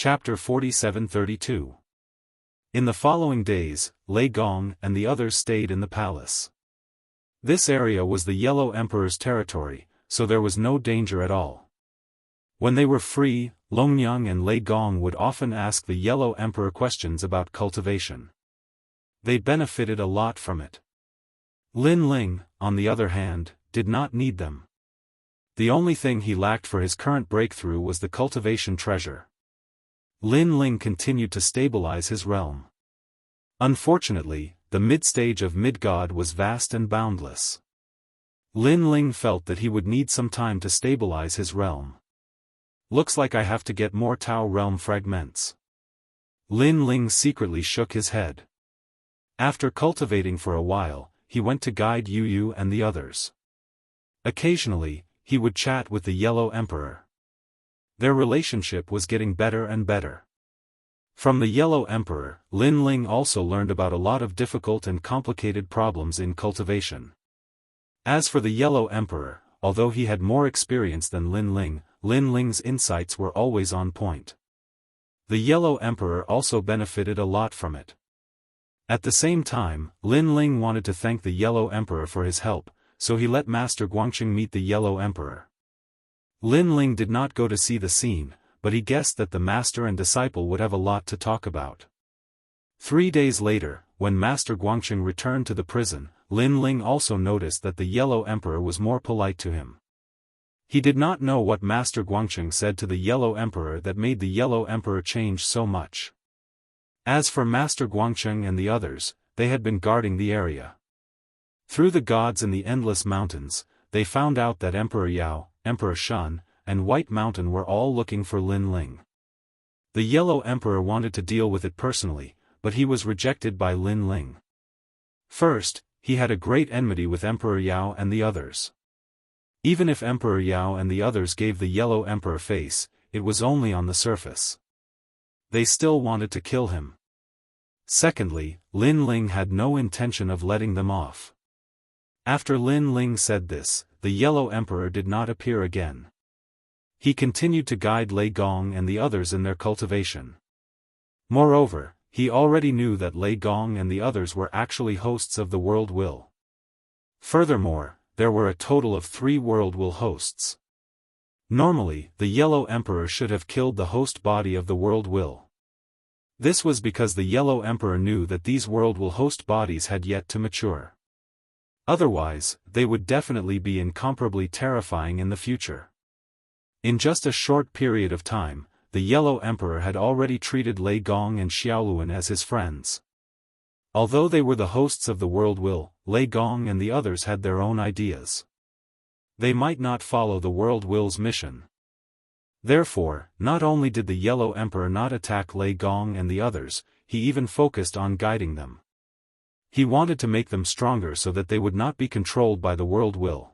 Chapter 47-32. In the following days, Lei Gong and the others stayed in the palace. This area was the Yellow Emperor's territory, so there was no danger at all. When they were free, Longyang and Lei Gong would often ask the Yellow Emperor questions about cultivation. They benefited a lot from it. Lin Ling, on the other hand, did not need them. The only thing he lacked for his current breakthrough was the cultivation treasure. Lin Ling continued to stabilize his realm. Unfortunately, the mid-stage of Midgod was vast and boundless. Lin Ling felt that he would need some time to stabilize his realm. Looks like I have to get more Tao realm fragments. Lin Ling secretly shook his head. After cultivating for a while, he went to guide Yu Yu and the others. Occasionally, he would chat with the Yellow Emperor. Their relationship was getting better and better. From the Yellow Emperor, Lin Ling also learned about a lot of difficult and complicated problems in cultivation. As for the Yellow Emperor, although he had more experience than Lin Ling's insights were always on point. The Yellow Emperor also benefited a lot from it. At the same time, Lin Ling wanted to thank the Yellow Emperor for his help, so he let Master Guangqing meet the Yellow Emperor. Lin Ling did not go to see the scene, but he guessed that the master and disciple would have a lot to talk about. 3 days later, when Master Guangqing returned to the prison, Lin Ling also noticed that the Yellow Emperor was more polite to him. He did not know what Master Guangqing said to the Yellow Emperor that made the Yellow Emperor change so much. As for Master Guangqing and the others, they had been guarding the area. Through the gods in the endless mountains, they found out that Emperor Yao, Emperor Shun, and White Mountain were all looking for Lin Ling. The Yellow Emperor wanted to deal with it personally, but he was rejected by Lin Ling. First, he had a great enmity with Emperor Yao and the others. Even if Emperor Yao and the others gave the Yellow Emperor face, it was only on the surface. They still wanted to kill him. Secondly, Lin Ling had no intention of letting them off. After Lin Ling said this, the Yellow Emperor did not appear again. He continued to guide Lei Gong and the others in their cultivation. Moreover, he already knew that Lei Gong and the others were actually hosts of the World Will. Furthermore, there were a total of 3 World Will hosts. Normally, the Yellow Emperor should have killed the host body of the World Will. This was because the Yellow Emperor knew that these World Will host bodies had yet to mature. Otherwise, they would definitely be incomparably terrifying in the future. In just a short period of time, the Yellow Emperor had already treated Lei Gong and Xiaoluan as his friends. Although they were the hosts of the World Will, Lei Gong and the others had their own ideas. They might not follow the World Will's mission. Therefore, not only did the Yellow Emperor not attack Lei Gong and the others, he even focused on guiding them. He wanted to make them stronger so that they would not be controlled by the World Will.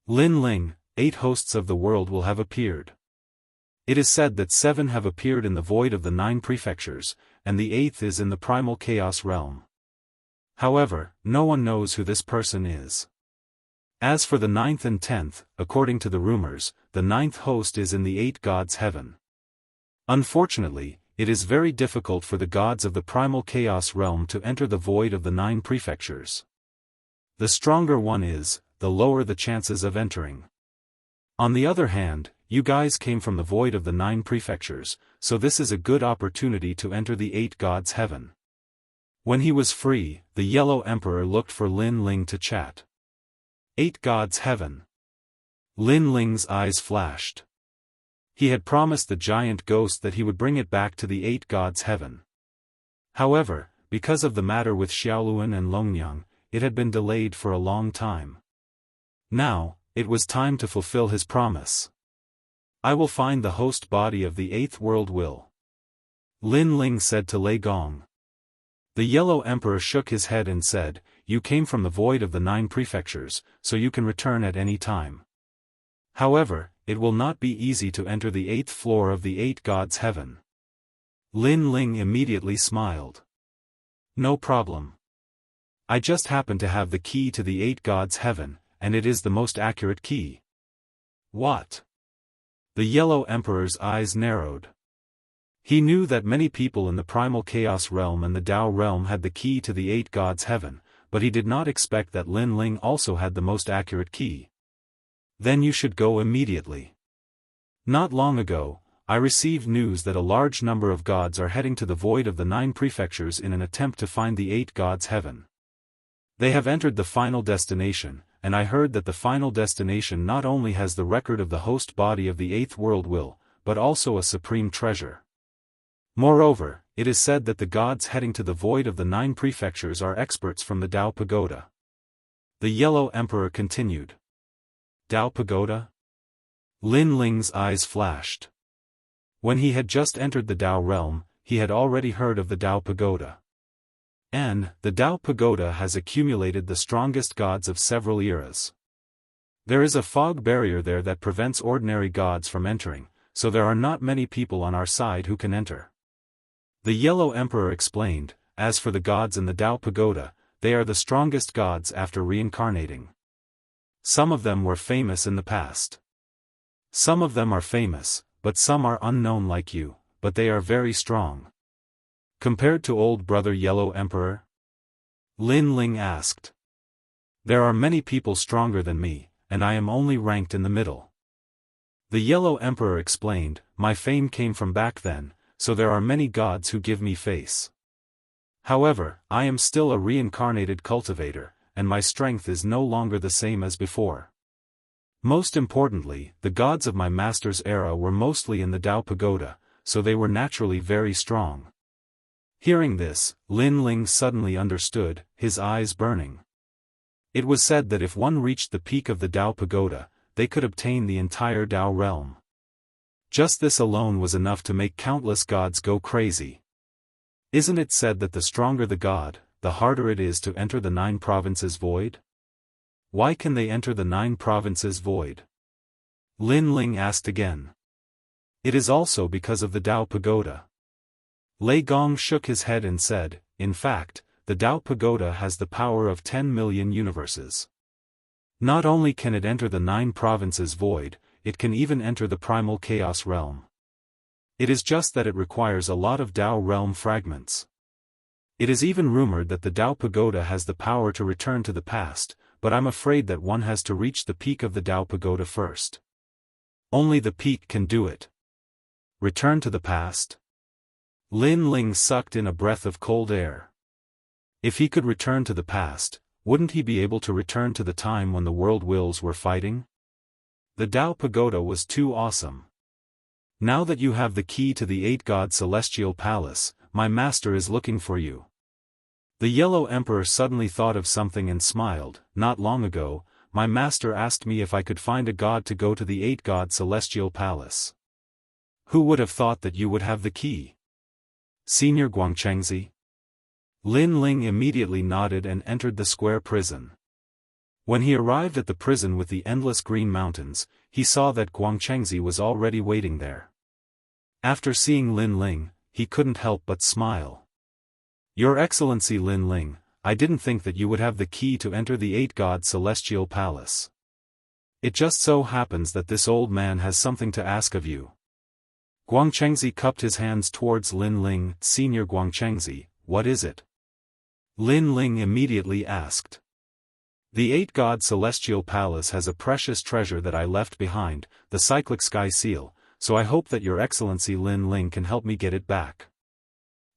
Lin Ling, 8 hosts of the World Will have appeared. It is said that 7 have appeared in the void of the 9 prefectures, and the 8th is in the primal chaos realm. However, no one knows who this person is. As for the 9th and 10th, according to the rumors, the 9th host is in the 8 gods' heaven. Unfortunately, it is very difficult for the gods of the primal chaos realm to enter the void of the 9 prefectures. The stronger one is, the lower the chances of entering. On the other hand, you guys came from the void of the 9 prefectures, so this is a good opportunity to enter the 8 gods' heaven. When he was free, the Yellow Emperor looked for Lin Ling to chat. 8 gods' heaven. Lin Ling's eyes flashed. He had promised the giant ghost that he would bring it back to the 8 gods' heaven. However, because of the matter with Xiaoluan and Longyang, it had been delayed for a long time. Now, it was time to fulfill his promise. I will find the host body of the 8th World Will. Lin Ling said to Lei Gong. The Yellow Emperor shook his head and said, You came from the void of the 9 prefectures, so you can return at any time. However, it will not be easy to enter the 8th floor of the 8 gods' heaven. Lin Ling immediately smiled. No problem. I just happen to have the key to the 8 gods' heaven, and it is the most accurate key. What? The Yellow Emperor's eyes narrowed. He knew that many people in the primal chaos realm and the Tao realm had the key to the 8 gods' heaven, but he did not expect that Lin Ling also had the most accurate key. Then you should go immediately. Not long ago, I received news that a large number of gods are heading to the void of the 9 prefectures in an attempt to find the 8 gods' heaven. They have entered the final destination, and I heard that the final destination not only has the record of the host body of the 8th world will, but also a supreme treasure. Moreover, it is said that the gods heading to the void of the 9 prefectures are experts from the Tao Pagoda. The Yellow Emperor continued. Tao Pagoda? Lin Ling's eyes flashed. When he had just entered the Tao realm, he had already heard of the Tao Pagoda. And, the Tao Pagoda has accumulated the strongest gods of several eras. There is a fog barrier there that prevents ordinary gods from entering, so there are not many people on our side who can enter. The Yellow Emperor explained, as for the gods in the Tao Pagoda, they are the strongest gods after reincarnating. Some of them were famous in the past. Some of them are famous, but some are unknown like you, but they are very strong. Compared to old brother Yellow Emperor? Lin Ling asked. There are many people stronger than me, and I am only ranked in the middle. The Yellow Emperor explained, my fame came from back then, so there are many gods who give me face. However, I am still a reincarnated cultivator, and my strength is no longer the same as before. Most importantly, the gods of my master's era were mostly in the Tao Pagoda, so they were naturally very strong. Hearing this, Lin Ling suddenly understood, his eyes burning. It was said that if one reached the peak of the Tao Pagoda, they could obtain the entire Tao realm. Just this alone was enough to make countless gods go crazy. Isn't it said that the stronger the god, the harder it is to enter the 9 provinces void? Why can they enter the 9 provinces void? Lin Ling asked again. It is also because of the Tao Pagoda. Lei Gong shook his head and said, in fact, the Tao Pagoda has the power of 10 million universes. Not only can it enter the 9 provinces void, it can even enter the primal chaos realm. It is just that it requires a lot of Tao realm fragments. It is even rumored that the Tao Pagoda has the power to return to the past, but I'm afraid that one has to reach the peak of the Tao Pagoda first. Only the peak can do it. Return to the past? Lin Ling sucked in a breath of cold air. If he could return to the past, wouldn't he be able to return to the time when the world wills were fighting? The Tao Pagoda was too awesome. Now that you have the key to the 8-god celestial palace, my master is looking for you. The Yellow Emperor suddenly thought of something and smiled. Not long ago, my master asked me if I could find a god to go to the 8-god celestial palace. Who would have thought that you would have the key? Senior Guangchengzi? Lin Ling immediately nodded and entered the square prison. When he arrived at the prison with the endless green mountains, he saw that Guangchengzi was already waiting there. After seeing Lin Ling, he couldn't help but smile. Your Excellency Lin Ling, I didn't think that you would have the key to enter the 8-god celestial palace. It just so happens that this old man has something to ask of you. Guangchengzi cupped his hands towards Lin Ling. Senior Guangchengzi, what is it? Lin Ling immediately asked. The 8-god celestial palace has a precious treasure that I left behind, the cyclic sky seal, so I hope that your Excellency Lin Ling can help me get it back.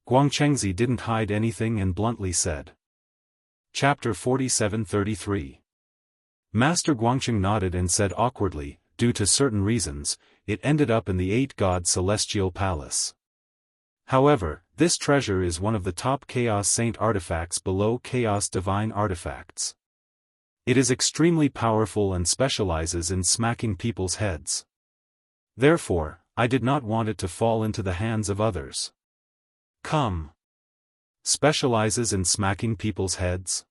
Guangchengzi didn't hide anything and bluntly said. Chapter 47-33. Master Guangcheng nodded and said awkwardly, due to certain reasons, it ended up in the 8-god celestial palace. However, this treasure is one of the top Chaos Saint artifacts below Chaos Divine artifacts. It is extremely powerful and specializes in smacking people's heads. Therefore, I did not want it to fall into the hands of others. Come. Specializes in smacking people's heads?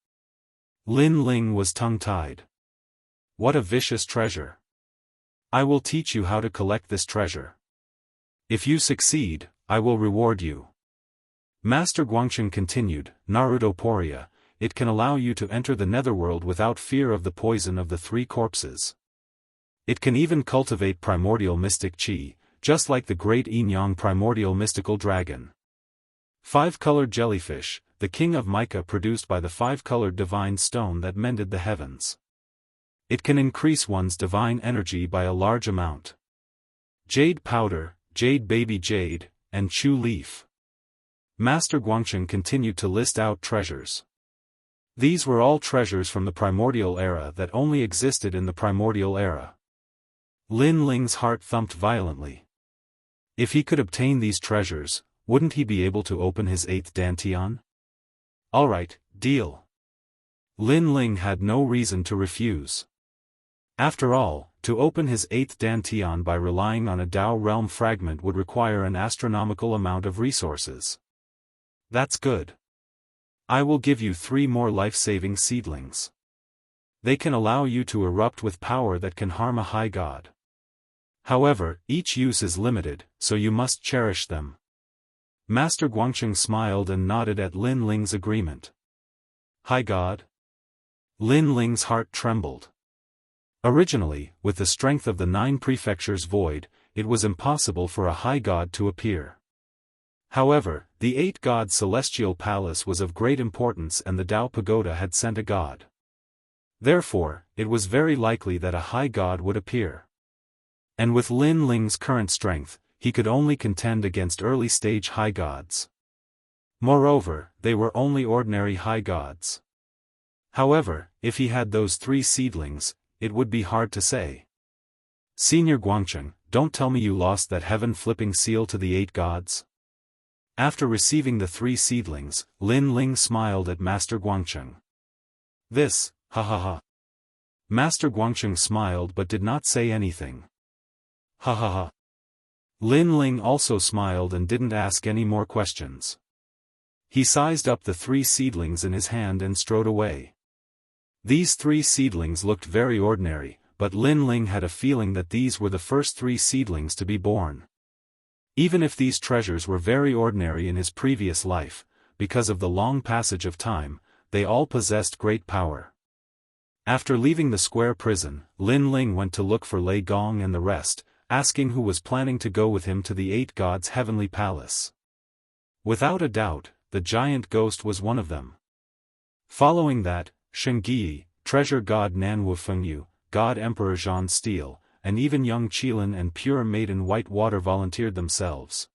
Lin Ling was tongue-tied. What a vicious treasure. I will teach you how to collect this treasure. If you succeed, I will reward you. Master Guangcheng continued, Narutoporia, it can allow you to enter the netherworld without fear of the poison of the 3 corpses. It can even cultivate primordial mystic chi, just like the great Yinyang primordial mystical dragon. 5-colored jellyfish, the king of mica produced by the 5-colored divine stone that mended the heavens. It can increase one's divine energy by a large amount. Jade powder, jade baby jade, and chu leaf. Master Guangcheng continued to list out treasures. These were all treasures from the primordial era that only existed in the primordial era. Lin Ling's heart thumped violently. If he could obtain these treasures, wouldn't he be able to open his 8th dantian? Alright, deal. Lin Ling had no reason to refuse. After all, to open his 8th dantian by relying on a Dao realm fragment would require an astronomical amount of resources. That's good. I will give you 3 more life-saving seedlings. They can allow you to erupt with power that can harm a high god. However, each use is limited, so you must cherish them. Master Guangcheng smiled and nodded at Lin Ling's agreement. High god? Lin Ling's heart trembled. Originally, with the strength of the 9 prefectures void, it was impossible for a high god to appear. However, the 8-god celestial palace was of great importance and the Dao pagoda had sent a god. Therefore, it was very likely that a high god would appear. And with Lin Ling's current strength, he could only contend against early-stage high gods. Moreover, they were only ordinary high gods. However, if he had those 3 seedlings, it would be hard to say. Senior Guangcheng, don't tell me you lost that heaven-flipping seal to the 8 gods? After receiving the 3 seedlings, Lin Ling smiled at Master Guangcheng. This, ha ha ha. Master Guangcheng smiled but did not say anything. Ha ha ha. Lin Ling also smiled and didn't ask any more questions. He sized up the 3 seedlings in his hand and strode away. These 3 seedlings looked very ordinary, but Lin Ling had a feeling that these were the first 3 seedlings to be born. Even if these treasures were very ordinary in his previous life, because of the long passage of time, they all possessed great power. After leaving the square prison, Lin Ling went to look for Lei Gong and the rest, asking who was planning to go with him to the 8 gods' heavenly palace. Without a doubt, the giant ghost was one of them. Following that, Shengyi, treasure god Nanwu Fengyu, god emperor Zhan Steel, and even young Qilin and pure maiden White Water volunteered themselves.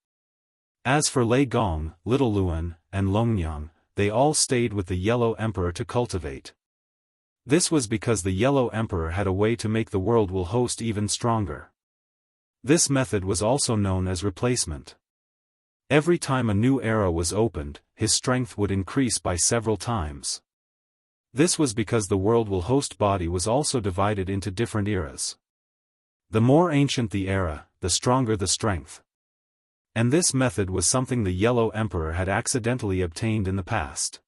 As for Lei Gong, Little Luan, and Longnyang, they all stayed with the Yellow Emperor to cultivate. This was because the Yellow Emperor had a way to make the world will host even stronger. This method was also known as replacement. Every time a new era was opened, his strength would increase by several times. This was because the world will host body was also divided into different eras. The more ancient the era, the stronger the strength. And this method was something the Yellow Emperor had accidentally obtained in the past.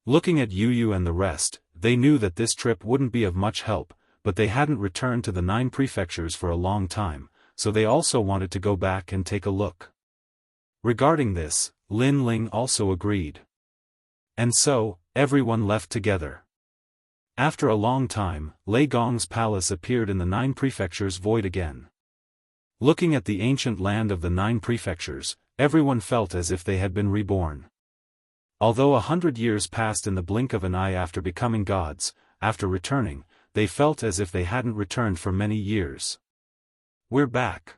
Looking at Yu and the rest, they knew that this trip wouldn't be of much help, but they hadn't returned to the 9 prefectures for a long time, so they also wanted to go back and take a look. Regarding this, Lin Ling also agreed. And so, everyone left together. After a long time, Lei Gong's palace appeared in the 9 prefectures void again. Looking at the ancient land of the 9 prefectures, everyone felt as if they had been reborn. Although 100 years passed in the blink of an eye after becoming gods, after returning, they felt as if they hadn't returned for many years. We're back.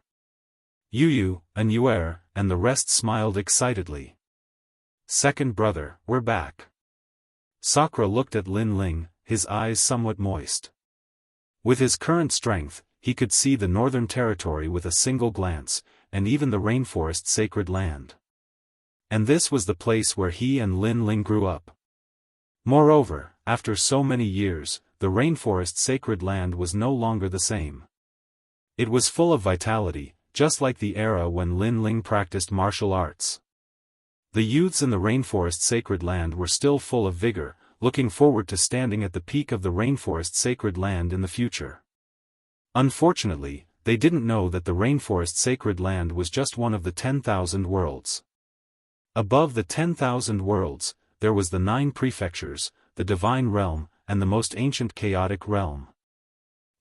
Yu, Anuer, and the rest smiled excitedly. Second brother, we're back. Sakura looked at Lin Ling, his eyes somewhat moist. With his current strength, he could see the northern territory with a single glance, and even the rainforest sacred land. And this was the place where he and Lin Ling grew up. Moreover, after so many years, the rainforest sacred land was no longer the same. It was full of vitality, just like the era when Lin Ling practiced martial arts. The youths in the rainforest sacred land were still full of vigor, looking forward to standing at the peak of the rainforest sacred land in the future. Unfortunately, they didn't know that the rainforest sacred land was just one of the 10,000 worlds. Above the 10,000 worlds, there was the 9 prefectures, the divine realm, and the most ancient chaotic realm.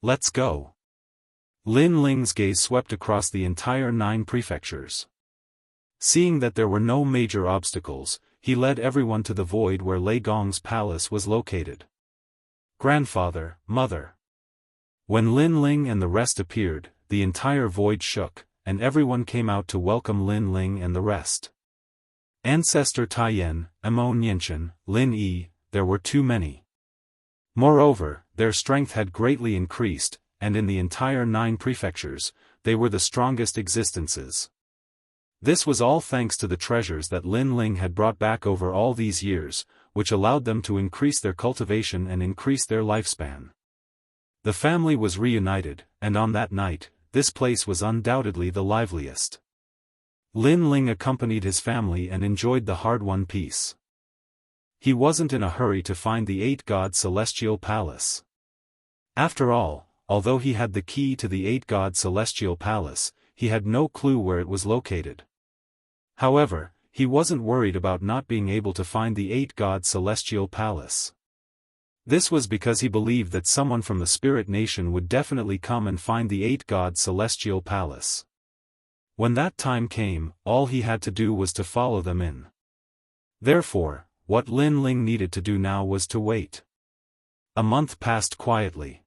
Let's go. Lin Ling's gaze swept across the entire 9 prefectures. Seeing that there were no major obstacles, he led everyone to the void where Lei Gong's palace was located. Grandfather, mother. When Lin Ling and the rest appeared, the entire void shook, and everyone came out to welcome Lin Ling and the rest. Ancestor Taiyan, Amo Nianchen, Lin Yi, there were too many. Moreover, their strength had greatly increased, and in the entire 9 prefectures, they were the strongest existences. This was all thanks to the treasures that Lin Ling had brought back over all these years, which allowed them to increase their cultivation and increase their lifespan. The family was reunited, and on that night, this place was undoubtedly the liveliest. Lin Ling accompanied his family and enjoyed the hard-won peace. He wasn't in a hurry to find the 8-god celestial palace. After all, although he had the key to the 8-god celestial palace, he had no clue where it was located. However, he wasn't worried about not being able to find the 8-god celestial palace. This was because he believed that someone from the spirit nation would definitely come and find the 8-god celestial palace. When that time came, all he had to do was to follow them in. Therefore, what Lin Ling needed to do now was to wait. A month passed quietly.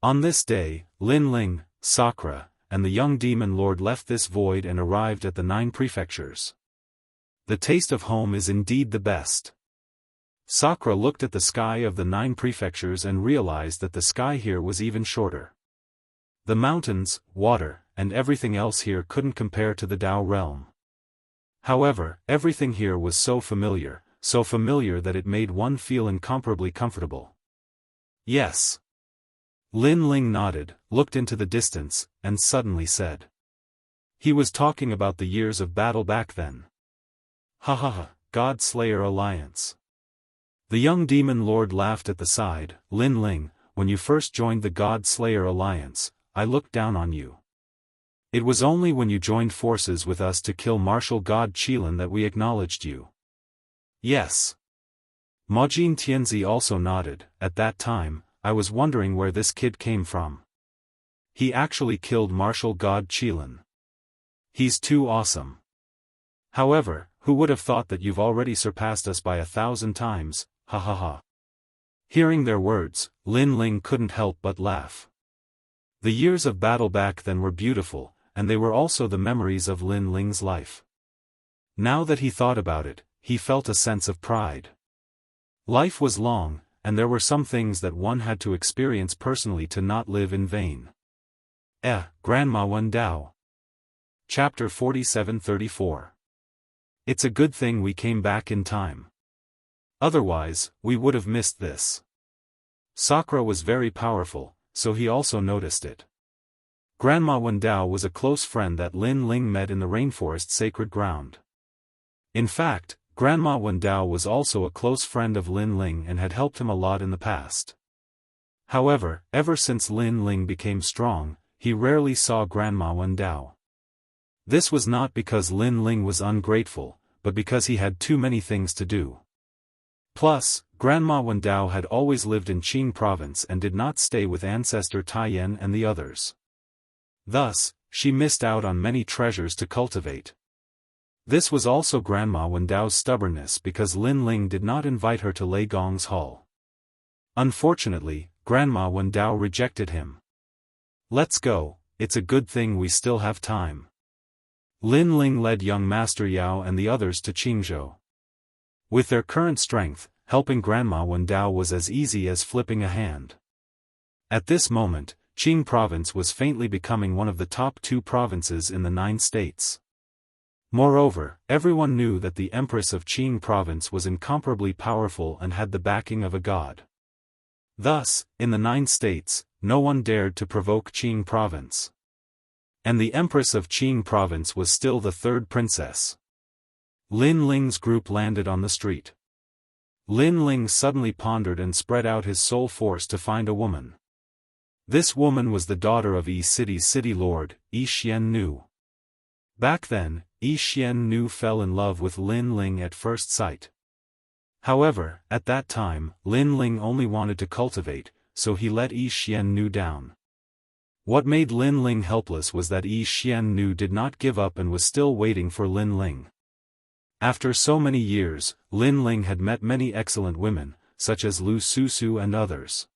On this day, Lin Ling, Sakura, and the young demon lord left this void and arrived at the 9 prefectures. The taste of home is indeed the best. Sakura looked at the sky of the 9 prefectures and realized that the sky here was even shorter. The mountains, water, and everything else here couldn't compare to the Dao realm. However, everything here was so familiar that it made one feel incomparably comfortable. Yes. Lin Ling nodded, looked into the distance, and suddenly said. He was talking about the years of battle back then. Ha ha ha, God Slayer Alliance. The young demon lord laughed at the side. Lin Ling, when you first joined the God Slayer Alliance, I looked down on you. It was only when you joined forces with us to kill martial god Qilin that we acknowledged you. Yes. Majin Tianzi also nodded. At that time, I was wondering where this kid came from. He actually killed martial god Qilin. He's too awesome. However, who would have thought that you've already surpassed us by 1,000 times, ha ha ha. Hearing their words, Lin Ling couldn't help but laugh. The years of battle back then were beautiful, and they were also the memories of Lin Ling's life. Now that he thought about it, he felt a sense of pride. Life was long, and there were some things that one had to experience personally to not live in vain. Grandma Wen Dao. Chapter 47-34. It's a good thing we came back in time. Otherwise, we would have missed this. Sakura was very powerful, so he also noticed it. Grandma Wen Dao was a close friend that Lin Ling met in the rainforest sacred ground. In fact, Grandma Wen Dao was also a close friend of Lin Ling and had helped him a lot in the past. However, ever since Lin Ling became strong, he rarely saw Grandma Wen Dao. This was not because Lin Ling was ungrateful, but because he had too many things to do. Plus, Grandma Wen Dao had always lived in Qing province and did not stay with ancestor Taiyan and the others. Thus, she missed out on many treasures to cultivate. This was also Grandma Wen Dao's stubbornness because Lin Ling did not invite her to Lei Gong's hall. Unfortunately, Grandma Wen Dao rejected him. Let's go, it's a good thing we still have time. Lin Ling led young Master Yao and the others to Qingzhou. With their current strength, helping Grandma Wen Dao was as easy as flipping a hand. At this moment, Qing province was faintly becoming one of the top 2 provinces in the 9 states. Moreover, everyone knew that the Empress of Qing province was incomparably powerful and had the backing of a god. Thus, in the 9 states, no one dared to provoke Qing province. And the Empress of Qing province was still the 3rd princess. Lin Ling's group landed on the street. Lin Ling suddenly pondered and spread out his soul force to find a woman. This woman was the daughter of Yi City's city lord, Yi Xianxia. Back then, Yi Xianxia fell in love with Lin Ling at first sight. However, at that time, Lin Ling only wanted to cultivate, so he let Yi Xianxia down. What made Lin Ling helpless was that Yi Xiannu did not give up and was still waiting for Lin Ling. After so many years, Lin Ling had met many excellent women, such as Lu Susu and others.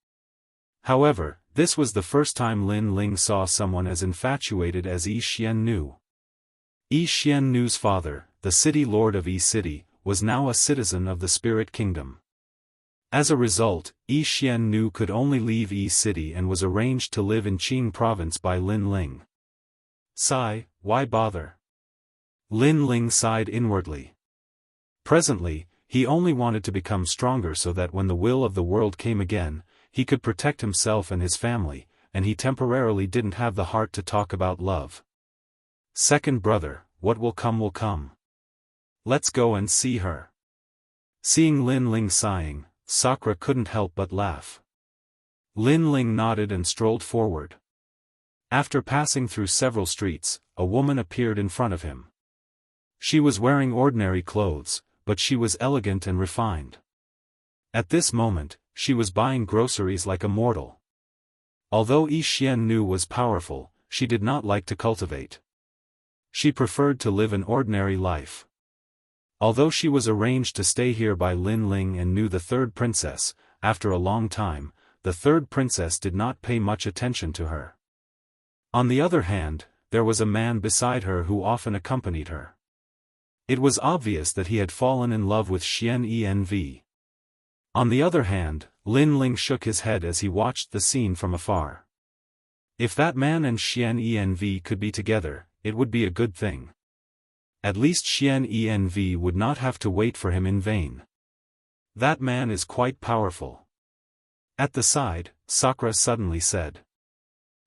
However, this was the first time Lin Ling saw someone as infatuated as Yi Xiannu. Yi Xiannu's father, the city lord of Yi City, was now a citizen of the Spirit Kingdom. As a result, Yi Xiannu could only leave Yi City and was arranged to live in Qing province by Lin Ling. Sigh, why bother? Lin Ling sighed inwardly. Presently, he only wanted to become stronger so that when the will of the world came again, he could protect himself and his family, and he temporarily didn't have the heart to talk about love. Second brother, what will come will come. Let's go and see her. Seeing Lin Ling sighing, Sakura couldn't help but laugh. Lin Ling nodded and strolled forward. After passing through several streets, a woman appeared in front of him. She was wearing ordinary clothes, but she was elegant and refined. At this moment, she was buying groceries like a mortal. Although Yi Xiannu was powerful, she did not like to cultivate. She preferred to live an ordinary life. Although she was arranged to stay here by Lin Ling and knew the third princess, after a long time, the third princess did not pay much attention to her. On the other hand, there was a man beside her who often accompanied her. It was obvious that he had fallen in love with Xian Env. On the other hand, Lin Ling shook his head as he watched the scene from afar. If that man and Xian Env could be together, it would be a good thing. At least Xian Env would not have to wait for him in vain. That man is quite powerful. At the side, Sakura suddenly said.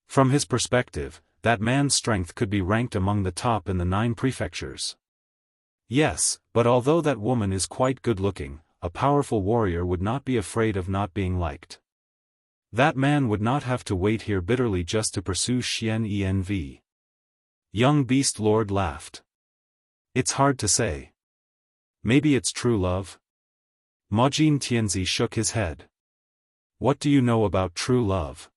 From his perspective, that man's strength could be ranked among the top in the 9 prefectures. Yes, but although that woman is quite good-looking, a powerful warrior would not be afraid of not being liked. That man would not have to wait here bitterly just to pursue Xian Env. Young Beast Lord laughed. It's hard to say. Maybe it's true love? Majin Tianzi shook his head. What do you know about true love?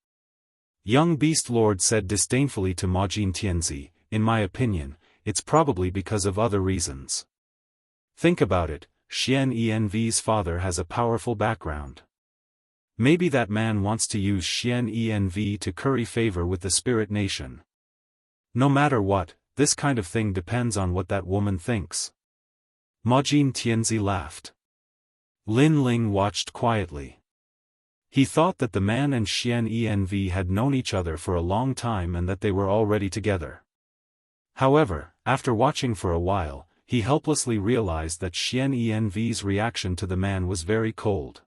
Young Beast Lord said disdainfully to Majin Tianzi, in my opinion, it's probably because of other reasons. Think about it, Xian Env's father has a powerful background. Maybe that man wants to use Xian Env to curry favor with the spirit nation. No matter what, this kind of thing depends on what that woman thinks. Majin Tianzi laughed. Lin Ling watched quietly. He thought that the man and Xian Env had known each other for a long time and that they were already together. However, after watching for a while, he helplessly realized that Xian Env's reaction to the man was very cold.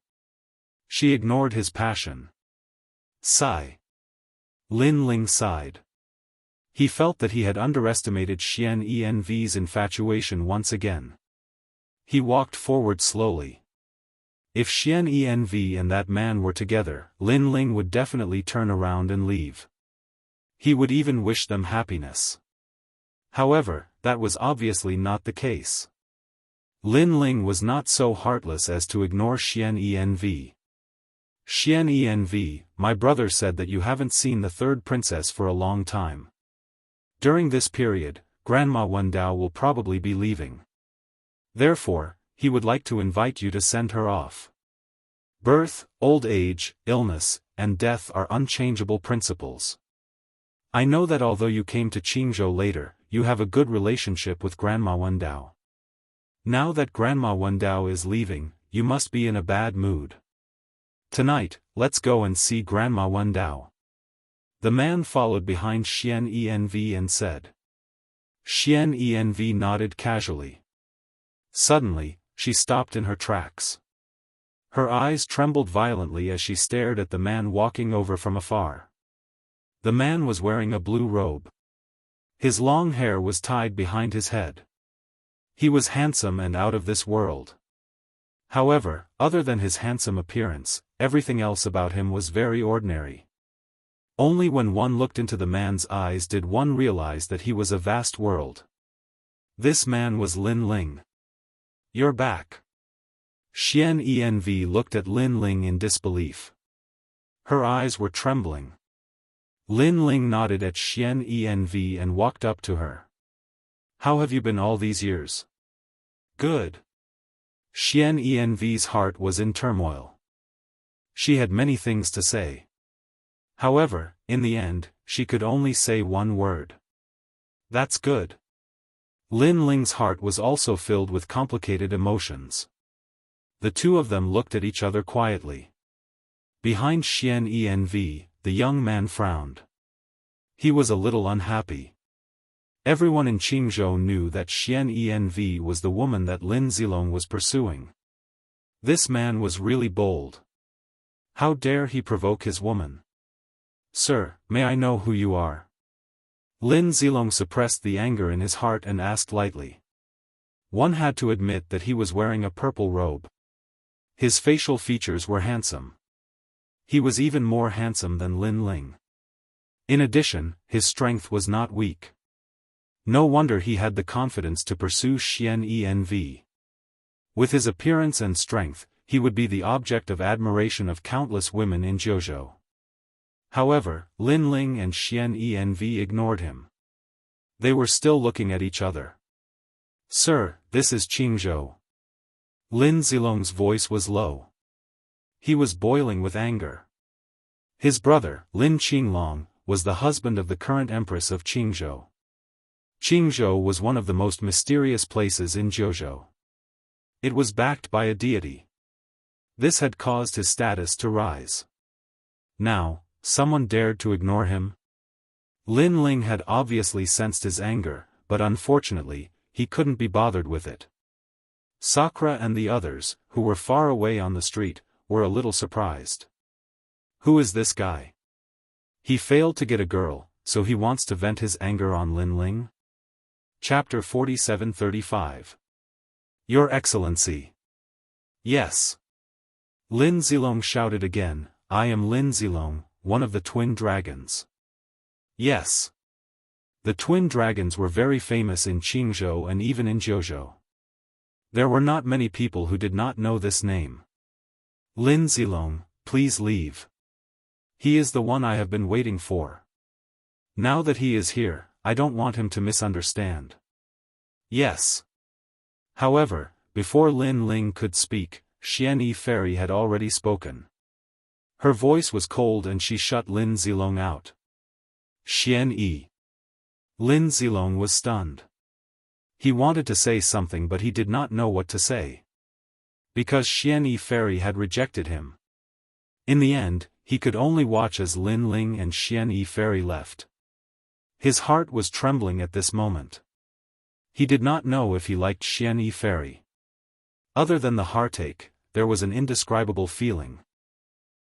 She ignored his passion. Sigh. Lin Ling sighed. He felt that he had underestimated Xian Env's infatuation once again. He walked forward slowly. If Xian Env and that man were together, Lin Ling would definitely turn around and leave. He would even wish them happiness. However, that was obviously not the case. Lin Ling was not so heartless as to ignore Xian Env. Xian Env, my brother said that you haven't seen the third princess for a long time. During this period, Grandma Wendao will probably be leaving. Therefore, he would like to invite you to send her off. Birth, old age, illness, and death are unchangeable principles. I know that although you came to Qingzhou later, you have a good relationship with Grandma Wendao. Now that Grandma Wendao is leaving, you must be in a bad mood. Tonight, let's go and see Grandma Wendao. The man followed behind Xian Env and said. Xian Env nodded casually. Suddenly, she stopped in her tracks. Her eyes trembled violently as she stared at the man walking over from afar. The man was wearing a blue robe. His long hair was tied behind his head. He was handsome and out of this world. However, other than his handsome appearance, everything else about him was very ordinary. Only when one looked into the man's eyes did one realize that he was a vast world. This man was Lin Ling. You're back. Xian Env looked at Lin Ling in disbelief. Her eyes were trembling. Lin Ling nodded at Xian Env and walked up to her. How have you been all these years? Good. Xian Env's heart was in turmoil. She had many things to say. However, in the end, she could only say one word. That's good. Lin Ling's heart was also filled with complicated emotions. The two of them looked at each other quietly. Behind Xian Env, the young man frowned. He was a little unhappy. Everyone in Qingzhou knew that Xian Env was the woman that Lin Zilong was pursuing. This man was really bold. How dare he provoke his woman? Sir, may I know who you are? Lin Zilong suppressed the anger in his heart and asked lightly. One had to admit that he was wearing a purple robe. His facial features were handsome. He was even more handsome than Lin Ling. In addition, his strength was not weak. No wonder he had the confidence to pursue Xian Env. With his appearance and strength, he would be the object of admiration of countless women in Jianghu. However, Lin Ling and Xian Env ignored him. They were still looking at each other. Sir, this is Qingzhou. Lin Zilong's voice was low. He was boiling with anger. His brother, Lin Qinglong, was the husband of the current empress of Qingzhou. Qingzhou was one of the most mysterious places in Jianghu. It was backed by a deity. This had caused his status to rise. Now, someone dared to ignore him? Lin Ling had obviously sensed his anger, but unfortunately, he couldn't be bothered with it. Sakura and the others, who were far away on the street, were a little surprised. Who is this guy? He failed to get a girl, so he wants to vent his anger on Lin Ling? Chapter 47-35. Your Excellency. Yes. Lin Zilong shouted again, I am Lin Zilong, one of the twin dragons. Yes. The twin dragons were very famous in Qingzhou and even in Jianghu. There were not many people who did not know this name. Lin Zilong, please leave. He is the one I have been waiting for. Now that he is here, I don't want him to misunderstand. Yes. However, before Lin Ling could speak, Xian Yi Fairy had already spoken. Her voice was cold and she shut Lin Zilong out. Xian Yi. Lin Zilong was stunned. He wanted to say something but he did not know what to say. Because Xian Yi Fairy had rejected him. In the end, he could only watch as Lin Ling and Xian Yi Fairy left. His heart was trembling at this moment. He did not know if he liked Xian Yi Fairy. Other than the heartache, there was an indescribable feeling.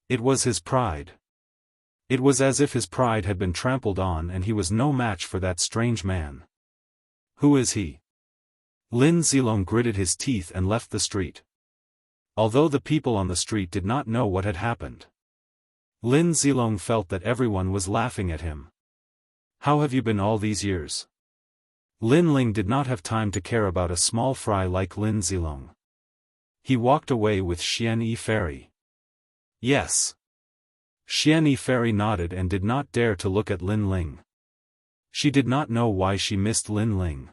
It was his pride. It was as if his pride had been trampled on and he was no match for that strange man. Who is he? Lin Zilong gritted his teeth and left the street. Although the people on the street did not know what had happened. Lin Zilong felt that everyone was laughing at him. How have you been all these years? Lin Ling did not have time to care about a small fry like Lin Zilong. He walked away with Xian Yi Fairy. Yes. Xian Yi Fairy nodded and did not dare to look at Lin Ling. She did not know why she missed Lin Ling.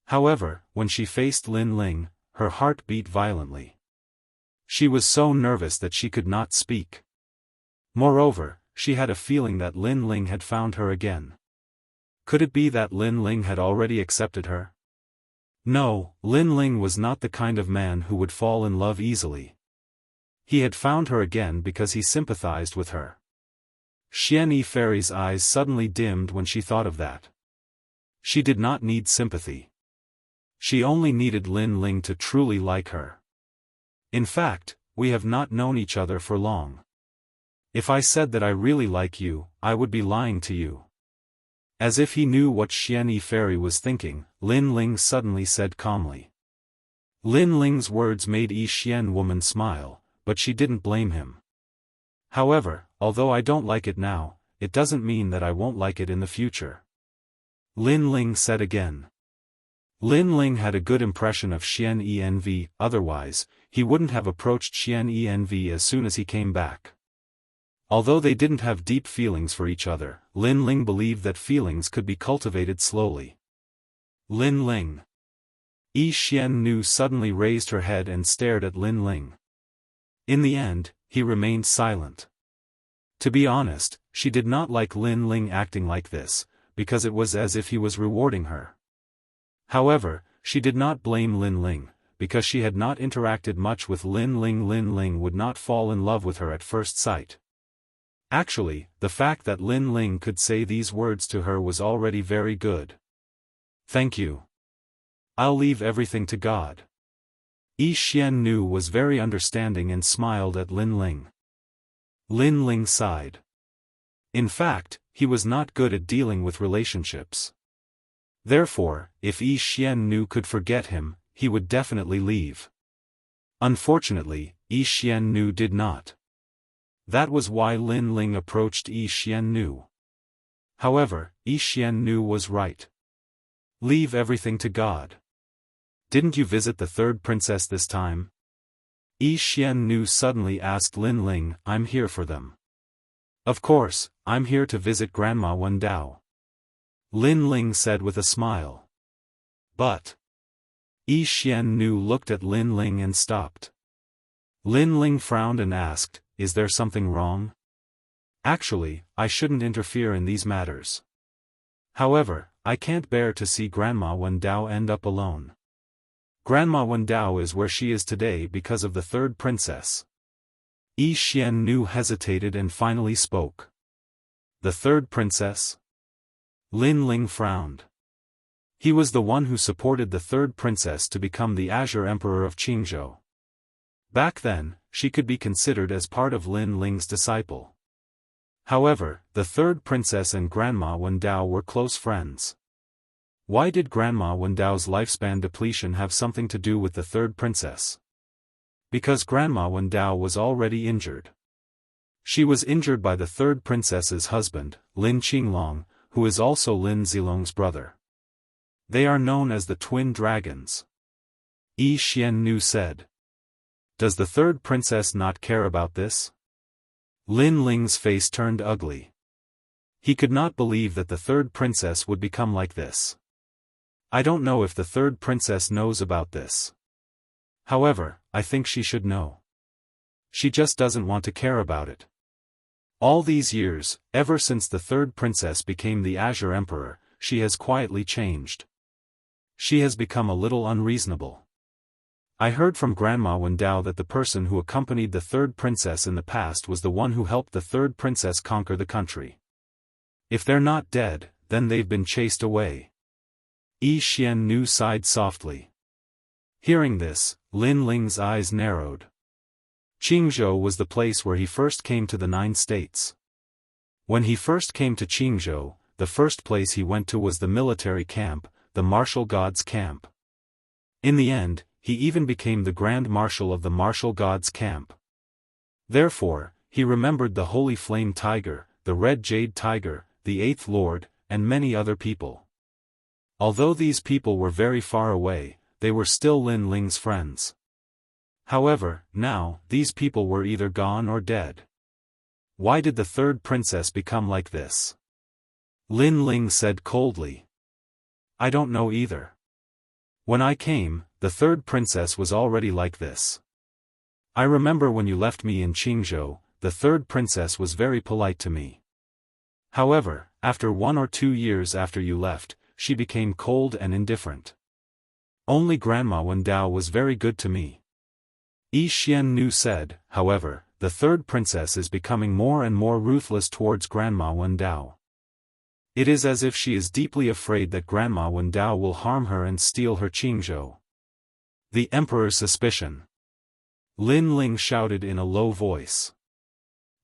However, when she faced Lin Ling, her heart beat violently. She was so nervous that she could not speak. Moreover, she had a feeling that Lin Ling had found her again. Could it be that Lin Ling had already accepted her? No, Lin Ling was not the kind of man who would fall in love easily. He had found her again because he sympathized with her. Xian Yi Fairy's eyes suddenly dimmed when she thought of that. She did not need sympathy. She only needed Lin Ling to truly like her. In fact, we have not known each other for long. If I said that I really like you, I would be lying to you. As if he knew what Xian Yi Fairy was thinking, Lin Ling suddenly said calmly. Lin Ling's words made Yi Xian woman smile, but she didn't blame him. However, although I don't like it now, it doesn't mean that I won't like it in the future. Lin Ling said again. Lin Ling had a good impression of Xian Env, otherwise, he wouldn't have approached Xian Env as soon as he came back. Although they didn't have deep feelings for each other, Lin Ling believed that feelings could be cultivated slowly. Lin Ling. Yi Xiannu suddenly raised her head and stared at Lin Ling. In the end, he remained silent. To be honest, she did not like Lin Ling acting like this, because it was as if he was rewarding her. However, she did not blame Lin Ling, because she had not interacted much with Lin Ling. Lin Ling would not fall in love with her at first sight. Actually, the fact that Lin Ling could say these words to her was already very good. Thank you. I'll leave everything to God. Yi Xiannu was very understanding and smiled at Lin Ling. Lin Ling sighed. In fact, he was not good at dealing with relationships. Therefore, if Yi Xiannu could forget him, he would definitely leave. Unfortunately, Yi Xiannu did not. That was why Lin Ling approached Yi Xiannu. However, Yi Xiannu was right. Leave everything to God. Didn't you visit the third princess this time? Yi Xiannu suddenly asked Lin Ling. I'm here for them. Of course, I'm here to visit Grandma Wendao. Lin Ling said with a smile. But Yi Xiannu looked at Lin Ling and stopped. Lin Ling frowned and asked, is there something wrong? Actually, I shouldn't interfere in these matters. However, I can't bear to see Grandma Wendao end up alone. Grandma Wendao is where she is today because of the third princess. Yi Xiannu hesitated and finally spoke. The third princess? Lin Ling frowned. He was the one who supported the third princess to become the Azure Emperor of Qingzhou. Back then, she could be considered as part of Lin Ling's disciple. However, the third princess and Grandma Wendao were close friends. Why did Grandma Wendao's lifespan depletion have something to do with the third princess? Because Grandma Wendao was already injured. She was injured by the third princess's husband, Lin Qinglong, who is also Lin Zilong's brother. They are known as the twin dragons. Yi Xiannu said. Does the third princess not care about this? Lin Ling's face turned ugly. He could not believe that the third princess would become like this. I don't know if the third princess knows about this. However, I think she should know. She just doesn't want to care about it. All these years, ever since the third princess became the Azure Emperor, she has quietly changed. She has become a little unreasonable. I heard from Grandma Wendao that the person who accompanied the third princess in the past was the one who helped the third princess conquer the country. If they're not dead, then they've been chased away. Yi Xiannu sighed softly. Hearing this, Lin Ling's eyes narrowed. Qingzhou was the place where he first came to the 9 states. When he first came to Qingzhou, the first place he went to was the military camp, the martial gods' camp. In the end, he even became the Grand Marshal of the martial gods' camp. Therefore, he remembered the Holy Flame Tiger, the Red Jade Tiger, the Eighth Lord, and many other people. Although these people were very far away, they were still Lin Ling's friends. However, now, these people were either gone or dead. Why did the third princess become like this? Lin Ling said coldly. I don't know either. When I came, the third princess was already like this. I remember when you left me in Qingzhou, the third princess was very polite to me. However, after 1 or 2 years after you left, she became cold and indifferent. Only Grandma Wendao was very good to me. Yi Xiannu said, however, the third princess is becoming more and more ruthless towards Grandma Wendao. It is as if she is deeply afraid that Grandma Wendao will harm her and steal her Qingzhou. The Emperor's suspicion. Lin Ling shouted in a low voice.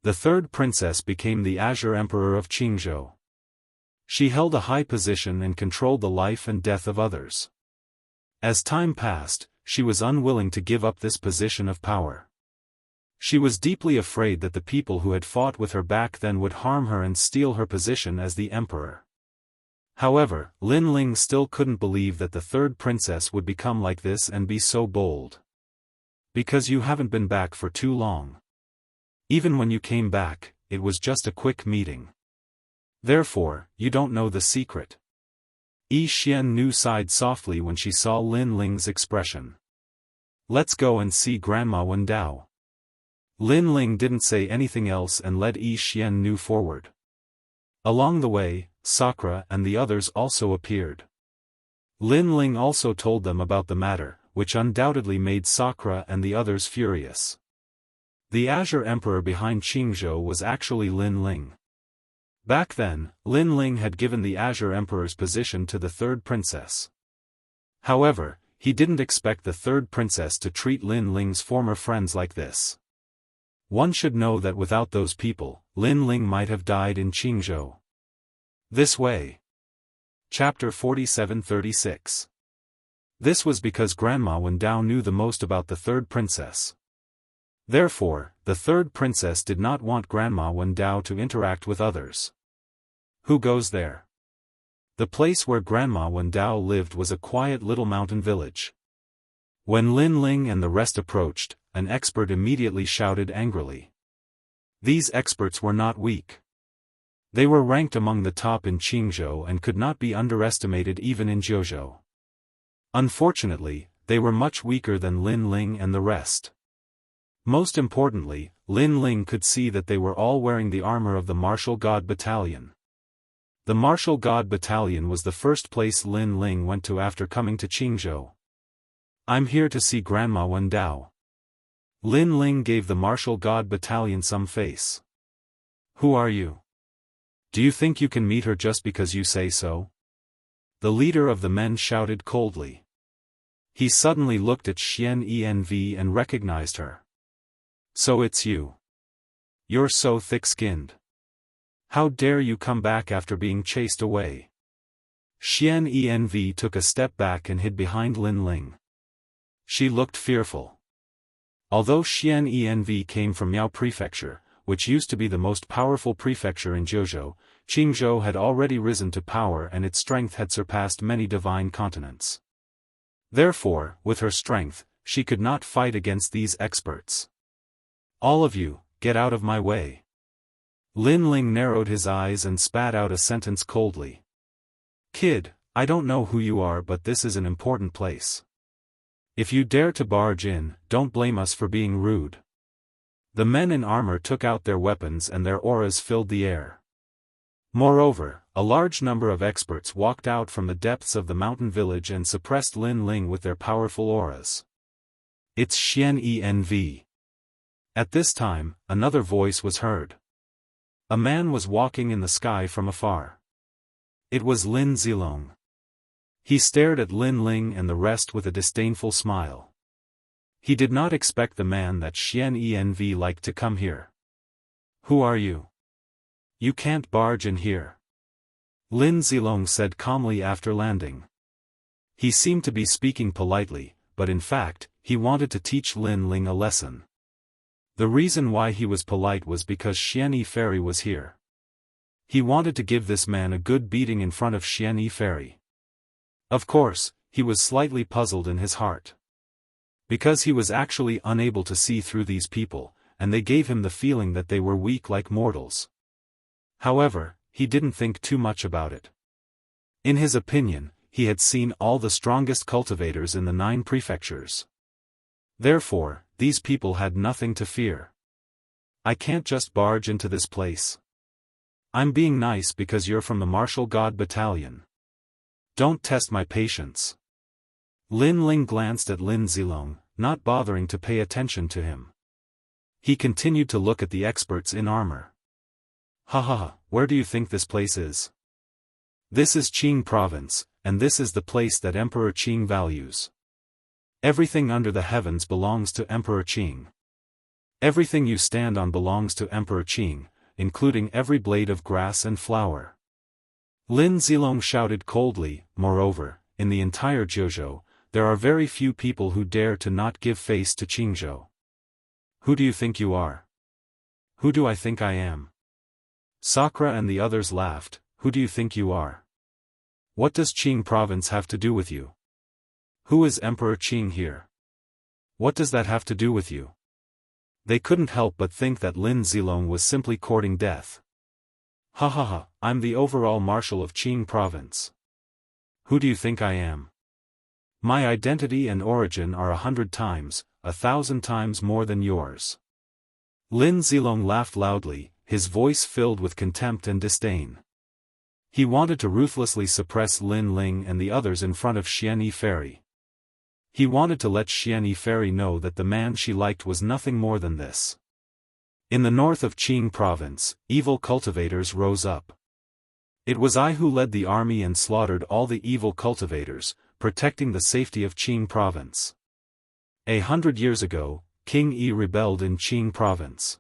The third princess became the Azure Emperor of Qingzhou. She held a high position and controlled the life and death of others. As time passed, she was unwilling to give up this position of power. She was deeply afraid that the people who had fought with her back then would harm her and steal her position as the emperor. However, Lin Ling still couldn't believe that the third princess would become like this and be so bold. Because you haven't been back for too long. Even when you came back, it was just a quick meeting. Therefore, you don't know the secret. Yi Xiannu sighed softly when she saw Lin Ling's expression. Let's go and see Grandma Wendao. Lin Ling didn't say anything else and led Yi Xiannu forward. Along the way, Sakura and the others also appeared. Lin Ling also told them about the matter, which undoubtedly made Sakura and the others furious. The Azure Emperor behind Qingzhou was actually Lin Ling. Back then, Lin Ling had given the Azure Emperor's position to the third princess. However, he didn't expect the third princess to treat Lin Ling's former friends like this. One should know that without those people, Lin Ling might have died in Qingzhou. This way. Chapter 47-36. This was because Grandma Wendao knew the most about the third princess. Therefore, the third princess did not want Grandma Wendao to interact with others. Who goes there? The place where Grandma Wendao lived was a quiet little mountain village. When Lin Ling and the rest approached, an expert immediately shouted angrily. These experts were not weak. They were ranked among the top in Qingzhou and could not be underestimated even in Jiuzhou. Unfortunately, they were much weaker than Lin Ling and the rest. Most importantly, Lin Ling could see that they were all wearing the armor of the Martial God Battalion. The Martial God Battalion was the first place Lin Ling went to after coming to Qingzhou. I'm here to see Grandma Wendao. Lin Ling gave the Martial God Battalion some face. Who are you? Do you think you can meet her just because you say so? The leader of the men shouted coldly. He suddenly looked at Xian Env and recognized her. So it's you. You're so thick-skinned. How dare you come back after being chased away? Xian Env took a step back and hid behind Lin Ling. She looked fearful. Although Xian Env came from Miao Prefecture, which used to be the most powerful prefecture in Jiuzhou, Qingzhou had already risen to power and its strength had surpassed many divine continents. Therefore, with her strength, she could not fight against these experts. All of you, get out of my way. Lin Ling narrowed his eyes and spat out a sentence coldly. Kid, I don't know who you are, but this is an important place. If you dare to barge in, don't blame us for being rude. The men in armor took out their weapons and their auras filled the air. Moreover, a large number of experts walked out from the depths of the mountain village and suppressed Lin Ling with their powerful auras. It's Xian Env. At this time, another voice was heard. A man was walking in the sky from afar. It was Lin Zilong. He stared at Lin Ling and the rest with a disdainful smile. He did not expect the man that Xian Env liked to come here. Who are you? You can't barge in here. Lin Zilong said calmly after landing. He seemed to be speaking politely, but in fact, he wanted to teach Lin Ling a lesson. The reason why he was polite was because Xian Fairy was here. He wanted to give this man a good beating in front of Xian Fairy. Of course, he was slightly puzzled in his heart. Because he was actually unable to see through these people, and they gave him the feeling that they were weak like mortals. However, he didn't think too much about it. In his opinion, he had seen all the strongest cultivators in the 9 prefectures. Therefore, these people had nothing to fear. I can't just barge into this place. I'm being nice because you're from the Martial God Battalion. Don't test my patience. Lin Ling glanced at Lin Zilong, not bothering to pay attention to him. He continued to look at the experts in armor. Ha, where do you think this place is? This is Qing province, and this is the place that Emperor Qing values. Everything under the heavens belongs to Emperor Qing. Everything you stand on belongs to Emperor Qing, including every blade of grass and flower. Lin Zilong shouted coldly. Moreover, in the entire Jiuzhou, there are very few people who dare to not give face to Qingzhou. Who do you think you are? Who do I think I am? Sakura and the others laughed. Who do you think you are? What does Qing province have to do with you? Who is Emperor Qing here? What does that have to do with you? They couldn't help but think that Lin Zilong was simply courting death. Ha ha ha, I'm the overall marshal of Qing province. Who do you think I am? My identity and origin are 100 times, 1,000 times more than yours. Lin Zilong laughed loudly, his voice filled with contempt and disdain. He wanted to ruthlessly suppress Lin Ling and the others in front of Xianyi Fairy. He wanted to let Xianyi Fairy know that the man she liked was nothing more than this. In the north of Qing province, evil cultivators rose up. It was I who led the army and slaughtered all the evil cultivators, protecting the safety of Qing province. 100 years ago, King Yi rebelled in Qing province.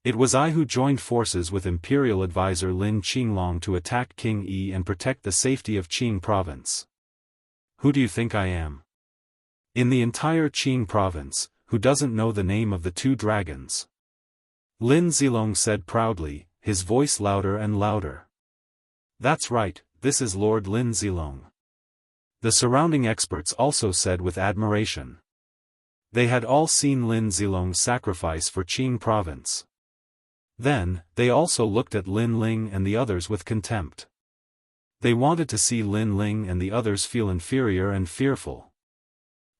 It was I who joined forces with imperial advisor Lin Qinglong to attack King Yi and protect the safety of Qing province. Who do you think I am? In the entire Qing province, who doesn't know the name of the two dragons? Lin Zilong said proudly, his voice louder and louder. That's right, this is Lord Lin Zilong. The surrounding experts also said with admiration. They had all seen Lin Zilong's sacrifice for Qing province. Then, they also looked at Lin Ling and the others with contempt. They wanted to see Lin Ling and the others feel inferior and fearful.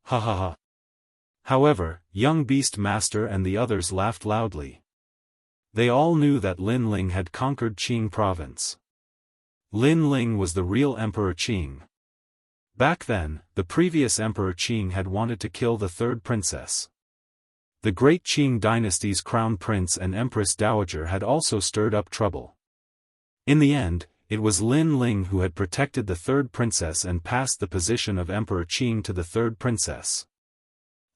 Ha ha ha. However, young Beast Master and the others laughed loudly. They all knew that Lin Ling had conquered Qing province. Lin Ling was the real Emperor Qing. Back then, the previous Emperor Qing had wanted to kill the third princess. The great Qing dynasty's crown prince and Empress Dowager had also stirred up trouble. In the end, it was Lin Ling who had protected the third princess and passed the position of Emperor Qing to the third princess.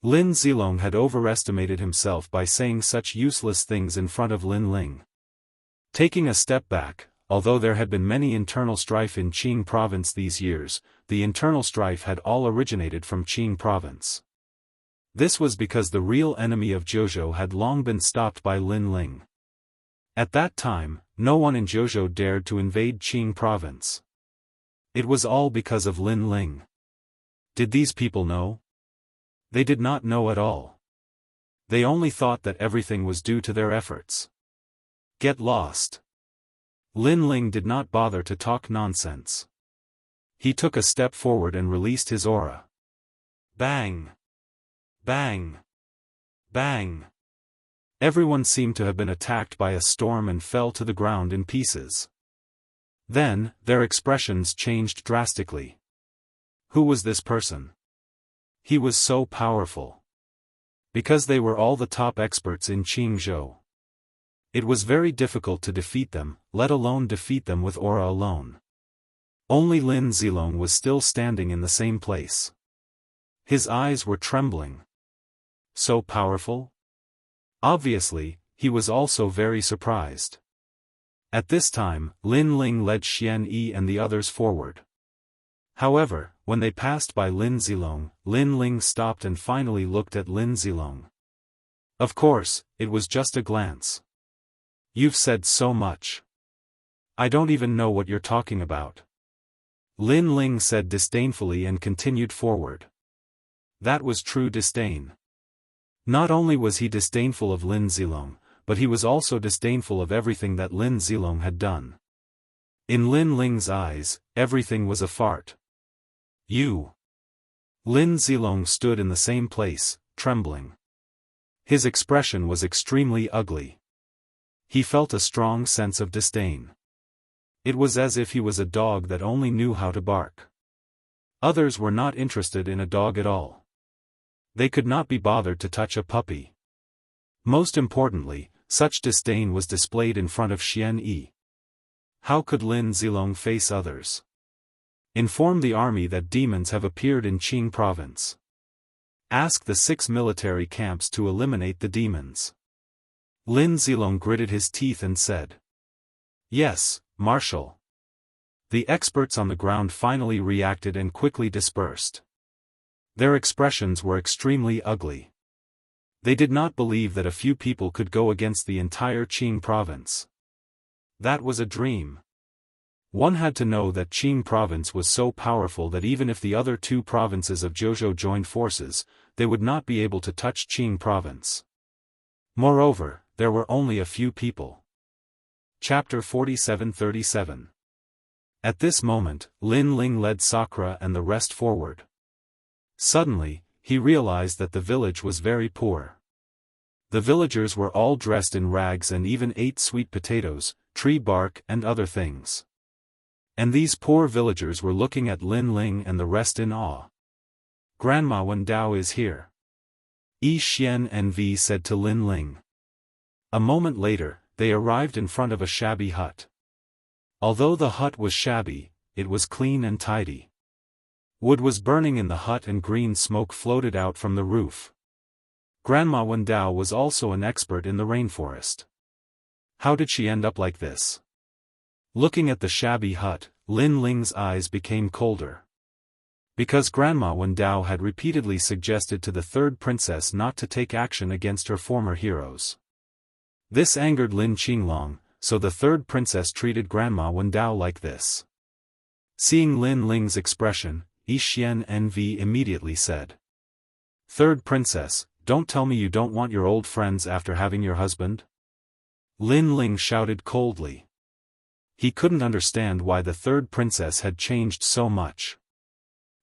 Lin Zilong had overestimated himself by saying such useless things in front of Lin Ling. Taking a step back, although there had been many internal strife in Qing province these years, the internal strife had all originated from Qing province. This was because the real enemy of Jiuzhou had long been stopped by Lin Ling. At that time, no one in Jiuzhou dared to invade Qing province. It was all because of Lin Ling. Did these people know? They did not know at all. They only thought that everything was due to their efforts. Get lost. Lin Ling did not bother to talk nonsense. He took a step forward and released his aura. Bang! Bang! Bang! Everyone seemed to have been attacked by a storm and fell to the ground in pieces. Then, their expressions changed drastically. Who was this person? He was so powerful. Because they were all the top experts in Qingzhou. It was very difficult to defeat them, let alone defeat them with aura alone. Only Lin Zilong was still standing in the same place. His eyes were trembling. So powerful? Obviously, he was also very surprised. At this time, Lin Ling led Xian Yi and the others forward. However, when they passed by Lin Zilong, Lin Ling stopped and finally looked at Lin Zilong. Of course, it was just a glance. You've said so much. I don't even know what you're talking about. Lin Ling said disdainfully and continued forward. That was true disdain. Not only was he disdainful of Lin Zilong, but he was also disdainful of everything that Lin Zilong had done. In Lin Ling's eyes, everything was a fart. You. Lin Zilong stood in the same place, trembling. His expression was extremely ugly. He felt a strong sense of disdain. It was as if he was a dog that only knew how to bark. Others were not interested in a dog at all. They could not be bothered to touch a puppy. Most importantly, such disdain was displayed in front of Xian Yi. How could Lin Zilong face others? Inform the army that demons have appeared in Qing province. Ask the 6 military camps to eliminate the demons. Lin Zilong gritted his teeth and said, "Yes, Marshal." The experts on the ground finally reacted and quickly dispersed. Their expressions were extremely ugly. They did not believe that a few people could go against the entire Qing province. That was a dream. One had to know that Qing province was so powerful that even if the other 2 provinces of Jiuzhou joined forces, they would not be able to touch Qing province. Moreover, there were only a few people. Chapter 47-37. At this moment, Lin Ling led Sakura and the rest forward. Suddenly, he realized that the village was very poor. The villagers were all dressed in rags and even ate sweet potatoes, tree bark and other things. And these poor villagers were looking at Lin Ling and the rest in awe. "Grandma Wen Dao is here," Yi Xian Nv said to Lin Ling. A moment later, they arrived in front of a shabby hut. Although the hut was shabby, it was clean and tidy. Wood was burning in the hut and green smoke floated out from the roof. Grandma Wen Dao was also an expert in the rainforest. How did she end up like this? Looking at the shabby hut, Lin Ling's eyes became colder. Because Grandma Wen Dao had repeatedly suggested to the third princess not to take action against her former heroes. This angered Lin Qinglong, so the third princess treated Grandma Wen Dao like this. Seeing Lin Ling's expression, Yi Xian Nv immediately said, "Third princess, don't tell me you don't want your old friends after having your husband?" Lin Ling shouted coldly. He couldn't understand why the third princess had changed so much.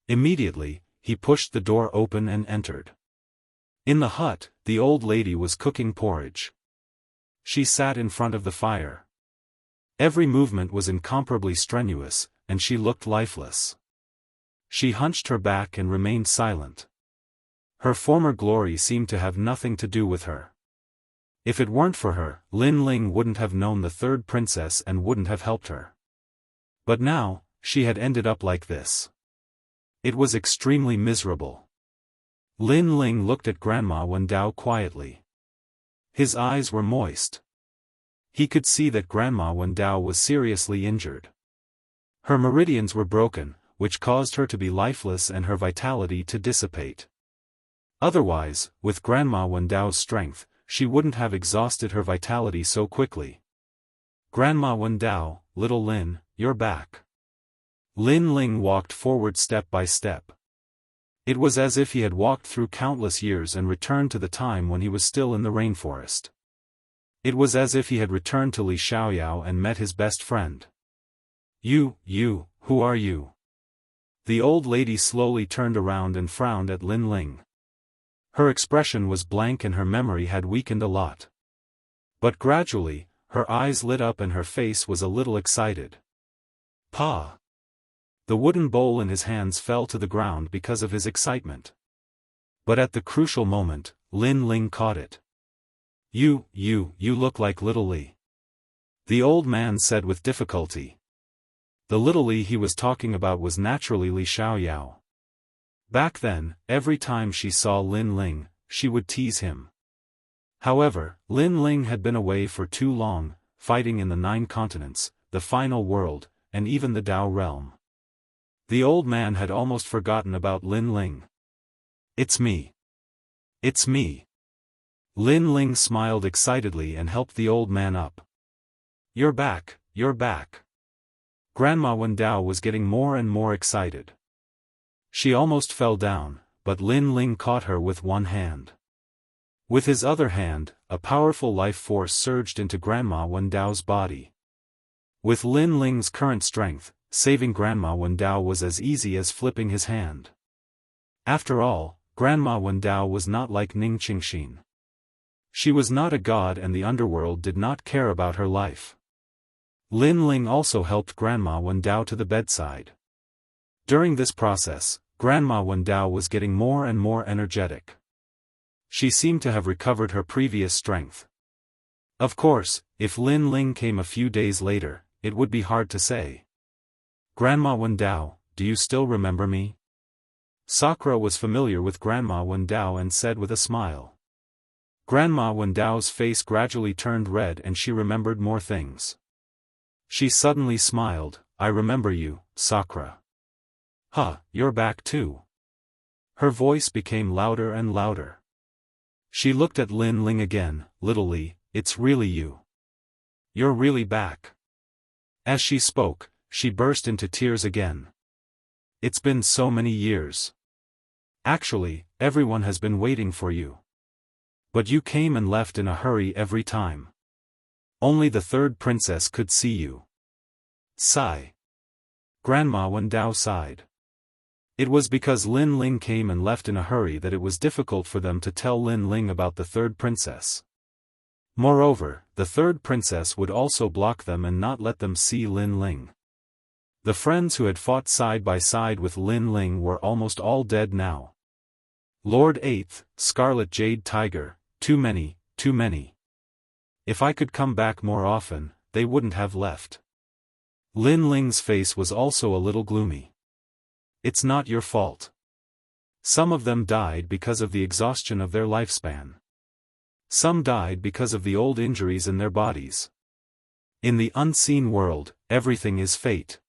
Immediately, he pushed the door open and entered. In the hut, the old lady was cooking porridge. She sat in front of the fire. Every movement was incomparably strenuous, and she looked lifeless. She hunched her back and remained silent. Her former glory seemed to have nothing to do with her. If it weren't for her, Lin Ling wouldn't have known the third princess and wouldn't have helped her. But now, she had ended up like this. It was extremely miserable. Lin Ling looked at Grandma Wen Dao quietly. His eyes were moist. He could see that Grandma Wen Dao was seriously injured. Her meridians were broken, which caused her to be lifeless and her vitality to dissipate. Otherwise, with Grandma Wen Dao's strength, she wouldn't have exhausted her vitality so quickly. "Grandma Wen Dao, little Lin, you're back." Lin Ling walked forward step by step. It was as if he had walked through countless years and returned to the time when he was still in the rainforest. It was as if he had returned to Li Xiaoyao and met his best friend. You, who are you?" The old lady slowly turned around and frowned at Lin Ling. Her expression was blank and her memory had weakened a lot. But gradually, her eyes lit up and her face was a little excited. "Pa!" The wooden bowl in his hands fell to the ground because of his excitement. But at the crucial moment, Lin Ling caught it. You look like little Li," the old man said with difficulty. The little Li he was talking about was naturally Li Xiaoyao. Back then, every time she saw Lin Ling, she would tease him. However, Lin Ling had been away for too long, fighting in the 9 continents, the final world, and even the Dao realm. The old man had almost forgotten about Lin Ling. It's me. It's me." Lin Ling smiled excitedly and helped the old man up. You're back. Grandma Wen Dao was getting more and more excited. She almost fell down, but Lin Ling caught her with one hand. With his other hand, a powerful life force surged into Grandma Wen Dao's body. With Lin Ling's current strength, saving Grandma Wen Dao was as easy as flipping his hand. After all, Grandma Wen Dao was not like Ning Qingxin. She was not a god and the underworld did not care about her life. Lin Ling also helped Grandma Wen Dao to the bedside. During this process, Grandma Wen Dao was getting more and more energetic. She seemed to have recovered her previous strength. Of course, if Lin Ling came a few days later, it would be hard to say. "Grandma Wen Dao, do you still remember me?" Sakura was familiar with Grandma Wen Dao and said with a smile. Grandma Wen Dao's face gradually turned red and she remembered more things. She suddenly smiled, "I remember you, Sakura." "Huh, you're back too." Her voice became louder and louder. She looked at Lin Ling again, "Little Li, it's really you. You're really back." As she spoke, she burst into tears again. "It's been so many years. Actually, everyone has been waiting for you." But you came and left in a hurry every time. Only the third princess could see you. Sigh. Grandma Wen Dao sighed. It was because Lin Ling came and left in a hurry that it was difficult for them to tell Lin Ling about the third princess. Moreover, the third princess would also block them and not let them see Lin Ling. The friends who had fought side by side with Lin Ling were almost all dead now. Lord 8th, Scarlet Jade Tiger, too many, too many. If I could come back more often, they wouldn't have left. Lin Ling's face was also a little gloomy. It's not your fault. Some of them died because of the exhaustion of their lifespan. Some died because of the old injuries in their bodies. In the unseen world, everything is fate.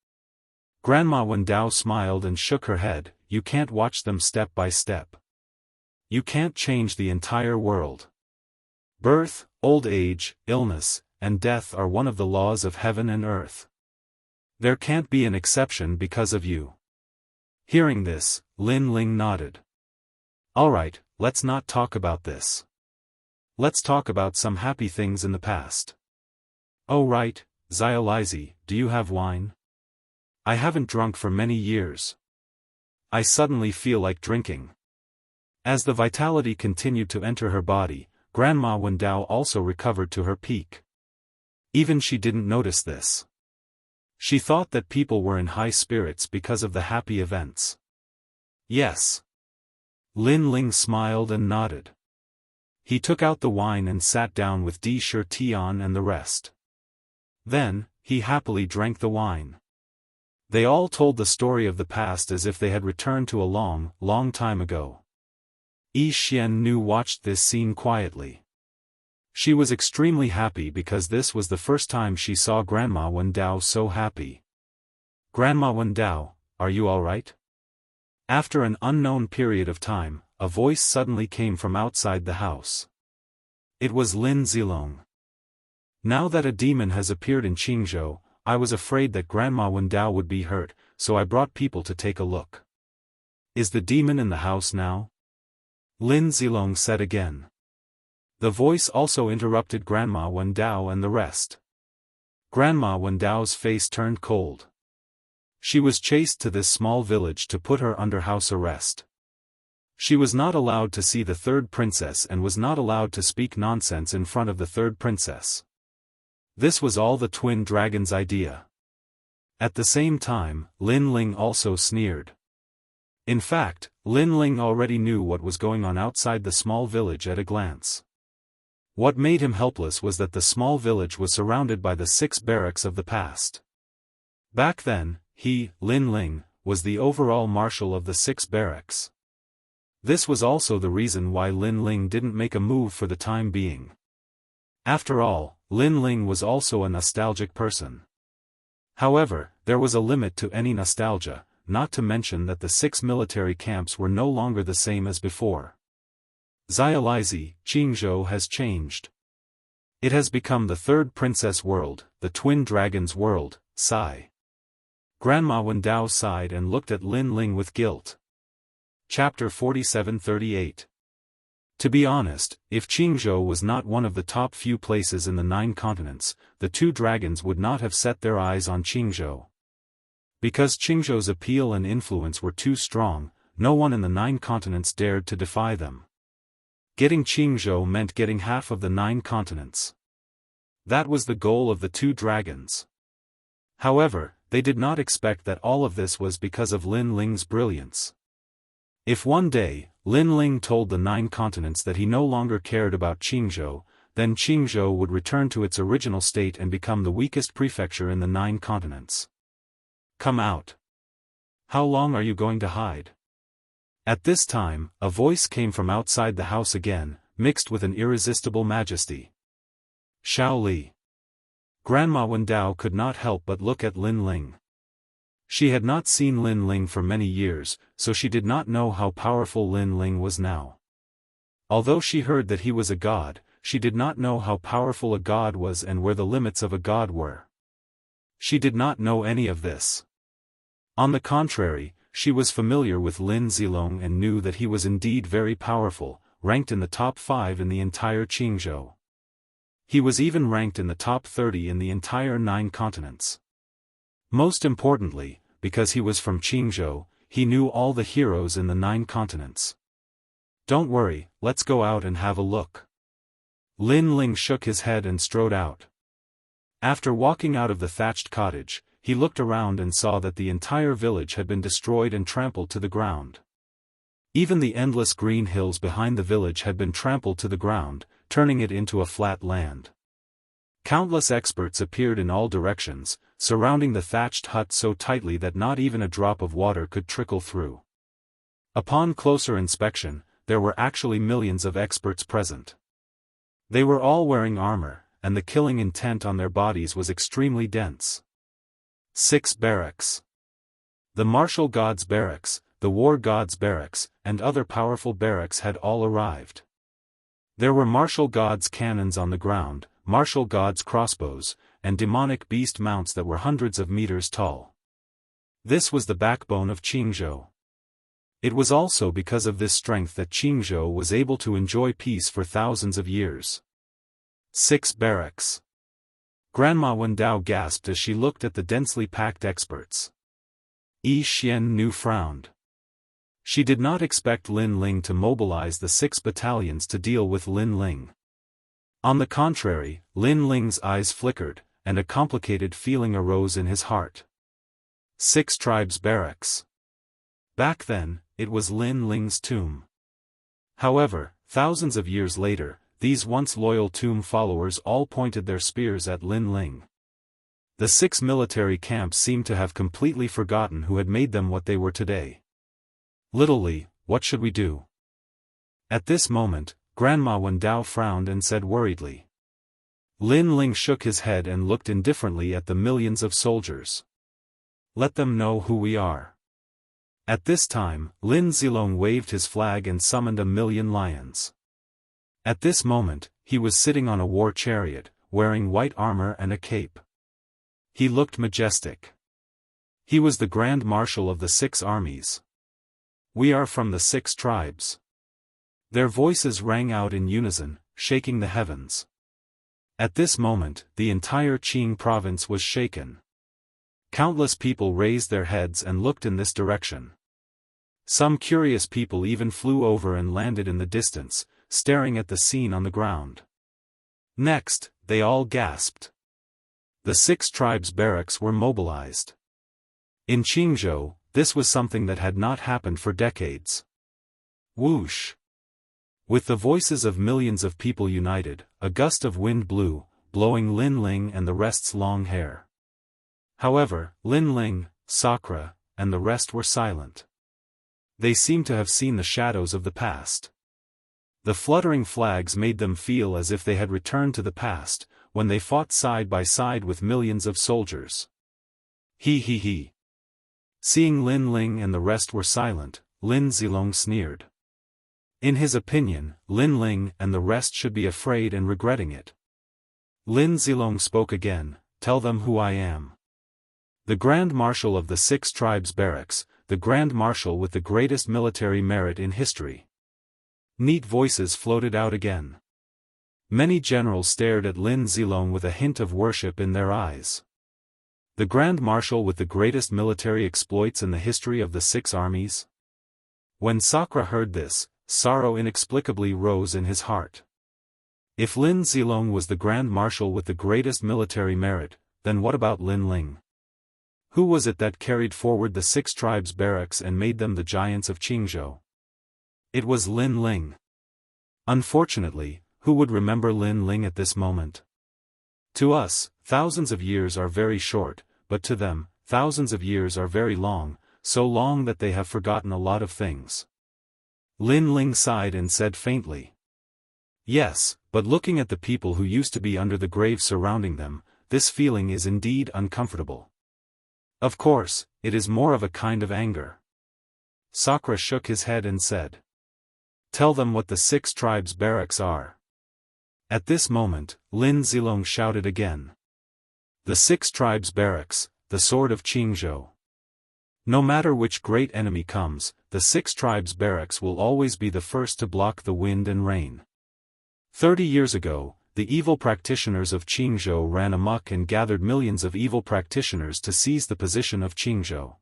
Grandma Wen Dao smiled and shook her head. You can't watch them step by step. You can't change the entire world. Birth, old age, illness, and death are one of the laws of heaven and earth. There can't be an exception because of you. Hearing this, Lin Ling nodded. Alright, let's not talk about this. Let's talk about some happy things in the past. Oh right, Xiaolizi, do you have wine? I haven't drunk for many years. I suddenly feel like drinking. As the vitality continued to enter her body, Grandma Wen Dao also recovered to her peak. Even she didn't notice this. She thought that people were in high spirits because of the happy events. Yes. Lin Ling smiled and nodded. He took out the wine and sat down with Di Shi Tian and the rest. Then, he happily drank the wine. They all told the story of the past as if they had returned to a long, long time ago. Yi Xian Nu watched this scene quietly. She was extremely happy because this was the first time she saw Grandma Wen Dao so happy. Grandma Wen Dao, are you alright? After an unknown period of time, a voice suddenly came from outside the house. It was Lin Zilong. Now that a demon has appeared in Qingzhou, I was afraid that Grandma Wen Dao would be hurt, so I brought people to take a look. Is the demon in the house now? Lin Zilong said again. The voice also interrupted Grandma Wen Dao and the rest. Grandma Wen Dao's face turned cold. She was chased to this small village to put her under house arrest. She was not allowed to see the third princess and was not allowed to speak nonsense in front of the third princess. This was all the twin dragon's idea. At the same time, Lin Ling also sneered. In fact, Lin Ling already knew what was going on outside the small village at a glance. What made him helpless was that the small village was surrounded by the 6 barracks of the past. Back then, he, Lin Ling, was the overall marshal of the 6 barracks. This was also the reason why Lin Ling didn't make a move for the time being. After all, Lin Ling was also a nostalgic person. However, there was a limit to any nostalgia, not to mention that the 6 military camps were no longer the same as before. Xiaolizi, Qingzhou has changed. It has become the third princess world, the twin dragons world, sigh. Grandma Wen Dao sighed and looked at Lin Ling with guilt. Chapter 47-38. To be honest, if Qingzhou was not one of the top few places in the 9 continents, the 2 dragons would not have set their eyes on Qingzhou. Because Qingzhou's appeal and influence were too strong, no one in the 9 continents dared to defy them. Getting Qingzhou meant getting half of the 9 continents. That was the goal of the 2 dragons. However, they did not expect that all of this was because of Lin Ling's brilliance. If one day, Lin Ling told the 9 continents that he no longer cared about Qingzhou, then Qingzhou would return to its original state and become the weakest prefecture in the 9 continents. Come out. How long are you going to hide? At this time, a voice came from outside the house again, mixed with an irresistible majesty. Shao Li. Grandma Wen Dao could not help but look at Lin Ling. She had not seen Lin Ling for many years, so she did not know how powerful Lin Ling was now. Although she heard that he was a god, she did not know how powerful a god was and where the limits of a god were. She did not know any of this. On the contrary, she was familiar with Lin Zilong and knew that he was indeed very powerful, ranked in the top 5 in the entire Jianghu. He was even ranked in the top 30 in the entire 9 continents. Most importantly, because he was from Jianghu, he knew all the heroes in the 9 continents. Don't worry, let's go out and have a look. Lin Ling shook his head and strode out. After walking out of the thatched cottage, he looked around and saw that the entire village had been destroyed and trampled to the ground. Even the endless green hills behind the village had been trampled to the ground, turning it into a flat land. Countless experts appeared in all directions, surrounding the thatched hut so tightly that not even a drop of water could trickle through. Upon closer inspection, there were actually millions of experts present. They were all wearing armor, and the killing intent on their bodies was extremely dense. 6 barracks. The martial gods' barracks, the war gods' barracks, and other powerful barracks had all arrived. There were martial gods' cannons on the ground, martial gods' crossbows, and demonic beast mounts that were hundreds of meters tall. This was the backbone of Jianghu. It was also because of this strength that Jianghu was able to enjoy peace for thousands of years. 6 barracks. Grandma Wendao gasped as she looked at the densely packed experts. Yi Xianxia frowned. She did not expect Lin Ling to mobilize the 6 battalions to deal with Lin Ling. On the contrary, Lin Ling's eyes flickered, and a complicated feeling arose in his heart. 6 tribes barracks. Back then, it was Lin Ling's tomb. However, thousands of years later, these once loyal tomb followers all pointed their spears at Lin Ling. The 6 military camps seemed to have completely forgotten who had made them what they were today. Little Li, what should we do? At this moment, Grandma Wendao frowned and said worriedly. Lin Ling shook his head and looked indifferently at the millions of soldiers. Let them know who we are. At this time, Lin Zilong waved his flag and summoned 1,000,000 lions. At this moment, he was sitting on a war chariot, wearing white armor and a cape. He looked majestic. He was the Grand Marshal of the 6 armies. We are from the 6 tribes. Their voices rang out in unison, shaking the heavens. At this moment, the entire Qing province was shaken. Countless people raised their heads and looked in this direction. Some curious people even flew over and landed in the distance, staring at the scene on the ground. Next, they all gasped. The 6 tribes' barracks were mobilized. In Jianghu, this was something that had not happened for decades. Whoosh! With the voices of millions of people united, a gust of wind blew, blowing Lin Ling and the rest's long hair. However, Lin Ling, Sakura, and the rest were silent. They seemed to have seen the shadows of the past. The fluttering flags made them feel as if they had returned to the past, when they fought side by side with millions of soldiers. He. Seeing Lin Ling and the rest were silent, Lin Zilong sneered. In his opinion, Lin Ling and the rest should be afraid and regretting it. Lin Zilong spoke again, tell them who I am. The Grand Marshal of the 6 tribes barracks, the Grand Marshal with the greatest military merit in history. Neat voices floated out again. Many generals stared at Lin Zilong with a hint of worship in their eyes. The Grand Marshal with the greatest military exploits in the history of the 6 armies? When Sakura heard this, sorrow inexplicably rose in his heart. If Lin Zilong was the Grand Marshal with the greatest military merit, then what about Lin Ling? Who was it that carried forward the 6 tribes barracks and made them the giants of Jianghu? It was Lin Ling. Unfortunately, who would remember Lin Ling at this moment? To us, thousands of years are very short, but to them, thousands of years are very long, so long that they have forgotten a lot of things. Lin Ling sighed and said faintly. Yes, but looking at the people who used to be under the grave surrounding them, this feeling is indeed uncomfortable. Of course, it is more of a kind of anger. Sakura shook his head and said. Tell them what the 6 tribes barracks are. At this moment, Lin Zilong shouted again. The 6 tribes barracks, the sword of Jianghu. No matter which great enemy comes, the 6 tribes' barracks will always be the first to block the wind and rain. 30 years ago, the evil practitioners of Jianghu ran amok and gathered millions of evil practitioners to seize the position of Jianghu.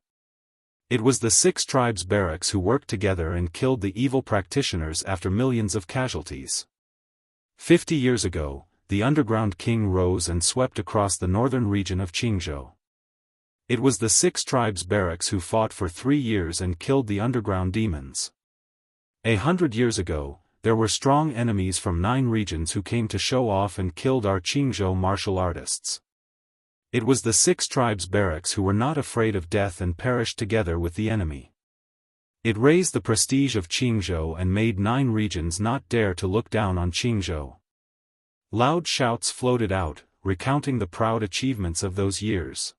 It was the 6 tribes' barracks who worked together and killed the evil practitioners after millions of casualties. 50 years ago, the underground king rose and swept across the northern region of Jianghu. It was the 6 tribes' barracks who fought for 3 years and killed the underground demons. 100 years ago, there were strong enemies from 9 regions who came to show off and killed our Jianghu martial artists. It was the 6 tribes' barracks who were not afraid of death and perished together with the enemy. It raised the prestige of Jianghu and made 9 regions not dare to look down on Jianghu. Loud shouts floated out, recounting the proud achievements of those years.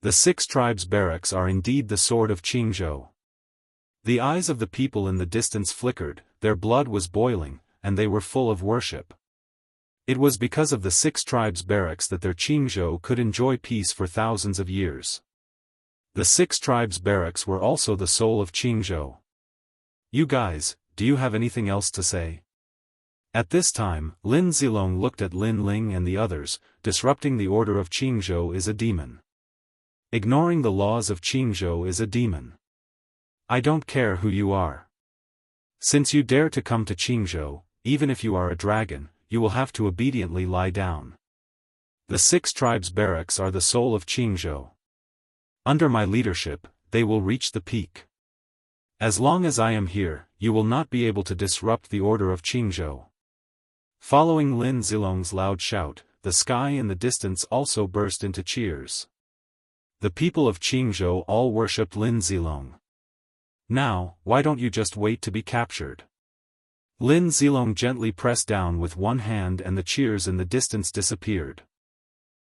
The 6 tribes' barracks are indeed the sword of Jianghu. The eyes of the people in the distance flickered, their blood was boiling, and they were full of worship. It was because of the 6 tribes' barracks that their Jianghu could enjoy peace for thousands of years. The 6 tribes' barracks were also the soul of Jianghu. You guys, do you have anything else to say? At this time, Lin Zilong looked at Lin Ling and the others. Disrupting the order of Jianghu is a demon. Ignoring the laws of Jianghu is a demon. I don't care who you are. Since you dare to come to Jianghu, even if you are a dragon, you will have to obediently lie down. The 6 tribes' barracks are the soul of Jianghu. Under my leadership, they will reach the peak. As long as I am here, you will not be able to disrupt the order of Jianghu. Following Lin Zilong's loud shout, the sky in the distance also burst into cheers. The people of Jianghu all worshipped Lin Zilong. Now, why don't you just wait to be captured? Lin Zilong gently pressed down with one hand and the cheers in the distance disappeared.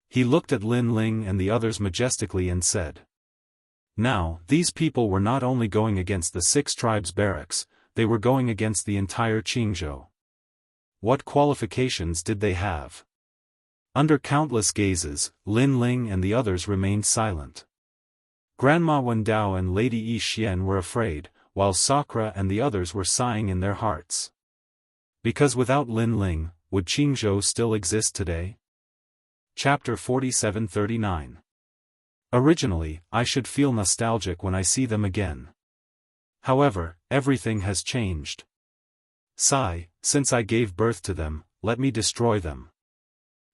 He looked at Lin Ling and the others majestically and said. Now, these people were not only going against the 6 tribes' barracks, they were going against the entire Jianghu. What qualifications did they have? Under countless gazes, Lin Ling and the others remained silent. Grandma Wendao and Lady Yi Xian were afraid, while Sakura and the others were sighing in their hearts. Because without Lin Ling, would Jianghu still exist today? Chapter 4739. Originally, I should feel nostalgic when I see them again. However, everything has changed. Sigh, since I gave birth to them, let me destroy them.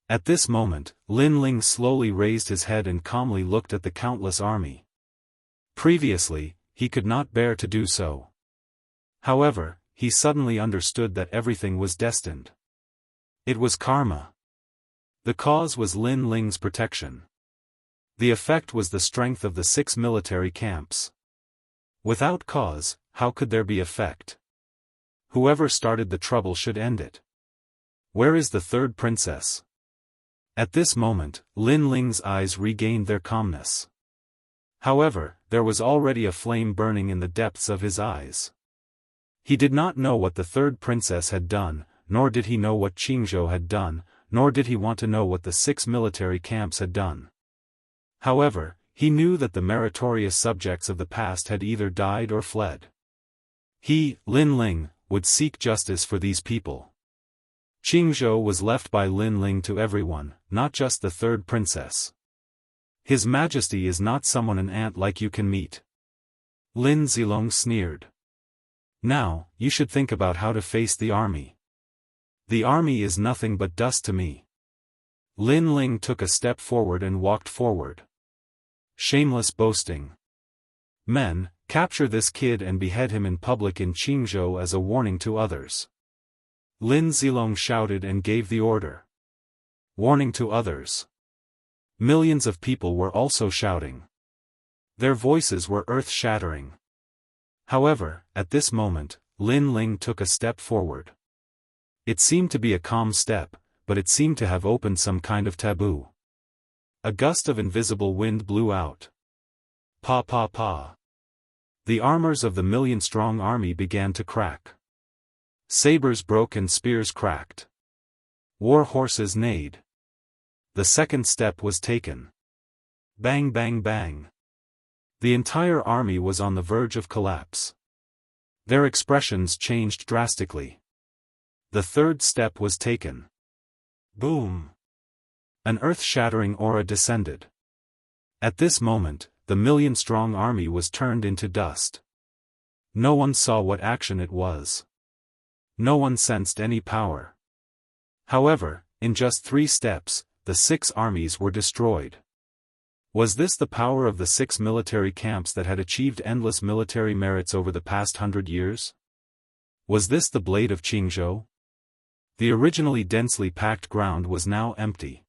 At this moment, Lin Ling slowly raised his head and calmly looked at the countless army. Previously, he could not bear to do so. However, he suddenly understood that everything was destined. It was karma. The cause was Lin Ling's protection. The effect was the strength of the 6 military camps. Without cause, how could there be effect? Whoever started the trouble should end it. Where is the 3rd princess? At this moment, Lin Ling's eyes regained their calmness. However, there was already a flame burning in the depths of his eyes. He did not know what the 3rd princess had done, nor did he know what Jianghu had done, nor did he want to know what the 6 military camps had done. However, he knew that the meritorious subjects of the past had either died or fled. He, Lin Ling, would seek justice for these people. Jianghu was left by Lin Ling to everyone, not just the 3rd princess. His Majesty is not someone an ant like you can meet. Lin Zilong sneered. Now, you should think about how to face the army. The army is nothing but dust to me. Lin Ling took a step forward and walked forward. Shameless boasting. Men, capture this kid and behead him in public in Jianghu as a warning to others. Lin Zilong shouted and gave the order. Warning to others. Millions of people were also shouting. Their voices were earth-shattering. However, at this moment, Lin Ling took a step forward. It seemed to be a calm step, but it seemed to have opened some kind of taboo. A gust of invisible wind blew out. Pa pa pa. The armors of the million-strong army began to crack. Sabers broke and spears cracked. War horses neighed. The 2nd step was taken. Bang bang bang. The entire army was on the verge of collapse. Their expressions changed drastically. The third step was taken. Boom! An earth-shattering aura descended. At this moment, the million-strong army was turned into dust. No one saw what action it was. No one sensed any power. However, in just 3 steps, the 6 armies were destroyed. Was this the power of the 6 military camps that had achieved endless military merits over the past 100 years? Was this the blade of Qingzhou? The originally densely packed ground was now empty.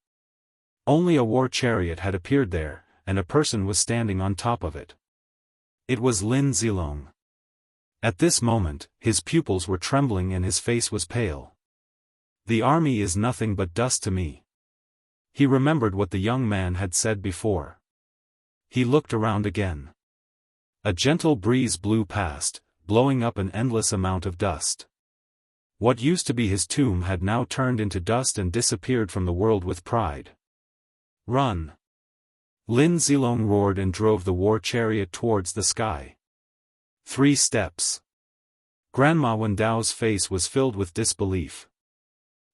Only a war chariot had appeared there, and a person was standing on top of it. It was Lin Zilong. At this moment, his pupils were trembling and his face was pale. The army is nothing but dust to me. He remembered what the young man had said before. He looked around again. A gentle breeze blew past, blowing up an endless amount of dust. What used to be his tomb had now turned into dust and disappeared from the world with pride. Run! Lin Zilong roared and drove the war chariot towards the sky. 3 steps. Grandma Wendao's face was filled with disbelief.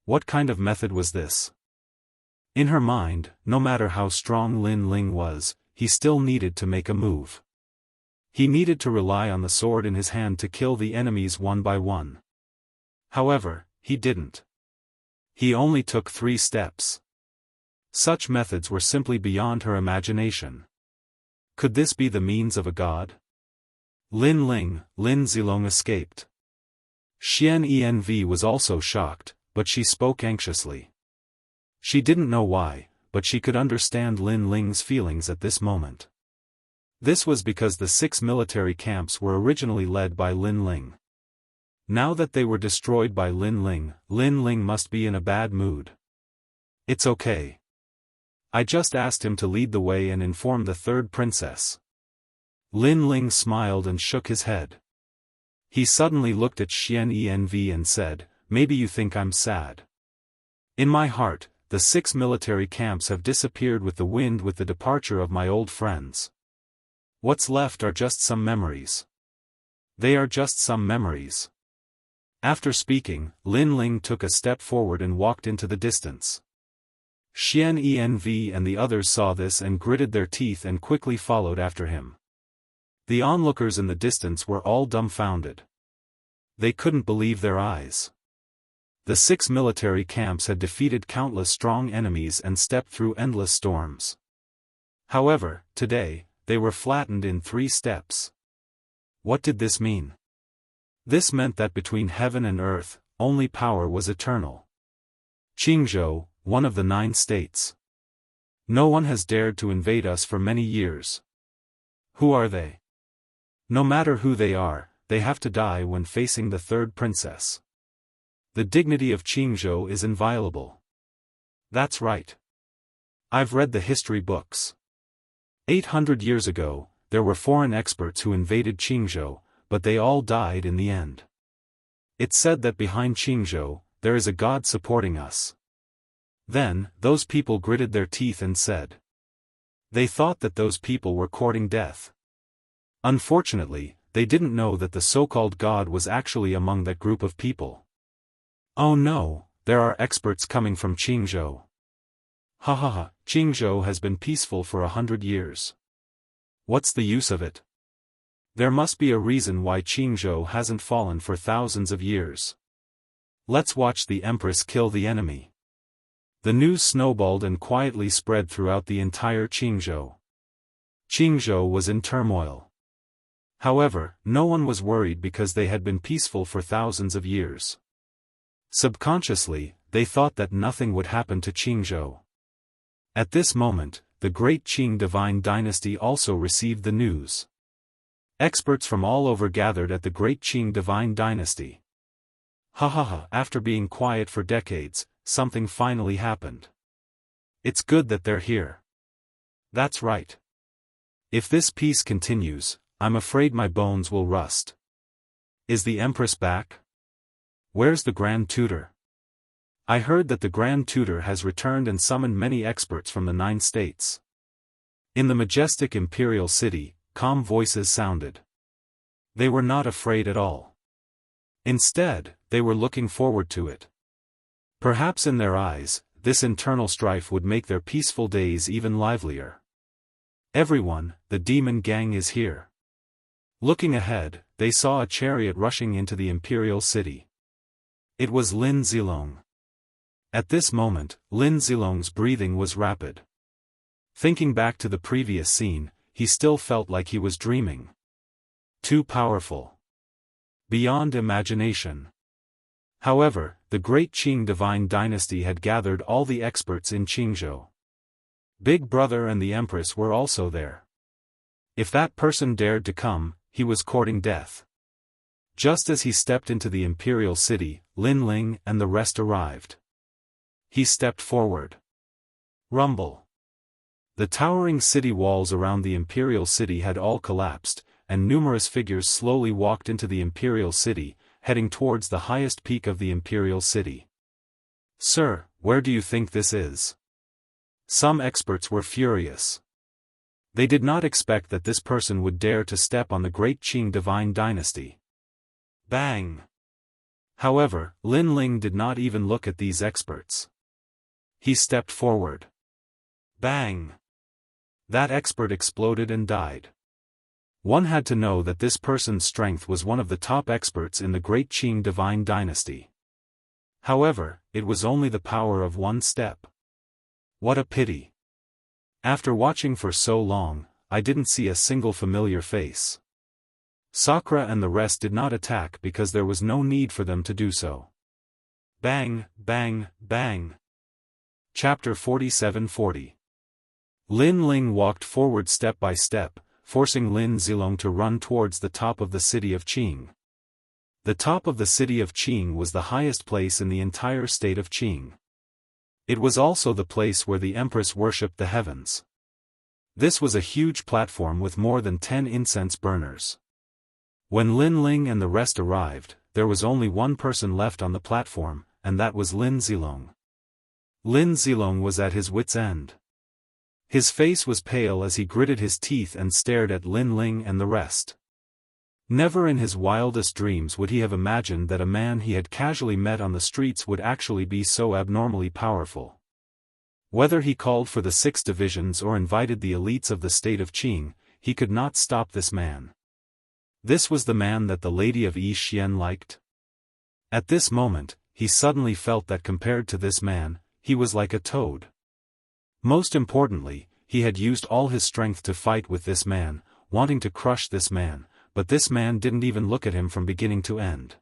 What kind of method was this? In her mind, no matter how strong Lin Ling was, he still needed to make a move. He needed to rely on the sword in his hand to kill the enemies one by one. However, he didn't. He only took 3 steps. Such methods were simply beyond her imagination. Could this be the means of a god? Lin Zilong escaped. Xian Env was also shocked, but she spoke anxiously. She didn't know why, but she could understand Lin Ling's feelings at this moment. This was because the 6 military camps were originally led by Lin Ling. Now that they were destroyed by Lin Ling must be in a bad mood. It's okay. I just asked him to lead the way and inform the 3rd princess. Lin Ling smiled and shook his head. He suddenly looked at Xian Env and said, "Maybe you think I'm sad. In my heart, the 6 military camps have disappeared with the wind with the departure of my old friends. What's left are just some memories. They are just some memories." After speaking, Lin Ling took a step forward and walked into the distance. Xian Env and the others saw this and gritted their teeth and quickly followed after him. The onlookers in the distance were all dumbfounded. They couldn't believe their eyes. The 6 military camps had defeated countless strong enemies and stepped through endless storms. However, today, they were flattened in 3 steps. What did this mean? This meant that between heaven and earth, only power was eternal. Qingzhou, one of the 9 states. No one has dared to invade us for many years. Who are they? No matter who they are, they have to die when facing the 3rd princess. The dignity of Qingzhou is inviolable. That's right. I've read the history books. 800 years ago, there were foreign experts who invaded Qingzhou, but they all died in the end. It's said that behind Qingzhou, there is a god supporting us. Then, those people gritted their teeth and said. They thought that those people were courting death. Unfortunately, they didn't know that the so-called god was actually among that group of people. Oh no, there are experts coming from Qingzhou. Ha ha ha, Qingzhou has been peaceful for 100 years. What's the use of it? There must be a reason why Qingzhou hasn't fallen for thousands of years. Let's watch the Empress kill the enemy. The news snowballed and quietly spread throughout the entire Qingzhou. Qingzhou was in turmoil. However, no one was worried because they had been peaceful for thousands of years. Subconsciously, they thought that nothing would happen to Qingzhou. At this moment, the great Qing divine dynasty also received the news. Experts from all over gathered at the great Qing divine dynasty. Ha ha ha, after being quiet for decades, something finally happened. It's good that they're here. That's right. If this peace continues, I'm afraid my bones will rust. Is the Empress back? Where's the Grand Tutor? I heard that the Grand Tutor has returned and summoned many experts from the 9 states. In the majestic imperial city, calm voices sounded. They were not afraid at all. Instead, they were looking forward to it. Perhaps in their eyes, this internal strife would make their peaceful days even livelier. Everyone, the demon gang is here. Looking ahead, they saw a chariot rushing into the imperial city. It was Lin Zilong. At this moment, Lin Zilong's breathing was rapid. Thinking back to the previous scene, he still felt like he was dreaming. Too powerful. Beyond imagination. However, the great Qing divine dynasty had gathered all the experts in Qingzhou. Big Brother and the Empress were also there. If that person dared to come, he was courting death. Just as he stepped into the imperial city, Lin Ling and the rest arrived. He stepped forward. Rumble. The towering city walls around the imperial city had all collapsed, and numerous figures slowly walked into the imperial city, heading towards the highest peak of the imperial city. "Sir, where do you think this is?" Some experts were furious. They did not expect that this person would dare to step on the great Qing divine dynasty. Bang! However, Lin Ling did not even look at these experts. He stepped forward. Bang! That expert exploded and died. One had to know that this person's strength was one of the top experts in the great Qing divine dynasty. However, it was only the power of one step. What a pity. After watching for so long, I didn't see a single familiar face. Sakura and the rest did not attack because there was no need for them to do so. Bang, bang, bang. Chapter 4740. Lin Ling walked forward step by step, forcing Lin Zilong to run towards the top of the city of Qing. The top of the city of Qing was the highest place in the entire state of Qing. It was also the place where the Empress worshipped the heavens. This was a huge platform with more than 10 incense burners. When Lin Ling and the rest arrived, there was only one person left on the platform, and that was Lin Zilong. Lin Zilong was at his wits' end. His face was pale as he gritted his teeth and stared at Lin Ling and the rest. Never in his wildest dreams would he have imagined that a man he had casually met on the streets would actually be so abnormally powerful. Whether he called for the 6 divisions or invited the elites of the state of Qing, he could not stop this man. This was the man that the lady of Yi Xian liked. At this moment, he suddenly felt that compared to this man, he was like a toad. Most importantly, he had used all his strength to fight with this man, wanting to crush this man, but this man didn't even look at him from beginning to end.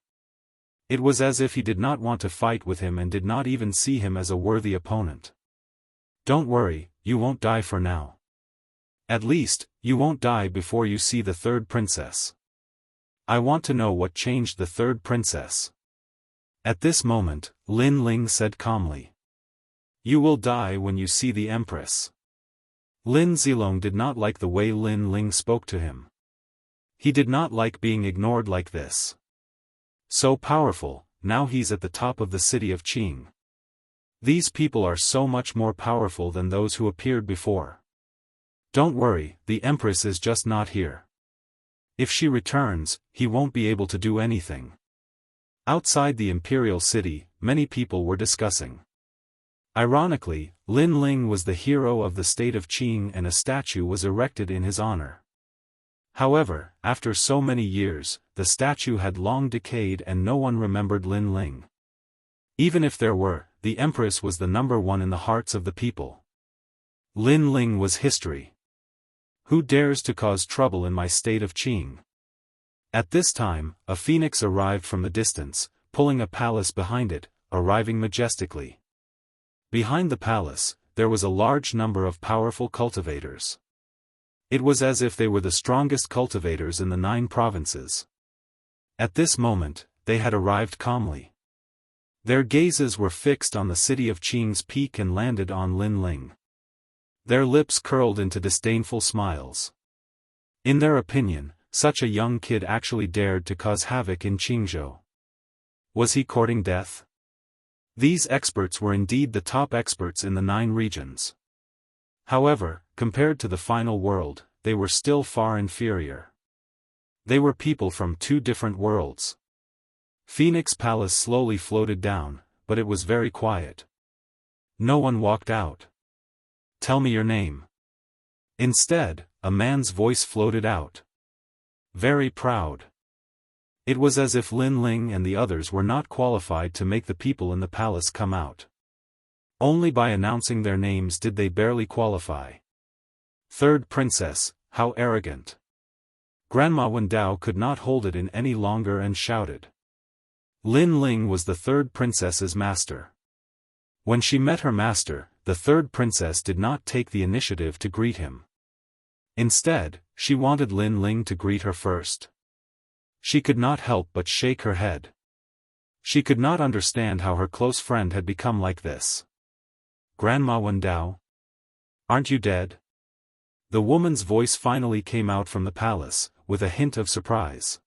It was as if he did not want to fight with him and did not even see him as a worthy opponent. "Don't worry, you won't die for now. At least, you won't die before you see the 3rd princess. I want to know what changed the 3rd princess." At this moment, Lin Ling said calmly. "You will die when you see the Empress." Lin Zilong did not like the way Lin Ling spoke to him. He did not like being ignored like this. So powerful, now he's at the top of the city of Qing. These people are so much more powerful than those who appeared before. Don't worry, the Empress is just not here. If she returns, he won't be able to do anything. Outside the imperial city, many people were discussing. Ironically, Lin Ling was the hero of the state of Qing and a statue was erected in his honor. However, after so many years, the statue had long decayed and no one remembered Lin Ling. Even if there were, the Empress was the number one in the hearts of the people. Lin Ling was history. Who dares to cause trouble in my state of Qing? At this time, a phoenix arrived from the distance, pulling a palace behind it, arriving majestically. Behind the palace, there was a large number of powerful cultivators. It was as if they were the strongest cultivators in the 9 provinces. At this moment, they had arrived calmly. Their gazes were fixed on the city of Qing's peak and landed on Lin Ling. Their lips curled into disdainful smiles. In their opinion, such a young kid actually dared to cause havoc in Qingzhou. Was he courting death? These experts were indeed the top experts in the 9 regions. However, compared to the final world, they were still far inferior. They were people from two different worlds. Phoenix Palace slowly floated down, but it was very quiet. No one walked out. "Tell me your name." Instead, a man's voice floated out. Very proud. It was as if Lin Ling and the others were not qualified to make the people in the palace come out. Only by announcing their names did they barely qualify. Third Princess, how arrogant. Grandma Wendao could not hold it in any longer and shouted. Lin Ling was the third princess's master. When she met her master, the third princess did not take the initiative to greet him. Instead, she wanted Lin Ling to greet her first. She could not help but shake her head. She could not understand how her close friend had become like this. "Grandma Wendao? Aren't you dead?" The woman's voice finally came out from the palace, with a hint of surprise.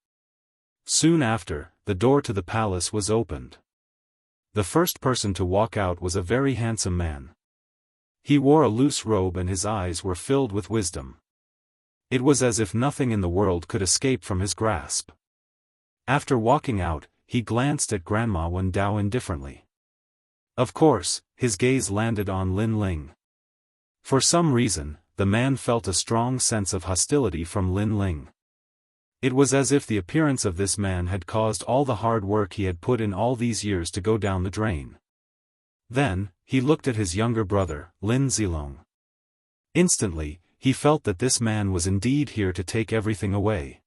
Soon after, the door to the palace was opened. The first person to walk out was a very handsome man. He wore a loose robe and his eyes were filled with wisdom. It was as if nothing in the world could escape from his grasp. After walking out, he glanced at Grandma Wendao indifferently. Of course, his gaze landed on Lin Ling. For some reason, the man felt a strong sense of hostility from Lin Ling. It was as if the appearance of this man had caused all the hard work he had put in all these years to go down the drain. Then, he looked at his younger brother, Lin Zilong. Instantly, he felt that this man was indeed here to take everything away.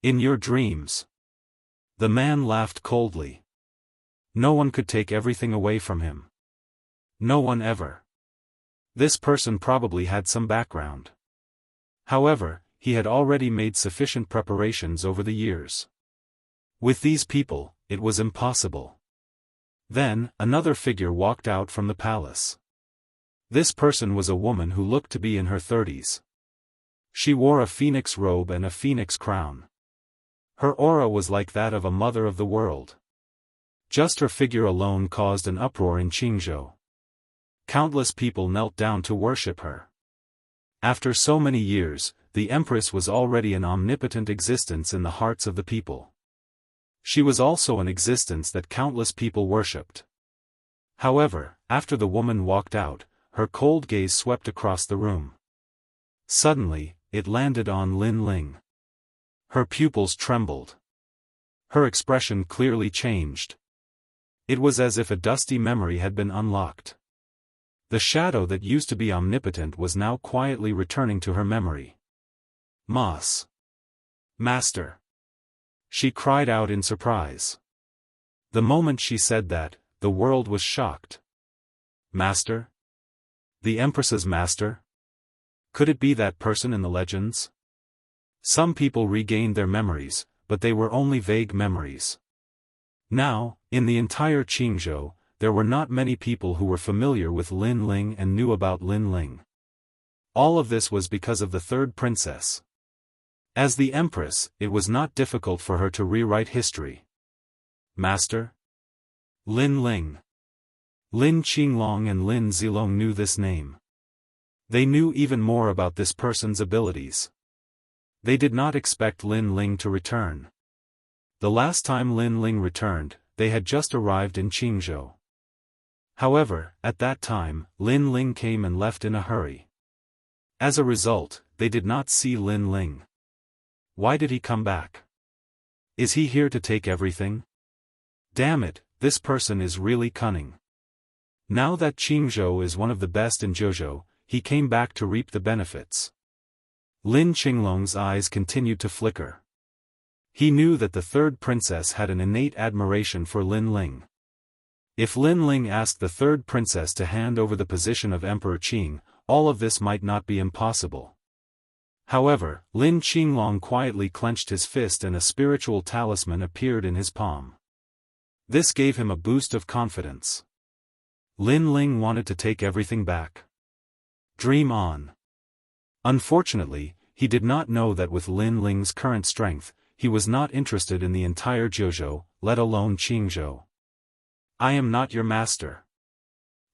"In your dreams." The man laughed coldly. No one could take everything away from him. No one ever. This person probably had some background. However, he had already made sufficient preparations over the years. With these people, it was impossible. Then, another figure walked out from the palace. This person was a woman who looked to be in her 30s. She wore a phoenix robe and a phoenix crown. Her aura was like that of a mother of the world. Just her figure alone caused an uproar in Jianghu. Countless people knelt down to worship her. After so many years, the Empress was already an omnipotent existence in the hearts of the people. She was also an existence that countless people worshipped. However, after the woman walked out, her cold gaze swept across the room. Suddenly, it landed on Lin Ling. Her pupils trembled. Her expression clearly changed. It was as if a dusty memory had been unlocked. The shadow that used to be omnipotent was now quietly returning to her memory. "Mas. Master." She cried out in surprise. The moment she said that, the world was shocked. Master? The Empress's master? Could it be that person in the legends? Some people regained their memories, but they were only vague memories. Now, in the entire Jianghu, there were not many people who were familiar with Lin Ling and knew about Lin Ling. All of this was because of the third princess. As the Empress, it was not difficult for her to rewrite history. Master? Lin Ling. Lin Qinglong and Lin Zilong knew this name. They knew even more about this person's abilities. They did not expect Lin Ling to return. The last time Lin Ling returned, they had just arrived in Jianghu. However, at that time, Lin Ling came and left in a hurry. As a result, they did not see Lin Ling. Why did he come back? Is he here to take everything? Damn it, this person is really cunning. Now that Jianghu is one of the best in Zhejiu, he came back to reap the benefits. Lin Qinglong's eyes continued to flicker. He knew that the third princess had an innate admiration for Lin Ling. If Lin Ling asked the third princess to hand over the position of Emperor Qing, all of this might not be impossible. However, Lin Qinglong quietly clenched his fist and a spiritual talisman appeared in his palm. This gave him a boost of confidence. Lin Ling wanted to take everything back. Dream on. Unfortunately, he did not know that with Lin Ling's current strength, he was not interested in the entire Zhejiu, let alone Jianghu. I am not your master.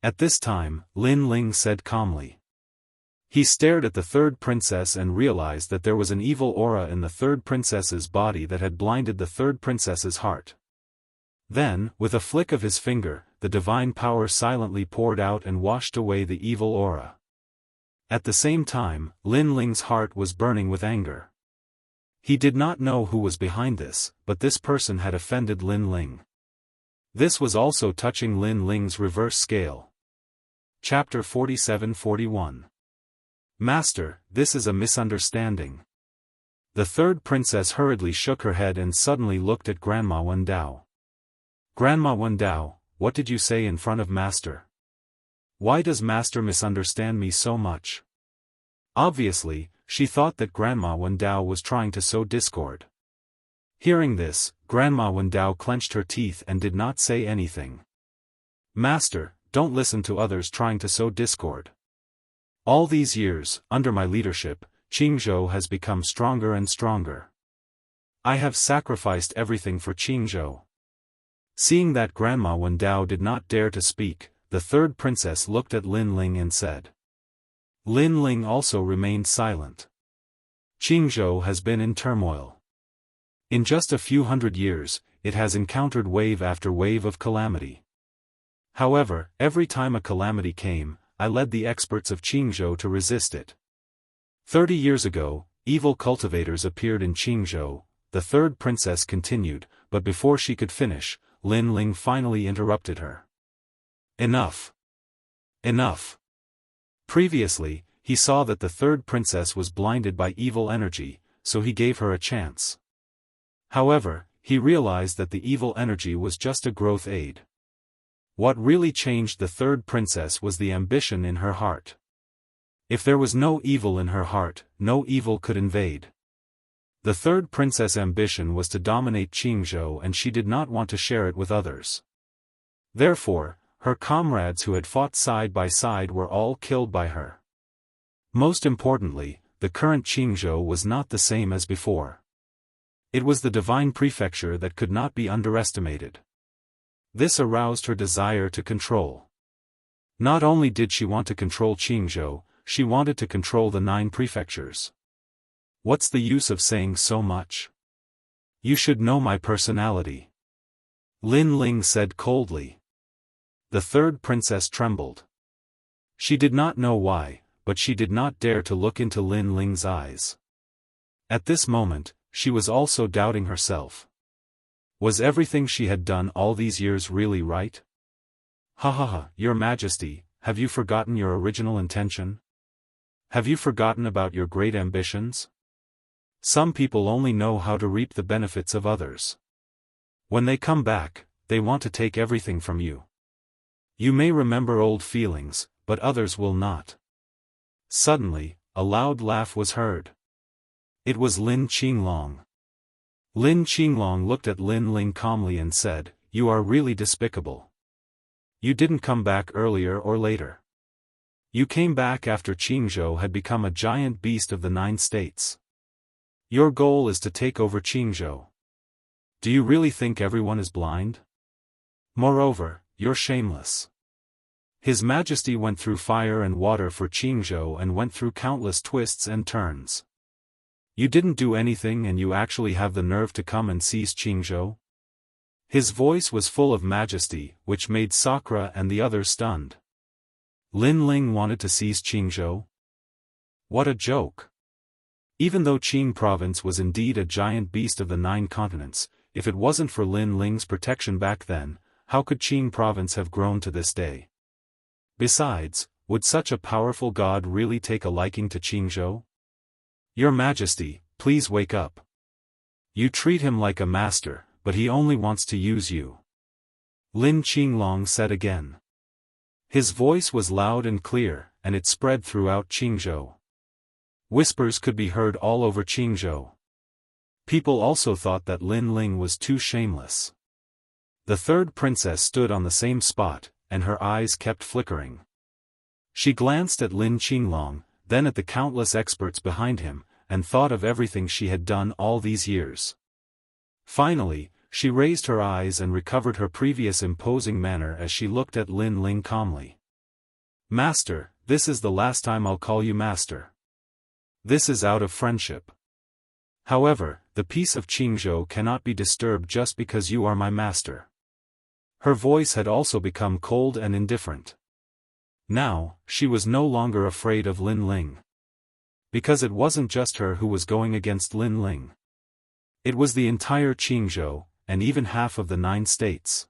At this time, Lin Ling said calmly. He stared at the third princess and realized that there was an evil aura in the third princess's body that had blinded the third princess's heart. Then, with a flick of his finger, the divine power silently poured out and washed away the evil aura. At the same time, Lin Ling's heart was burning with anger. He did not know who was behind this, but this person had offended Lin Ling. This was also touching Lin Ling's reverse scale. Chapter 47-41. Master, this is a misunderstanding. The third princess hurriedly shook her head and suddenly looked at Grandma Wendao. Grandma Wendao, what did you say in front of Master? Why does Master misunderstand me so much? Obviously, she thought that Grandma Wendao was trying to sow discord. Hearing this, Grandma Wendao clenched her teeth and did not say anything. Master, don't listen to others trying to sow discord. All these years, under my leadership, Qingzhou has become stronger and stronger. I have sacrificed everything for Qingzhou. Seeing that Grandma Wendao did not dare to speak, the third princess looked at Lin Ling and said. Lin Ling also remained silent. Qingzhou has been in turmoil. In just a few hundred years, it has encountered wave after wave of calamity. However, every time a calamity came, I led the experts of Qingzhou to resist it. 30 years ago, evil cultivators appeared in Qingzhou, the third princess continued, but before she could finish, Lin Ling finally interrupted her. Enough. Enough. Previously, he saw that the third princess was blinded by evil energy, so he gave her a chance. However, he realized that the evil energy was just a growth aid. What really changed the third princess was the ambition in her heart. If there was no evil in her heart, no evil could invade. The third princess' ambition was to dominate Qingzhou and she did not want to share it with others. Therefore, her comrades who had fought side by side were all killed by her. Most importantly, the current Qingzhou was not the same as before. It was the divine prefecture that could not be underestimated. This aroused her desire to control. Not only did she want to control Qingzhou, she wanted to control the 9 prefectures. What's the use of saying so much? You should know my personality. Lin Ling said coldly. The third princess trembled. She did not know why, but she did not dare to look into Lin Ling's eyes. At this moment, she was also doubting herself. Was everything she had done all these years really right? Ha ha ha, Your Majesty, have you forgotten your original intention? Have you forgotten about your great ambitions? Some people only know how to reap the benefits of others. When they come back, they want to take everything from you. You may remember old feelings, but others will not. Suddenly, a loud laugh was heard. It was Lin Qinglong. Lin Qinglong looked at Lin Ling calmly and said, You are really despicable. You didn't come back earlier or later. You came back after Qingzhou had become a giant beast of the 9 states. Your goal is to take over Qingzhou. Do you really think everyone is blind? Moreover, you're shameless. His Majesty went through fire and water for Qingzhou and went through countless twists and turns. You didn't do anything and you actually have the nerve to come and seize Qingzhou? His voice was full of majesty, which made Sakura and the others stunned. Lin Ling wanted to seize Qingzhou? What a joke! Even though Qing province was indeed a giant beast of the 9 continents, if it wasn't for Lin Ling's protection back then, how could Qing province have grown to this day? Besides, would such a powerful god really take a liking to Qingzhou? Your Majesty, please wake up. You treat him like a master, but he only wants to use you. Lin Qinglong said again. His voice was loud and clear, and it spread throughout Qingzhou. Whispers could be heard all over Qingzhou. People also thought that Lin Ling was too shameless. The third princess stood on the same spot, and her eyes kept flickering. She glanced at Lin Qinglong, then at the countless experts behind him, and thought of everything she had done all these years. Finally, she raised her eyes and recovered her previous imposing manner as she looked at Lin Ling calmly. Master, this is the last time I'll call you master. This is out of friendship. However, the peace of Jianghu cannot be disturbed just because you are my master." Her voice had also become cold and indifferent. Now, she was no longer afraid of Lin Ling. Because it wasn't just her who was going against Lin Ling. It was the entire Jianghu, and even half of the 9 states.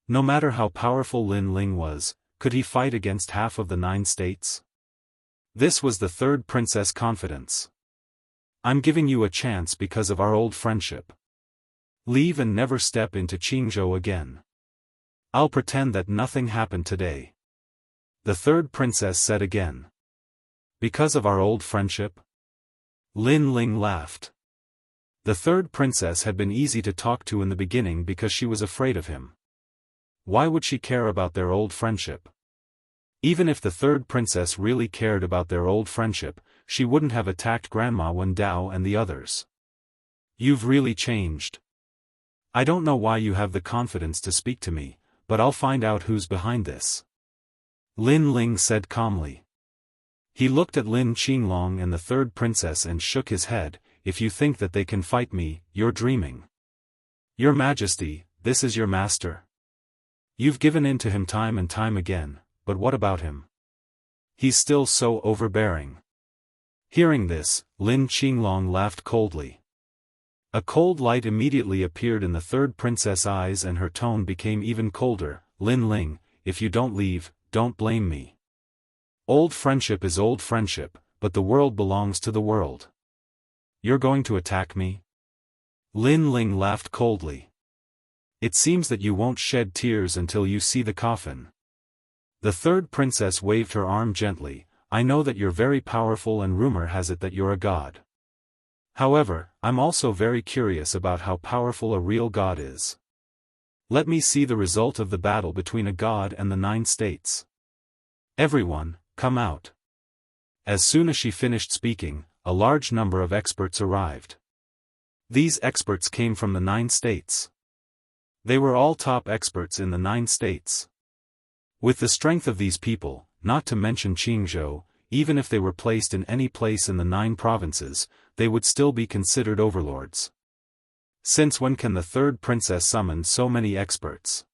No matter how powerful Lin Ling was, could he fight against half of the 9 states? This was the third princess' confidence. "I'm giving you a chance because of our old friendship. Leave and never step into Jianghu again. I'll pretend that nothing happened today." The third princess said again. "Because of our old friendship?" Lin Ling laughed. The third princess had been easy to talk to in the beginning because she was afraid of him. Why would she care about their old friendship? Even if the third princess really cared about their old friendship, she wouldn't have attacked Grandma Wen Dao and the others. "You've really changed. I don't know why you have the confidence to speak to me, but I'll find out who's behind this," Lin Ling said calmly. He looked at Lin Qinglong and the third princess and shook his head. "If you think that they can fight me, you're dreaming. Your Majesty, this is your master. You've given in to him time and time again, but what about him? He's still so overbearing." Hearing this, Lin Qinglong laughed coldly. A cold light immediately appeared in the third princess' eyes and her tone became even colder. "Lin Ling, if you don't leave, don't blame me. Old friendship is old friendship, but the world belongs to the world. You're going to attack me?" Lin Ling laughed coldly. "It seems that you won't shed tears until you see the coffin." The third princess waved her arm gently. "I know that you're very powerful and rumor has it that you're a god. However, I'm also very curious about how powerful a real god is. Let me see the result of the battle between a god and the 9 states. Everyone, come out." As soon as she finished speaking, a large number of experts arrived. These experts came from the 9 states. They were all top experts in the 9 states. With the strength of these people, not to mention Jianghu, even if they were placed in any place in the 9 provinces, they would still be considered overlords. Since when can the third princess summon so many experts?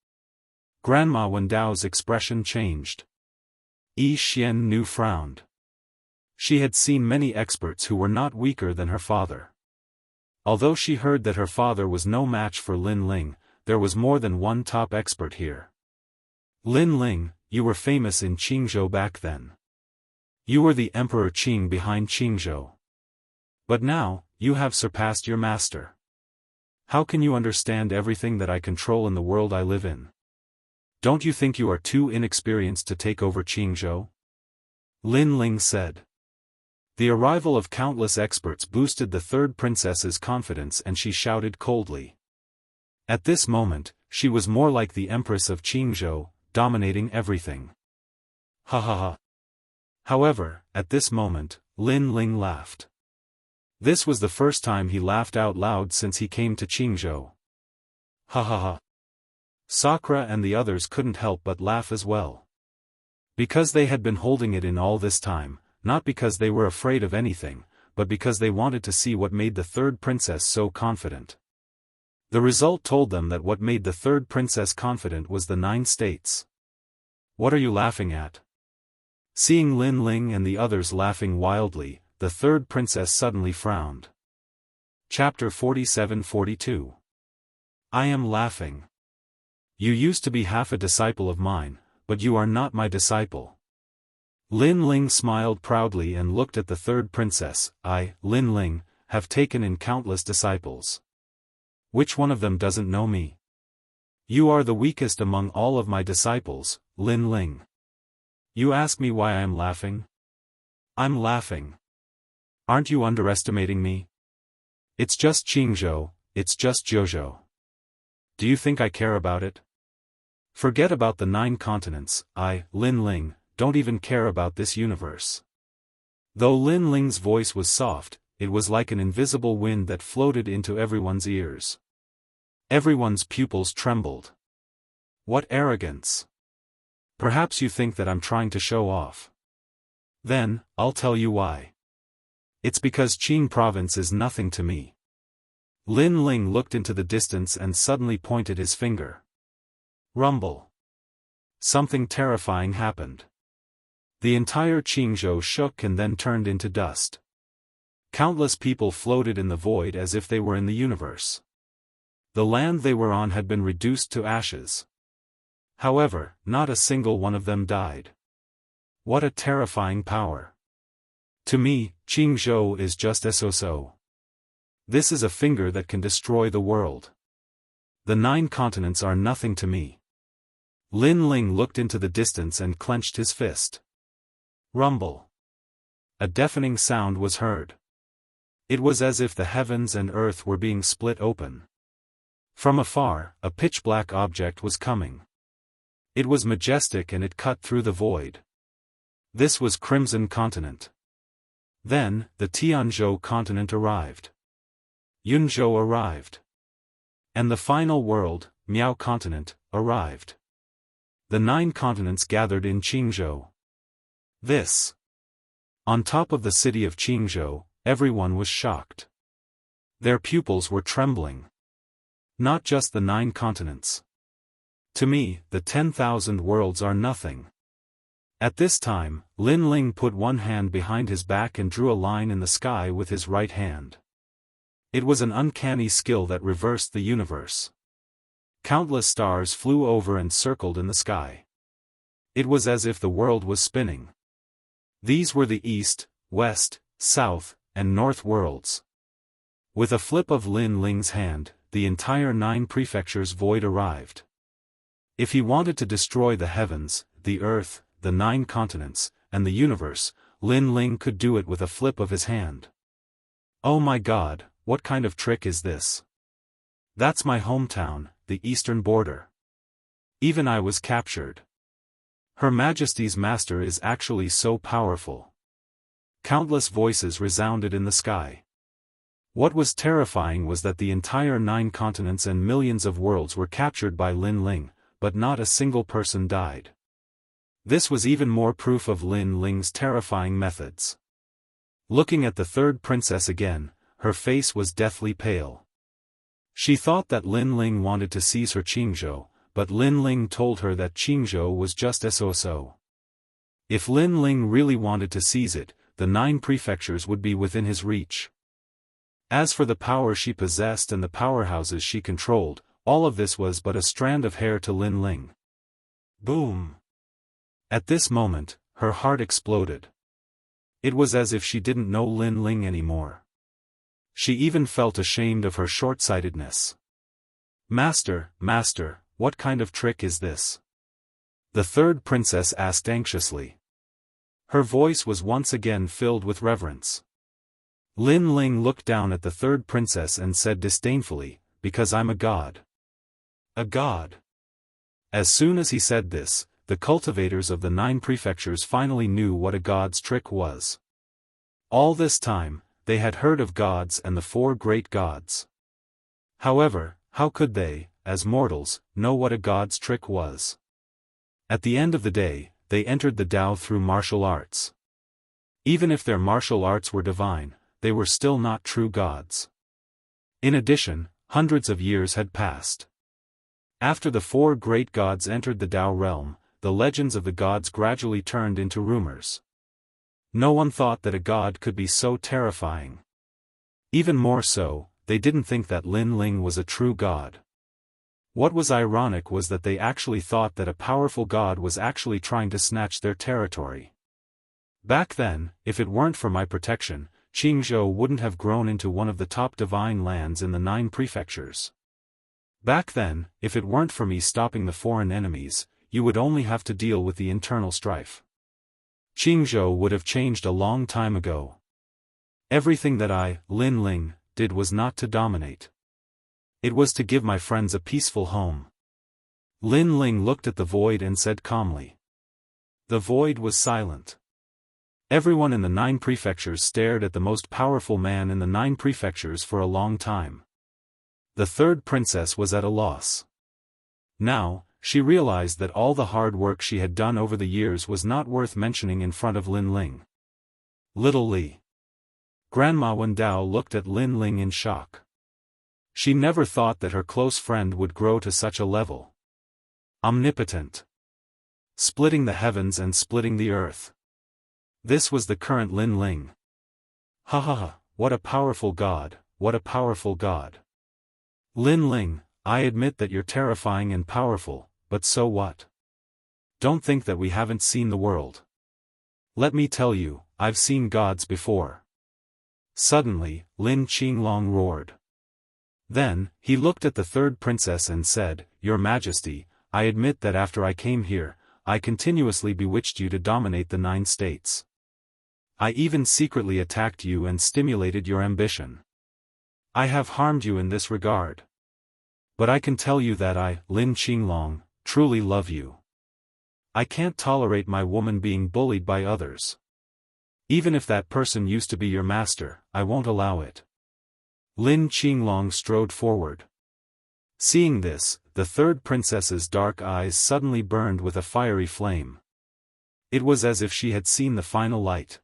Grandma Wen Dao's expression changed. Yi Xian frowned. She had seen many experts who were not weaker than her father. Although she heard that her father was no match for Lin Ling, there was more than one top expert here. "Lin Ling, you were famous in Jianghu back then. You were the Emperor Qing behind Jianghu. But now, you have surpassed your master. How can you understand everything that I control in the world I live in? Don't you think you are too inexperienced to take over Jianghu?" Lin Ling said. The arrival of countless experts boosted the third princess's confidence and she shouted coldly. At this moment, she was more like the Empress of Jianghu, dominating everything. Ha ha ha. However, at this moment, Lin Ling laughed. This was the first time he laughed out loud since he came to Jianghu. Ha ha ha. Sakura and the others couldn't help but laugh as well. Because they had been holding it in all this time, not because they were afraid of anything, but because they wanted to see what made the third princess so confident. The result told them that what made the third princess confident was the 9 states. "What are you laughing at?" Seeing Lin Ling and the others laughing wildly, the third princess suddenly frowned. Chapter 47-42. I am laughing. You used to be half a disciple of mine, but you are not my disciple. Lin Ling smiled proudly and looked at the third princess. "I, Lin Ling, have taken in countless disciples. Which one of them doesn't know me? You are the weakest among all of my disciples, Lin Ling. You ask me why I am laughing? I'm laughing. Aren't you underestimating me? It's just Jianghu, it's just Zhuzhou. Do you think I care about it? Forget about the 9 continents, I, Lin Ling, don't even care about this universe." Though Lin Ling's voice was soft, it was like an invisible wind that floated into everyone's ears. Everyone's pupils trembled. What arrogance! Perhaps you think that I'm trying to show off. Then, I'll tell you why. It's because Qing province is nothing to me. Lin Ling looked into the distance and suddenly pointed his finger. Rumble. Something terrifying happened. The entire Qingzhou shook and then turned into dust. Countless people floated in the void as if they were in the universe. The land they were on had been reduced to ashes. However, not a single one of them died. What a terrifying power. To me, Qingzhou is just so. This is a finger that can destroy the world. The 9 continents are nothing to me. Lin Ling looked into the distance and clenched his fist. Rumble. A deafening sound was heard. It was as if the heavens and earth were being split open. From afar, a pitch-black object was coming. It was majestic and it cut through the void. This was Crimson Continent. Then, the Tianzhou continent arrived. Yunzhou arrived. And the final world, Miao continent, arrived. The 9 continents gathered in Qingzhou. This. On top of the city of Qingzhou, everyone was shocked. Their pupils were trembling. Not just the 9 continents. To me, the 10,000 worlds are nothing. At this time, Lin Ling put one hand behind his back and drew a line in the sky with his right hand. It was an uncanny skill that reversed the universe. Countless stars flew over and circled in the sky. It was as if the world was spinning. These were the east, west, south, and north worlds. With a flip of Lin Ling's hand, the entire 9 prefectures void arrived. If he wanted to destroy the heavens, the earth, the 9 continents, and the universe, Lin Ling could do it with a flip of his hand. Oh my God, what kind of trick is this? That's my hometown, the eastern border. Even I was captured. Her Majesty's master is actually so powerful. Countless voices resounded in the sky. What was terrifying was that the entire 9 continents and millions of worlds were captured by Lin Ling, but not a single person died. This was even more proof of Lin Ling's terrifying methods. Looking at the 3rd princess again, her face was deathly pale. She thought that Lin Ling wanted to seize her Qingzhou, but Lin Ling told her that Qingzhou was just so. If Lin Ling really wanted to seize it, the 9 prefectures would be within his reach. As for the power she possessed and the powerhouses she controlled, all of this was but a strand of hair to Lin Ling. Boom! At this moment, her heart exploded. It was as if she didn't know Lin Ling anymore. She even felt ashamed of her short-sightedness. Master, what kind of trick is this? The 3rd princess asked anxiously. Her voice was once again filled with reverence. Lin Ling looked down at the 3rd princess and said disdainfully, because I'm a god. A god. As soon as he said this, the cultivators of the 9 prefectures finally knew what a god's trick was. All this time, they had heard of gods and the 4 great gods. However, how could they, as mortals, know what a god's trick was? At the end of the day, they entered the Dao through martial arts. Even if their martial arts were divine, they were still not true gods. In addition, hundreds of years had passed. After the 4 great gods entered the Dao realm, the legends of the gods gradually turned into rumors. No one thought that a god could be so terrifying. Even more so, they didn't think that Lin Ling was a true god. What was ironic was that they actually thought that a powerful god was actually trying to snatch their territory. Back then, if it weren't for my protection, Qingzhou wouldn't have grown into one of the top divine lands in the 9 prefectures. Back then, if it weren't for me stopping the foreign enemies, you would only have to deal with the internal strife. Qingzhou would have changed a long time ago. Everything that I, Lin Ling, did was not to dominate. It was to give my friends a peaceful home. Lin Ling looked at the void and said calmly. The void was silent. Everyone in the 9 prefectures stared at the most powerful man in the 9 prefectures for a long time. The 3rd princess was at a loss. Now, she realized that all the hard work she had done over the years was not worth mentioning in front of Lin Ling. Little Li. Grandma Wendao looked at Lin Ling in shock. She never thought that her close friend would grow to such a level. Omnipotent. Splitting the heavens and splitting the earth. This was the current Lin Ling. Ha ha ha, what a powerful god, what a powerful god. Lin Ling, I admit that you're terrifying and powerful, but so what? Don't think that we haven't seen the world. Let me tell you, I've seen gods before. Suddenly, Lin Qinglong roared. Then, he looked at the third princess and said, Your Majesty, I admit that after I came here, I continuously bewitched you to dominate the 9 states. I even secretly attacked you and stimulated your ambition. I have harmed you in this regard. But I can tell you that I, Lin Qinglong, truly love you. I can't tolerate my woman being bullied by others. Even if that person used to be your master, I won't allow it. Lin Qinglong strode forward. Seeing this, the third princess's dark eyes suddenly burned with a fiery flame. It was as if she had seen the final light.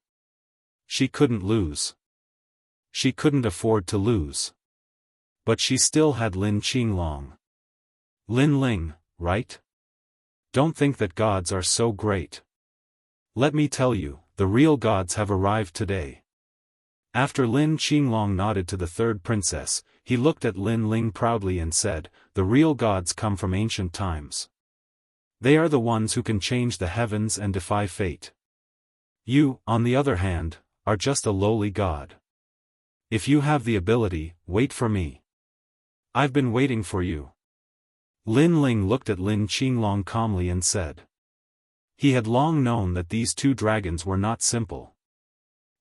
She couldn't lose. She couldn't afford to lose. But she still had Lin Qinglong. Lin Ling, right? Don't think that gods are so great. Let me tell you, the real gods have arrived today. After Lin Qinglong nodded to the third princess, he looked at Lin Ling proudly and said, The real gods come from ancient times. They are the ones who can change the heavens and defy fate. You, on the other hand, are just a lowly god. If you have the ability, wait for me. I've been waiting for you. Lin Ling looked at Lin Qinglong calmly and said. He had long known that these 2 dragons were not simple.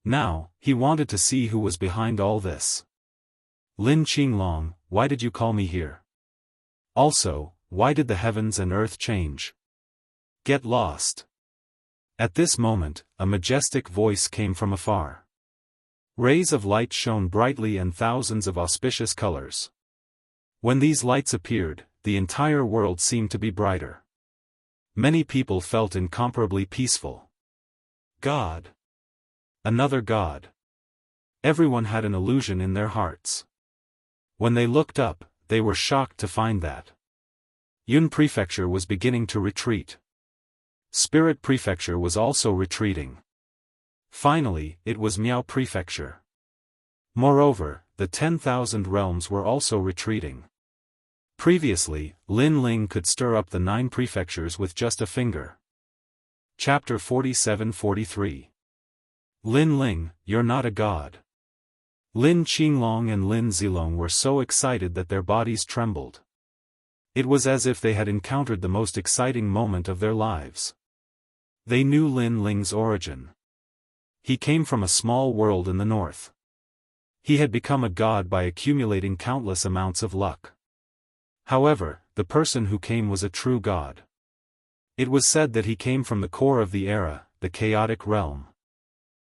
Now, he wanted to see who was behind all this. Lin Qinglong, why did you call me here? Also, why did the heavens and earth change? Get lost. At this moment, a majestic voice came from afar. Rays of light shone brightly and thousands of auspicious colors. When these lights appeared, the entire world seemed to be brighter. Many people felt incomparably peaceful. God. Another god. Everyone had an illusion in their hearts. When they looked up, they were shocked to find that Yun Prefecture was beginning to retreat. Spirit Prefecture was also retreating. Finally, it was Miao Prefecture. Moreover, the 10,000 realms were also retreating. Previously, Lin Ling could stir up the 9 prefectures with just a finger. Chapter 47-43. Lin Ling, you're not a god. Lin Qinglong and Lin Zilong were so excited that their bodies trembled. It was as if they had encountered the most exciting moment of their lives. They knew Lin Ling's origin. He came from a small world in the north. He had become a god by accumulating countless amounts of luck. However, the person who came was a true god. It was said that he came from the core of the era, the chaotic realm.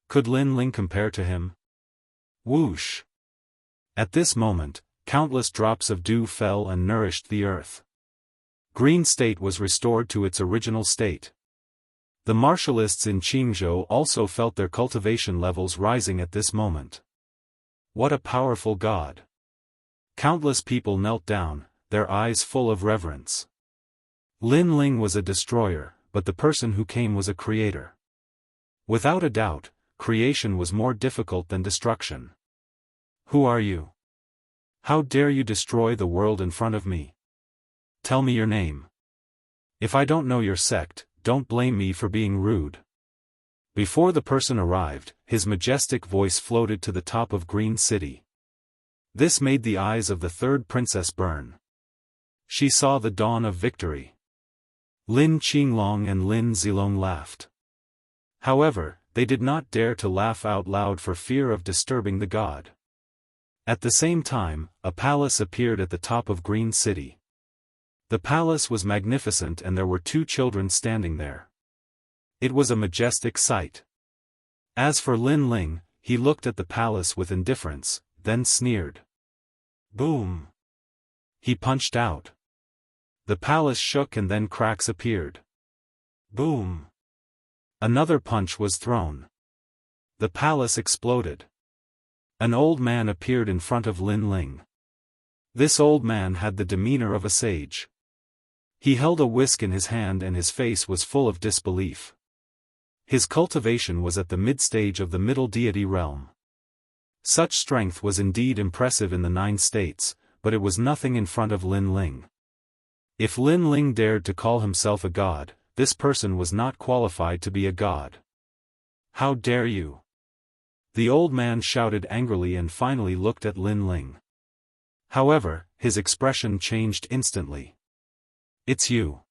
Could Lin Ling compare to him? Whoosh! At this moment, countless drops of dew fell and nourished the earth. Green State was restored to its original state. The martialists in Qingzhou also felt their cultivation levels rising at this moment. What a powerful god! Countless people knelt down, their eyes full of reverence. Lin Ling was a destroyer, but the person who came was a creator. Without a doubt, creation was more difficult than destruction. Who are you? How dare you destroy the world in front of me? Tell me your name. If I don't know your sect, don't blame me for being rude. Before the person arrived, his majestic voice floated to the top of Green City. This made the eyes of the third princess burn. She saw the dawn of victory. Lin Qinglong and Lin Zilong laughed. However, they did not dare to laugh out loud for fear of disturbing the god. At the same time, a palace appeared at the top of Green City. The palace was magnificent and there were 2 children standing there. It was a majestic sight. As for Lin Ling, he looked at the palace with indifference, then sneered. Boom! He punched out. The palace shook and then cracks appeared. Boom! Another punch was thrown. The palace exploded. An old man appeared in front of Lin Ling. This old man had the demeanor of a sage. He held a whisk in his hand and his face was full of disbelief. His cultivation was at the mid-stage of the middle deity realm. Such strength was indeed impressive in the 9 states, but it was nothing in front of Lin Ling. If Lin Ling dared to call himself a god, this person was not qualified to be a god. How dare you? The old man shouted angrily and finally looked at Lin Ling. However, his expression changed instantly. It's you.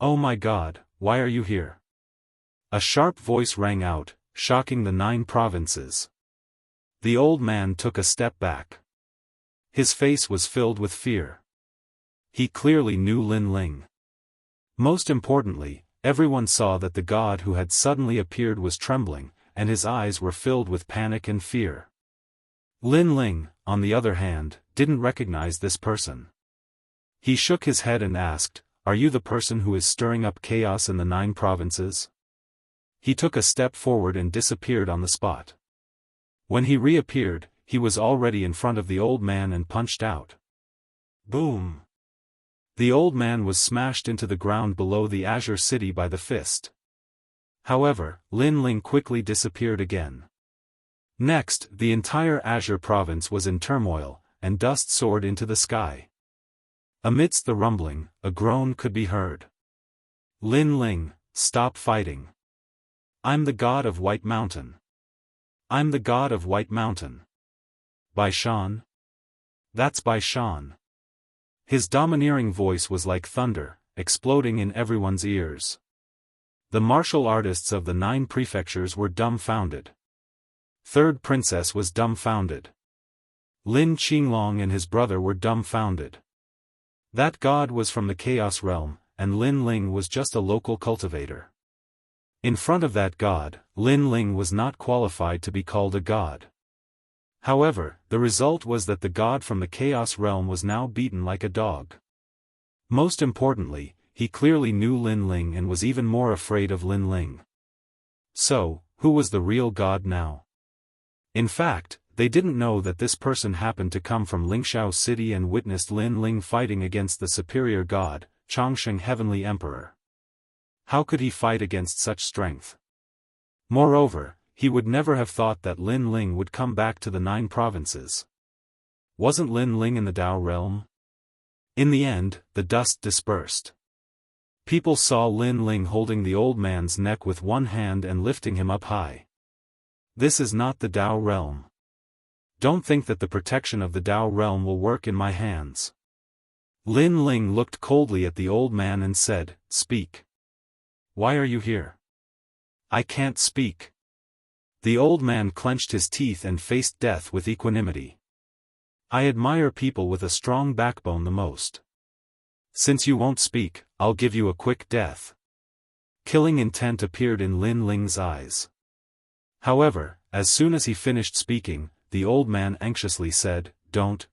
Oh my god, why are you here? A sharp voice rang out, shocking the 9 provinces. The old man took a step back. His face was filled with fear. He clearly knew Lin Ling. Most importantly, everyone saw that the god who had suddenly appeared was trembling, and his eyes were filled with panic and fear. Lin Ling, on the other hand, didn't recognize this person. He shook his head and asked, "Are you the person who is stirring up chaos in the 9 provinces?" He took a step forward and disappeared on the spot. When he reappeared, he was already in front of the old man and punched out. Boom! The old man was smashed into the ground below the Azure City by the fist. However, Lin Ling quickly disappeared again. Next, the entire Azure province was in turmoil, and dust soared into the sky. Amidst the rumbling, a groan could be heard. Lin Ling, stop fighting. I'm the god of White Mountain. I'm the god of White Mountain. Bai Shan? That's Bai Shan. His domineering voice was like thunder, exploding in everyone's ears. The martial artists of the 9 prefectures were dumbfounded. Third Princess was dumbfounded. Lin Qinglong and his brother were dumbfounded. That god was from the Chaos Realm, and Lin Ling was just a local cultivator. In front of that god, Lin Ling was not qualified to be called a god. However, the result was that the god from the Chaos Realm was now beaten like a dog. Most importantly, he clearly knew Lin Ling and was even more afraid of Lin Ling. So, who was the real god now? In fact, they didn't know that this person happened to come from Lingxiao City and witnessed Lin Ling fighting against the superior god, Changsheng Heavenly Emperor. How could he fight against such strength? Moreover, he would never have thought that Lin Ling would come back to the 9 provinces. Wasn't Lin Ling in the Dao realm? In the end, the dust dispersed. People saw Lin Ling holding the old man's neck with one hand and lifting him up high. This is not the Dao realm. Don't think that the protection of the Dao realm will work in my hands. Lin Ling looked coldly at the old man and said, "Speak. Why are you here?" "I can't speak." The old man clenched his teeth and faced death with equanimity. "I admire people with a strong backbone the most. Since you won't speak, I'll give you a quick death." Killing intent appeared in Lin Ling's eyes. However, as soon as he finished speaking, the old man anxiously said, Don't.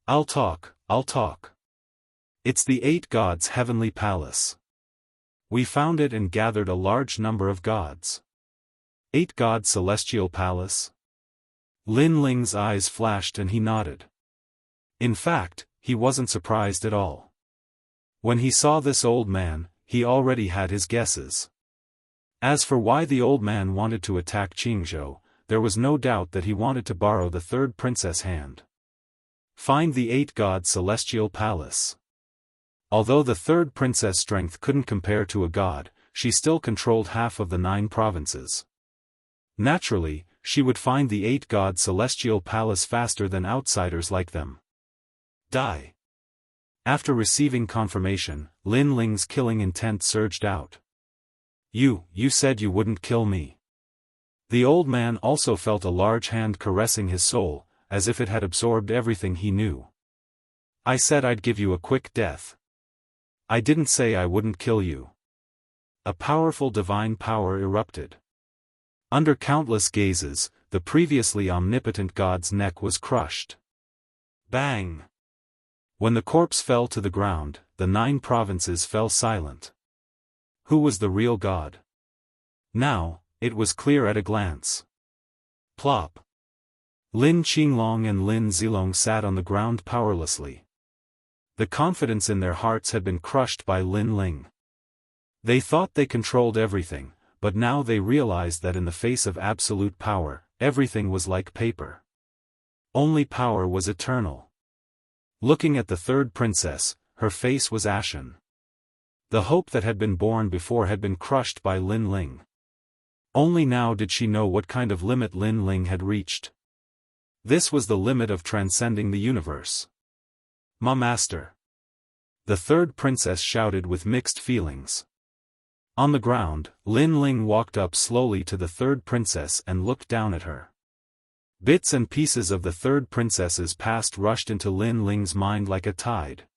I'll talk. It's the 8 gods' heavenly palace. We found it and gathered a large number of gods. 8 gods' celestial palace? Lin Ling's eyes flashed and he nodded. In fact, he wasn't surprised at all. When he saw this old man, he already had his guesses. As for why the old man wanted to attack Qingzhou, there was no doubt that he wanted to borrow the 3rd princess hand. Find the 8 gods' celestial palace. Although the 3rd princess' strength couldn't compare to a god, she still controlled half of the 9 provinces. Naturally, she would find the 8 gods' celestial palace faster than outsiders like them. Die. After receiving confirmation, Lin Ling's killing intent surged out. You said you wouldn't kill me." The old man also felt a large hand caressing his soul, as if it had absorbed everything he knew. "I said I'd give you a quick death. I didn't say I wouldn't kill you." A powerful divine power erupted. Under countless gazes, the previously omnipotent god's neck was crushed. Bang! When the corpse fell to the ground, the 9 provinces fell silent. Who was the real god? Now, it was clear at a glance. Plop. Lin Qinglong and Lin Zilong sat on the ground powerlessly. The confidence in their hearts had been crushed by Lin Ling. They thought they controlled everything, but now they realized that in the face of absolute power, everything was like paper. Only power was eternal. Looking at the third princess, her face was ashen. The hope that had been born before had been crushed by Lin Ling. Only now did she know what kind of limit Lin Ling had reached. This was the limit of transcending the universe. "Ma master!" The third princess shouted with mixed feelings. On the ground, Lin Ling walked up slowly to the third princess and looked down at her. Bits and pieces of the third princess's past rushed into Lin Ling's mind like a tide.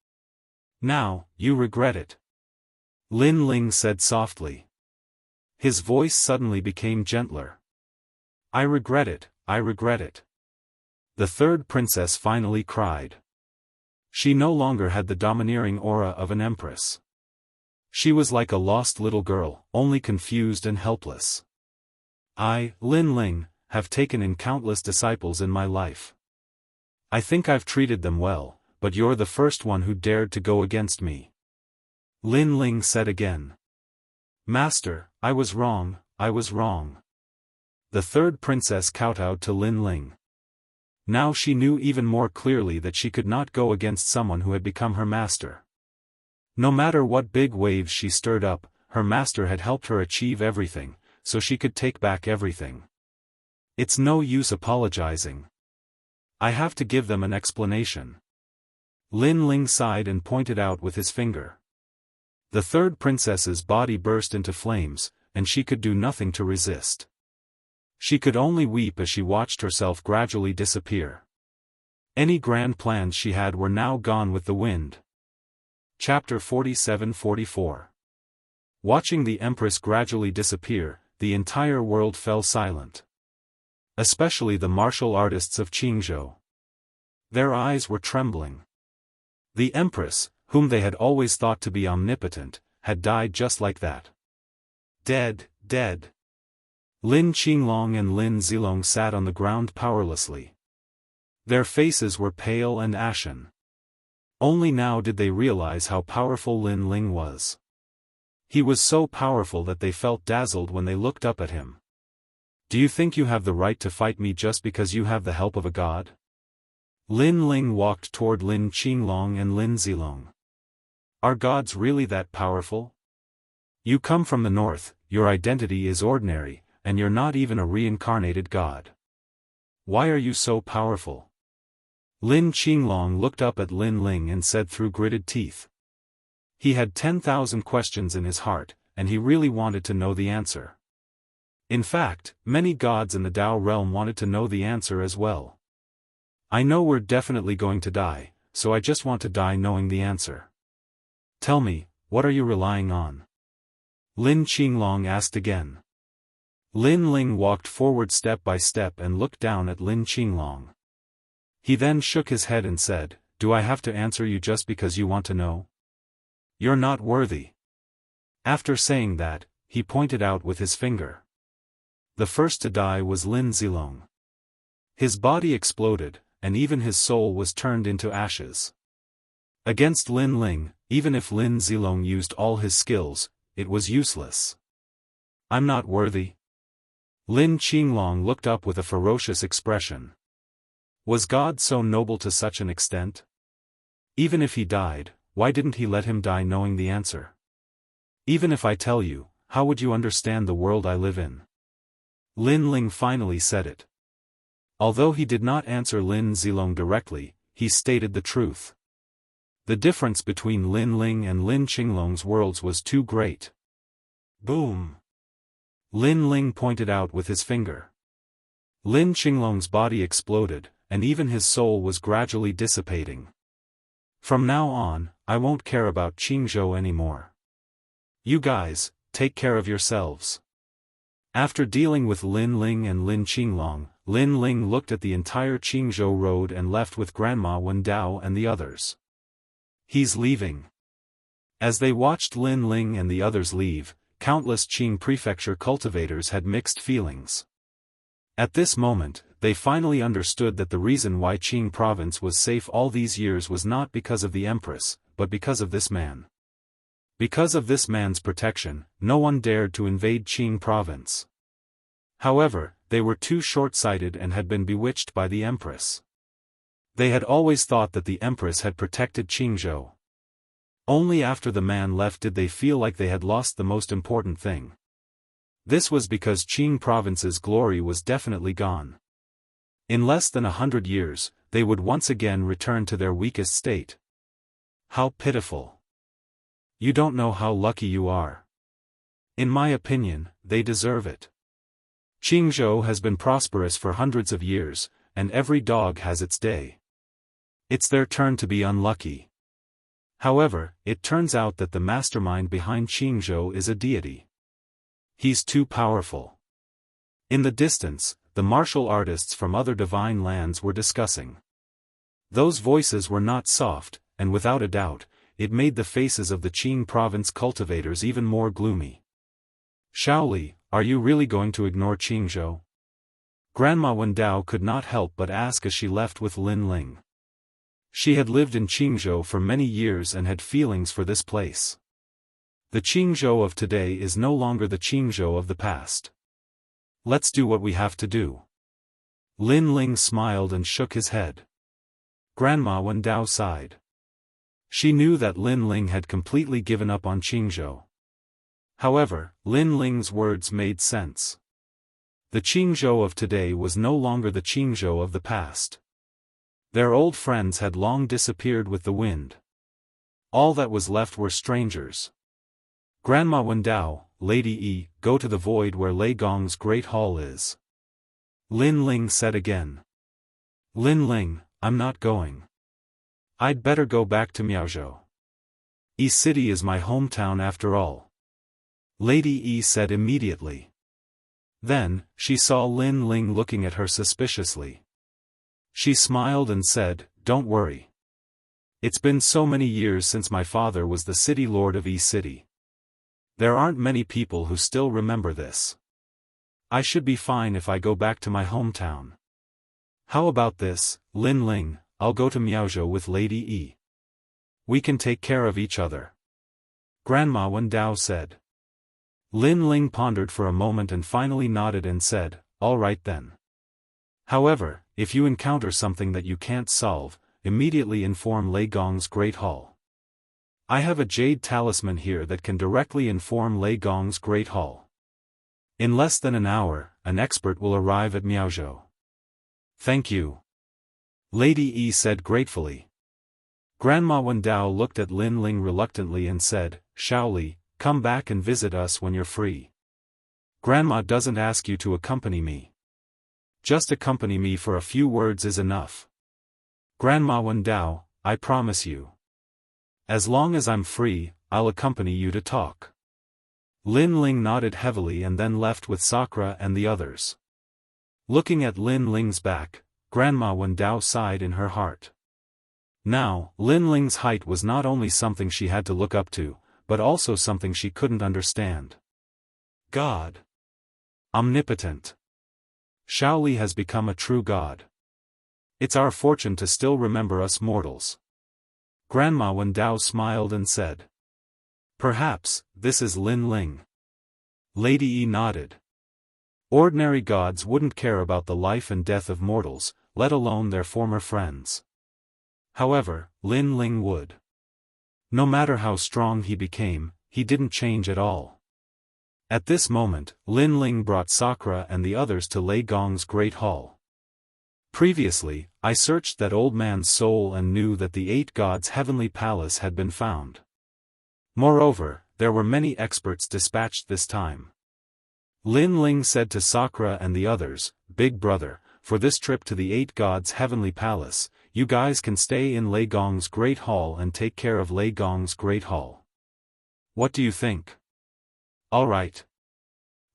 "Now, you regret it," Lin Ling said softly. His voice suddenly became gentler. "I regret it, I regret it." The third princess finally cried. She no longer had the domineering aura of an empress. She was like a lost little girl, only confused and helpless. "I, Lin Ling, have taken in countless disciples in my life. I think I've treated them well, but you're the first one who dared to go against me," Lin Ling said again. "Master, I was wrong, I was wrong." The third princess kowtowed to Lin Ling. Now she knew even more clearly that she could not go against someone who had become her master. No matter what big waves she stirred up, her master had helped her achieve everything, so she could take back everything. It's no use apologizing. I have to give them an explanation. Lin Ling sighed and pointed out with his finger. The third princess's body burst into flames, and she could do nothing to resist. She could only weep as she watched herself gradually disappear. Any grand plans she had were now gone with the wind. Chapter 47-44. Watching the Empress gradually disappear, the entire world fell silent. Especially the martial artists of Jianghu. Their eyes were trembling. The Empress, whom they had always thought to be omnipotent, had died just like that. Dead, dead. Lin Qinglong and Lin Zilong sat on the ground powerlessly. Their faces were pale and ashen. Only now did they realize how powerful Lin Ling was. He was so powerful that they felt dazzled when they looked up at him. "Do you think you have the right to fight me just because you have the help of a god?" Lin Ling walked toward Lin Qinglong and Lin Zilong. "Are gods really that powerful? You come from the north, your identity is ordinary, and you're not even a reincarnated god. Why are you so powerful?" Lin Qinglong looked up at Lin Ling and said through gritted teeth. He had 10,000 questions in his heart, and he really wanted to know the answer. In fact, many gods in the Tao realm wanted to know the answer as well. "I know we're definitely going to die, so I just want to die knowing the answer. Tell me, what are you relying on?" Lin Qinglong asked again. Lin Ling walked forward step by step and looked down at Lin Qinglong. He then shook his head and said, "Do I have to answer you just because you want to know? You're not worthy." After saying that, he pointed out with his finger. The first to die was Lin Zilong. His body exploded, and even his soul was turned into ashes. Against Lin Ling, even if Lin Zilong used all his skills, it was useless. "I'm not worthy." Lin Qinglong looked up with a ferocious expression. Was God so noble to such an extent? Even if he died, why didn't he let him die knowing the answer? "Even if I tell you, how would you understand the world I live in?" Lin Ling finally said it. Although he did not answer Lin Zilong directly, he stated the truth. The difference between Lin Ling and Lin Qinglong's worlds was too great. Boom! Lin Ling pointed out with his finger. Lin Qinglong's body exploded, and even his soul was gradually dissipating. "From now on, I won't care about Jianghu anymore. You guys, take care of yourselves." After dealing with Lin Ling and Lin Qinglong, Lin Ling looked at the entire Jianghu road and left with Grandma Wen Dao and the others. "He's leaving." As they watched Lin Ling and the others leave, countless Qing prefecture cultivators had mixed feelings. At this moment, they finally understood that the reason why Qing province was safe all these years was not because of the empress, but because of this man. Because of this man's protection, no one dared to invade Qing province. However, they were too short-sighted and had been bewitched by the empress. They had always thought that the empress had protected Qingzhou. Only after the man left did they feel like they had lost the most important thing. This was because Qing province's glory was definitely gone. In less than 100 years, they would once again return to their weakest state. How pitiful. You don't know how lucky you are. In my opinion, they deserve it. Qingzhou has been prosperous for hundreds of years, and every dog has its day. It's their turn to be unlucky. However, it turns out that the mastermind behind Qingzhou is a deity. He's too powerful. In the distance, the martial artists from other divine lands were discussing. Those voices were not soft, and without a doubt, it made the faces of the Qing province cultivators even more gloomy. Shaoli, are you really going to ignore Qingzhou? Grandma Wendao could not help but ask as she left with Lin Ling. She had lived in Qingzhou for many years and had feelings for this place. The Qingzhou of today is no longer the Qingzhou of the past. Let's do what we have to do. Lin Ling smiled and shook his head. Grandma Wendao sighed. She knew that Lin Ling had completely given up on Qingzhou. However, Lin Ling's words made sense. The Qingzhou of today was no longer the Qingzhou of the past. Their old friends had long disappeared with the wind. All that was left were strangers. Grandma Wendao, Lady Yi, go to the void where Lei Gong's great hall is. Lin Ling said again. Lin Ling, I'm not going. I'd better go back to Miaozhou. Yi City is my hometown after all. Lady Yi said immediately. Then, she saw Lin Ling looking at her suspiciously. She smiled and said, Don't worry. It's been so many years since my father was the city lord of Yi City. There aren't many people who still remember this. I should be fine if I go back to my hometown. How about this, Lin Ling, I'll go to Miaozhou with Lady Yi. We can take care of each other. Grandma Wendao said. Lin Ling pondered for a moment and finally nodded and said, All right then. However, if you encounter something that you can't solve, immediately inform Lei Gong's Great Hall. I have a jade talisman here that can directly inform Lei Gong's Great Hall. In less than an hour, an expert will arrive at Miaozhou. Thank you. Lady Yi said gratefully. Grandma Wendao looked at Lin Ling reluctantly and said, Shaoli, come back and visit us when you're free. Grandma doesn't ask you to accompany me. Just accompany me for a few words is enough. Grandma Wendao, I promise you. As long as I'm free, I'll accompany you to talk. Lin Ling nodded heavily and then left with Sakura and the others. Looking at Lin Ling's back, Grandma Wendao sighed in her heart. Now, Lin Ling's height was not only something she had to look up to, but also something she couldn't understand. God. Omnipotent. Shaoli has become a true god. It's our fortune to still remember us mortals. Grandma Wendao smiled and said. Perhaps, this is Lin Ling. Lady Yi nodded. Ordinary gods wouldn't care about the life and death of mortals, let alone their former friends. However, Lin Ling would. No matter how strong he became, he didn't change at all. At this moment, Lin Ling brought Sakura and the others to Lei Gong's Great Hall. Previously, I searched that old man's soul and knew that the 8 gods' heavenly palace had been found. Moreover, there were many experts dispatched this time. Lin Ling said to Sakura and the others, Big brother, for this trip to the 8 gods' heavenly palace, you guys can stay in Lei Gong's Great Hall and take care of Lei Gong's Great Hall. What do you think? All right.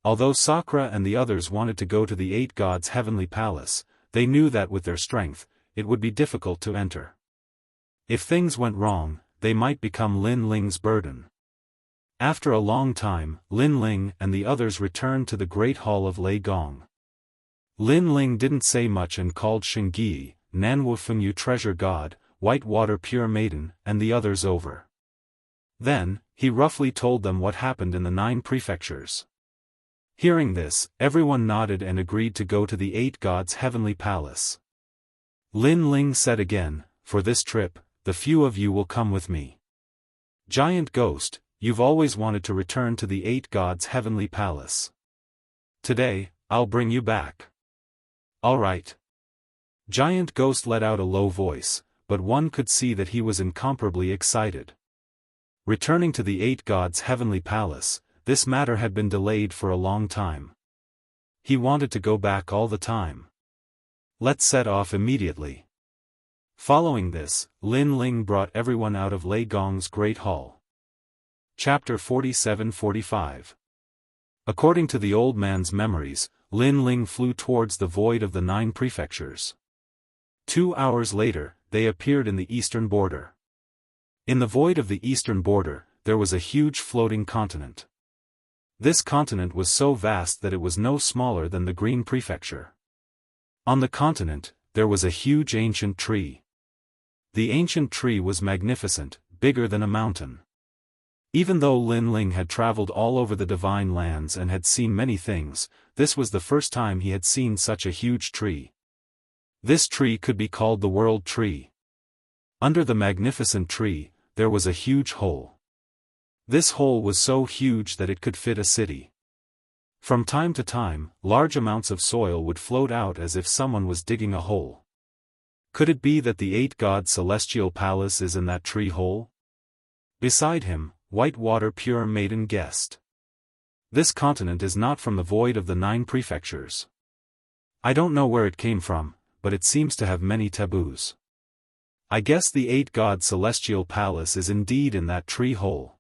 Although Sakura and the others wanted to go to the 8 gods' heavenly palace, they knew that with their strength, it would be difficult to enter. If things went wrong, they might become Lin Ling's burden. After a long time, Lin Ling and the others returned to the Great Hall of Lei Gong. Lin Ling didn't say much and called Shengyi, Nanwu Fengyu Treasure God, White Water Pure Maiden, and the others over. Then, he roughly told them what happened in the 9 prefectures. Hearing this, everyone nodded and agreed to go to the 8 gods' heavenly palace. Lin Ling said again, "For this trip, the few of you will come with me. Giant Ghost, you've always wanted to return to the 8 gods' heavenly palace. Today, I'll bring you back." "All right." Giant Ghost let out a low voice, but one could see that he was incomparably excited. Returning to the 8 gods' heavenly palace, this matter had been delayed for a long time. He wanted to go back all the time. "Let's set off immediately." Following this, Lin Ling brought everyone out of Lei Gong's Great Hall. Chapter 47-45. According to the old man's memories, Lin Ling flew towards the void of the 9 prefectures. 2 hours later, they appeared in the eastern border. In the void of the eastern border, there was a huge floating continent. This continent was so vast that it was no smaller than the Green Prefecture. On the continent, there was a huge ancient tree. The ancient tree was magnificent, bigger than a mountain. Even though Lin Ling had traveled all over the divine lands and had seen many things, this was the first time he had seen such a huge tree. This tree could be called the World Tree. Under the magnificent tree, there was a huge hole. This hole was so huge that it could fit a city. From time to time, large amounts of soil would float out as if someone was digging a hole. Could it be that the 8 gods' celestial palace is in that tree hole? Beside him, White Water Pure Maiden guessed. "This continent is not from the void of the 9 prefectures. I don't know where it came from, but it seems to have many taboos. I guess the 8 gods' celestial palace is indeed in that tree hole."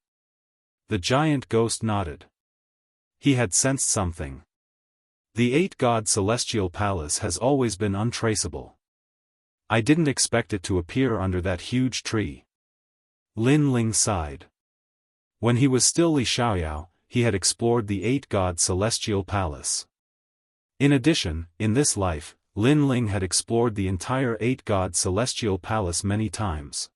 The giant ghost nodded. He had sensed something. The 8 gods' celestial palace has always been untraceable. I didn't expect it to appear under that huge tree. Lin Ling sighed. When he was still Li Xiaoyao, he had explored the 8 gods' celestial palace. In addition, in this life, Lin Ling had explored the entire 8 gods' celestial palace many times.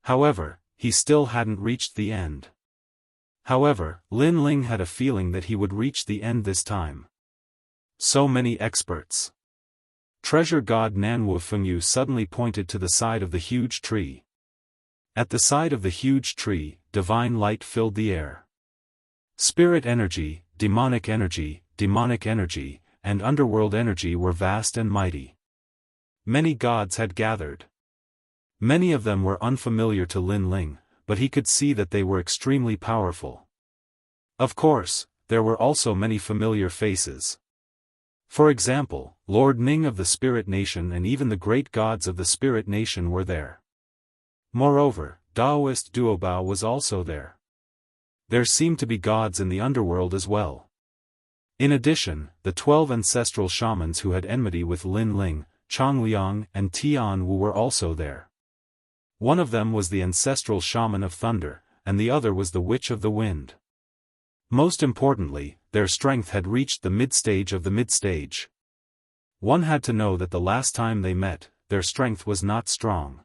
However, he still hadn't reached the end. However, Lin Ling had a feeling that he would reach the end this time. So many experts. Treasure God Nanwu Fengyu suddenly pointed to the side of the huge tree. At the side of the huge tree, divine light filled the air. Spirit energy, demonic energy, and underworld energy were vast and mighty. Many gods had gathered. Many of them were unfamiliar to Lin Ling, but he could see that they were extremely powerful. Of course, there were also many familiar faces. For example, Lord Ning of the Spirit Nation and even the great gods of the Spirit Nation were there. Moreover, Daoist Duobao was also there. There seemed to be gods in the underworld as well. In addition, the 12 ancestral shamans who had enmity with Lin Ling, Chang Liang and Tian Wu were also there. One of them was the ancestral shaman of thunder, and the other was the witch of the wind. Most importantly, their strength had reached the mid-stage of the mid-stage. One had to know that the last time they met, their strength was not strong.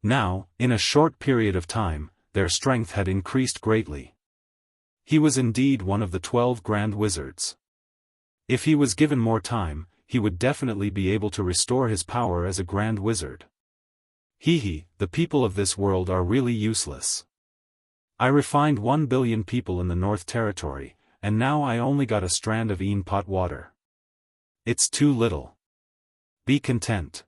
Now, in a short period of time, their strength had increased greatly. He was indeed one of the 12 grand wizards. If he was given more time, he would definitely be able to restore his power as a grand wizard. The people of this world are really useless. I refined 1 billion people in the North Territory, and now I only got a strand of pot water. It's too little. Be content.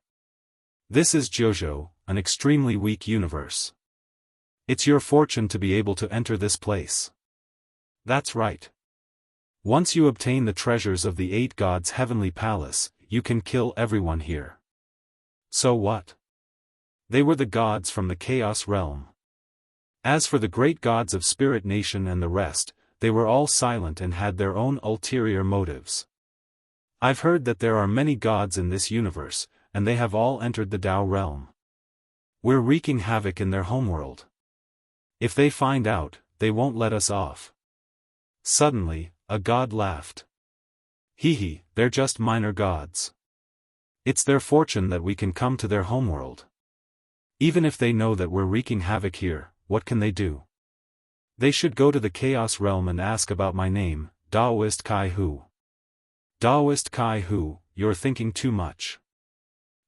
This is Jojo, an extremely weak universe. It's your fortune to be able to enter this place. That's right. Once you obtain the treasures of the 8 gods' heavenly palace, you can kill everyone here. So what? They were the gods from the Chaos realm. As for the great gods of Spirit Nation and the rest, they were all silent and had their own ulterior motives. I've heard that there are many gods in this universe, and they have all entered the Dao realm. We're wreaking havoc in their homeworld. If they find out, they won't let us off. Suddenly, a god laughed. Hee, they're just minor gods. It's their fortune that we can come to their homeworld. Even if they know that we're wreaking havoc here, what can they do? They should go to the Chaos Realm and ask about my name, Daoist Kai Hu. Daoist Kai Hu, you're thinking too much.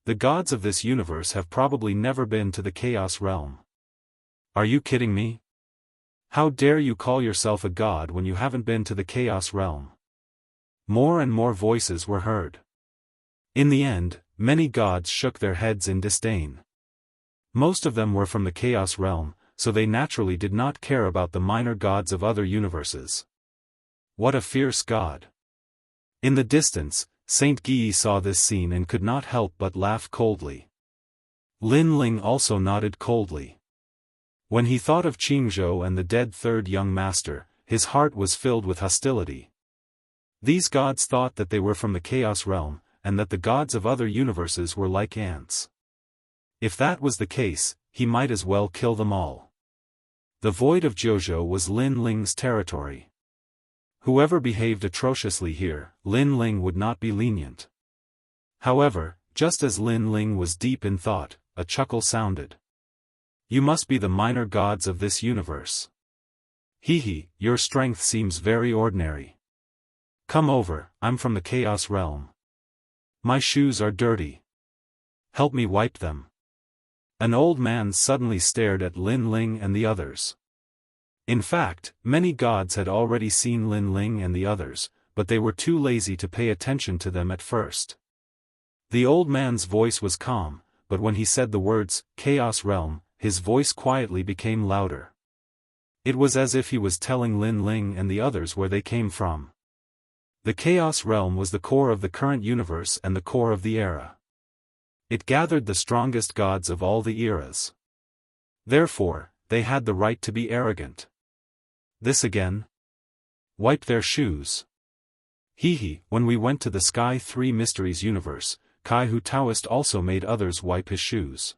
The gods of this universe have probably never been to the Chaos Realm. Are you kidding me? How dare you call yourself a god when you haven't been to the Chaos Realm? More and more voices were heard. In the end, many gods shook their heads in disdain. Most of them were from the Chaos Realm, so they naturally did not care about the minor gods of other universes. What a fierce god! In the distance, Saint Guy saw this scene and could not help but laugh coldly. Lin Ling also nodded coldly. When he thought of Qingzhou and the dead third young master, his heart was filled with hostility. These gods thought that they were from the Chaos Realm, and that the gods of other universes were like ants. If that was the case, he might as well kill them all. The void of Jiuzhou was Lin Ling's territory. Whoever behaved atrociously here, Lin Ling would not be lenient. However, just as Lin Ling was deep in thought, a chuckle sounded. You must be the minor gods of this universe. Hee, your strength seems very ordinary. Come over, I'm from the Chaos Realm. My shoes are dirty. Help me wipe them. An old man suddenly stared at Lin Ling and the others. In fact, many gods had already seen Lin Ling and the others, but they were too lazy to pay attention to them at first. The old man's voice was calm, but when he said the words, Chaos Realm, his voice quietly became louder. It was as if he was telling Lin Ling and the others where they came from. The Chaos Realm was the core of the current universe and the core of the era. It gathered the strongest gods of all the eras. Therefore, they had the right to be arrogant. This again? Wipe their shoes. Hee, when we went to the Sky 3 Mysteries universe, Kai Hu Taoist also made others wipe his shoes.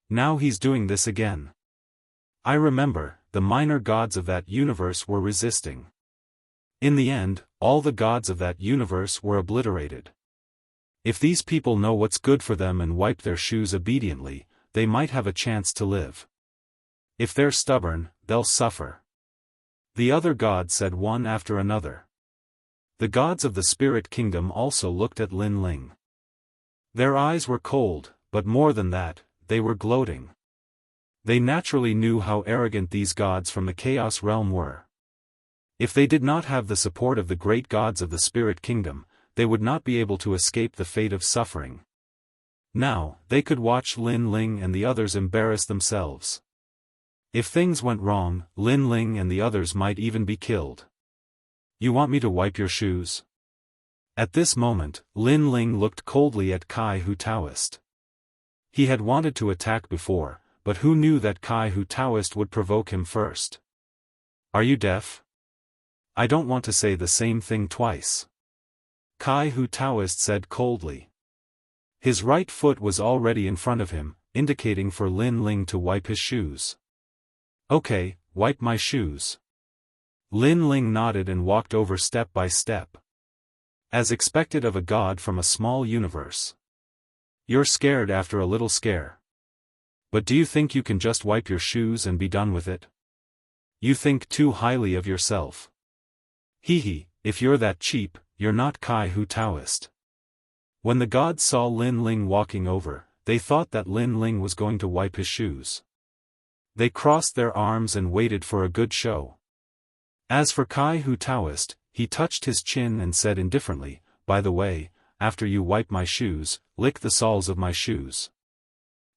Now he's doing this again. I remember, the minor gods of that universe were resisting. In the end, all the gods of that universe were obliterated. If these people know what's good for them and wipe their shoes obediently, they might have a chance to live. If they're stubborn, they'll suffer. The other gods said one after another. The gods of the spirit kingdom also looked at Lin Ling. Their eyes were cold, but more than that, they were gloating. They naturally knew how arrogant these gods from the Chaos Realm were. If they did not have the support of the great gods of the spirit kingdom, they would not be able to escape the fate of suffering. Now, they could watch Lin Ling and the others embarrass themselves. If things went wrong, Lin Ling and the others might even be killed. You want me to wipe your shoes? At this moment, Lin Ling looked coldly at Kai Hu Taoist. He had wanted to attack before, but who knew that Kai Hu Taoist would provoke him first? Are you deaf? I don't want to say the same thing twice. Kai Hu Taoist said coldly. His right foot was already in front of him, indicating for Lin Ling to wipe his shoes. Okay, wipe my shoes. Lin Ling nodded and walked over step by step. As expected of a god from a small universe. You're scared after a little scare. But do you think you can just wipe your shoes and be done with it? You think too highly of yourself. Hee, if you're that cheap, you're not Kai Hu Taoist. When the gods saw Lin Ling walking over, they thought that Lin Ling was going to wipe his shoes. They crossed their arms and waited for a good show. As for Kai Hu Taoist, he touched his chin and said indifferently, by the way, after you wipe my shoes, lick the soles of my shoes.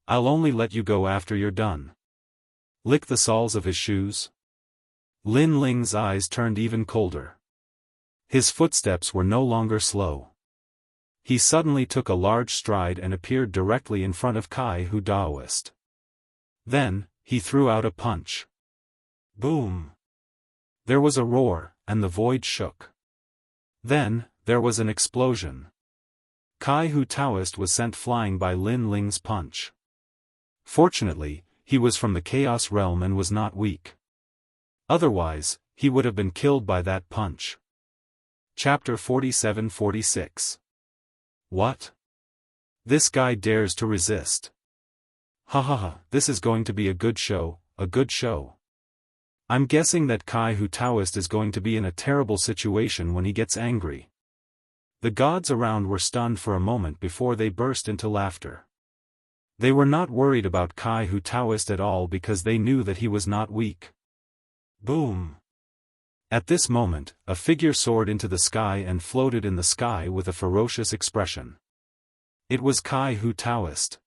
I'll only let you go after you're done. Lick the soles of his shoes? Lin Ling's eyes turned even colder. His footsteps were no longer slow. He suddenly took a large stride and appeared directly in front of Kai Hu Daoist. Then, he threw out a punch. Boom! There was a roar, and the void shook. Then, there was an explosion. Kai Hu Taoist was sent flying by Lin Ling's punch. Fortunately, he was from the Chaos Realm and was not weak. Otherwise, he would have been killed by that punch. Chapter 47-46. What? This guy dares to resist. Ha ha ha, this is going to be a good show, a good show. I'm guessing that Kai-Hu Daoist is going to be in a terrible situation when he gets angry. The gods around were stunned for a moment before they burst into laughter. They were not worried about Kai-Hu Daoist at all because they knew that he was not weak. Boom! At this moment, a figure soared into the sky and floated in the sky with a ferocious expression. It was Kai-Hu Daoist.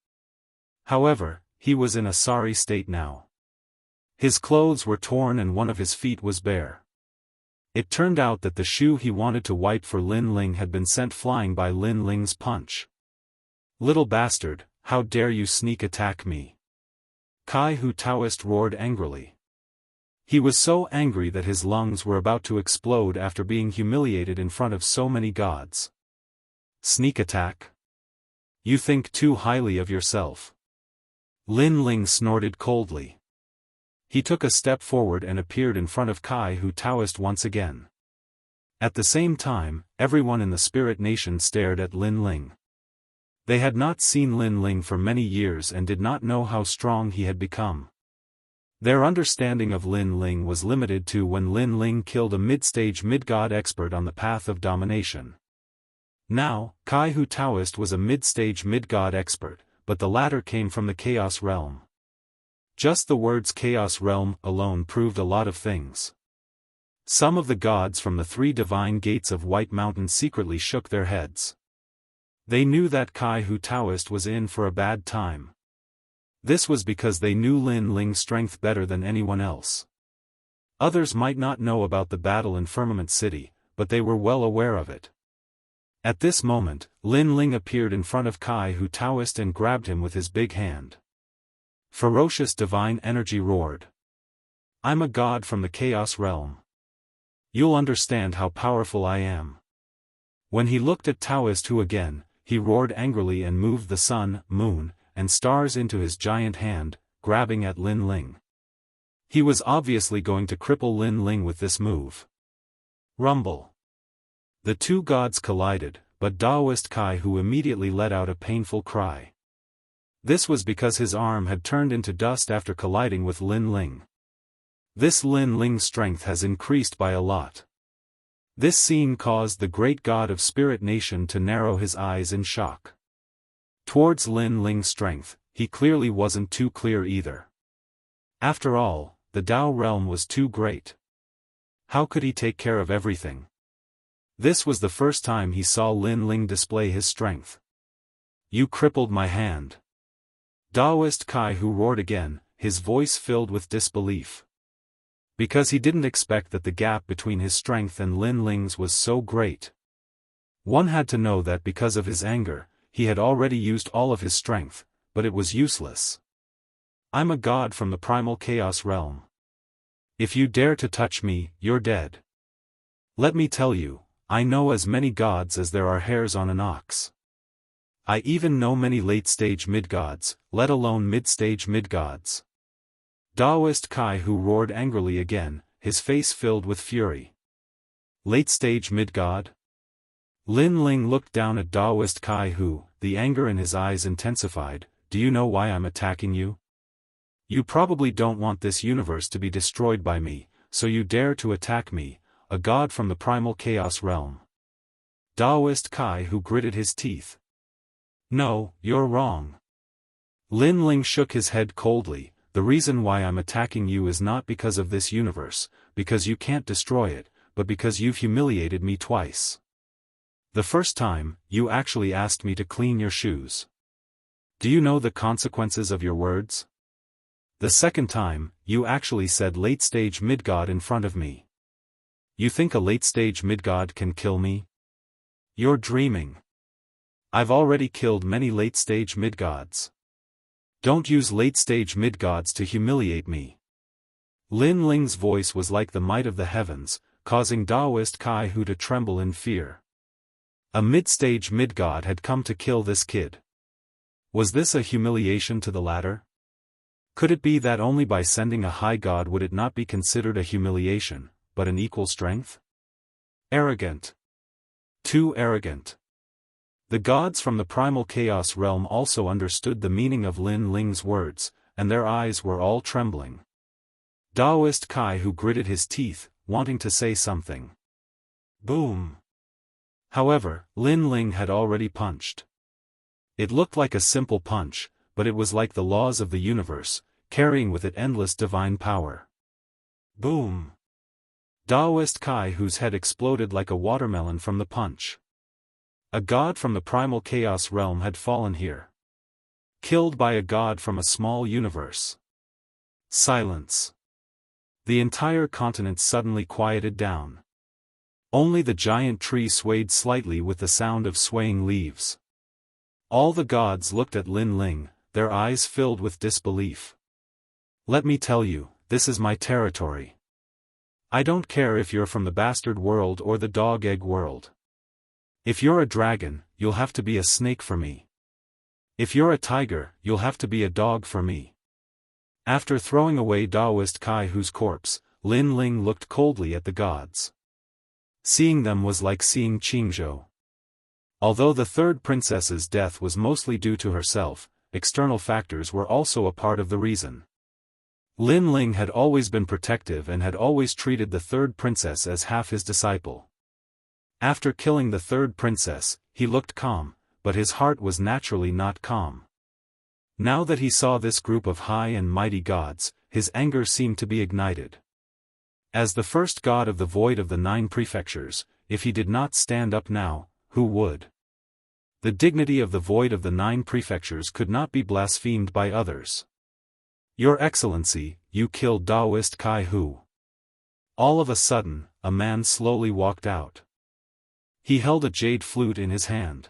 However, he was in a sorry state now. His clothes were torn and one of his feet was bare. It turned out that the shoe he wanted to wipe for Lin Ling had been sent flying by Lin Ling's punch. Little bastard, how dare you sneak attack me? Kai-Hu Daoist roared angrily. He was so angry that his lungs were about to explode after being humiliated in front of so many gods. Sneak attack? You think too highly of yourself. Lin Ling snorted coldly. He took a step forward and appeared in front of Kai-Hu Daoist once again. At the same time, everyone in the Spirit Nation stared at Lin Ling. They had not seen Lin Ling for many years and did not know how strong he had become. Their understanding of Lin Ling was limited to when Lin Ling killed a mid-stage mid-god expert on the path of domination. Now, Kai-Hu Daoist was a mid-stage mid-god expert, but the latter came from the Chaos Realm. Just the words Chaos Realm alone proved a lot of things. Some of the gods from the 3 divine gates of White Mountain secretly shook their heads. They knew that Kai-Hu Daoist was in for a bad time. This was because they knew Lin Ling's strength better than anyone else. Others might not know about the battle in Firmament City, but they were well aware of it. At this moment, Lin Ling appeared in front of Kai-Hu Daoist and grabbed him with his big hand. Ferocious divine energy roared. I'm a god from the Chaos Realm. You'll understand how powerful I am. When he looked at Daoist Hu again, he roared angrily and moved the sun, moon, and stars into his giant hand, grabbing at Lin Ling. He was obviously going to cripple Lin Ling with this move. Rumble. The 2 gods collided, but Daoist Kai-Hu immediately let out a painful cry. This was because his arm had turned into dust after colliding with Lin Ling. This Lin Ling's strength has increased by a lot. This scene caused the great god of Spirit Nation to narrow his eyes in shock. Towards Lin Ling's strength, he clearly wasn't too clear either. After all, the Dao realm was too great. How could he take care of everything? This was the first time he saw Lin Ling display his strength. You crippled my hand. Daoist Kai-Hu roared again, his voice filled with disbelief. Because he didn't expect that the gap between his strength and Lin Ling's was so great. One had to know that because of his anger, he had already used all of his strength, but it was useless. I'm a god from the primal Chaos Realm. If you dare to touch me, you're dead. Let me tell you, I know as many gods as there are hairs on an ox. I even know many late-stage mid-gods, let alone mid-stage mid-gods. Daoist Kai-Hu roared angrily again, his face filled with fury. Late-stage mid-god? Lin Ling looked down at Daoist Kai-Hu, the anger in his eyes intensified. Do you know why I'm attacking you? You probably don't want this universe to be destroyed by me, so you dare to attack me, a god from the primal Chaos Realm. Daoist Kai-Hu gritted his teeth. No, you're wrong. Lin Ling shook his head coldly. The reason why I'm attacking you is not because of this universe, because you can't destroy it, but because you've humiliated me twice. The first time, you actually asked me to clean your shoes. Do you know the consequences of your words? The second time, you actually said late-stage mid-god in front of me. You think a late-stage mid-god can kill me? You're dreaming. I've already killed many late-stage mid-gods. Don't use late-stage mid-gods to humiliate me. Lin Ling's voice was like the might of the heavens, causing Daoist Kai-Hu to tremble in fear. A mid-stage mid-god had come to kill this kid. Was this a humiliation to the latter? Could it be that only by sending a high god would it not be considered a humiliation, but an equal strength? Arrogant. Too arrogant. The gods from the primal chaos realm also understood the meaning of Lin Ling's words, and their eyes were all trembling. Daoist Kai who gritted his teeth, wanting to say something. Boom. However, Lin Ling had already punched. It looked like a simple punch, but it was like the laws of the universe, carrying with it endless divine power. Boom. Daoist Kai whose head exploded like a watermelon from the punch. A god from the primal chaos realm had fallen here. Killed by a god from a small universe. Silence. The entire continent suddenly quieted down. Only the giant tree swayed slightly with the sound of swaying leaves. All the gods looked at Lin Ling, their eyes filled with disbelief. Let me tell you, this is my territory. I don't care if you're from the bastard world or the dog egg world. If you're a dragon, you'll have to be a snake for me. If you're a tiger, you'll have to be a dog for me. After throwing away Daoist Kai whose corpse, Lin Ling looked coldly at the gods. Seeing them was like seeing Qingzhou. Although the third princess's death was mostly due to herself, external factors were also a part of the reason. Lin Ling had always been protective and had always treated the third princess as half his disciple. After killing the third princess, he looked calm, but his heart was naturally not calm. Now that he saw this group of high and mighty gods, his anger seemed to be ignited. As the first god of the void of the 9 prefectures, if he did not stand up now, who would? The dignity of the void of the 9 prefectures could not be blasphemed by others. Your Excellency, you killed Daoist Kai Hu. All of a sudden, a man slowly walked out. He held a jade flute in his hand.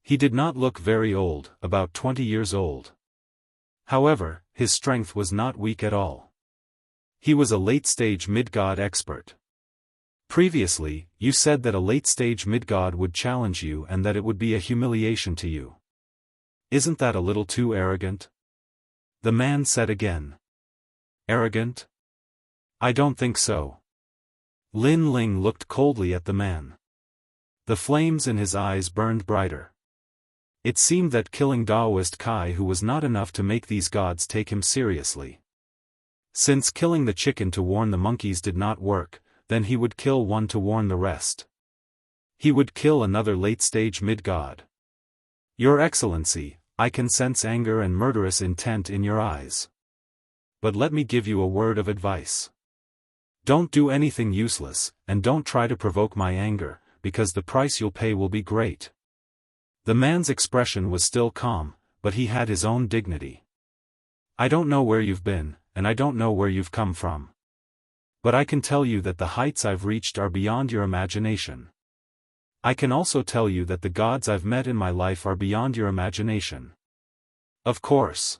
He did not look very old, about 20 years old. However, his strength was not weak at all. He was a late-stage mid-god expert. Previously, you said that a late-stage mid-god would challenge you and that it would be a humiliation to you. Isn't that a little too arrogant? The man said again. Arrogant? I don't think so. Lin Ling looked coldly at the man. The flames in his eyes burned brighter. It seemed that killing Daoist Kai Hu was not enough to make these gods take him seriously. Since killing the chicken to warn the monkeys did not work, then he would kill one to warn the rest. He would kill another late-stage mid-god. Your Excellency, I can sense anger and murderous intent in your eyes. But let me give you a word of advice. Don't do anything useless, and don't try to provoke my anger, because the price you'll pay will be great. The man's expression was still calm, but he had his own dignity. I don't know where you've been, and I don't know where you've come from. But I can tell you that the heights I've reached are beyond your imagination. I can also tell you that the gods I've met in my life are beyond your imagination. Of course.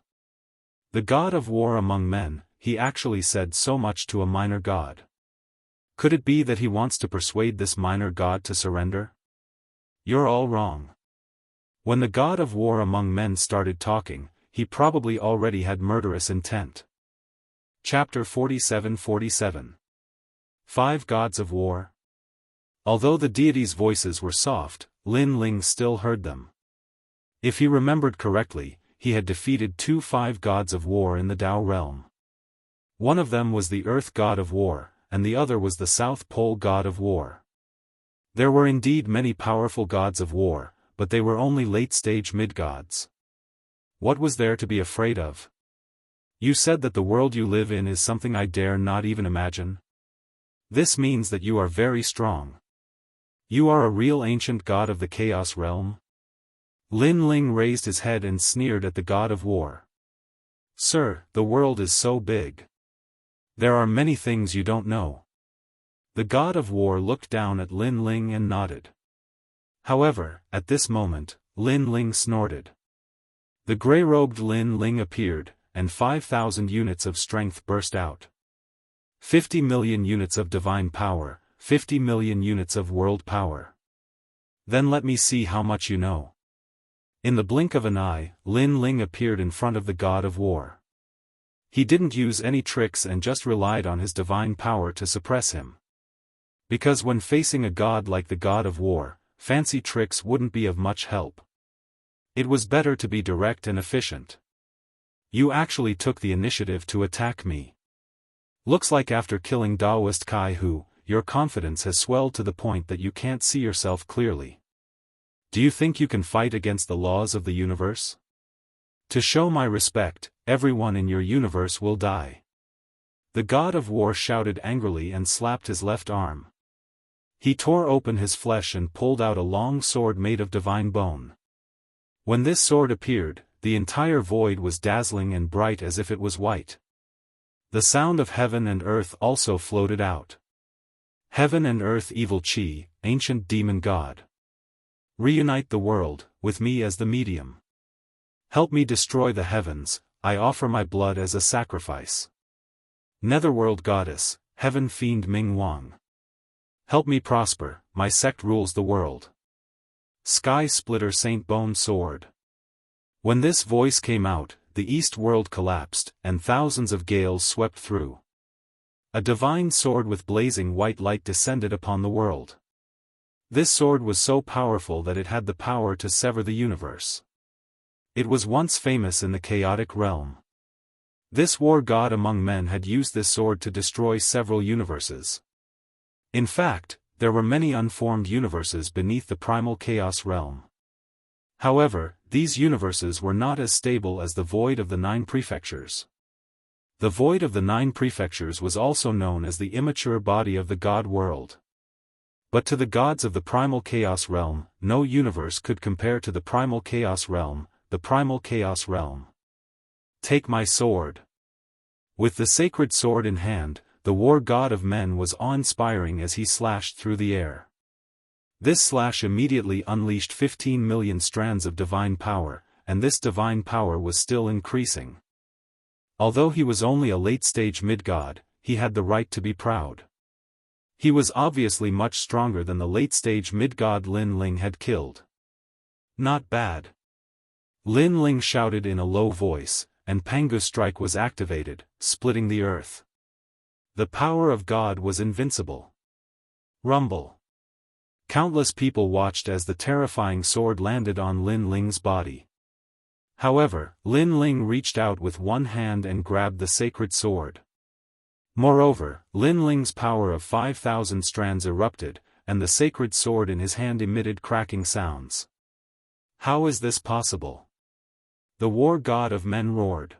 The god of war among men, he actually said so much to a minor god. Could it be that he wants to persuade this minor god to surrender? You're all wrong. When the god of war among men started talking, he probably already had murderous intent. Chapter 47-47. 5 Gods of War. Although the deities' voices were soft, Lin Ling still heard them. If he remembered correctly, he had defeated 2 5 gods of war in the Dao realm. One of them was the Earth God of War, and the other was the South Pole God of War. There were indeed many powerful gods of war, but they were only late-stage mid-gods. What was there to be afraid of? You said that the world you live in is something I dare not even imagine. This means that you are very strong. You are a real ancient god of the Chaos realm? Lin Ling raised his head and sneered at the god of war. Sir, the world is so big. There are many things you don't know. The god of war looked down at Lin Ling and nodded. However, at this moment, Lin Ling snorted. The grey-robed Lin Ling appeared, and 5,000 units of strength burst out. 50 million units of divine power, 50 million units of world power. Then let me see how much you know. In the blink of an eye, Lin Ling appeared in front of the god of war. He didn't use any tricks and just relied on his divine power to suppress him. Because when facing a god like the god of war, fancy tricks wouldn't be of much help. It was better to be direct and efficient. You actually took the initiative to attack me. Looks like after killing Daoist Kai Hu, your confidence has swelled to the point that you can't see yourself clearly. Do you think you can fight against the laws of the universe? To show my respect, everyone in your universe will die. The god of war shouted angrily and slapped his left arm. He tore open his flesh and pulled out a long sword made of divine bone. When this sword appeared, the entire void was dazzling and bright as if it was white. The sound of heaven and earth also floated out. Heaven and earth, evil Qi, ancient demon god. Reunite the world, with me as the medium. Help me destroy the heavens, I offer my blood as a sacrifice. Netherworld goddess, heaven fiend Ming Wang. Help me prosper, my sect rules the world. Sky Splitter Saint Bone Sword. When this voice came out, the east world collapsed, and thousands of gales swept through. A divine sword with blazing white light descended upon the world. This sword was so powerful that it had the power to sever the universe. It was once famous in the chaotic realm. This war god among men had used this sword to destroy several universes. In fact, there were many unformed universes beneath the primal chaos realm. However, these universes were not as stable as the void of the 9 prefectures. The void of the 9 prefectures was also known as the immature body of the god world. But to the gods of the primal chaos realm, no universe could compare to the primal chaos realm, the primal chaos realm. Take my sword. With the sacred sword in hand, the war god of men was awe-inspiring as he slashed through the air. This slash immediately unleashed 15 million strands of divine power, and this divine power was still increasing. Although he was only a late-stage mid-god, he had the right to be proud. He was obviously much stronger than the late-stage mid-god Lin Ling had killed. Not bad. Lin Ling shouted in a low voice, and Pangu Strike was activated, splitting the earth. The power of God was invincible. Rumble. Countless people watched as the terrifying sword landed on Lin Ling's body. However, Lin Ling reached out with one hand and grabbed the sacred sword. Moreover, Lin Ling's power of 5,000 strands erupted, and the sacred sword in his hand emitted cracking sounds. How is this possible? The war god of men roared.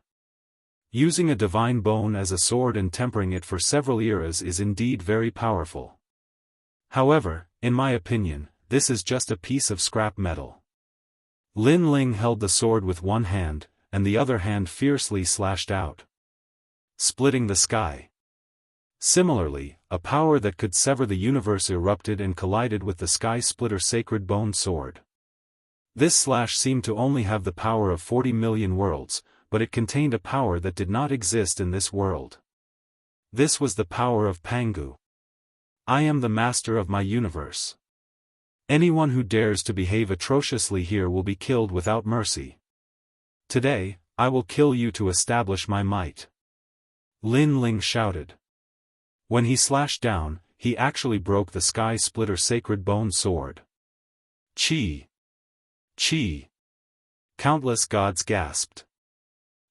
Using a divine bone as a sword and tempering it for several eras is indeed very powerful. However, in my opinion, this is just a piece of scrap metal. Lin Ling held the sword with one hand, and the other hand fiercely slashed out, splitting the sky. Similarly, a power that could sever the universe erupted and collided with the Sky Splitter Sacred Bone Sword. This slash seemed to only have the power of 40 million worlds, but it contained a power that did not exist in this world. This was the power of Pangu. I am the master of my universe. Anyone who dares to behave atrociously here will be killed without mercy. Today, I will kill you to establish my might. Lin Ling shouted. When he slashed down, he actually broke the Sky Splitter Sacred Bone Sword. Chi! Chi! Countless gods gasped.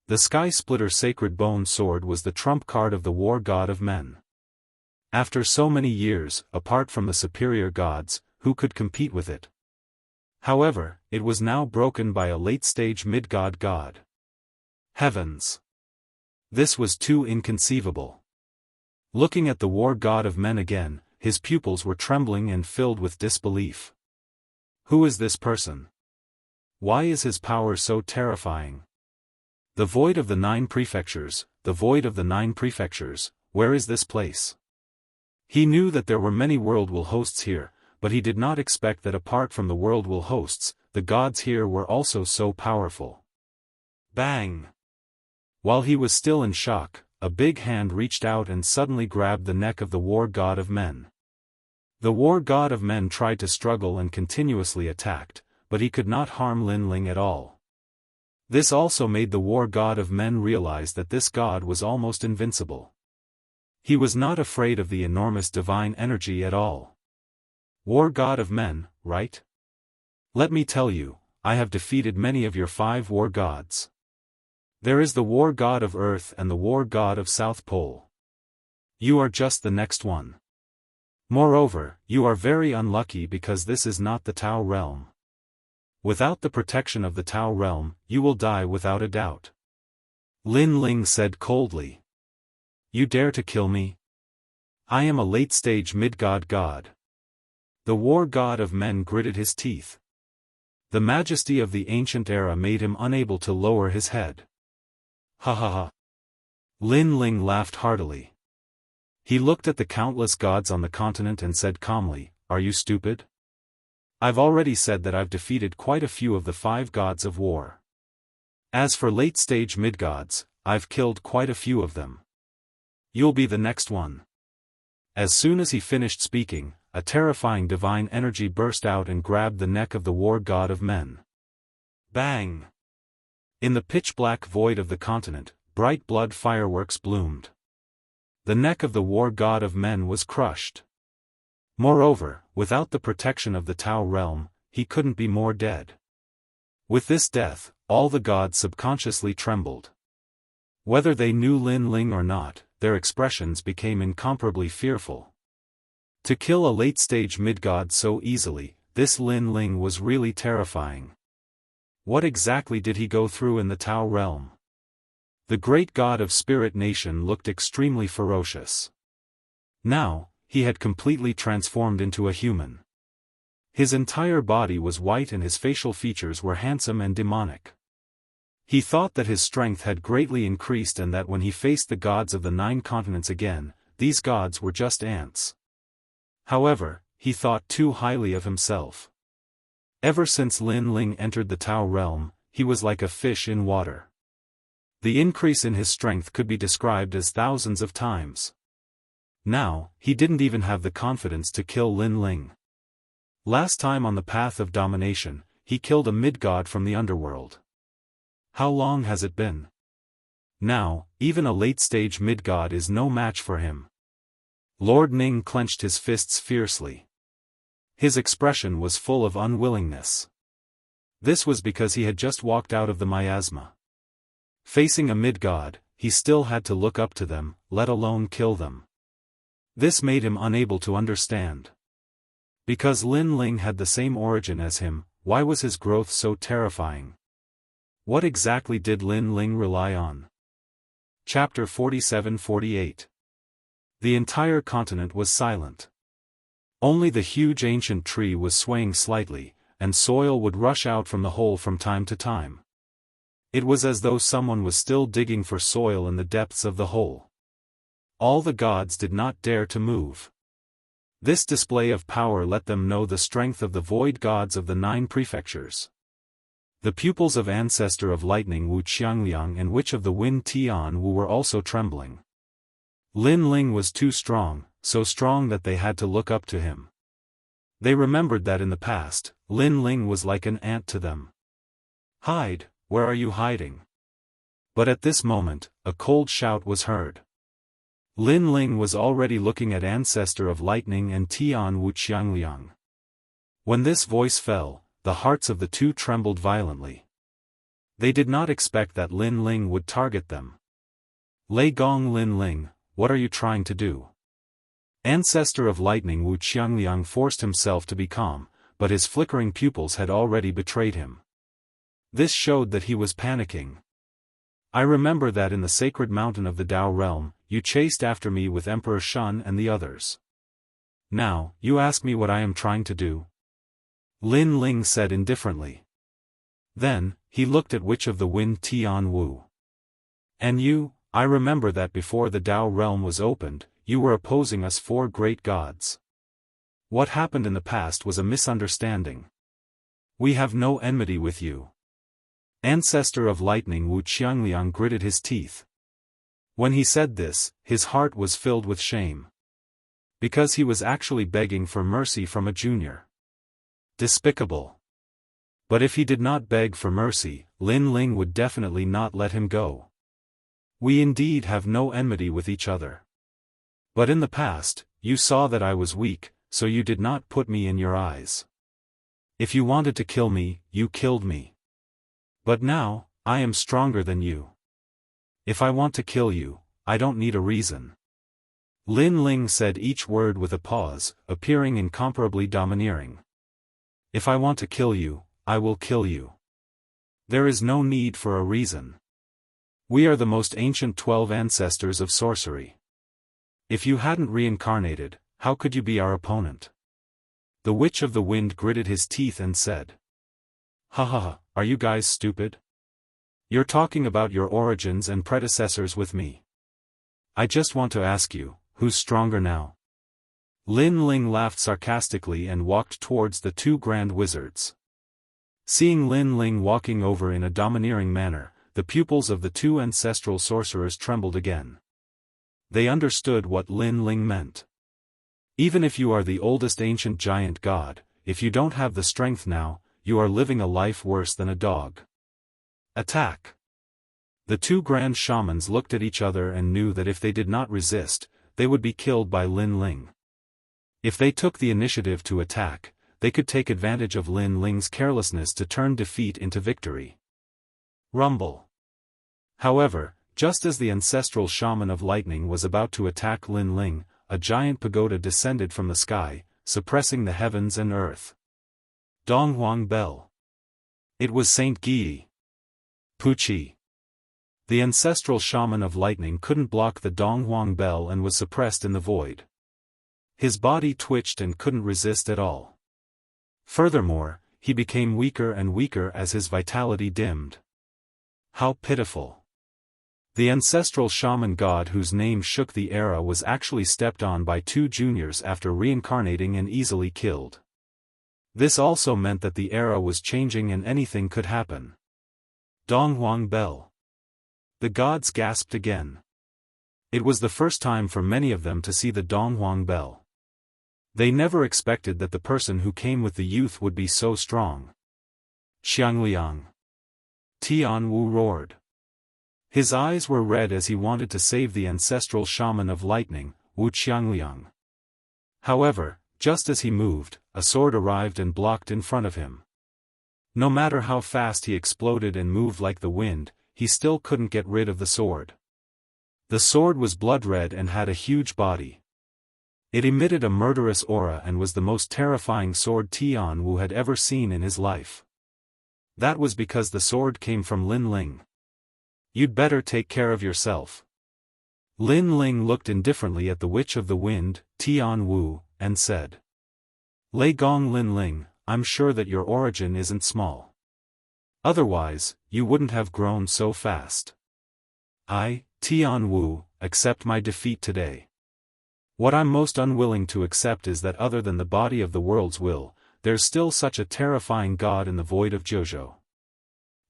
The Sky Splitter Sacred Bone Sword was the trump card of the war god of men. After so many years, apart from the superior gods, who could compete with it? However, it was now broken by a late-stage mid-god god. Heavens! This was too inconceivable. Looking at the war god of men again, his pupils were trembling and filled with disbelief. Who is this person? Why is his power so terrifying? The void of the 9 prefectures, the void of the 9 prefectures, where is this place? He knew that there were many world will hosts here, but he did not expect that apart from the world will hosts, the gods here were also so powerful. Bang! While he was still in shock, a big hand reached out and suddenly grabbed the neck of the war god of men. The war god of men tried to struggle and continuously attacked, but he could not harm Lin Ling at all. This also made the war god of men realize that this god was almost invincible. He was not afraid of the enormous divine energy at all. War god of men, right? Let me tell you, I have defeated many of your 5 war gods. There is the war god of Earth and the war god of South Pole. You are just the next one. Moreover, you are very unlucky because this is not the Tao realm. Without the protection of the Tao realm, you will die without a doubt. Lin Ling said coldly. You dare to kill me? I am a late-stage mid-god god. The war god of men gritted his teeth. The majesty of the ancient era made him unable to lower his head. Ha ha ha. Lin Ling laughed heartily. He looked at the countless gods on the continent and said calmly, Are you stupid? I've already said that I've defeated quite a few of the 5 gods of war. As for late-stage mid-gods, I've killed quite a few of them. You'll be the next one. As soon as he finished speaking, a terrifying divine energy burst out and grabbed the neck of the war god of men. Bang! In the pitch-black void of the continent, bright blood fireworks bloomed. The neck of the war god of men was crushed. Moreover, without the protection of the Tao realm, he couldn't be more dead. With this death, all the gods subconsciously trembled. Whether they knew Lin Ling or not, their expressions became incomparably fearful. To kill a late-stage mid-god so easily, this Lin Ling was really terrifying. What exactly did he go through in the Tao realm? The great god of Spirit Nation looked extremely ferocious. Now, he had completely transformed into a human. His entire body was white and his facial features were handsome and demonic. He thought that his strength had greatly increased and that when he faced the gods of the 9 continents again, these gods were just ants. However, he thought too highly of himself. Ever since Lin Ling entered the Tao realm, he was like a fish in water. The increase in his strength could be described as thousands of times. Now, he didn't even have the confidence to kill Lin Ling. Last time on the path of domination, he killed a mid-god from the underworld. How long has it been? Now, even a late-stage mid-god is no match for him. Lord Ning clenched his fists fiercely. His expression was full of unwillingness. This was because he had just walked out of the miasma. Facing a mid-god, he still had to look up to them, let alone kill them. This made him unable to understand. Because Lin Ling had the same origin as him, why was his growth so terrifying? What exactly did Lin Ling rely on? Chapter 47-48. The entire continent was silent. Only the huge ancient tree was swaying slightly, and soil would rush out from the hole from time to time. It was as though someone was still digging for soil in the depths of the hole. All the gods did not dare to move. This display of power let them know the strength of the void gods of the 9 prefectures. The pupils of Ancestor of Lightning Wuxia Xianxia and Witch of the Wind Tianwu were also trembling. Lin Ling was too strong, so strong that they had to look up to him. They remembered that in the past, Lin Ling was like an ant to them. Hide, where are you hiding? But at this moment, a cold shout was heard. Lin Ling was already looking at Ancestor of Lightning and Tianwu Xianxia. When this voice fell, the hearts of the 2 trembled violently. They did not expect that Lin Ling would target them. Lei Gong Lin Ling, what are you trying to do? Ancestor of Lightning Wuxia Xianxia forced himself to be calm, but his flickering pupils had already betrayed him. This showed that he was panicking. I remember that in the sacred mountain of the Dao realm, you chased after me with Emperor Shun and the others. Now, you ask me what I am trying to do? Lin Ling said indifferently. Then, he looked at Witch of the Wind Tianwu. And you, I remember that before the Dao realm was opened, you were opposing us 4 great gods. What happened in the past was a misunderstanding. We have no enmity with you. Ancestor of Lightning Wuxia Xianxia gritted his teeth. When he said this, his heart was filled with shame. Because he was actually begging for mercy from a junior. Despicable. But if he did not beg for mercy, Lin Ling would definitely not let him go. We indeed have no enmity with each other. But in the past, you saw that I was weak, so you did not put me in your eyes. If you wanted to kill me, you killed me. But now, I am stronger than you. If I want to kill you, I don't need a reason. Lin Ling said each word with a pause, appearing incomparably domineering. If I want to kill you, I will kill you. There is no need for a reason. We are the most ancient 12 ancestors of sorcery. If you hadn't reincarnated, how could you be our opponent? The Witch of the Wind gritted his teeth and said. Ha ha ha, are you guys stupid? You're talking about your origins and predecessors with me. I just want to ask you, who's stronger now? Lin Ling laughed sarcastically and walked towards the two grand wizards. Seeing Lin Ling walking over in a domineering manner, the pupils of the two ancestral sorcerers trembled again. They understood what Lin Ling meant. Even if you are the oldest ancient giant god, if you don't have the strength now, you are living a life worse than a dog. Attack! The two grand shamans looked at each other and knew that if they did not resist, they would be killed by Lin Ling. If they took the initiative to attack, they could take advantage of Lin Ling's carelessness to turn defeat into victory. Rumble. However, just as the ancestral shaman of lightning was about to attack Lin Ling, a giant pagoda descended from the sky, suppressing the heavens and earth. Donghuang Bell. It was Saint Guyi. Puqi. The ancestral shaman of lightning couldn't block the Donghuang Bell and was suppressed in the void. His body twitched and couldn't resist at all. Furthermore, he became weaker and weaker as his vitality dimmed. How pitiful. The ancestral shaman god whose name shook the era was actually stepped on by two juniors after reincarnating and easily killed. This also meant that the era was changing and anything could happen. Donghuang Bell. The gods gasped again. It was the first time for many of them to see the Donghuang Bell. They never expected that the person who came with the youth would be so strong. Xiangliang. Tian Wu roared. His eyes were red as he wanted to save the ancestral shaman of lightning, Wuxia Xianxia. However, just as he moved, a sword arrived and blocked in front of him. No matter how fast he exploded and moved like the wind, he still couldn't get rid of the sword. The sword was blood red and had a huge body. It emitted a murderous aura and was the most terrifying sword Tian Wu had ever seen in his life. That was because the sword came from Lin Ling. You'd better take care of yourself. Lin Ling looked indifferently at the Witch of the Wind, Tian Wu, and said. Lei Gong Lin Ling, I'm sure that your origin isn't small. Otherwise, you wouldn't have grown so fast. I, Tian Wu, accept my defeat today. What I'm most unwilling to accept is that other than the body of the world's will, there's still such a terrifying god in the void of Zhuzhou.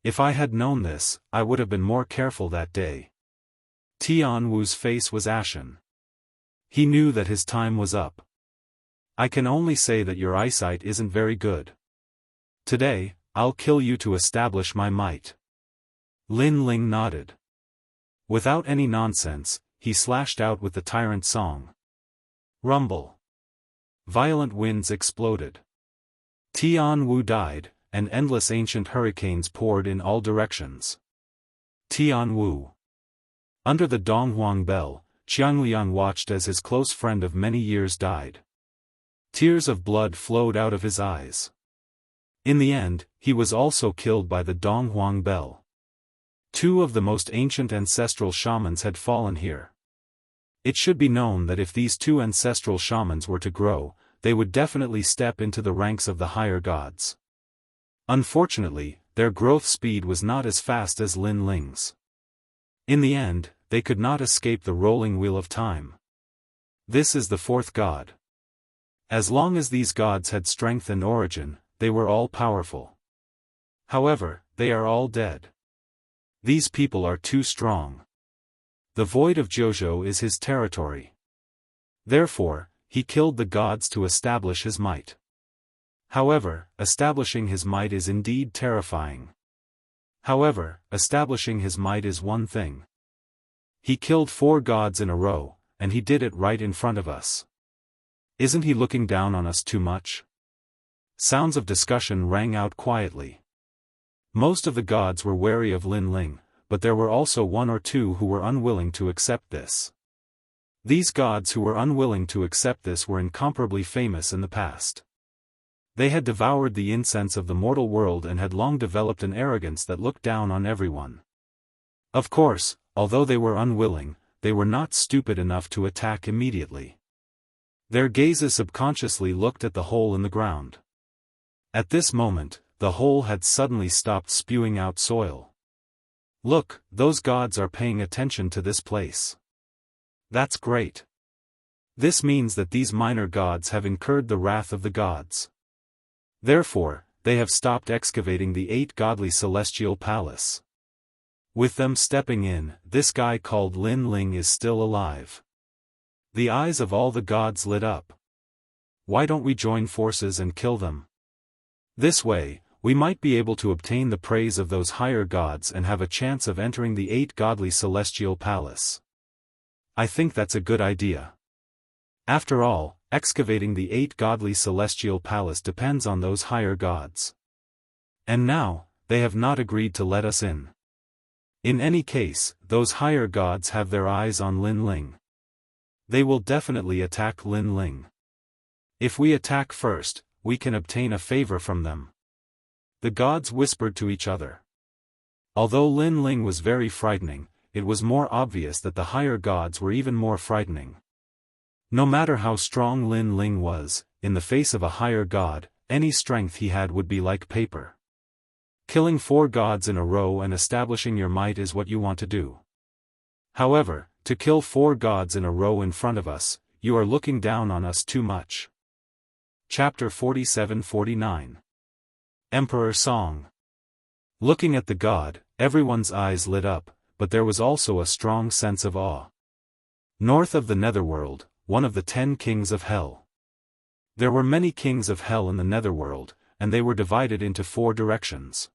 If I had known this, I would have been more careful that day. Tian Wu's face was ashen. He knew that his time was up. I can only say that your eyesight isn't very good. Today, I'll kill you to establish my might. Lin Ling nodded. Without any nonsense, he slashed out with the tyrant song. Rumble. Violent winds exploded. Tian Wu died, and endless ancient hurricanes poured in all directions. Tian Wu. Under the Donghuang Bell, Xiangliang watched as his close friend of many years died. Tears of blood flowed out of his eyes. In the end, he was also killed by the Donghuang Bell. Two of the most ancient ancestral shamans had fallen here. It should be known that if these two ancestral shamans were to grow, they would definitely step into the ranks of the higher gods. Unfortunately, their growth speed was not as fast as Lin Ling's. In the end, they could not escape the rolling wheel of time. This is the fourth god. As long as these gods had strength and origin, they were all powerful. However, they are all dead. These people are too strong. The void of Zhuzhou is his territory. Therefore, he killed the gods to establish his might. However, establishing his might is indeed terrifying. However, establishing his might is one thing. He killed 4 gods in a row, and he did it right in front of us. Isn't he looking down on us too much? Sounds of discussion rang out quietly. Most of the gods were wary of Lin Ling, but there were also 1 or 2 who were unwilling to accept this. These gods who were unwilling to accept this were incomparably famous in the past. They had devoured the incense of the mortal world and had long developed an arrogance that looked down on everyone. Of course, although they were unwilling, they were not stupid enough to attack immediately. Their gazes subconsciously looked at the hole in the ground. At this moment, the hole had suddenly stopped spewing out soil. Look, those gods are paying attention to this place. That's great. This means that these minor gods have incurred the wrath of the gods. Therefore, they have stopped excavating the 8 godly celestial palace. With them stepping in, this guy called Lin Ling is still alive. The eyes of all the gods lit up. Why don't we join forces and kill them? This way, we might be able to obtain the praise of those higher gods and have a chance of entering the 8 godly celestial palace. I think that's a good idea. After all, excavating the 8 godly celestial palace depends on those higher gods. And now, they have not agreed to let us in. In any case, those higher gods have their eyes on Lin Ling. They will definitely attack Lin Ling. If we attack first, we can obtain a favor from them. The gods whispered to each other. Although Lin Ling was very frightening, it was more obvious that the higher gods were even more frightening. No matter how strong Lin Ling was, in the face of a higher god, any strength he had would be like paper. Killing 4 gods in a row and establishing your might is what you want to do. However, to kill 4 gods in a row in front of us, you are looking down on us too much. Chapter 47-49. Emperor Song. Looking at the god, everyone's eyes lit up, but there was also a strong sense of awe. North of the Netherworld, one of the 10 kings of hell. There were many kings of hell in the Netherworld, and they were divided into 4 directions.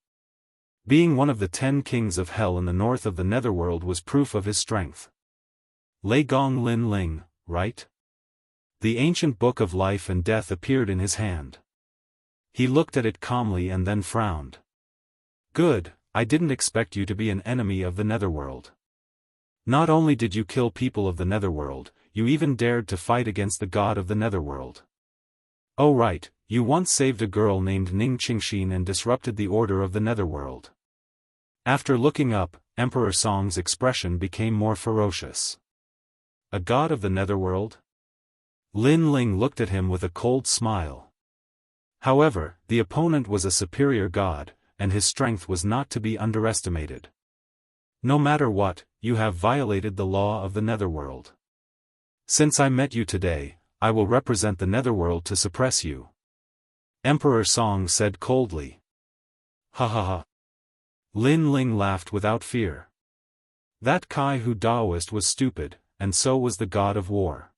Being one of the 10 kings of hell in the north of the Netherworld was proof of his strength. Lei Gong Lin Ling, right? The ancient book of life and death appeared in his hand. He looked at it calmly and then frowned. Good, I didn't expect you to be an enemy of the Netherworld. Not only did you kill people of the Netherworld, you even dared to fight against the god of the Netherworld. Oh right, you once saved a girl named Ning Qingxin and disrupted the order of the Netherworld. After looking up, Emperor Song's expression became more ferocious. A god of the Netherworld? Lin Ling looked at him with a cold smile. However, the opponent was a superior god, and his strength was not to be underestimated. No matter what, you have violated the law of the Netherworld. Since I met you today, I will represent the Netherworld to suppress you. Emperor Song said coldly. Ha ha ha. Lin Ling laughed without fear. That Jianghu Daoist was stupid, and so was the god of war.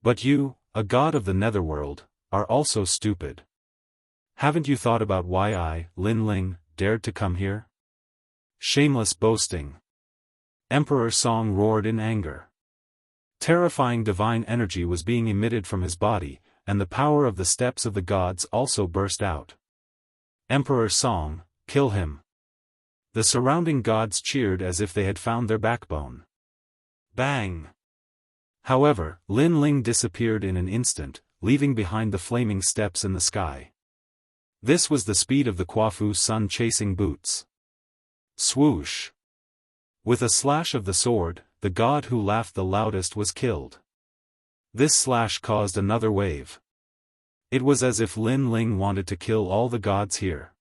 But you, a god of the Netherworld, are also stupid. Haven't you thought about why I, Lin Ling, dared to come here? Shameless boasting. Emperor Song roared in anger. Terrifying divine energy was being emitted from his body, and the power of the steps of the gods also burst out. Emperor Song, kill him. The surrounding gods cheered as if they had found their backbone. Bang! However, Lin Ling disappeared in an instant, leaving behind the flaming steps in the sky. This was the speed of the Quafu sun chasing boots. Swoosh! With a slash of the sword, the god who laughed the loudest was killed. This slash caused another wave. It was as if Lin Ling wanted to kill all the gods here.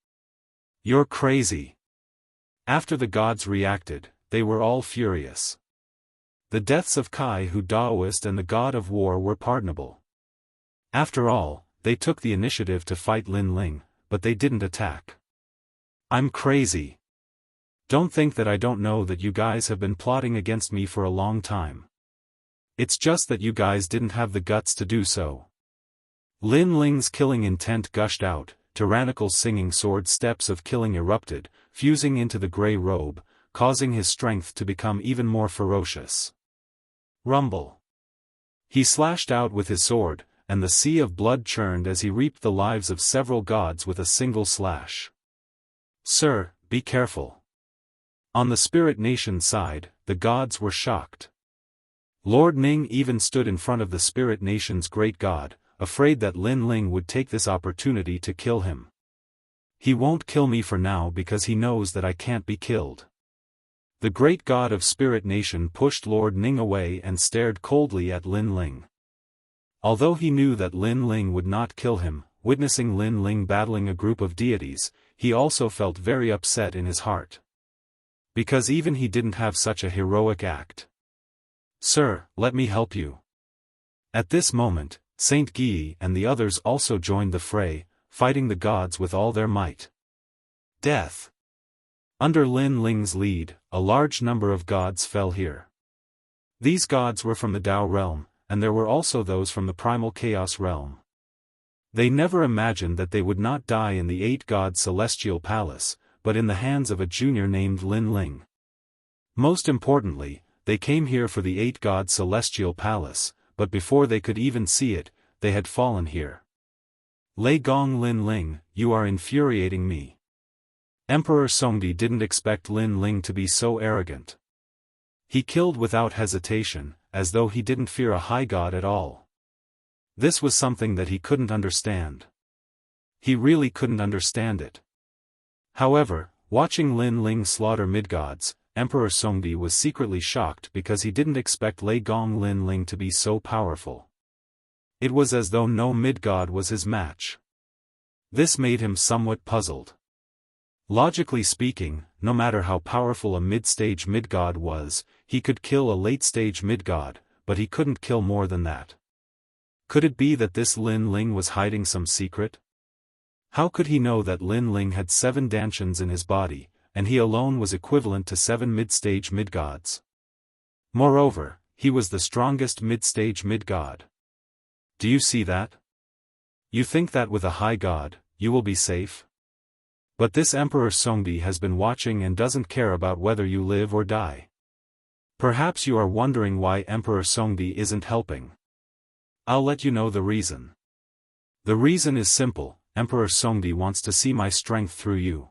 You're crazy! After the gods reacted, they were all furious. The deaths of Jianghu Daoist and the god of war were pardonable. After all, they took the initiative to fight Lin Ling, but they didn't attack. I'm crazy. Don't think that I don't know that you guys have been plotting against me for a long time. It's just that you guys didn't have the guts to do so. Lin Ling's killing intent gushed out, tyrannical singing sword steps of killing erupted, fusing into the grey robe, causing his strength to become even more ferocious. Rumble. He slashed out with his sword, and the sea of blood churned as he reaped the lives of several gods with a single slash. Sir, be careful. On the Spirit Nation side, the gods were shocked. Lord Ning even stood in front of the Spirit Nation's great god, afraid that Lin Ling would take this opportunity to kill him. He won't kill me for now because he knows that I can't be killed. The great god of Spirit Nation pushed Lord Ning away and stared coldly at Lin Ling. Although he knew that Lin Ling would not kill him, witnessing Lin Ling battling a group of deities, he also felt very upset in his heart. Because even he didn't have such a heroic act. Sir, let me help you. At this moment, Saint Guy and the others also joined the fray, fighting the gods with all their might. Death. Under Lin Ling's lead, a large number of gods fell here. These gods were from the Dao realm, and there were also those from the primal chaos realm. They never imagined that they would not die in the 8-god celestial palace, but in the hands of a junior named Lin Ling. Most importantly, they came here for the 8-god celestial palace, but before they could even see it, they had fallen here. Lei Gong Lin Ling, you are infuriating me. Emperor Songdi didn't expect Lin Ling to be so arrogant. He killed without hesitation, as though he didn't fear a high god at all. This was something that he couldn't understand. He really couldn't understand it. However, watching Lin Ling slaughter midgods, Emperor Songdi was secretly shocked because he didn't expect Lei Gong Lin Ling to be so powerful. It was as though no midgod was his match. This made him somewhat puzzled. Logically speaking, no matter how powerful a mid-stage midgod was, he could kill a late-stage midgod, but he couldn't kill more than that. Could it be that this Lin Ling was hiding some secret? How could he know that Lin Ling had 7 dantians in his body, and he alone was equivalent to 7 mid-stage midgods? Moreover, he was the strongest mid-stage midgod. Do you see that? You think that with a high god, you will be safe? But this Emperor Songdi has been watching and doesn't care about whether you live or die. Perhaps you are wondering why Emperor Songdi isn't helping. I'll let you know the reason. The reason is simple, Emperor Songdi wants to see my strength through you.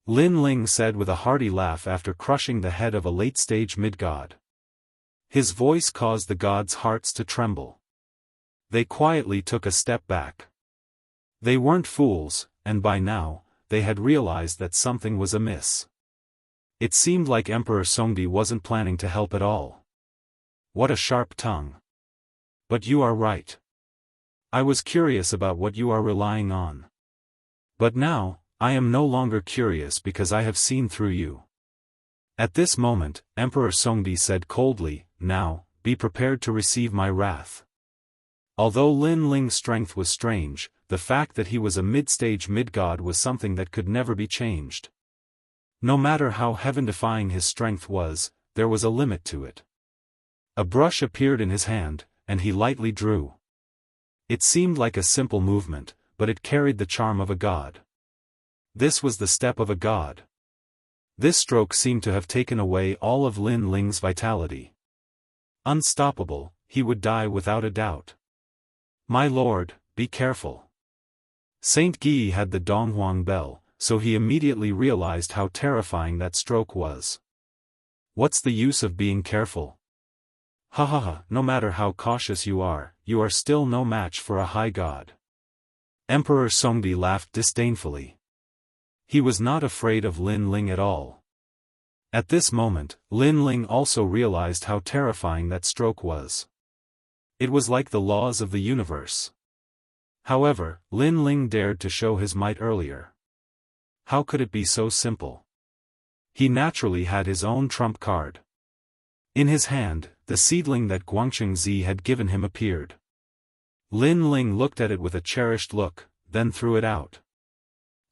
Lin Ling said with a hearty laugh after crushing the head of a late-stage midgod. His voice caused the gods' hearts to tremble. They quietly took a step back. They weren't fools, and by now, they had realized that something was amiss. It seemed like Emperor Songdi wasn't planning to help at all. What a sharp tongue. But you are right. I was curious about what you are relying on. But now, I am no longer curious because I have seen through you. At this moment, Emperor Songdi said coldly, now, be prepared to receive my wrath. Although Lin Ling's strength was strange, the fact that he was a mid-stage midgod was something that could never be changed. No matter how heaven-defying his strength was, there was a limit to it. A brush appeared in his hand, and he lightly drew. It seemed like a simple movement, but it carried the charm of a god. This was the step of a god. This stroke seemed to have taken away all of Lin Ling's vitality. Unstoppable, he would die without a doubt. My lord, be careful. Saint Guy had the Donghuang bell, so he immediately realized how terrifying that stroke was. What's the use of being careful? Ha ha ha, no matter how cautious you are still no match for a high god. Emperor Songdi laughed disdainfully. He was not afraid of Lin Ling at all. At this moment, Lin Ling also realized how terrifying that stroke was. It was like the laws of the universe. However, Lin Ling dared to show his might earlier. How could it be so simple? He naturally had his own trump card. In his hand, the seedling that Guangcheng Zi had given him appeared. Lin Ling looked at it with a cherished look, then threw it out.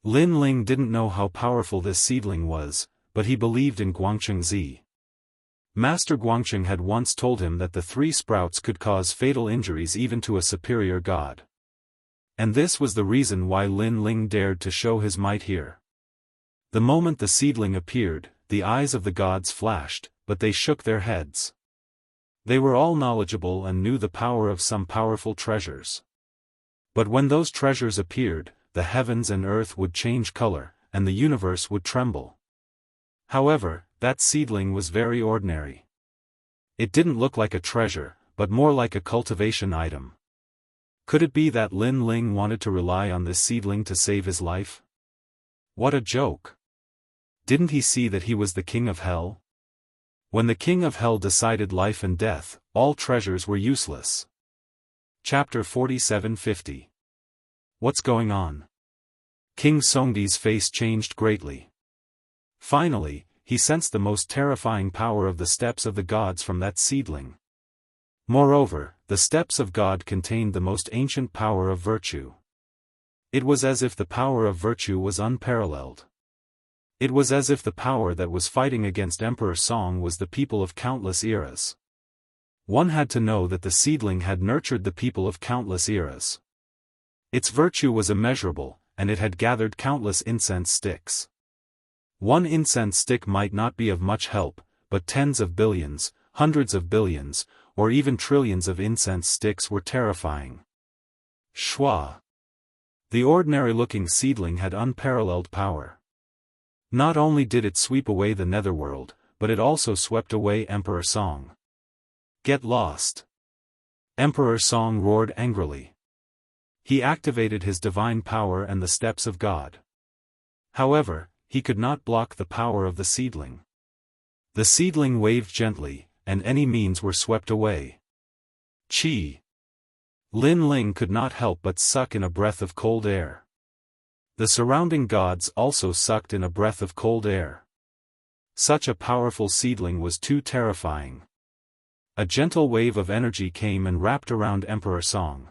Lin Ling didn't know how powerful this seedling was, but he believed in Guangcheng Zi. Master Guangcheng had once told him that the 3 sprouts could cause fatal injuries even to a superior god. And this was the reason why Lin Ling dared to show his might here. The moment the seedling appeared, the eyes of the gods flashed, but they shook their heads. They were all knowledgeable and knew the power of some powerful treasures. But when those treasures appeared, the heavens and earth would change color, and the universe would tremble. However, that seedling was very ordinary. It didn't look like a treasure, but more like a cultivation item. Could it be that Lin Ling wanted to rely on this seedling to save his life? What a joke! Didn't he see that he was the king of hell? When the king of hell decided life and death, all treasures were useless. Chapter 4750. What's going on? King Songdi's face changed greatly. Finally, he sensed the most terrifying power of the steps of the gods from that seedling. Moreover, the steps of God contained the most ancient power of virtue. It was as if the power of virtue was unparalleled. It was as if the power that was fighting against Emperor Song was the people of countless eras. One had to know that the seedling had nurtured the people of countless eras. Its virtue was immeasurable, and it had gathered countless incense sticks. One incense stick might not be of much help, but tens of billions, hundreds of billions, or even trillions of incense sticks were terrifying. Shwa. The ordinary-looking seedling had unparalleled power. Not only did it sweep away the netherworld, but it also swept away Emperor Song. Get lost! Emperor Song roared angrily. He activated his divine power and the steps of God. However, he could not block the power of the seedling. The seedling waved gently, and any means were swept away. Chi! Lin Ling could not help but suck in a breath of cold air. The surrounding gods also sucked in a breath of cold air. Such a powerful seedling was too terrifying. A gentle wave of energy came and wrapped around Emperor Song.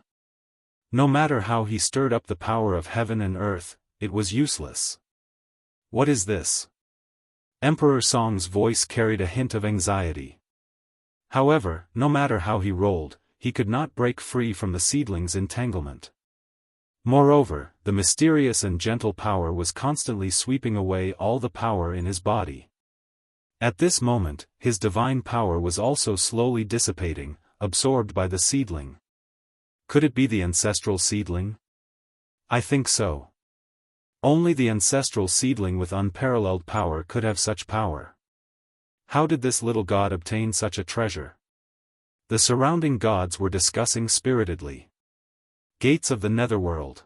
No matter how he stirred up the power of heaven and earth, it was useless. What is this? Emperor Song's voice carried a hint of anxiety. However, no matter how he rolled, he could not break free from the seedling's entanglement. Moreover, the mysterious and gentle power was constantly sweeping away all the power in his body. At this moment, his divine power was also slowly dissipating, absorbed by the seedling. Could it be the ancestral seedling? I think so. Only the ancestral seedling with unparalleled power could have such power. How did this little god obtain such a treasure? The surrounding gods were discussing spiritedly. Gates of the netherworld.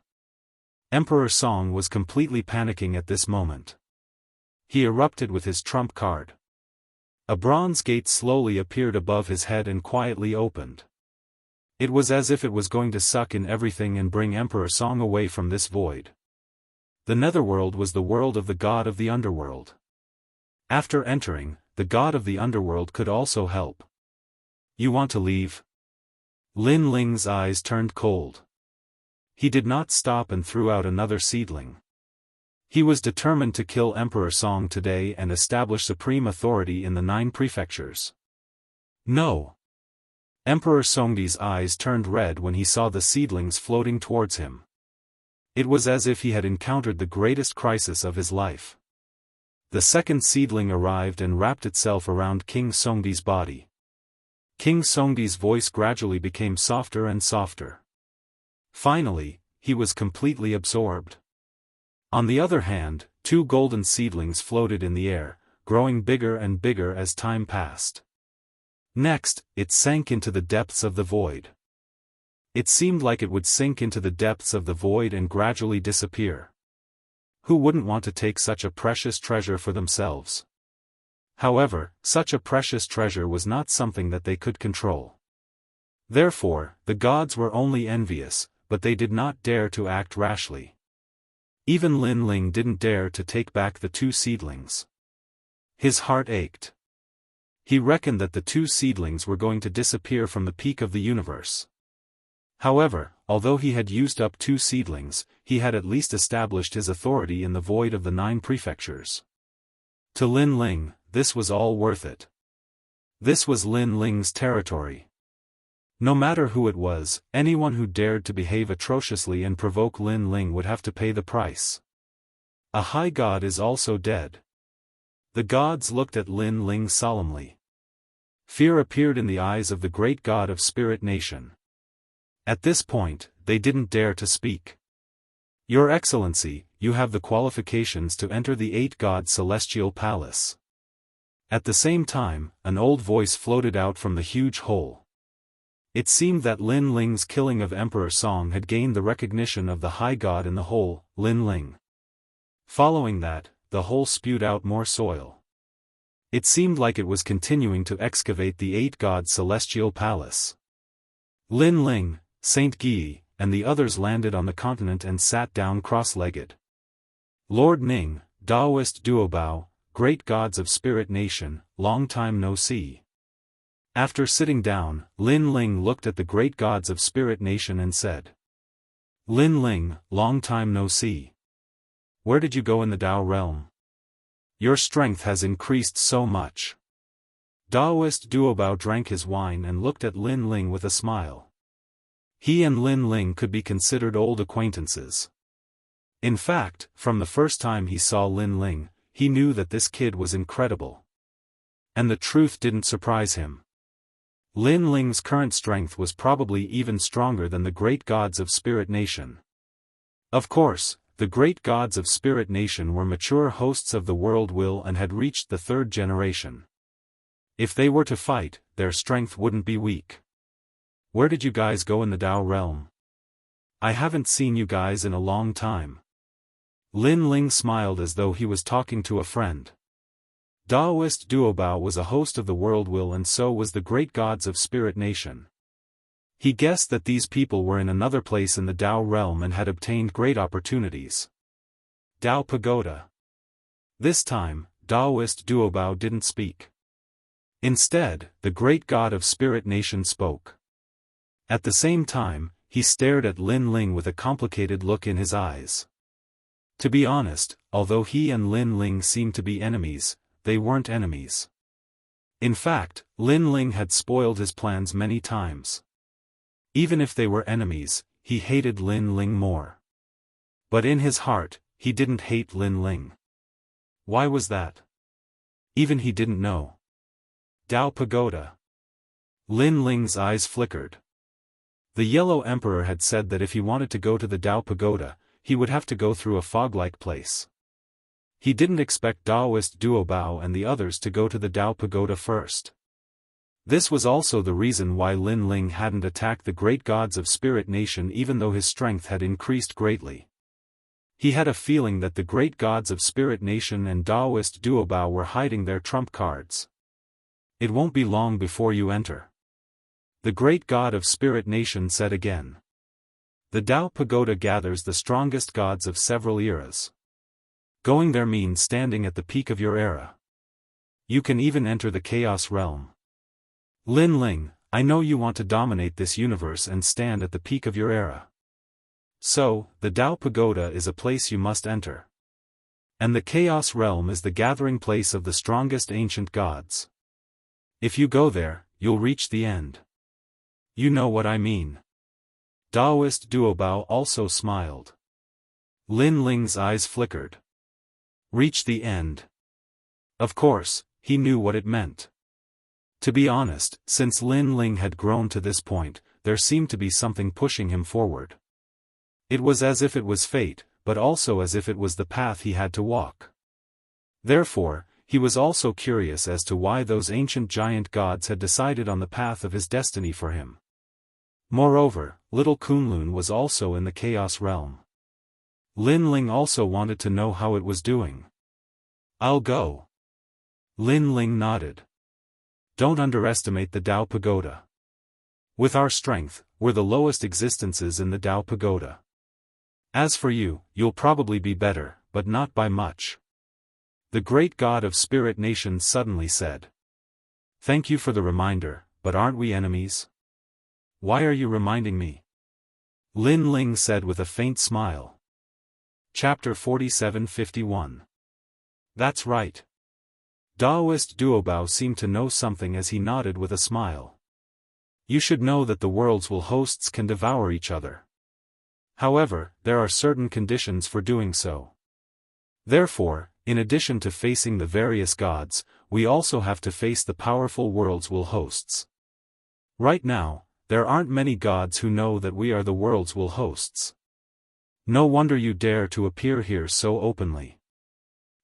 Emperor Song was completely panicking at this moment. He erupted with his trump card. A bronze gate slowly appeared above his head and quietly opened. It was as if it was going to suck in everything and bring Emperor Song away from this void. The netherworld was the world of the god of the underworld. After entering, the god of the underworld could also help. You want to leave? Lin Ling's eyes turned cold. He did not stop and threw out another seedling. He was determined to kill Emperor Song today and establish supreme authority in the 9 prefectures. No! Emperor Songdi's eyes turned red when he saw the seedlings floating towards him. It was as if he had encountered the greatest crisis of his life. The second seedling arrived and wrapped itself around King Songdi's body. King Songdi's voice gradually became softer and softer. Finally, he was completely absorbed. On the other hand, 2 golden seedlings floated in the air, growing bigger and bigger as time passed. Next, it sank into the depths of the void. It seemed like it would sink into the depths of the void and gradually disappear. Who wouldn't want to take such a precious treasure for themselves? However, such a precious treasure was not something that they could control. Therefore, the gods were only envious, but they did not dare to act rashly. Even Lin Ling didn't dare to take back the 2 seedlings. His heart ached. He reckoned that the 2 seedlings were going to disappear from the peak of the universe. However, although he had used up 2 seedlings, he had at least established his authority in the void of the 9 prefectures. To Lin Ling, this was all worth it. This was Lin Ling's territory. No matter who it was, anyone who dared to behave atrociously and provoke Lin Ling would have to pay the price. A high god is also dead. The gods looked at Lin Ling solemnly. Fear appeared in the eyes of the great god of Spirit Nation. At this point, they didn't dare to speak. Your Excellency, you have the qualifications to enter the eight-god celestial palace. At the same time, an old voice floated out from the huge hole. It seemed that Lin Ling's killing of Emperor Song had gained the recognition of the high god in the hole, Lin Ling. Following that, the hole spewed out more soil. It seemed like it was continuing to excavate the eight-god celestial palace. Lin Ling, Saint Guy, and the others landed on the continent and sat down cross-legged. Lord Ning, Daoist Duobao, great gods of Spirit Nation, long time no see. After sitting down, Lin Ling looked at the great gods of Spirit Nation and said, Lin Ling, long time no see. Where did you go in the Dao realm? Your strength has increased so much. Daoist Duobao drank his wine and looked at Lin Ling with a smile. He and Lin Ling could be considered old acquaintances. In fact, from the first time he saw Lin Ling, he knew that this kid was incredible. And the truth didn't surprise him. Lin Ling's current strength was probably even stronger than the great gods of Spirit Nation. Of course, the great gods of Spirit Nation were mature hosts of the world will and had reached the third generation. If they were to fight, their strength wouldn't be weak. Where did you guys go in the Dao realm? I haven't seen you guys in a long time. Lin Ling smiled as though he was talking to a friend. Daoist Duobao was a host of the world will and so was the great gods of Spirit Nation. He guessed that these people were in another place in the Dao realm and had obtained great opportunities. Dao Pagoda. This time, Daoist Duobao didn't speak. Instead, the great god of Spirit Nation spoke. At the same time, he stared at Lin Ling with a complicated look in his eyes. To be honest, although he and Lin Ling seemed to be enemies, they weren't enemies. In fact, Lin Ling had spoiled his plans many times. Even if they were enemies, he hated Lin Ling more. But in his heart, he didn't hate Lin Ling. Why was that? Even he didn't know. Dao Pagoda. Lin Ling's eyes flickered. The Yellow Emperor had said that if he wanted to go to the Dao Pagoda, he would have to go through a fog-like place. He didn't expect Daoist Duobao and the others to go to the Dao Pagoda first. This was also the reason why Lin Ling hadn't attacked the great gods of Spirit Nation even though his strength had increased greatly. He had a feeling that the great gods of Spirit Nation and Daoist Duobao were hiding their trump cards. It won't be long before you enter. The great god of Spirit Nation said again. The Dao Pagoda gathers the strongest gods of several eras. Going there means standing at the peak of your era. You can even enter the Chaos Realm. Lin Ling, I know you want to dominate this universe and stand at the peak of your era. So, the Dao Pagoda is a place you must enter. And the Chaos Realm is the gathering place of the strongest ancient gods. If you go there, you'll reach the end. You know what I mean. Daoist Duobao also smiled. Lin Ling's eyes flickered. Reach the end. Of course, he knew what it meant. To be honest, since Lin Ling had grown to this point, there seemed to be something pushing him forward. It was as if it was fate, but also as if it was the path he had to walk. Therefore, he was also curious as to why those ancient giant gods had decided on the path of his destiny for him. Moreover, little Kunlun was also in the Chaos Realm. Lin Ling also wanted to know how it was doing. I'll go. Lin Ling nodded. Don't underestimate the Dao Pagoda. With our strength, we're the lowest existences in the Dao Pagoda. As for you, you'll probably be better, but not by much. The great god of Spirit Nation suddenly said. Thank you for the reminder, but aren't we enemies? Why are you reminding me? Lin Ling said with a faint smile. Chapter 47-51. That's right. Daoist Duobao seemed to know something as he nodded with a smile. You should know that the world's will hosts can devour each other. However, there are certain conditions for doing so. Therefore, in addition to facing the various gods, we also have to face the powerful world's will hosts. Right now, there aren't many gods who know that we are the world's will hosts. No wonder you dare to appear here so openly.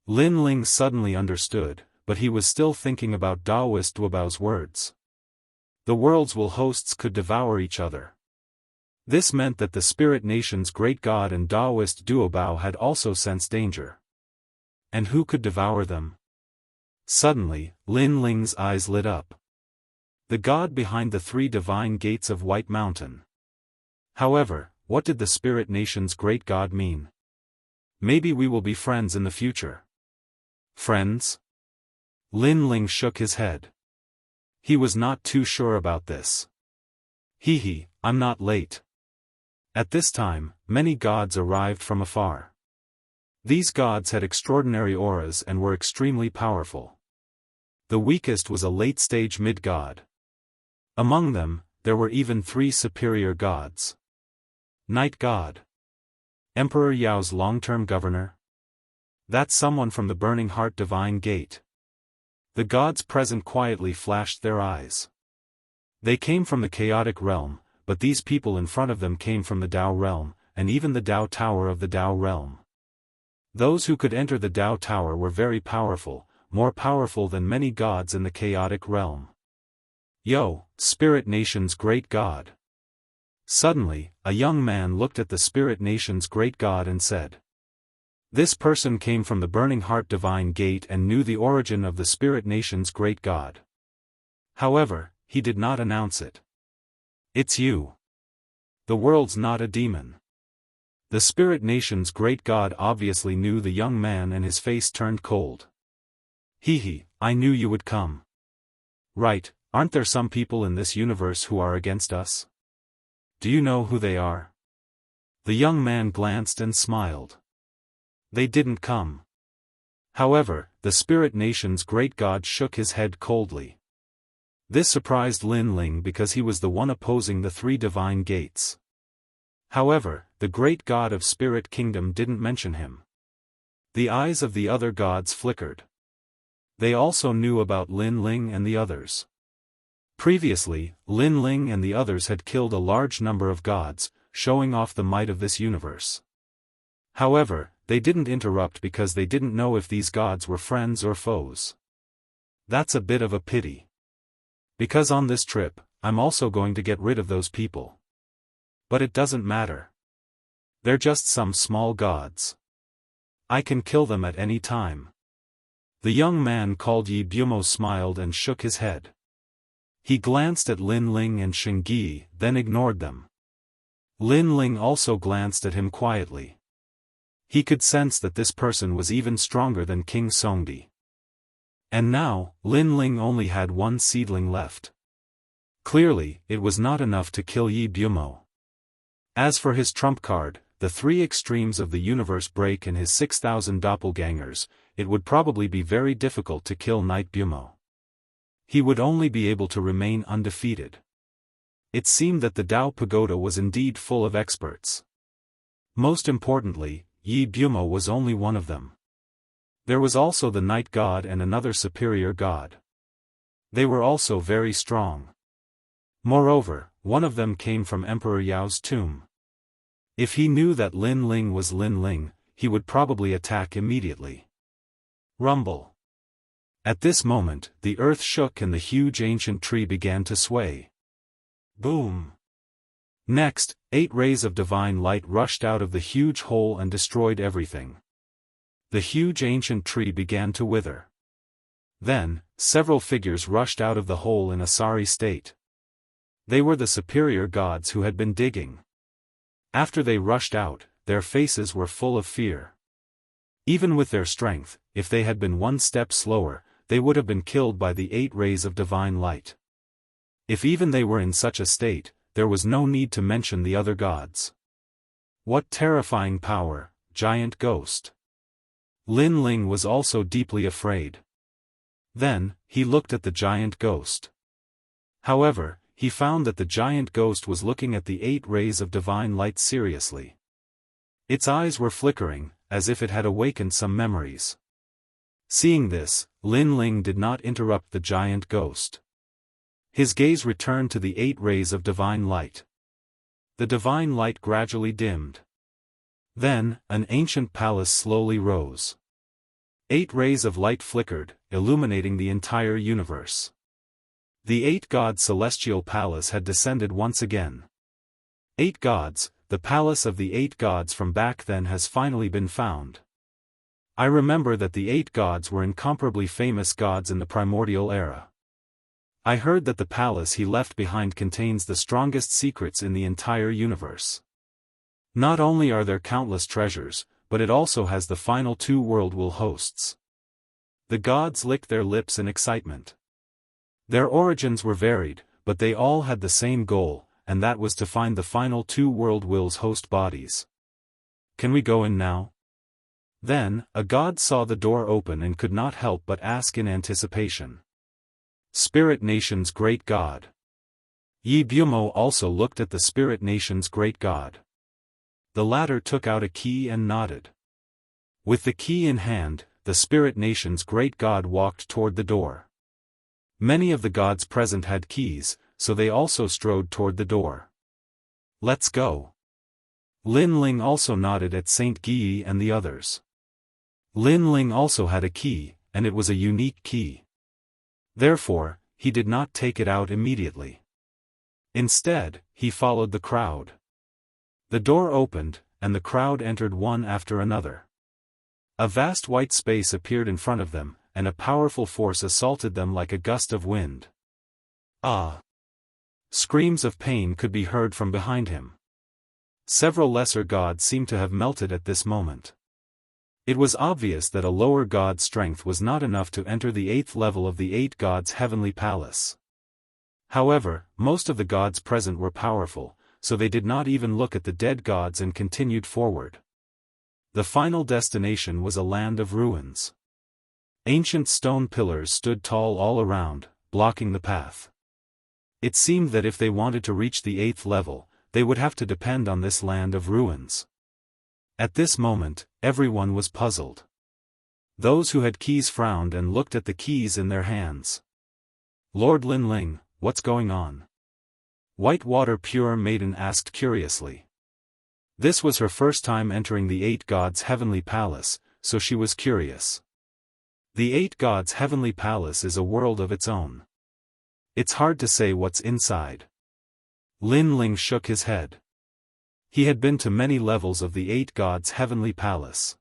Lin Ling suddenly understood, but he was still thinking about Daoist Duobao's words. The world's will hosts could devour each other. This meant that the spirit nation's great god and Daoist Duobao had also sensed danger. And who could devour them? Suddenly, Lin Ling's eyes lit up. The god behind the three divine gates of White Mountain. However, what did the spirit nation's great god mean? Maybe we will be friends in the future. Friends? Lin Ling shook his head. He was not too sure about this. Hee, I'm not late. At this time, many gods arrived from afar. These gods had extraordinary auras and were extremely powerful. The weakest was a late-stage mid-god. Among them, there were even 3 superior gods. Night God. Emperor Yao's long-term governor. That's someone from the Burning Heart Divine Gate. The gods present quietly flashed their eyes. They came from the chaotic realm, but these people in front of them came from the Tao realm, and even the Tao Tower of the Tao realm. Those who could enter the Tao Tower were very powerful, more powerful than many gods in the chaotic realm. Yo, Spirit Nation's great god. Suddenly, a young man looked at the Spirit Nation's great god and said. This person came from the Burning Heart Divine Gate and knew the origin of the Spirit Nation's great god. However, he did not announce it. It's you. The world's not a demon. The Spirit Nation's great god obviously knew the young man and his face turned cold. Hee, I knew you would come. Right, aren't there some people in this universe who are against us? Do you know who they are? The young man glanced and smiled. They didn't come. However, the Spirit Nation's great god shook his head coldly. This surprised Lin Ling because he was the one opposing the 3 divine gates. However, the great god of Spirit Kingdom didn't mention him. The eyes of the other gods flickered. They also knew about Lin Ling and the others. Previously, Lin Ling and the others had killed a large number of gods, showing off the might of this universe. However, they didn't interrupt because they didn't know if these gods were friends or foes. That's a bit of a pity. Because on this trip, I'm also going to get rid of those people. But it doesn't matter. They're just some small gods. I can kill them at any time. The young man called Yi Bumo smiled and shook his head. He glanced at Lin Ling and Shengyi, then ignored them. Lin Ling also glanced at him quietly. He could sense that this person was even stronger than King Songdi. And now, Lin Ling only had 1 seedling left. Clearly, it was not enough to kill Yi Bumo. As for his trump card, the 3 extremes of the universe break and his 6,000 doppelgangers, it would probably be very difficult to kill Knight Bumo. He would only be able to remain undefeated. It seemed that the Tao Pagoda was indeed full of experts. Most importantly, Yi Bumo was only one of them. There was also the Night God and another superior god. They were also very strong. Moreover, one of them came from Emperor Yao's tomb. If he knew that Lin Ling was Lin Ling, he would probably attack immediately. Rumble. At this moment, the earth shook and the huge ancient tree began to sway. Boom. Next, 8 rays of divine light rushed out of the huge hole and destroyed everything. The huge ancient tree began to wither. Then, several figures rushed out of the hole in a sorry state. They were the superior gods who had been digging. After they rushed out, their faces were full of fear. Even with their strength, if they had been 1 step slower, they would have been killed by the 8 rays of divine light. If even they were in such a state, there was no need to mention the other gods. What terrifying power, giant ghost. Lin Ling was also deeply afraid. Then, he looked at the giant ghost. However, he found that the giant ghost was looking at the 8 rays of divine light seriously. Its eyes were flickering, as if it had awakened some memories. Seeing this, Lin Ling did not interrupt the giant ghost. His gaze returned to the 8 rays of divine light. The divine light gradually dimmed. Then, an ancient palace slowly rose. 8 rays of light flickered, illuminating the entire universe. The 8 gods' celestial palace had descended once again. 8 gods, the palace of the 8 gods from back then has finally been found. I remember that the 8 gods were incomparably famous gods in the primordial era. I heard that the palace he left behind contains the strongest secrets in the entire universe. Not only are there countless treasures, but it also has the final 2 world-will hosts. The gods licked their lips in excitement. Their origins were varied, but they all had the same goal, and that was to find the final 2 world-wills host bodies. Can we go in now? Then, a god saw the door open and could not help but ask in anticipation. Spirit Nation's great god. Yi Bumo also looked at the Spirit Nation's great god. The latter took out a key and nodded. With the key in hand, the Spirit Nation's great god walked toward the door. Many of the gods present had keys, so they also strode toward the door. Let's go. Lin Ling also nodded at Saint Guyi and the others. Lin Ling also had a key, and it was a unique key. Therefore, he did not take it out immediately. Instead, he followed the crowd. The door opened, and the crowd entered one after another. A vast white space appeared in front of them, and a powerful force assaulted them like a gust of wind. Ah! Screams of pain could be heard from behind him. Several lesser gods seemed to have melted at this moment. It was obvious that a lower god's strength was not enough to enter the 8th level of the 8 gods' heavenly palace. However, most of the gods present were powerful, so they did not even look at the dead gods and continued forward. The final destination was a land of ruins. Ancient stone pillars stood tall all around, blocking the path. It seemed that if they wanted to reach the 8th level, they would have to depend on this land of ruins. At this moment, everyone was puzzled. Those who had keys frowned and looked at the keys in their hands. Lord Lin Ling, what's going on? Whitewater Pure Maiden asked curiously. This was her first time entering the 8 gods' heavenly palace, so she was curious. The 8 gods' heavenly palace is a world of its own. It's hard to say what's inside. Lin Ling shook his head. He had been to many levels of the 8 gods' heavenly palace.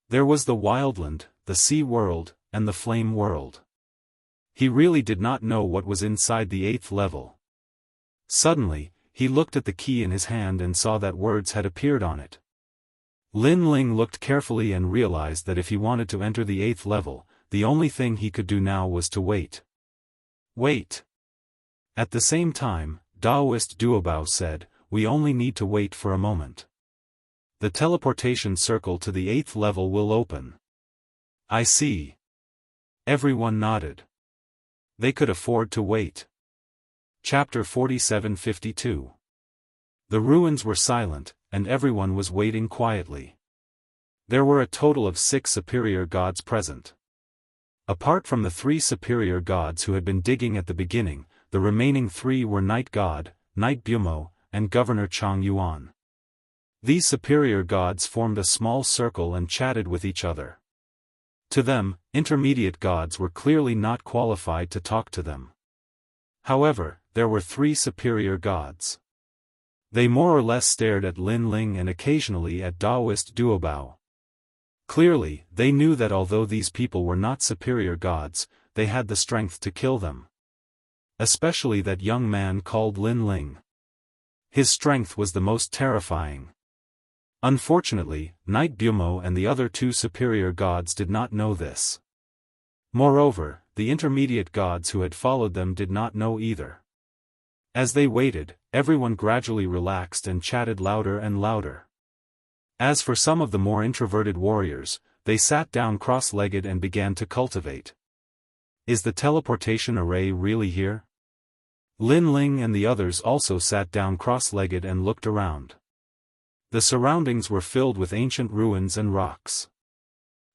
There was the Wildland, the Sea World, and the Flame World. He really did not know what was inside the 8th level. Suddenly, he looked at the key in his hand and saw that words had appeared on it. Lin Ling looked carefully and realized that if he wanted to enter the 8th level, the only thing he could do now was to wait. Wait. At the same time, Daoist Duobao said, we only need to wait for a moment. The teleportation circle to the 8th level will open. I see. Everyone nodded. They could afford to wait. Chapter 47:52. The ruins were silent, and everyone was waiting quietly. There were a total of 6 superior gods present. Apart from the 3 superior gods who had been digging at the beginning, the remaining 3 were Night God, Night Bumo, and Governor Chang Yuan. These superior gods formed a small circle and chatted with each other. To them, intermediate gods were clearly not qualified to talk to them. However, there were 3 superior gods. They more or less stared at Lin Ling and occasionally at Daoist Duobao. Clearly, they knew that although these people were not superior gods, they had the strength to kill them. Especially that young man called Lin Ling. His strength was the most terrifying. Unfortunately, Night Bumo and the other 2 superior gods did not know this. Moreover, the intermediate gods who had followed them did not know either. As they waited, everyone gradually relaxed and chatted louder and louder. As for some of the more introverted warriors, they sat down cross-legged and began to cultivate. Is the teleportation array really here? Lin Ling and the others also sat down cross-legged and looked around. The surroundings were filled with ancient ruins and rocks.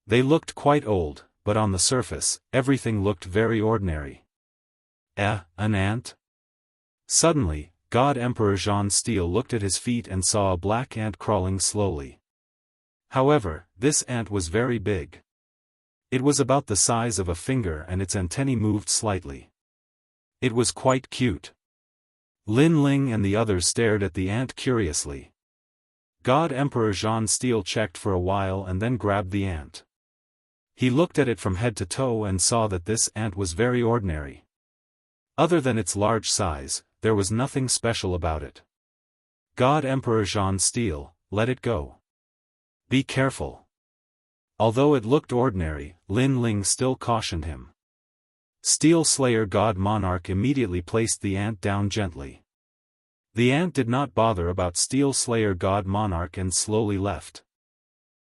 They looked quite old, but on the surface, everything looked very ordinary. An ant? Suddenly, God Emperor Zhan Steel looked at his feet and saw a black ant crawling slowly. However, this ant was very big. It was about the size of a finger and its antennae moved slightly. It was quite cute. Lin Ling and the others stared at the ant curiously. God Emperor Zhan Steel checked for a while and then grabbed the ant. He looked at it from head to toe and saw that this ant was very ordinary. Other than its large size, there was nothing special about it. God Emperor Zhan Steel, let it go. Be careful. Although it looked ordinary, Lin Ling still cautioned him. Steel Slayer God Monarch immediately placed the ant down gently. The ant did not bother about Steel Slayer God Monarch and slowly left.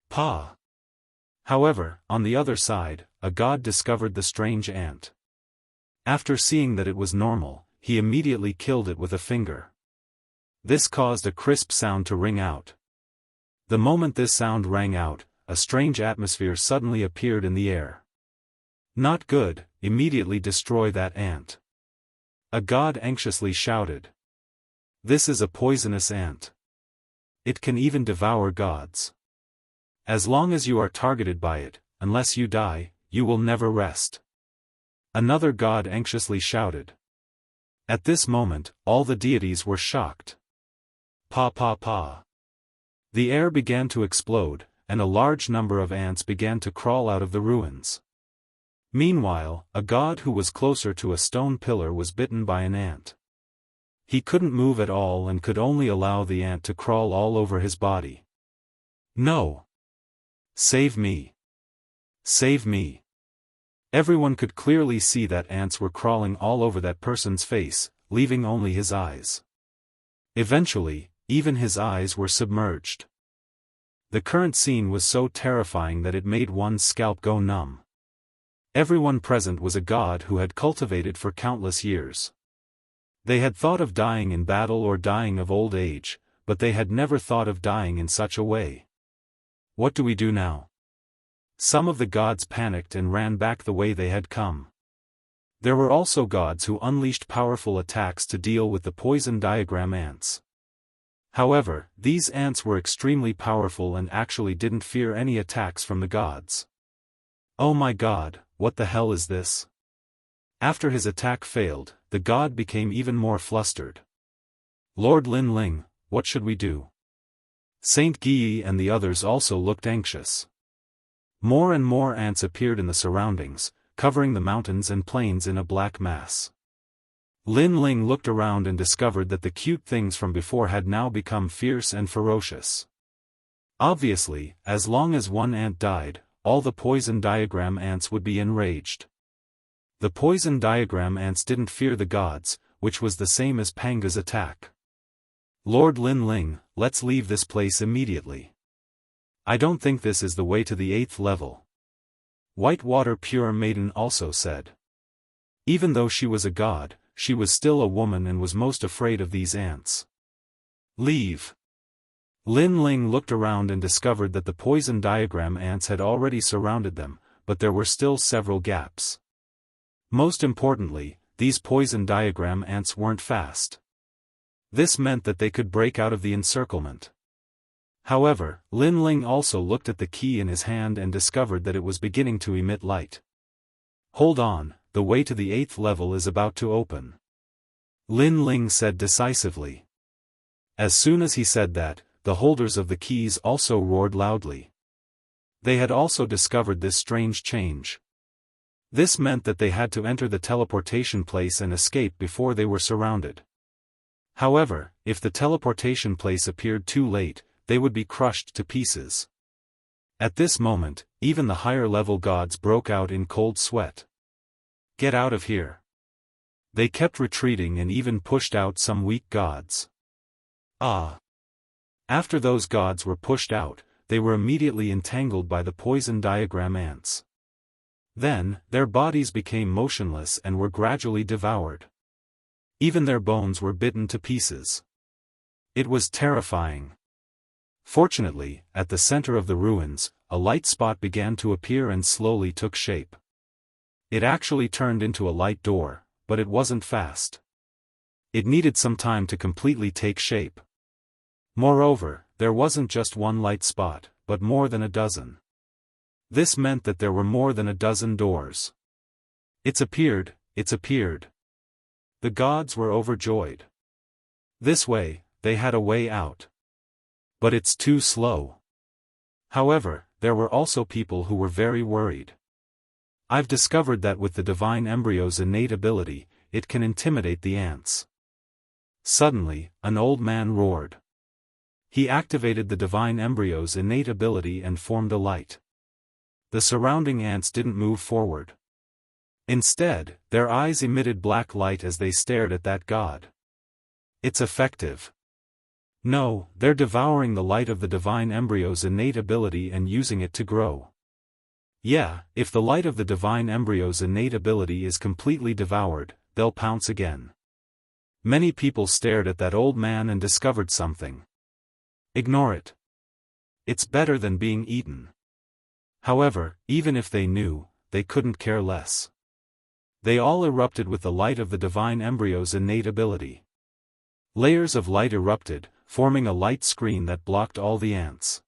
Pa! However, on the other side, a god discovered the strange ant. After seeing that it was normal, he immediately killed it with a finger. This caused a crisp sound to ring out. The moment this sound rang out, a strange atmosphere suddenly appeared in the air. Not good, immediately destroy that ant. A god anxiously shouted. This is a poisonous ant. It can even devour gods. As long as you are targeted by it, unless you die, you will never rest. Another god anxiously shouted. At this moment, all the deities were shocked. Pa pa pa. The air began to explode, and a large number of ants began to crawl out of the ruins. Meanwhile, a god who was closer to a stone pillar was bitten by an ant. He couldn't move at all and could only allow the ant to crawl all over his body. No! Save me! Save me! Everyone could clearly see that ants were crawling all over that person's face, leaving only his eyes. Eventually, even his eyes were submerged. The current scene was so terrifying that it made one's scalp go numb. Everyone present was a god who had cultivated for countless years. They had thought of dying in battle or dying of old age, but they had never thought of dying in such a way. What do we do now? Some of the gods panicked and ran back the way they had come. There were also gods who unleashed powerful attacks to deal with the poison diagram ants. However, these ants were extremely powerful and actually didn't fear any attacks from the gods. Oh my god, what the hell is this? After his attack failed, the god became even more flustered. Lord Lin Ling, what should we do? Saint Guyi and the others also looked anxious. More and more ants appeared in the surroundings, covering the mountains and plains in a black mass. Lin Ling looked around and discovered that the cute things from before had now become fierce and ferocious. Obviously, as long as one ant died, all the poison diagram ants would be enraged. The poison diagram ants didn't fear the gods, which was the same as Panga's attack. Lord Lin Ling, let's leave this place immediately. I don't think this is the way to the 8th level. Whitewater Pure Maiden also said. Even though she was a god, she was still a woman and was most afraid of these ants. Leave. Lin Ling looked around and discovered that the poison diagram ants had already surrounded them, but there were still several gaps. Most importantly, these poison diagram ants weren't fast. This meant that they could break out of the encirclement. However, Lin Ling also looked at the key in his hand and discovered that it was beginning to emit light. Hold on, the way to the 8th level is about to open. Lin Ling said decisively. As soon as he said that, the holders of the keys also roared loudly. They had also discovered this strange change. This meant that they had to enter the teleportation place and escape before they were surrounded. However, if the teleportation place appeared too late, they would be crushed to pieces. At this moment, even the higher-level gods broke out in cold sweat. Get out of here. They kept retreating and even pushed out some weak gods. After those gods were pushed out, they were immediately entangled by the poison diagram ants. Then, their bodies became motionless and were gradually devoured. Even their bones were bitten to pieces. It was terrifying. Fortunately, at the center of the ruins, a light spot began to appear and slowly took shape. It actually turned into a light door, but it wasn't fast. It needed some time to completely take shape. Moreover, there wasn't just one light spot, but more than a dozen. This meant that there were more than a dozen doors. It's appeared. The gods were overjoyed. This way, they had a way out. But it's too slow. However, there were also people who were very worried. I've discovered that with the divine embryo's innate ability, it can intimidate the ants. Suddenly, an old man roared. He activated the divine embryo's innate ability and formed a light. The surrounding ants didn't move forward. Instead, their eyes emitted black light as they stared at that god. It's effective. No, they're devouring the light of the divine embryo's innate ability and using it to grow. Yeah, if the light of the divine embryo's innate ability is completely devoured, they'll pounce again. Many people stared at that old man and discovered something. Ignore it. It's better than being eaten. However, even if they knew, they couldn't care less. They all erupted with the light of the divine embryo's innate ability. Layers of light erupted, forming a light screen that blocked all the ants.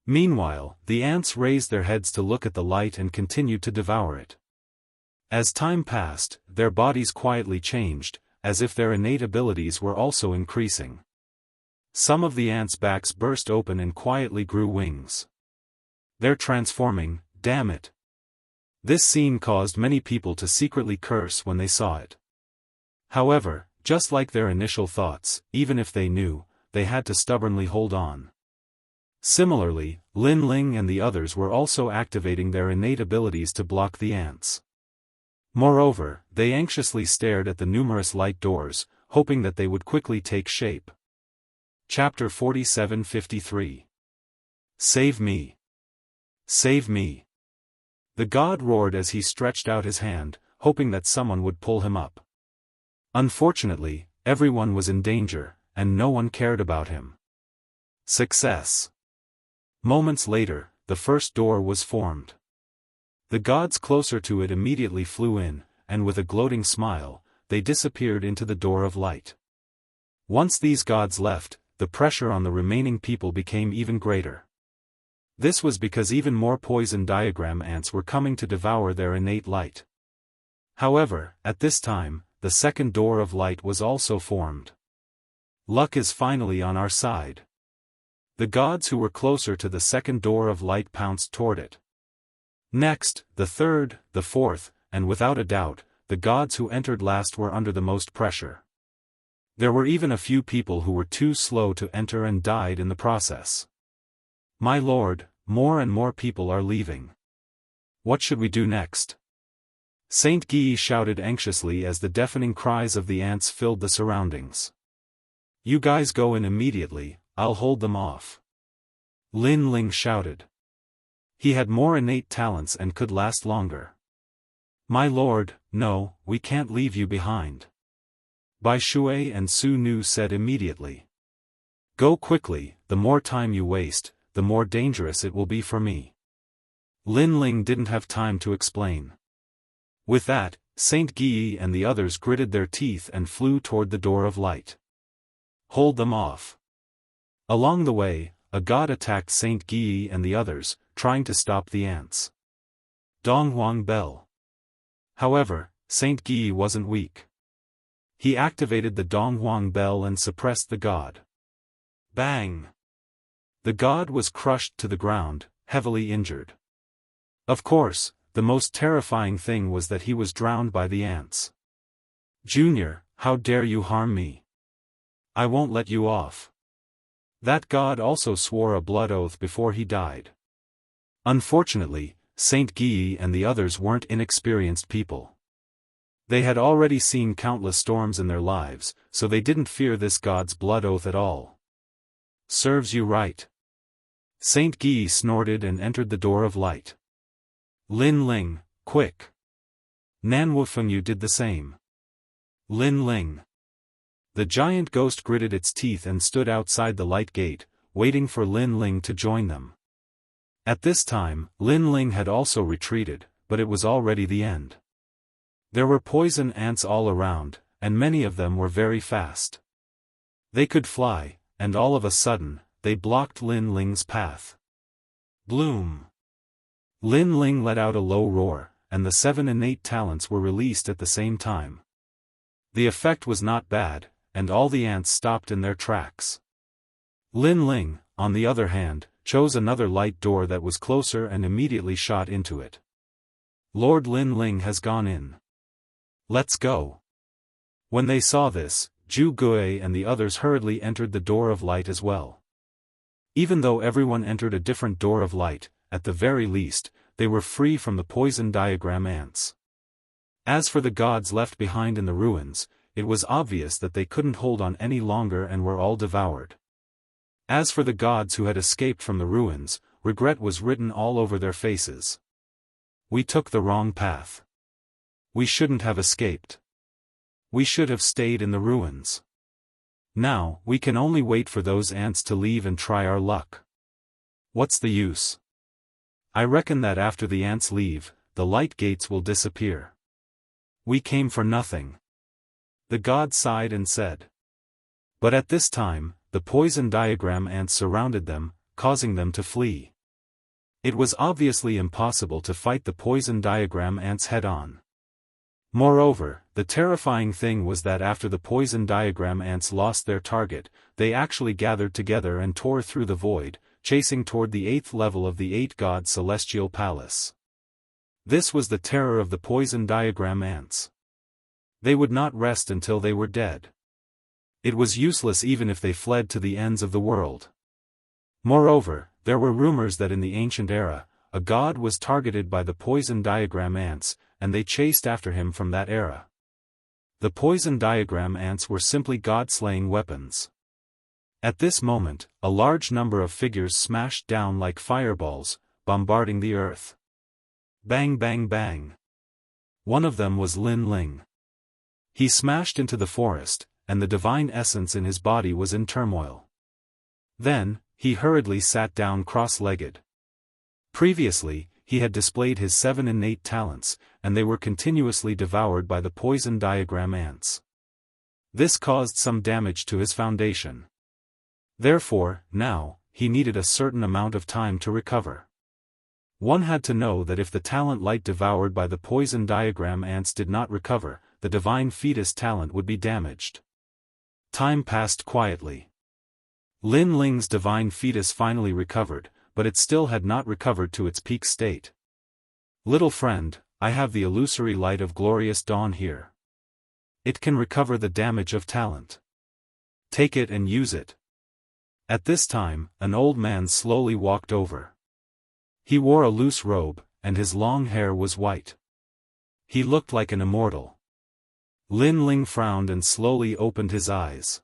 Meanwhile, the ants raised their heads to look at the light and continued to devour it. As time passed, their bodies quietly changed, as if their innate abilities were also increasing. Some of the ants' backs burst open and quietly grew wings. They're transforming, damn it. This scene caused many people to secretly curse when they saw it. However, just like their initial thoughts, even if they knew, they had to stubbornly hold on. Similarly, Lin Ling and the others were also activating their innate abilities to block the ants. Moreover, they anxiously stared at the numerous light doors, hoping that they would quickly take shape. Chapter 47:53. Save me! Save me! The god roared as he stretched out his hand, hoping that someone would pull him up. Unfortunately, everyone was in danger, and no one cared about him. Success! Moments later, the first door was formed. The gods closer to it immediately flew in, and with a gloating smile, they disappeared into the door of light. Once these gods left, the pressure on the remaining people became even greater. This was because even more poison diagram ants were coming to devour their innate light. However, at this time, the second door of light was also formed. Luck is finally on our side. The gods who were closer to the second door of light pounced toward it. Next, the third, the fourth, and without a doubt, the gods who entered last were under the most pressure. There were even a few people who were too slow to enter and died in the process. My lord, more and more people are leaving. What should we do next? Saint Guy shouted anxiously as the deafening cries of the ants filled the surroundings. You guys go in immediately, I'll hold them off. Lin Ling shouted. He had more innate talents and could last longer. My lord, no, we can't leave you behind. Bai Shui and Su Nu said immediately. Go quickly, the more time you waste, the more dangerous it will be for me. Lin Ling didn't have time to explain. With that, Saint Guy and the others gritted their teeth and flew toward the door of light. Hold them off. Along the way, a god attacked Saint Guy and the others, trying to stop the ants. Donghuang Bell. However, Saint Guy wasn't weak. He activated the Donghuang Bell and suppressed the god. Bang! The god was crushed to the ground, heavily injured. Of course, the most terrifying thing was that he was drowned by the ants. Junior, how dare you harm me? I won't let you off. That god also swore a blood oath before he died. Unfortunately, Saint Guy and the others weren't inexperienced people. They had already seen countless storms in their lives, so they didn't fear this god's blood oath at all. Serves you right. Saint Guy snorted and entered the door of light. Lin Ling, quick. Nan Wufengyu did the same. Lin Ling. The giant ghost gritted its teeth and stood outside the light gate, waiting for Lin Ling to join them. At this time, Lin Ling had also retreated, but it was already the end. There were poison ants all around, and many of them were very fast. They could fly, and all of a sudden, they blocked Lin Ling's path. Bloom! Lin Ling let out a low roar, and the 7 innate talents were released at the same time. The effect was not bad, and all the ants stopped in their tracks. Lin Ling, on the other hand, chose another light door that was closer and immediately shot into it. Lord Lin Ling has gone in. Let's go. When they saw this, Zhu Gui and the others hurriedly entered the door of light as well. Even though everyone entered a different door of light, at the very least, they were free from the poison diagram ants. As for the gods left behind in the ruins, it was obvious that they couldn't hold on any longer and were all devoured. As for the gods who had escaped from the ruins, regret was written all over their faces. We took the wrong path. We shouldn't have escaped. We should have stayed in the ruins. Now, we can only wait for those ants to leave and try our luck. What's the use? I reckon that after the ants leave, the light gates will disappear. We came for nothing. The god sighed and said. But at this time, the poison diagram ants surrounded them, causing them to flee. It was obviously impossible to fight the poison diagram ants head-on. Moreover, the terrifying thing was that after the poison diagram ants lost their target, they actually gathered together and tore through the void, chasing toward the 8th level of the 8-god celestial palace. This was the terror of the poison diagram ants. They would not rest until they were dead. It was useless even if they fled to the ends of the world. Moreover, there were rumors that in the ancient era, a god was targeted by the poison diagram ants, and they chased after him from that era. The poison diagram ants were simply god-slaying weapons. At this moment, a large number of figures smashed down like fireballs, bombarding the earth. Bang bang bang. One of them was Lin Ling. He smashed into the forest, and the divine essence in his body was in turmoil. Then, he hurriedly sat down cross-legged. Previously, he had displayed his 7 innate talents, and they were continuously devoured by the poison diagram ants. This caused some damage to his foundation. Therefore, now, he needed a certain amount of time to recover. One had to know that if the talent light devoured by the poison diagram ants did not recover, the divine fetus talent would be damaged. Time passed quietly. Lin Ling's divine fetus finally recovered, but it still had not recovered to its peak state. Little friend, I have the illusory light of glorious dawn here. It can recover the damage of talent. Take it and use it. At this time, an old man slowly walked over. He wore a loose robe, and his long hair was white. He looked like an immortal. Lin Ling frowned and slowly opened his eyes.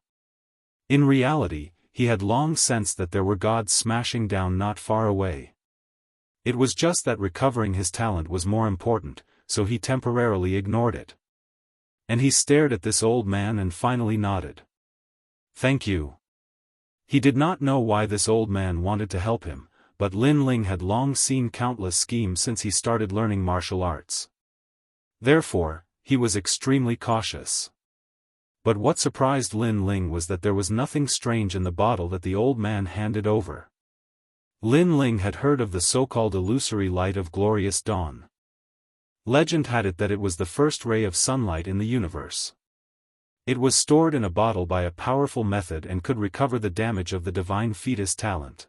In reality, he had long sensed that there were gods smashing down not far away. It was just that recovering his talent was more important, so he temporarily ignored it. And he stared at this old man and finally nodded. Thank you. He did not know why this old man wanted to help him, but Lin Ling had long seen countless schemes since he started learning martial arts. Therefore, he was extremely cautious. But what surprised Lin Ling was that there was nothing strange in the bottle that the old man handed over. Lin Ling had heard of the so-called illusory light of glorious dawn. Legend had it that it was the first ray of sunlight in the universe. It was stored in a bottle by a powerful method and could recover the damage of the divine fetus talent.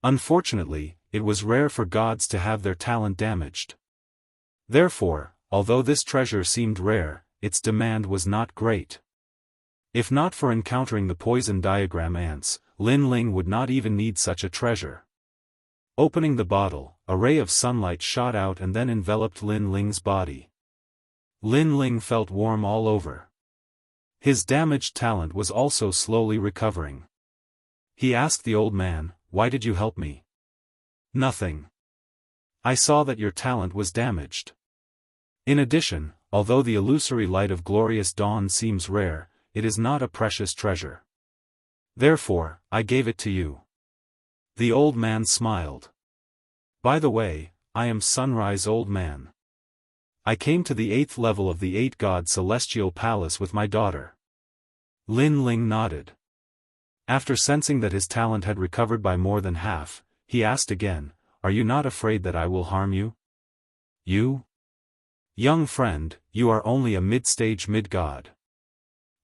Unfortunately, it was rare for gods to have their talent damaged. Therefore, although this treasure seemed rare, its demand was not great. If not for encountering the poison diagram ants, Lin Ling would not even need such a treasure. Opening the bottle, a ray of sunlight shot out and then enveloped Lin Ling's body. Lin Ling felt warm all over. His damaged talent was also slowly recovering. He asked the old man, "Why did you help me?" "Nothing. I saw that your talent was damaged. In addition, although the illusory light of glorious dawn seems rare, it is not a precious treasure. Therefore, I gave it to you." The old man smiled. "By the way, I am Sunrise Old Man. I came to the 8th level of the 8-god celestial palace with my daughter." Lin Ling nodded. After sensing that his talent had recovered by more than half, he asked again, "Are you not afraid that I will harm you?" "You? Young friend, you are only a mid-stage mid-god."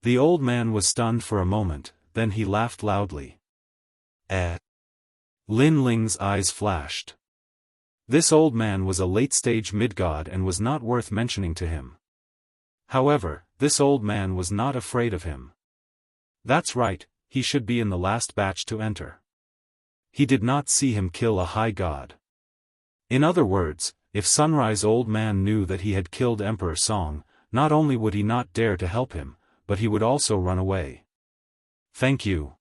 The old man was stunned for a moment, then he laughed loudly. Eh? Lin Ling's eyes flashed. This old man was a late-stage mid-god and was not worth mentioning to him. However, this old man was not afraid of him. That's right, he should be in the last batch to enter. He did not see him kill a high god. In other words, if Sunrise Old Man knew that he had killed Emperor Song, not only would he not dare to help him, but he would also run away. "Thank you."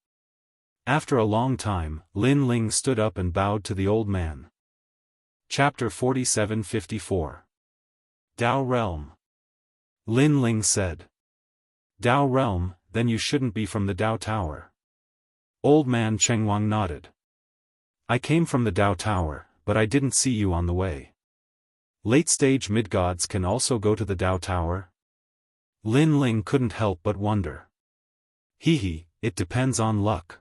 After a long time, Lin Ling stood up and bowed to the old man. Chapter 47-54. Dao Realm. Lin Ling said. "Dao Realm, then you shouldn't be from the Dao Tower." Old man Chengwang nodded. "I came from the Dao Tower, but I didn't see you on the way." Late-stage mid-gods can also go to the Dao Tower? Lin Ling couldn't help but wonder. It depends on luck.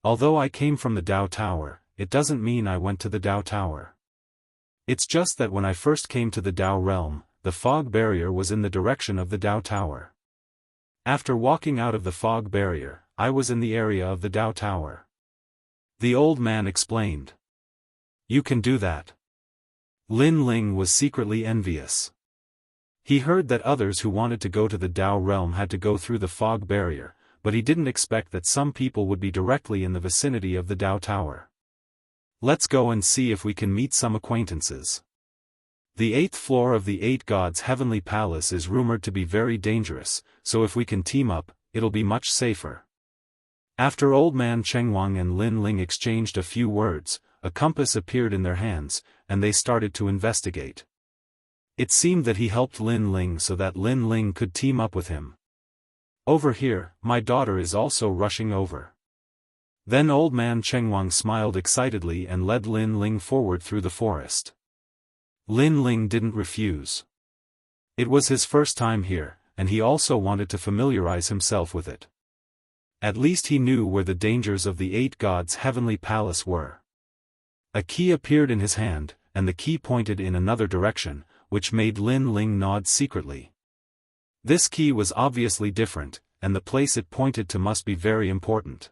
Although I came from the Dao Tower, it doesn't mean I went to the Dao Tower. It's just that when I first came to the Dao Realm, the fog barrier was in the direction of the Dao Tower. After walking out of the fog barrier, I was in the area of the Dao Tower. The old man explained. "You can do that." Lin Ling was secretly envious. He heard that others who wanted to go to the Dao Realm had to go through the fog barrier, but he didn't expect that some people would be directly in the vicinity of the Dao Tower. "Let's go and see if we can meet some acquaintances." The 8th floor of the 8 gods' heavenly palace is rumored to be very dangerous, so if we can team up, it'll be much safer. After Old Man Chengwang and Lin Ling exchanged a few words, a compass appeared in their hands, and they started to investigate. It seemed that he helped Lin Ling so that Lin Ling could team up with him. "Over here, my daughter is also rushing over." Then Old Man Chengwang smiled excitedly and led Lin Ling forward through the forest. Lin Ling didn't refuse. It was his first time here, and he also wanted to familiarize himself with it. At least he knew where the dangers of the 8 gods' heavenly palace were. A key appeared in his hand, and the key pointed in another direction, which made Lin Ling nod secretly. This key was obviously different, and the place it pointed to must be very important.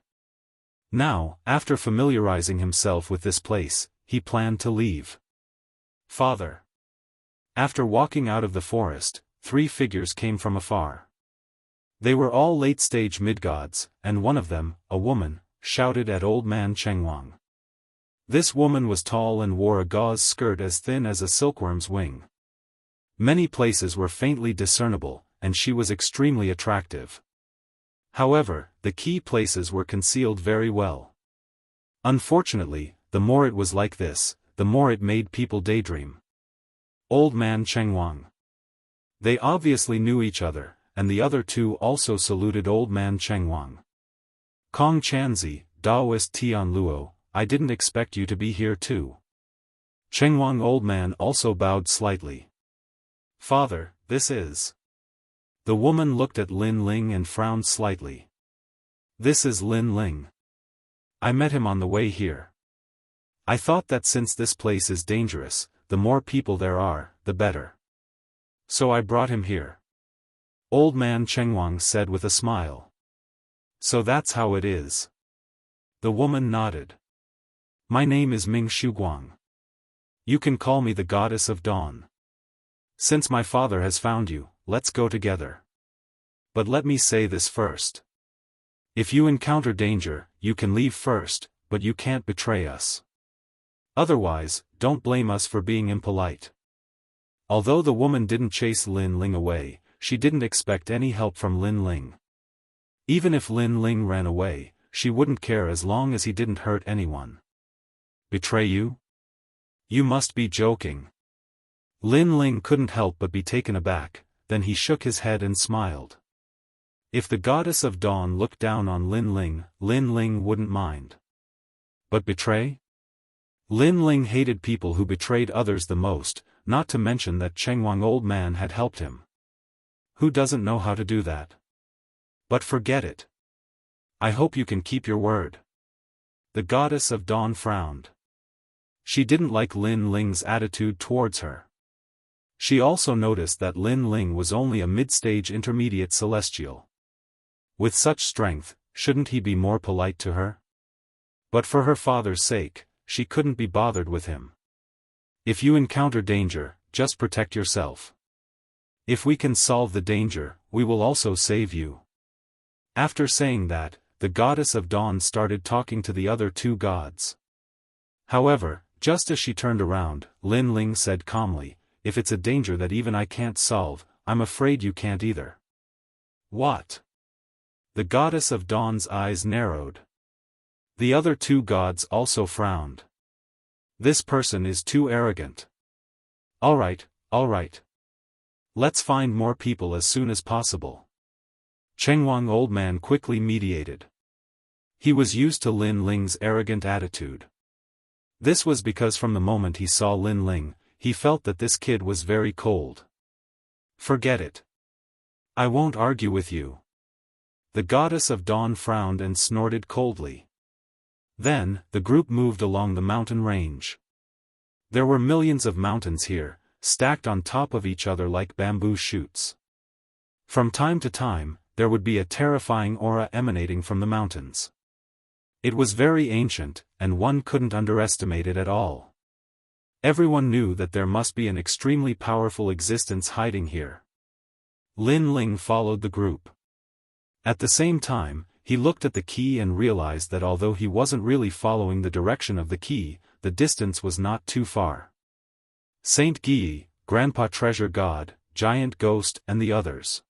Now, after familiarizing himself with this place, he planned to leave. "Father." After walking out of the forest, 3 figures came from afar. They were all late-stage mid-gods, and one of them, a woman, shouted at Old Man Chengwang. This woman was tall and wore a gauze skirt as thin as a silkworm's wing. Many places were faintly discernible, and she was extremely attractive. However, the key places were concealed very well. Unfortunately, the more it was like this, the more it made people daydream. Old Man Chengwang. They obviously knew each other, and the other 2 also saluted Old Man Chengwang. "Kong Chanzi, Daoist Tian Luo, I didn't expect you to be here too." Chengwang Old Man also bowed slightly. "Father, this is..." The woman looked at Lin Ling and frowned slightly. "This is Lin Ling. I met him on the way here. I thought that since this place is dangerous, the more people there are, the better. So I brought him here." Old Man Chengwang said with a smile. "So that's how it is." The woman nodded. "My name is Ming Shuguang. You can call me the Goddess of Dawn. Since my father has found you, let's go together. But let me say this first. If you encounter danger, you can leave first, but you can't betray us. Otherwise, don't blame us for being impolite." Although the woman didn't chase Lin Ling away, she didn't expect any help from Lin Ling. Even if Lin Ling ran away, she wouldn't care as long as he didn't hurt anyone. "Betray you? You must be joking." Lin Ling couldn't help but be taken aback, then he shook his head and smiled. If the goddess of dawn looked down on Lin Ling wouldn't mind. But betray? Lin Ling hated people who betrayed others the most, not to mention that Chengwang old man had helped him. Who doesn't know how to do that? But forget it. I hope you can keep your word. The goddess of dawn frowned. She didn't like Lin Ling's attitude towards her. She also noticed that Lin Ling was only a mid-stage intermediate celestial. With such strength, shouldn't he be more polite to her? But for her father's sake, she couldn't be bothered with him. If you encounter danger, just protect yourself. If we can solve the danger, we will also save you. After saying that, the goddess of dawn started talking to the other two gods. However, just as she turned around, Lin Ling said calmly, "If it's a danger that even I can't solve, I'm afraid you can't either." What? The goddess of dawn's eyes narrowed. The other two gods also frowned. This person is too arrogant. All right. Let's find more people as soon as possible. Chengwang old man quickly mediated. He was used to Lin Ling's arrogant attitude. This was because from the moment he saw Lin Ling, he felt that this kid was very cold. Forget it. I won't argue with you. The goddess of dawn frowned and snorted coldly. Then, the group moved along the mountain range. There were millions of mountains here, stacked on top of each other like bamboo shoots. From time to time, there would be a terrifying aura emanating from the mountains. It was very ancient, and one couldn't underestimate it at all. Everyone knew that there must be an extremely powerful existence hiding here. Lin Ling followed the group. At the same time, he looked at the key and realized that although he wasn't really following the direction of the key, the distance was not too far. Saint Guyi, Grandpa Treasure God, Giant Ghost and the others.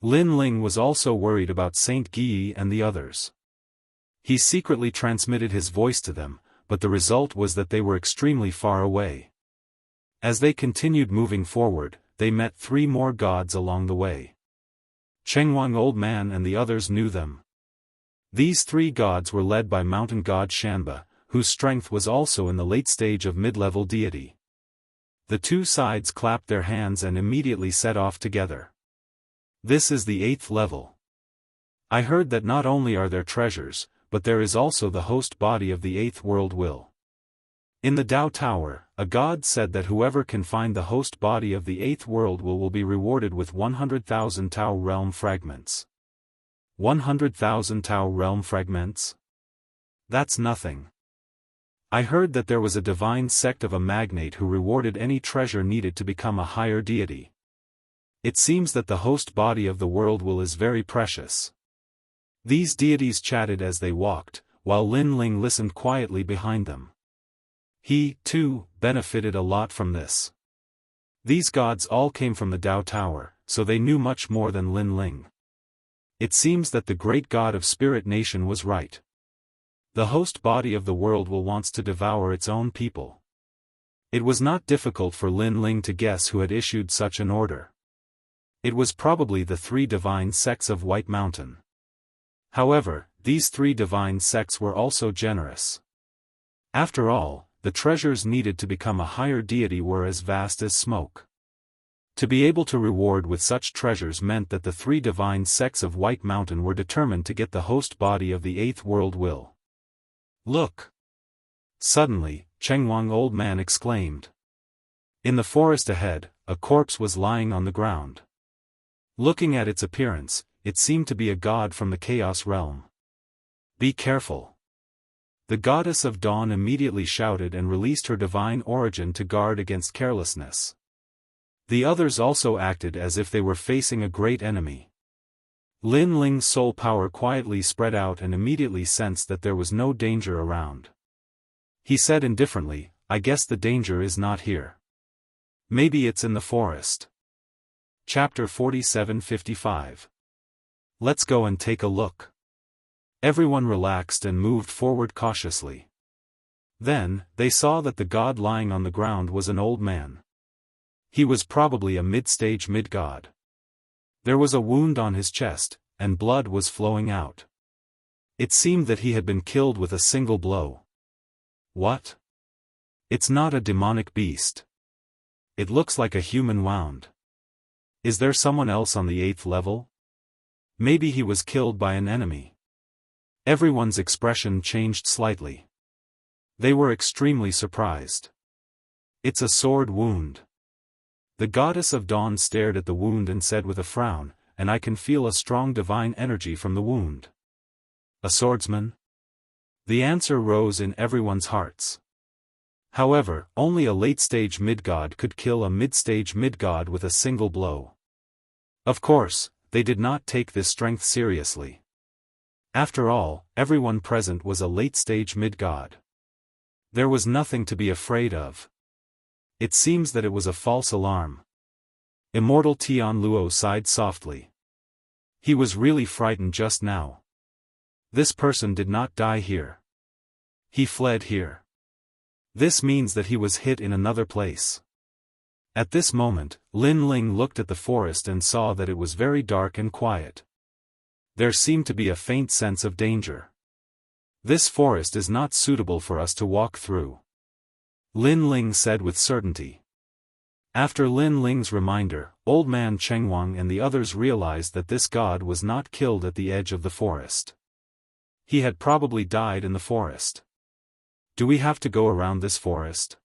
Lin Ling was also worried about Saint Guyi and the others. He secretly transmitted his voice to them, but the result was that they were extremely far away. As they continued moving forward, they met 3 more gods along the way. Chengwang old man and the others knew them. These 3 gods were led by mountain god Shanba, whose strength was also in the late stage of mid-level deity. The 2 sides clapped their hands and immediately set off together. This is the 8th level. I heard that not only are there treasures, but there is also the host body of the 8th world will. In the Dao Tower, a god said that whoever can find the host body of the 8th world will be rewarded with 100,000 Tao realm fragments. 100,000 Tao realm fragments? That's nothing. I heard that there was a divine sect of a magnate who rewarded any treasure needed to become a higher deity. It seems that the host body of the world will is very precious. These deities chatted as they walked, while Lin Ling listened quietly behind them. He, too, benefited a lot from this. These gods all came from the Dao Tower, so they knew much more than Lin Ling. It seems that the great god of Spirit Nation was right. The host body of the world will wants to devour its own people. It was not difficult for Lin Ling to guess who had issued such an order. It was probably the 3 divine sects of White Mountain. However, these 3 divine sects were also generous. After all, the treasures needed to become a higher deity were as vast as smoke. To be able to reward with such treasures meant that the 3 divine sects of White Mountain were determined to get the host body of the 8th world will. Look! Suddenly, Chengwang old man exclaimed. In the forest ahead, a corpse was lying on the ground. Looking at its appearance, it seemed to be a god from the Chaos realm. Be careful! The goddess of dawn immediately shouted and released her divine origin to guard against carelessness. The others also acted as if they were facing a great enemy. Lin Ling's soul power quietly spread out and immediately sensed that there was no danger around. He said indifferently, "I guess the danger is not here. Maybe it's in the forest." Chapter 47-55. Let's go and take a look. Everyone relaxed and moved forward cautiously. Then, they saw that the god lying on the ground was an old man. He was probably a mid-stage mid-god. There was a wound on his chest, and blood was flowing out. It seemed that he had been killed with a single blow. What? It's not a demonic beast. It looks like a human wound. Is there someone else on the 8th level? Maybe he was killed by an enemy. Everyone's expression changed slightly. They were extremely surprised. It's a sword wound. The goddess of dawn stared at the wound and said with a frown, and I can feel a strong divine energy from the wound. A swordsman? The answer rose in everyone's hearts. However, only a late-stage mid-god could kill a mid-stage mid-god with a single blow. Of course, they did not take this strength seriously. After all, everyone present was a late-stage mid-god. There was nothing to be afraid of. It seems that it was a false alarm. Immortal Tian Luo sighed softly. He was really frightened just now. This person did not die here. He fled here. This means that he was hit in another place. At this moment, Lin Ling looked at the forest and saw that it was very dark and quiet. There seemed to be a faint sense of danger. This forest is not suitable for us to walk through. Lin Ling said with certainty. After Lin Ling's reminder, Old Man Chengwang and the others realized that this god was not killed at the edge of the forest. He had probably died in the forest. Do we have to go around this forest?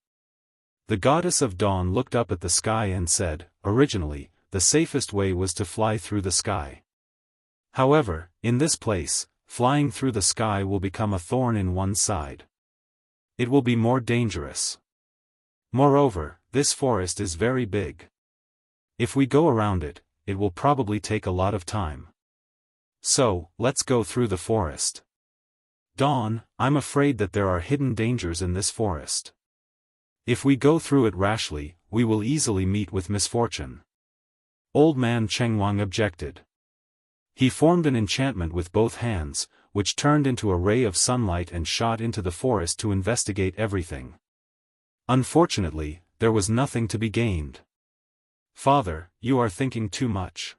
The goddess of dawn looked up at the sky and said, originally, the safest way was to fly through the sky. However, in this place, flying through the sky will become a thorn in one's side. It will be more dangerous. Moreover, this forest is very big. If we go around it, it will probably take a lot of time. So, let's go through the forest. Dawn, I'm afraid that there are hidden dangers in this forest. If we go through it rashly, we will easily meet with misfortune. Old Man Chengwang objected. He formed an enchantment with both hands, which turned into a ray of sunlight and shot into the forest to investigate everything. Unfortunately, there was nothing to be gained. Father, you are thinking too much.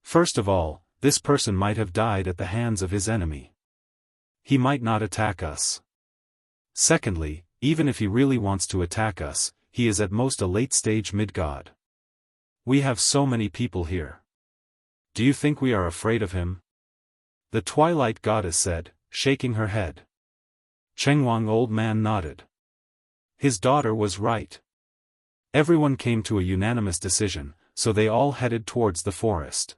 First of all, this person might have died at the hands of his enemy. He might not attack us. Secondly, even if he really wants to attack us, he is at most a late-stage mid-god. We have so many people here. Do you think we are afraid of him? The Twilight Goddess said, shaking her head. Chengwang Old Man nodded. His daughter was right. Everyone came to a unanimous decision, so they all headed towards the forest.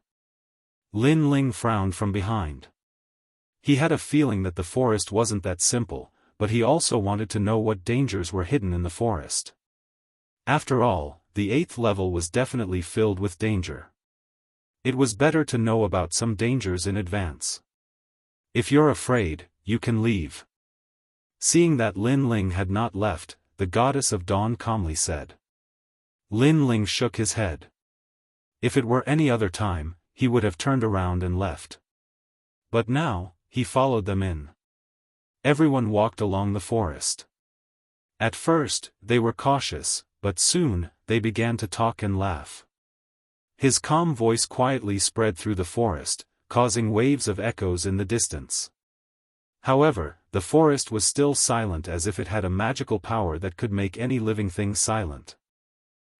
Lin Ling frowned from behind. He had a feeling that the forest wasn't that simple, but he also wanted to know what dangers were hidden in the forest. After all, the 8th level was definitely filled with danger. It was better to know about some dangers in advance. If you're afraid, you can leave. Seeing that Lin Ling had not left, the goddess of dawn calmly said. Lin Ling shook his head. If it were any other time, he would have turned around and left. But now, he followed them in. Everyone walked along the forest. At first, they were cautious, but soon, they began to talk and laugh. His calm voice quietly spread through the forest, causing waves of echoes in the distance. However, the forest was still silent as if it had a magical power that could make any living thing silent.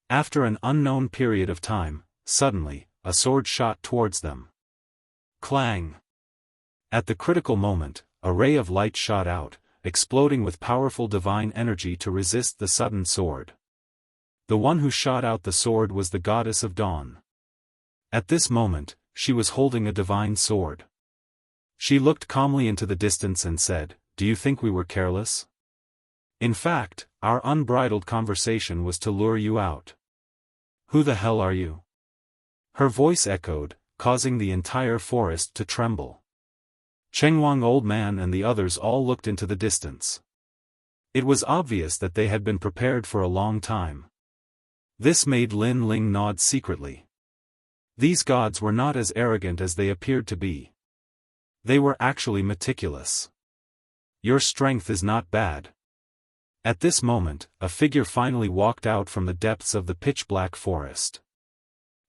After an unknown period of time, suddenly, a sword shot towards them. Clang! At the critical moment, a ray of light shot out, exploding with powerful divine energy to resist the sudden sword. The one who shot out the sword was the goddess of dawn. At this moment, she was holding a divine sword. She looked calmly into the distance and said, "Do you think we were careless? In fact, our unbridled conversation was to lure you out. Who the hell are you?" Her voice echoed, causing the entire forest to tremble. Chengwang Old Man and the others all looked into the distance. It was obvious that they had been prepared for a long time. This made Lin Ling nod secretly. These gods were not as arrogant as they appeared to be. They were actually meticulous. Your strength is not bad. At this moment, a figure finally walked out from the depths of the pitch-black forest.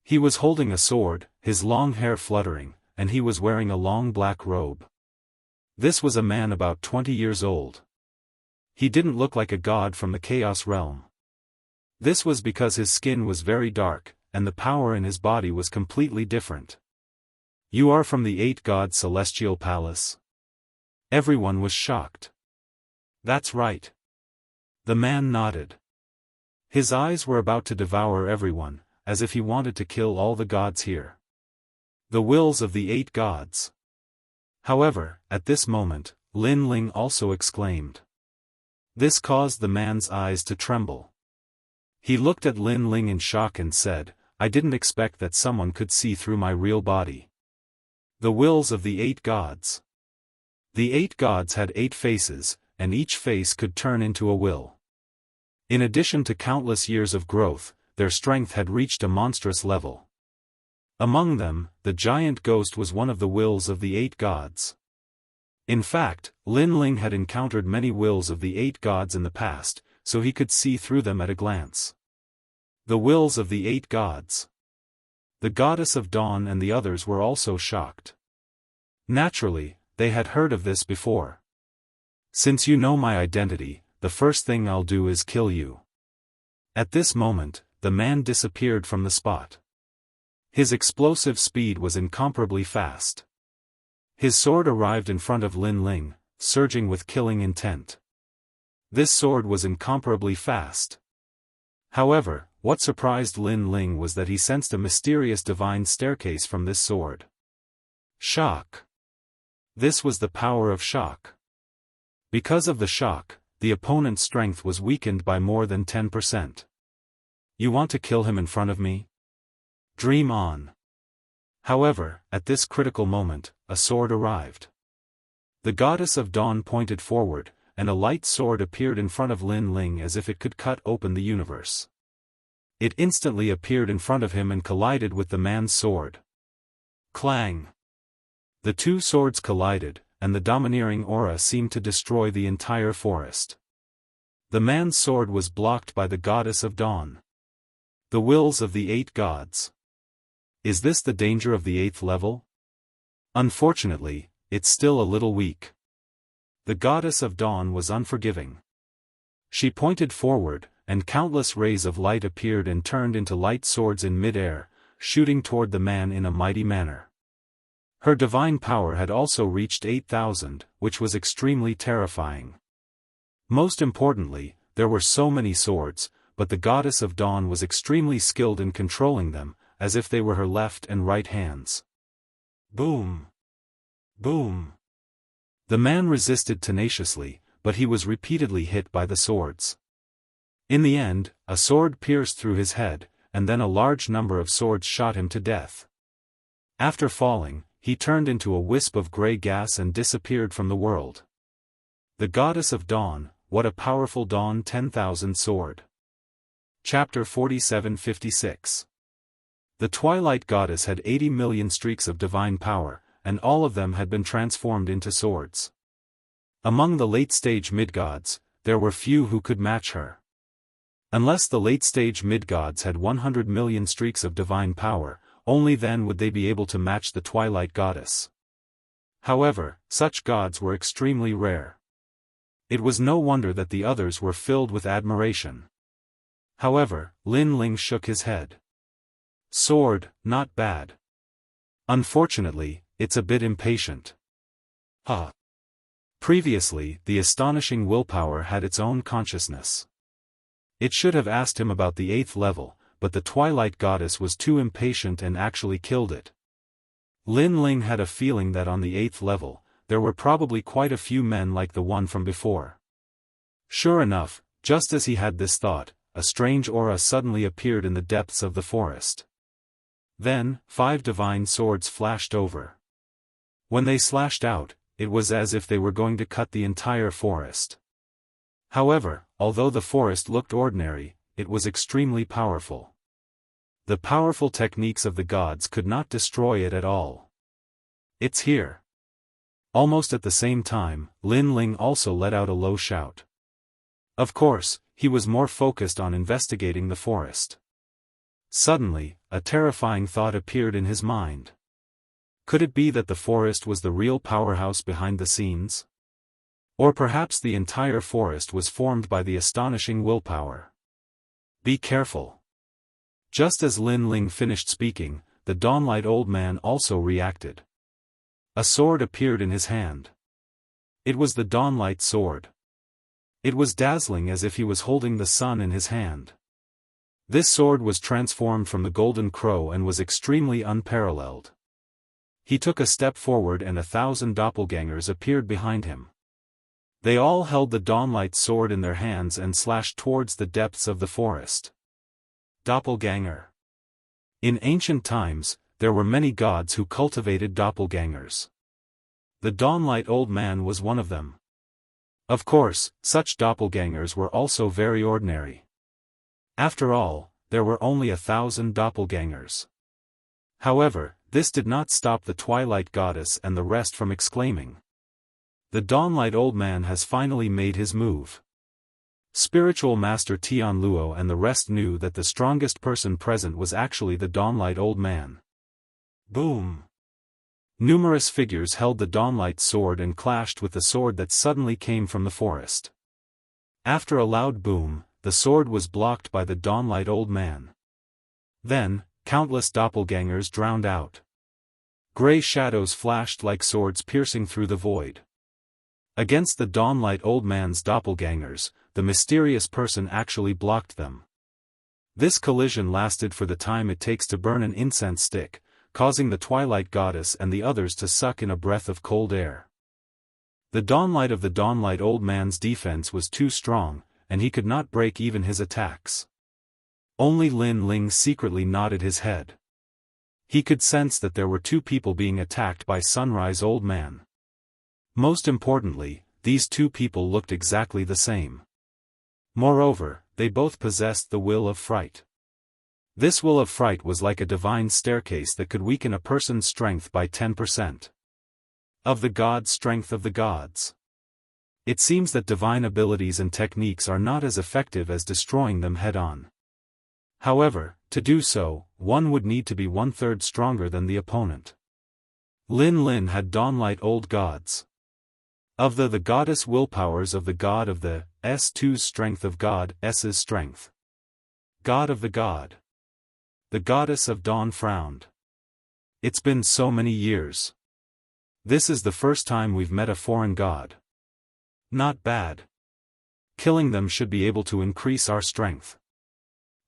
He was holding a sword, his long hair fluttering, and he was wearing a long black robe. This was a man about 20 years old. He didn't look like a god from the Chaos Realm. This was because his skin was very dark, and the power in his body was completely different. "You are from the 8 God Celestial Palace?" Everyone was shocked. "That's right." The man nodded. His eyes were about to devour everyone, as if he wanted to kill all the gods here. The wills of the 8 gods. However, at this moment, Lin Ling also exclaimed. This caused the man's eyes to tremble. He looked at Lin Ling in shock and said, "I didn't expect that someone could see through my real body." The wills of the 8 gods. The 8 gods had 8 faces, and each face could turn into a will. In addition to countless years of growth, their strength had reached a monstrous level. Among them, the giant ghost was one of the wills of the 8 gods. In fact, Lin Ling had encountered many wills of the 8 gods in the past, so he could see through them at a glance. The wills of the 8 gods. The goddess of dawn and the others were also shocked. Naturally, they had heard of this before. "Since you know my identity, the first thing I'll do is kill you." At this moment, the man disappeared from the spot. His explosive speed was incomparably fast. His sword arrived in front of Lin Ling, surging with killing intent. This sword was incomparably fast. However, what surprised Lin Ling was that he sensed a mysterious divine staircase from this sword. Shock. This was the power of shock. Because of the shock, the opponent's strength was weakened by more than 10%. You want to kill him in front of me? Dream on. However, at this critical moment, a sword arrived. The goddess of dawn pointed forward, and a light sword appeared in front of Lin Ling as if it could cut open the universe. It instantly appeared in front of him and collided with the man's sword. Clang! The two swords collided, and the domineering aura seemed to destroy the entire forest. The man's sword was blocked by the goddess of dawn. The wills of the 8 gods. Is this the danger of the 8th level? Unfortunately, it's still a little weak. The goddess of dawn was unforgiving. She pointed forward, and countless rays of light appeared and turned into light swords in mid-air, shooting toward the man in a mighty manner. Her divine power had also reached 8,000, which was extremely terrifying. Most importantly, there were so many swords, but the goddess of dawn was extremely skilled in controlling them, as if they were her left and right hands. Boom! Boom! The man resisted tenaciously, but he was repeatedly hit by the swords. In the end, a sword pierced through his head, and then a large number of swords shot him to death. After falling, he turned into a wisp of gray gas and disappeared from the world. The goddess of dawn, what a powerful dawn 10,000 sword. Chapter 47-56. The Twilight Goddess had 80 million streaks of divine power, and all of them had been transformed into swords. Among the late-stage mid-gods, there were few who could match her. Unless the late-stage mid-gods had 100 million streaks of divine power, only then would they be able to match the Twilight Goddess. However, such gods were extremely rare. It was no wonder that the others were filled with admiration. However, Lin Ling shook his head. Sword, not bad. Unfortunately, it's a bit impatient. Huh. Previously, the astonishing willpower had its own consciousness. It should have asked him about the 8th level, but the Twilight Goddess was too impatient and actually killed it. Lin Ling had a feeling that on the 8th level, there were probably quite a few men like the one from before. Sure enough, just as he had this thought, a strange aura suddenly appeared in the depths of the forest. Then, 5 divine swords flashed over. When they slashed out, it was as if they were going to cut the entire forest. However, although the forest looked ordinary, it was extremely powerful. The powerful techniques of the gods could not destroy it at all. It's here. Almost at the same time, Lin Ling also let out a low shout. Of course, he was more focused on investigating the forest. Suddenly, a terrifying thought appeared in his mind. Could it be that the forest was the real powerhouse behind the scenes? Or perhaps the entire forest was formed by the astonishing willpower? Be careful. Just as Lin Ling finished speaking, the Dawnlight Old Man also reacted. A sword appeared in his hand. It was the Dawnlight sword. It was dazzling as if he was holding the sun in his hand. This sword was transformed from the Golden Crow and was extremely unparalleled. He took a step forward and 1,000 doppelgangers appeared behind him. They all held the Dawnlight sword in their hands and slashed towards the depths of the forest. Doppelganger. In ancient times, there were many gods who cultivated doppelgangers. The Dawnlight Old Man was one of them. Of course, such doppelgangers were also very ordinary. After all, there were only 1,000 doppelgangers. However, this did not stop the Twilight Goddess and the rest from exclaiming. The Dawnlight Old Man has finally made his move. Spiritual Master Tian Luo and the rest knew that the strongest person present was actually the Dawnlight Old Man. Boom! Numerous figures held the Dawnlight sword and clashed with the sword that suddenly came from the forest. After a loud boom, the sword was blocked by the Dawnlight Old Man. Then, countless doppelgangers drowned out. Gray shadows flashed like swords piercing through the void. Against the Dawnlight Old Man's doppelgangers, the mysterious person actually blocked them. This collision lasted for the time it takes to burn an incense stick, causing the Twilight Goddess and the others to suck in a breath of cold air. The Dawnlight of the Dawnlight Old Man's defense was too strong, and he could not break even his attacks. Only Lin Ling secretly nodded his head. He could sense that there were two people being attacked by Sunrise Old Man. Most importantly, these two people looked exactly the same. Moreover, they both possessed the will of fright. This will of fright was like a divine staircase that could weaken a person's strength by 10%. Of the god strength of the gods. It seems that divine abilities and techniques are not as effective as destroying them head-on. However, to do so, one would need to be 1/3 stronger than the opponent. Lin Lin had Dawnlight Old Gods. Of the goddess willpowers of the god of the S2's strength of god S's strength. God of the god. The goddess of dawn frowned. It's been so many years. This is the first time we've met a foreign god. Not bad. Killing them should be able to increase our strength.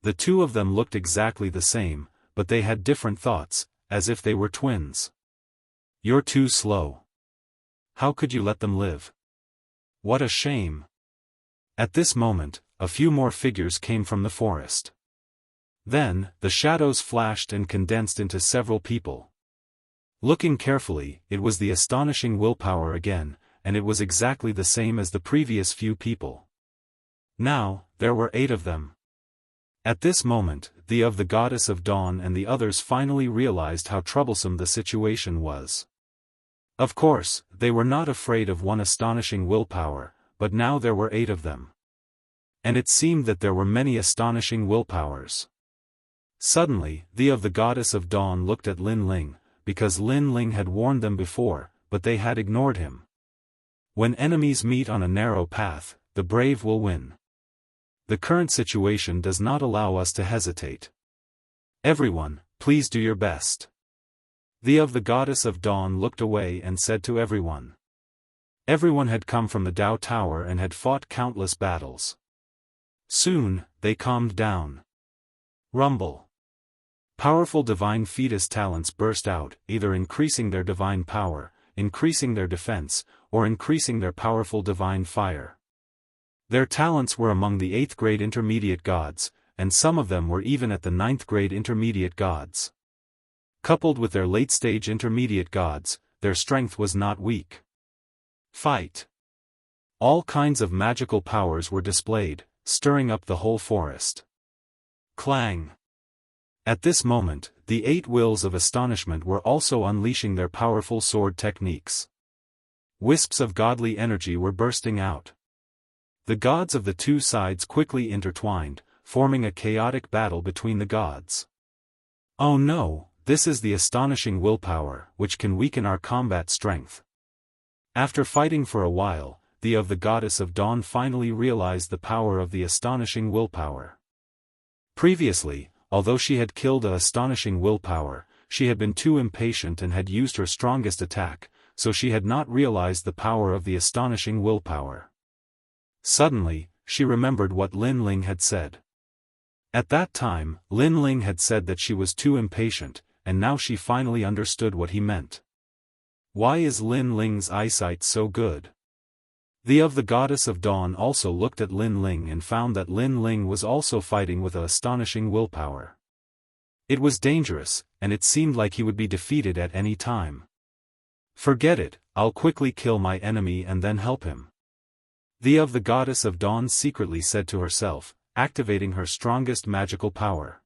The two of them looked exactly the same, but they had different thoughts, as if they were twins. You're too slow. How could you let them live? What a shame. At this moment, a few more figures came from the forest. Then, the shadows flashed and condensed into several people. Looking carefully, it was the astonishing willpower again, and it was exactly the same as the previous few people. Now, there were 8 of them. At this moment, the of the Goddess of Dawn and the others finally realized how troublesome the situation was. Of course, they were not afraid of one astonishing willpower, but now there were 8 of them. And it seemed that there were many astonishing willpowers. Suddenly, the of the Goddess of Dawn looked at Lin Ling, because Lin Ling had warned them before, but they had ignored him. When enemies meet on a narrow path, the brave will win. The current situation does not allow us to hesitate. Everyone, please do your best. The of the Goddess of Dawn looked away and said to everyone. Everyone had come from the Dao Tower and had fought countless battles. Soon, they calmed down. Rumble. Powerful divine fetus talents burst out, either increasing their divine power, increasing their defense, or increasing their powerful divine fire. Their talents were among the 8th grade intermediate gods, and some of them were even at the 9th grade intermediate gods. Coupled with their late-stage intermediate gods, their strength was not weak. Fight. All kinds of magical powers were displayed, stirring up the whole forest. Clang. At this moment, the 8 wills of astonishment were also unleashing their powerful sword techniques. Wisps of godly energy were bursting out. The gods of the two sides quickly intertwined, forming a chaotic battle between the gods. Oh no, this is the astonishing willpower, which can weaken our combat strength. After fighting for a while, the goddess of dawn finally realized the power of the astonishing willpower. Previously, although she had killed the astonishing willpower, she had been too impatient and had used her strongest attack, so she had not realized the power of the astonishing willpower. Suddenly, she remembered what Lin Ling had said. At that time, Lin Ling had said that she was too impatient, and now she finally understood what he meant. Why is Lin Ling's eyesight so good? The goddess of dawn also looked at Lin Ling and found that Lin Ling was also fighting with an astonishing willpower. It was dangerous, and it seemed like he would be defeated at any time. Forget it, I'll quickly kill my enemy and then help him. The goddess of dawn secretly said to herself, activating her strongest magical power.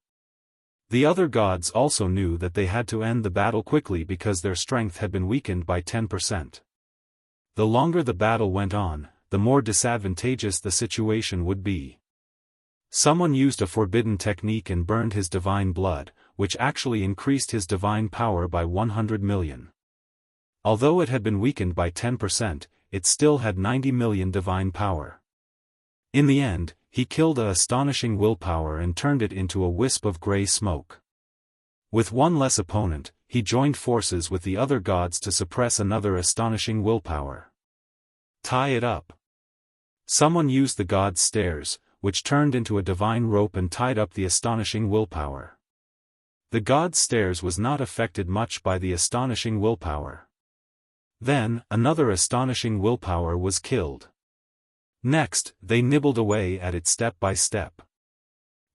The other gods also knew that they had to end the battle quickly because their strength had been weakened by 10%. The longer the battle went on, the more disadvantageous the situation would be. Someone used a forbidden technique and burned his divine blood, which actually increased his divine power by 100 million. Although it had been weakened by 10%, it still had 90 million divine power. In the end, he killed an astonishing willpower and turned it into a wisp of grey smoke. With one less opponent, he joined forces with the other gods to suppress another astonishing willpower. Tie it up. Someone used the god's stairs, which turned into a divine rope and tied up the astonishing willpower. The god's stairs was not affected much by the astonishing willpower. Then, another astonishing willpower was killed. Next, they nibbled away at it step by step.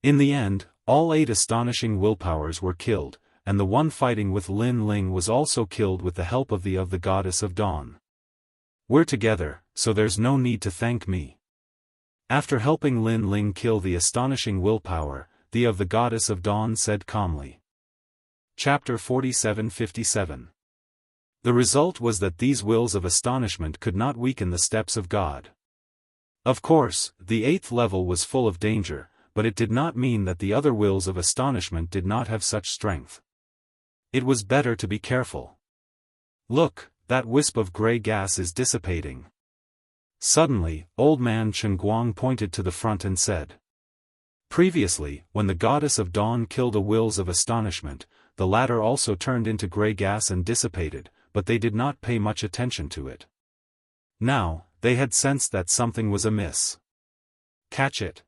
In the end, all 8 astonishing willpowers were killed, and the one fighting with Lin Ling was also killed with the help of the goddess of dawn. We're together, so there's no need to thank me. After helping Lin Ling kill the astonishing willpower, the goddess of dawn said calmly. Chapter 47:57. The result was that these wills of astonishment could not weaken the steps of God. Of course, the 8th level was full of danger, but it did not mean that the other wills of astonishment did not have such strength. It was better to be careful. Look, that wisp of grey gas is dissipating. Suddenly, old man Chen Guang pointed to the front and said. Previously, when the goddess of dawn killed the wills of astonishment, the latter also turned into grey gas and dissipated, but they did not pay much attention to it. Now, they had sensed that something was amiss. Catch it.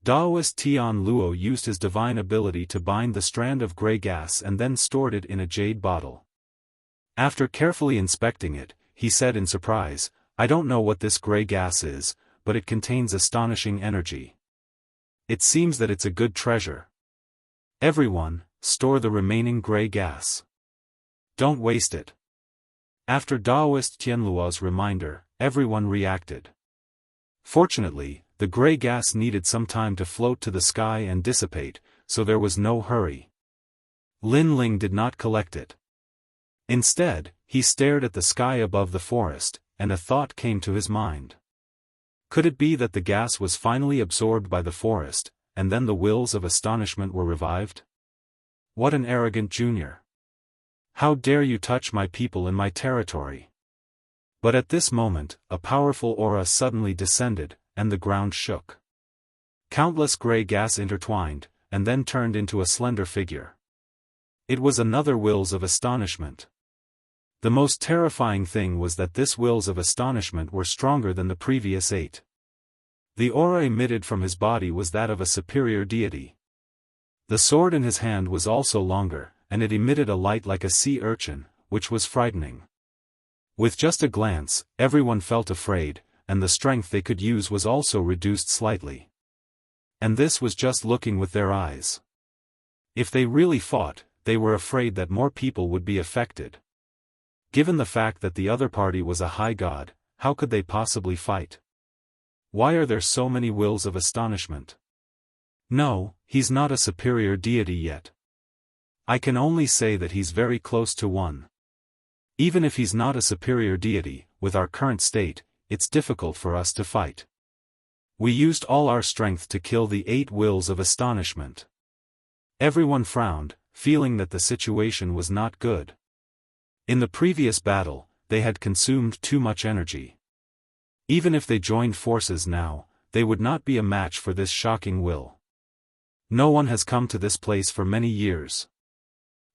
Daoist Tian Luo used his divine ability to bind the strand of grey gas and then stored it in a jade bottle. After carefully inspecting it, he said in surprise, I don't know what this grey gas is, but it contains astonishing energy. It seems that it's a good treasure. Everyone, store the remaining grey gas. Don't waste it. After Daoist Tianluo's reminder, everyone reacted. Fortunately, the grey gas needed some time to float to the sky and dissipate, so there was no hurry. Lin Ling did not collect it. Instead, he stared at the sky above the forest, and a thought came to his mind. Could it be that the gas was finally absorbed by the forest, and then the wills of astonishment were revived? What an arrogant junior! How dare you touch my people in my territory? But at this moment, a powerful aura suddenly descended, and the ground shook. Countless grey gas intertwined, and then turned into a slender figure. It was another wills of astonishment. The most terrifying thing was that this wills of astonishment were stronger than the previous 8. The aura emitted from his body was that of a superior deity. The sword in his hand was also longer, and it emitted a light like a sea urchin, which was frightening. With just a glance, everyone felt afraid, and the strength they could use was also reduced slightly. And this was just looking with their eyes. If they really fought, they were afraid that more people would be affected. Given the fact that the other party was a high god, how could they possibly fight? Why are there so many wills of astonishment? No, he's not a superior deity yet. I can only say that he's very close to one. Even if he's not a superior deity, with our current state, it's difficult for us to fight. We used all our strength to kill the 8 wills of astonishment. Everyone frowned, feeling that the situation was not good. In the previous battle, they had consumed too much energy. Even if they joined forces now, they would not be a match for this shocking will. No one has come to this place for many years.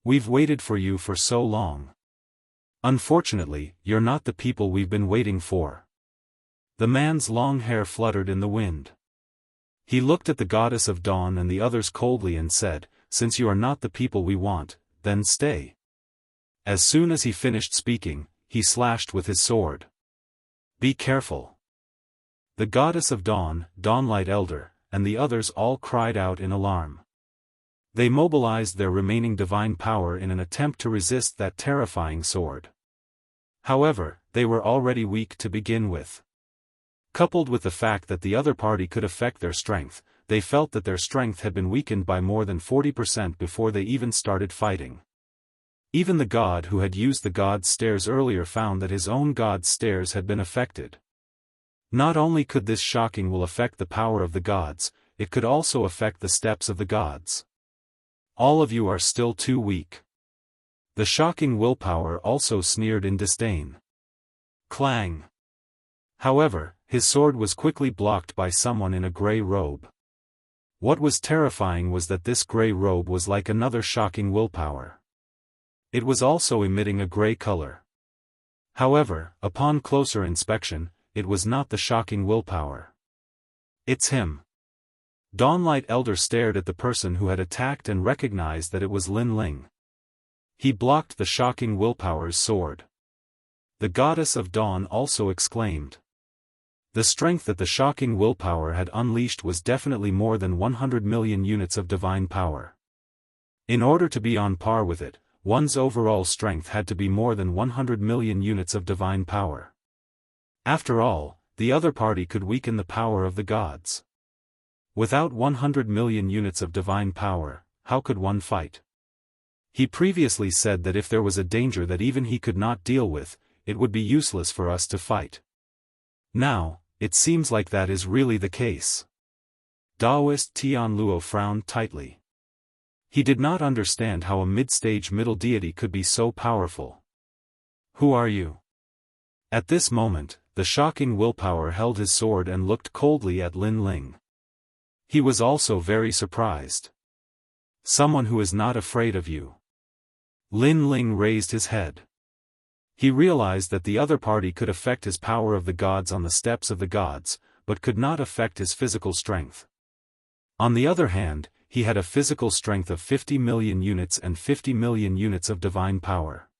We've waited for you for so long. Unfortunately, you're not the people we've been waiting for. The man's long hair fluttered in the wind. He looked at the goddess of dawn and the others coldly and said, "Since you are not the people we want, then stay." As soon as he finished speaking, he slashed with his sword. "Be careful." The goddess of dawn, Dawnlight Elder, and the others all cried out in alarm. They mobilized their remaining divine power in an attempt to resist that terrifying sword. However, they were already weak to begin with. Coupled with the fact that the other party could affect their strength, they felt that their strength had been weakened by more than 40% before they even started fighting. Even the god who had used the god's stairs earlier found that his own god's stairs had been affected. Not only could this shocking will affect the power of the gods, it could also affect the steps of the gods. All of you are still too weak. The shocking willpower also sneered in disdain. Clang! However, his sword was quickly blocked by someone in a grey robe. What was terrifying was that this grey robe was like another shocking willpower. It was also emitting a grey color. However, upon closer inspection, it was not the shocking willpower. "It's him." Dawnlight Elder stared at the person who had attacked and recognized that it was Lin Ling. He blocked the shocking willpower's sword. The goddess of dawn also exclaimed. The strength that the shocking willpower had unleashed was definitely more than 100 million units of divine power. In order to be on par with it, one's overall strength had to be more than 100 million units of divine power. After all, the other party could weaken the power of the gods. Without 100 million units of divine power, how could one fight? He previously said that if there was a danger that even he could not deal with, it would be useless for us to fight. Now, it seems like that is really the case. Daoist Tianluo frowned tightly. He did not understand how a mid-stage middle deity could be so powerful. "Who are you?" At this moment, the shocking willpower held his sword and looked coldly at Lin Ling. He was also very surprised. "Someone who is not afraid of you." Lin Ling raised his head. He realized that the other party could affect his power of the gods on the steps of the gods, but could not affect his physical strength. On the other hand, he had a physical strength of 50 million units and 50 million units of divine power.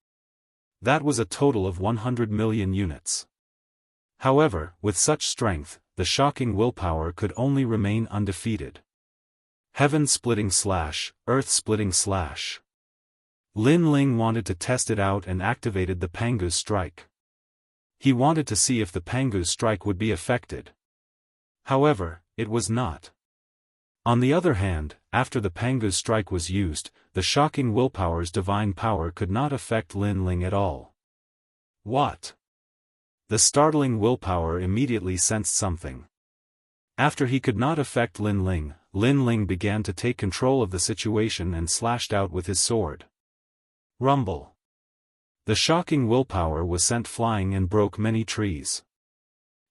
That was a total of 100 million units. However, with such strength, the shocking willpower could only remain undefeated. Heaven-splitting slash, earth-splitting slash. Lin Ling wanted to test it out and activated the Pangu's strike. He wanted to see if the Pangu's strike would be affected. However, it was not. On the other hand, after the Pangu's strike was used, the shocking willpower's divine power could not affect Lin Ling at all. What? The startling willpower immediately sensed something. After he could not affect Lin Ling began to take control of the situation and slashed out with his sword. Rumble. The shocking willpower was sent flying and broke many trees.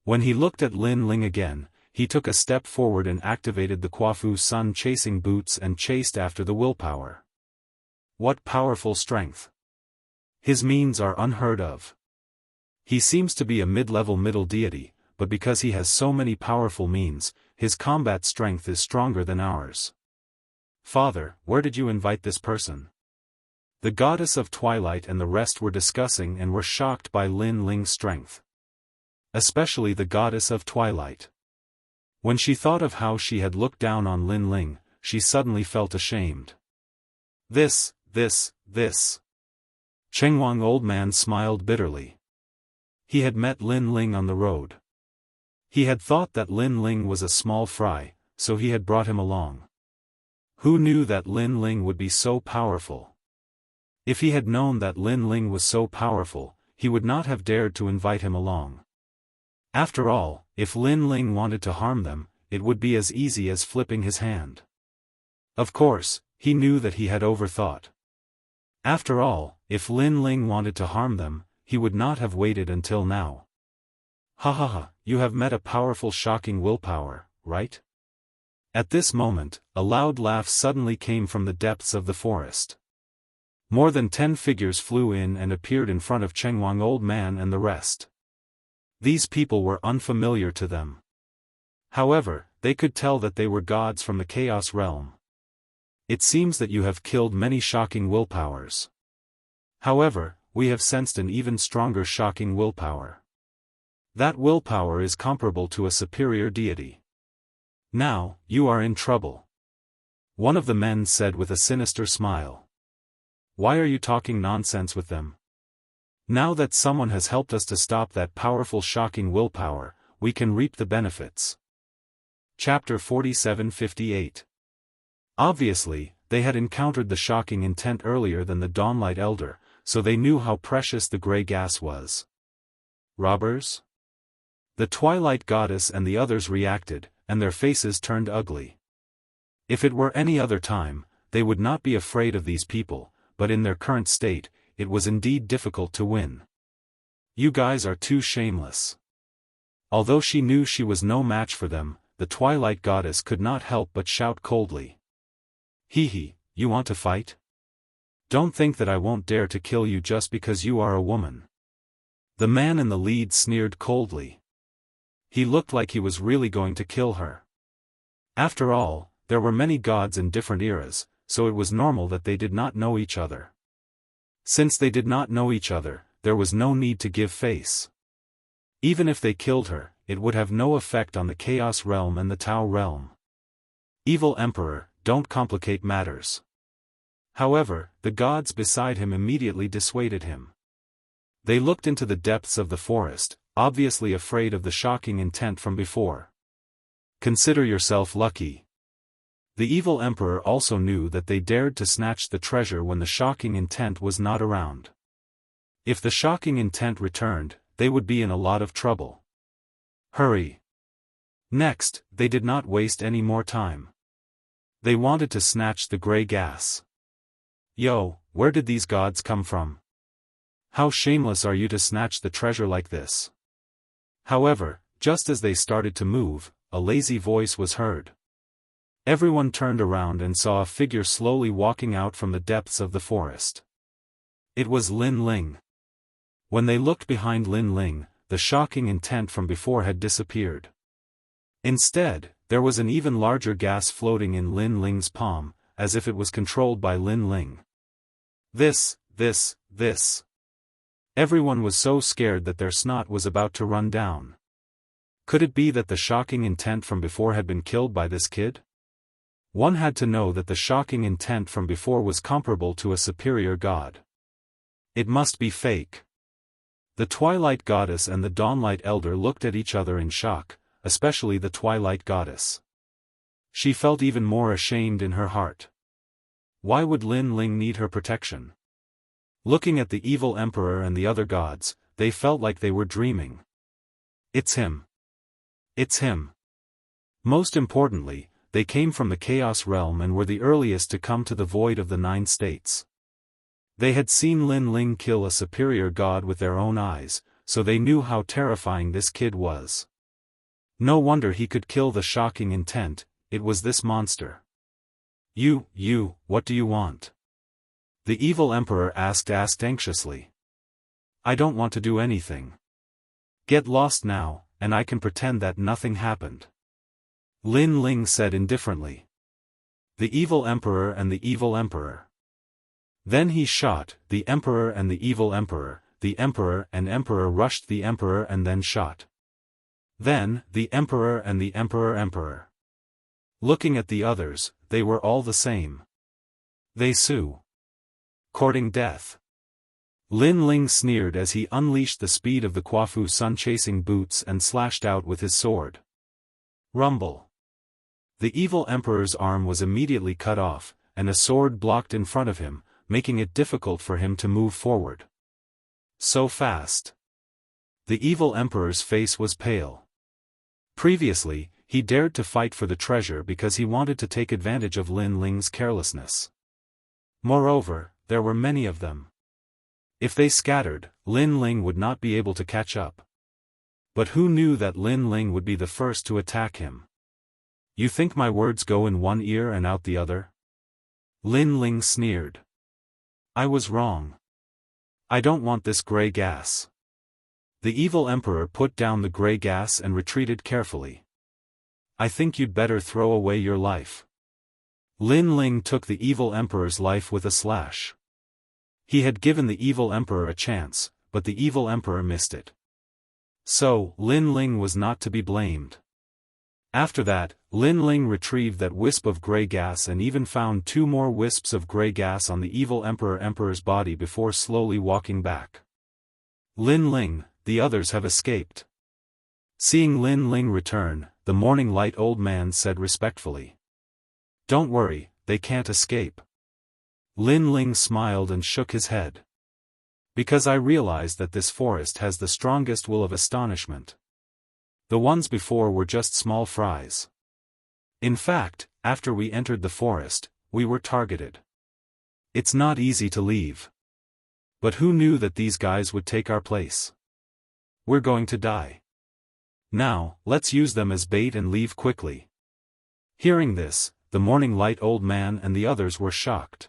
When he looked at Lin Ling again, he took a step forward and activated the Quafu Sun chasing boots and chased after the willpower. What powerful strength! His means are unheard of. He seems to be a mid-level middle deity, but because he has so many powerful means, his combat strength is stronger than ours. Father, where did you invite this person? The goddess of twilight and the rest were discussing and were shocked by Lin Ling's strength. Especially the goddess of twilight. When she thought of how she had looked down on Lin Ling, she suddenly felt ashamed. This. Chengwang old man smiled bitterly. He had met Lin Ling on the road. He had thought that Lin Ling was a small fry, so he had brought him along. Who knew that Lin Ling would be so powerful? If he had known that Lin Ling was so powerful, he would not have dared to invite him along. After all, if Lin Ling wanted to harm them, it would be as easy as flipping his hand. Of course, he knew that he had overthought. After all, if Lin Ling wanted to harm them, he would not have waited until now. Ha ha ha, you have met a powerful, shocking willpower, right? At this moment, a loud laugh suddenly came from the depths of the forest. More than 10 figures flew in and appeared in front of Chengwang Old Man and the rest. These people were unfamiliar to them. However, they could tell that they were gods from the Chaos Realm. It seems that you have killed many shocking willpowers. However, we have sensed an even stronger shocking willpower. That willpower is comparable to a superior deity. Now, you are in trouble. One of the men said with a sinister smile. Why are you talking nonsense with them? Now that someone has helped us to stop that powerful shocking willpower, we can reap the benefits. Chapter 47:58. Obviously, they had encountered the shocking intent earlier than the Dawnlight Elder, so they knew how precious the gray gas was. Robbers? The Twilight Goddess and the others reacted, and their faces turned ugly. If it were any other time, they would not be afraid of these people, but in their current state, it was indeed difficult to win. You guys are too shameless. Although she knew she was no match for them, the Twilight Goddess could not help but shout coldly. Hee hee, you want to fight? Don't think that I won't dare to kill you just because you are a woman. The man in the lead sneered coldly. He looked like he was really going to kill her. After all, there were many gods in different eras, so it was normal that they did not know each other. Since they did not know each other, there was no need to give face. Even if they killed her, it would have no effect on the Chaos Realm and the Tao Realm. Evil Emperor, don't complicate matters. However, the gods beside him immediately dissuaded him. They looked into the depths of the forest, obviously afraid of the shocking intent from before. Consider yourself lucky. The evil emperor also knew that they dared to snatch the treasure when the shocking intent was not around. If the shocking intent returned, they would be in a lot of trouble. Hurry! Next, they did not waste any more time. They wanted to snatch the gray gas. Yo, where did these gods come from? How shameless are you to snatch the treasure like this? However, just as they started to move, a lazy voice was heard. Everyone turned around and saw a figure slowly walking out from the depths of the forest. It was Lin Ling. When they looked behind Lin Ling, the shocking intent from before had disappeared. Instead, there was an even larger gas floating in Lin Ling's palm, as if it was controlled by Lin Ling. This. Everyone was so scared that their snot was about to run down. Could it be that the shocking intent from before had been killed by this kid? One had to know that the shocking intent from before was comparable to a superior god. It must be fake. The Twilight Goddess and the Dawnlight Elder looked at each other in shock, especially the Twilight Goddess. She felt even more ashamed in her heart. Why would Lin Ling need her protection? Looking at the evil emperor and the other gods, they felt like they were dreaming. It's him. It's him. Most importantly, they came from the Chaos Realm and were the earliest to come to the Void of the Nine States. They had seen Lin Ling kill a superior god with their own eyes, so they knew how terrifying this kid was. No wonder he could kill the shocking intent, it was this monster. You, what do you want? The evil emperor asked anxiously. I don't want to do anything. Get lost now, and I can pretend that nothing happened. Lin Ling said indifferently. The evil emperor and the evil emperor. Then he shot, the emperor and the evil emperor, the emperor and emperor rushed the emperor and then shot. Then, the emperor and the emperor. Looking at the others, they were all the same. They sue. Courting death. Lin Ling sneered as he unleashed the speed of the Quafu sun-chasing boots and slashed out with his sword. Rumble. The evil emperor's arm was immediately cut off, and a sword blocked in front of him, making it difficult for him to move forward. So fast. The evil emperor's face was pale. Previously, he dared to fight for the treasure because he wanted to take advantage of Lin Ling's carelessness. Moreover, there were many of them. If they scattered, Lin Ling would not be able to catch up. But who knew that Lin Ling would be the first to attack him? You think my words go in one ear and out the other? Lin Ling sneered. I was wrong. I don't want this gray gas. The evil emperor put down the gray gas and retreated carefully. I think you'd better throw away your life. Lin Ling took the evil emperor's life with a slash. He had given the evil emperor a chance, but the evil emperor missed it. So, Lin Ling was not to be blamed. After that, Lin Ling retrieved that wisp of gray gas and even found 2 more wisps of gray gas on the evil emperor's body before slowly walking back. Lin Ling, the others have escaped. Seeing Lin Ling return, the morning light old man said respectfully. Don't worry, they can't escape. Lin Ling smiled and shook his head. Because I realized that this forest has the strongest will of astonishment. The ones before were just small fries. In fact, after we entered the forest, we were targeted. It's not easy to leave. But who knew that these guys would take our place? We're going to die. Now, let's use them as bait and leave quickly. Hearing this, the morning light old man and the others were shocked.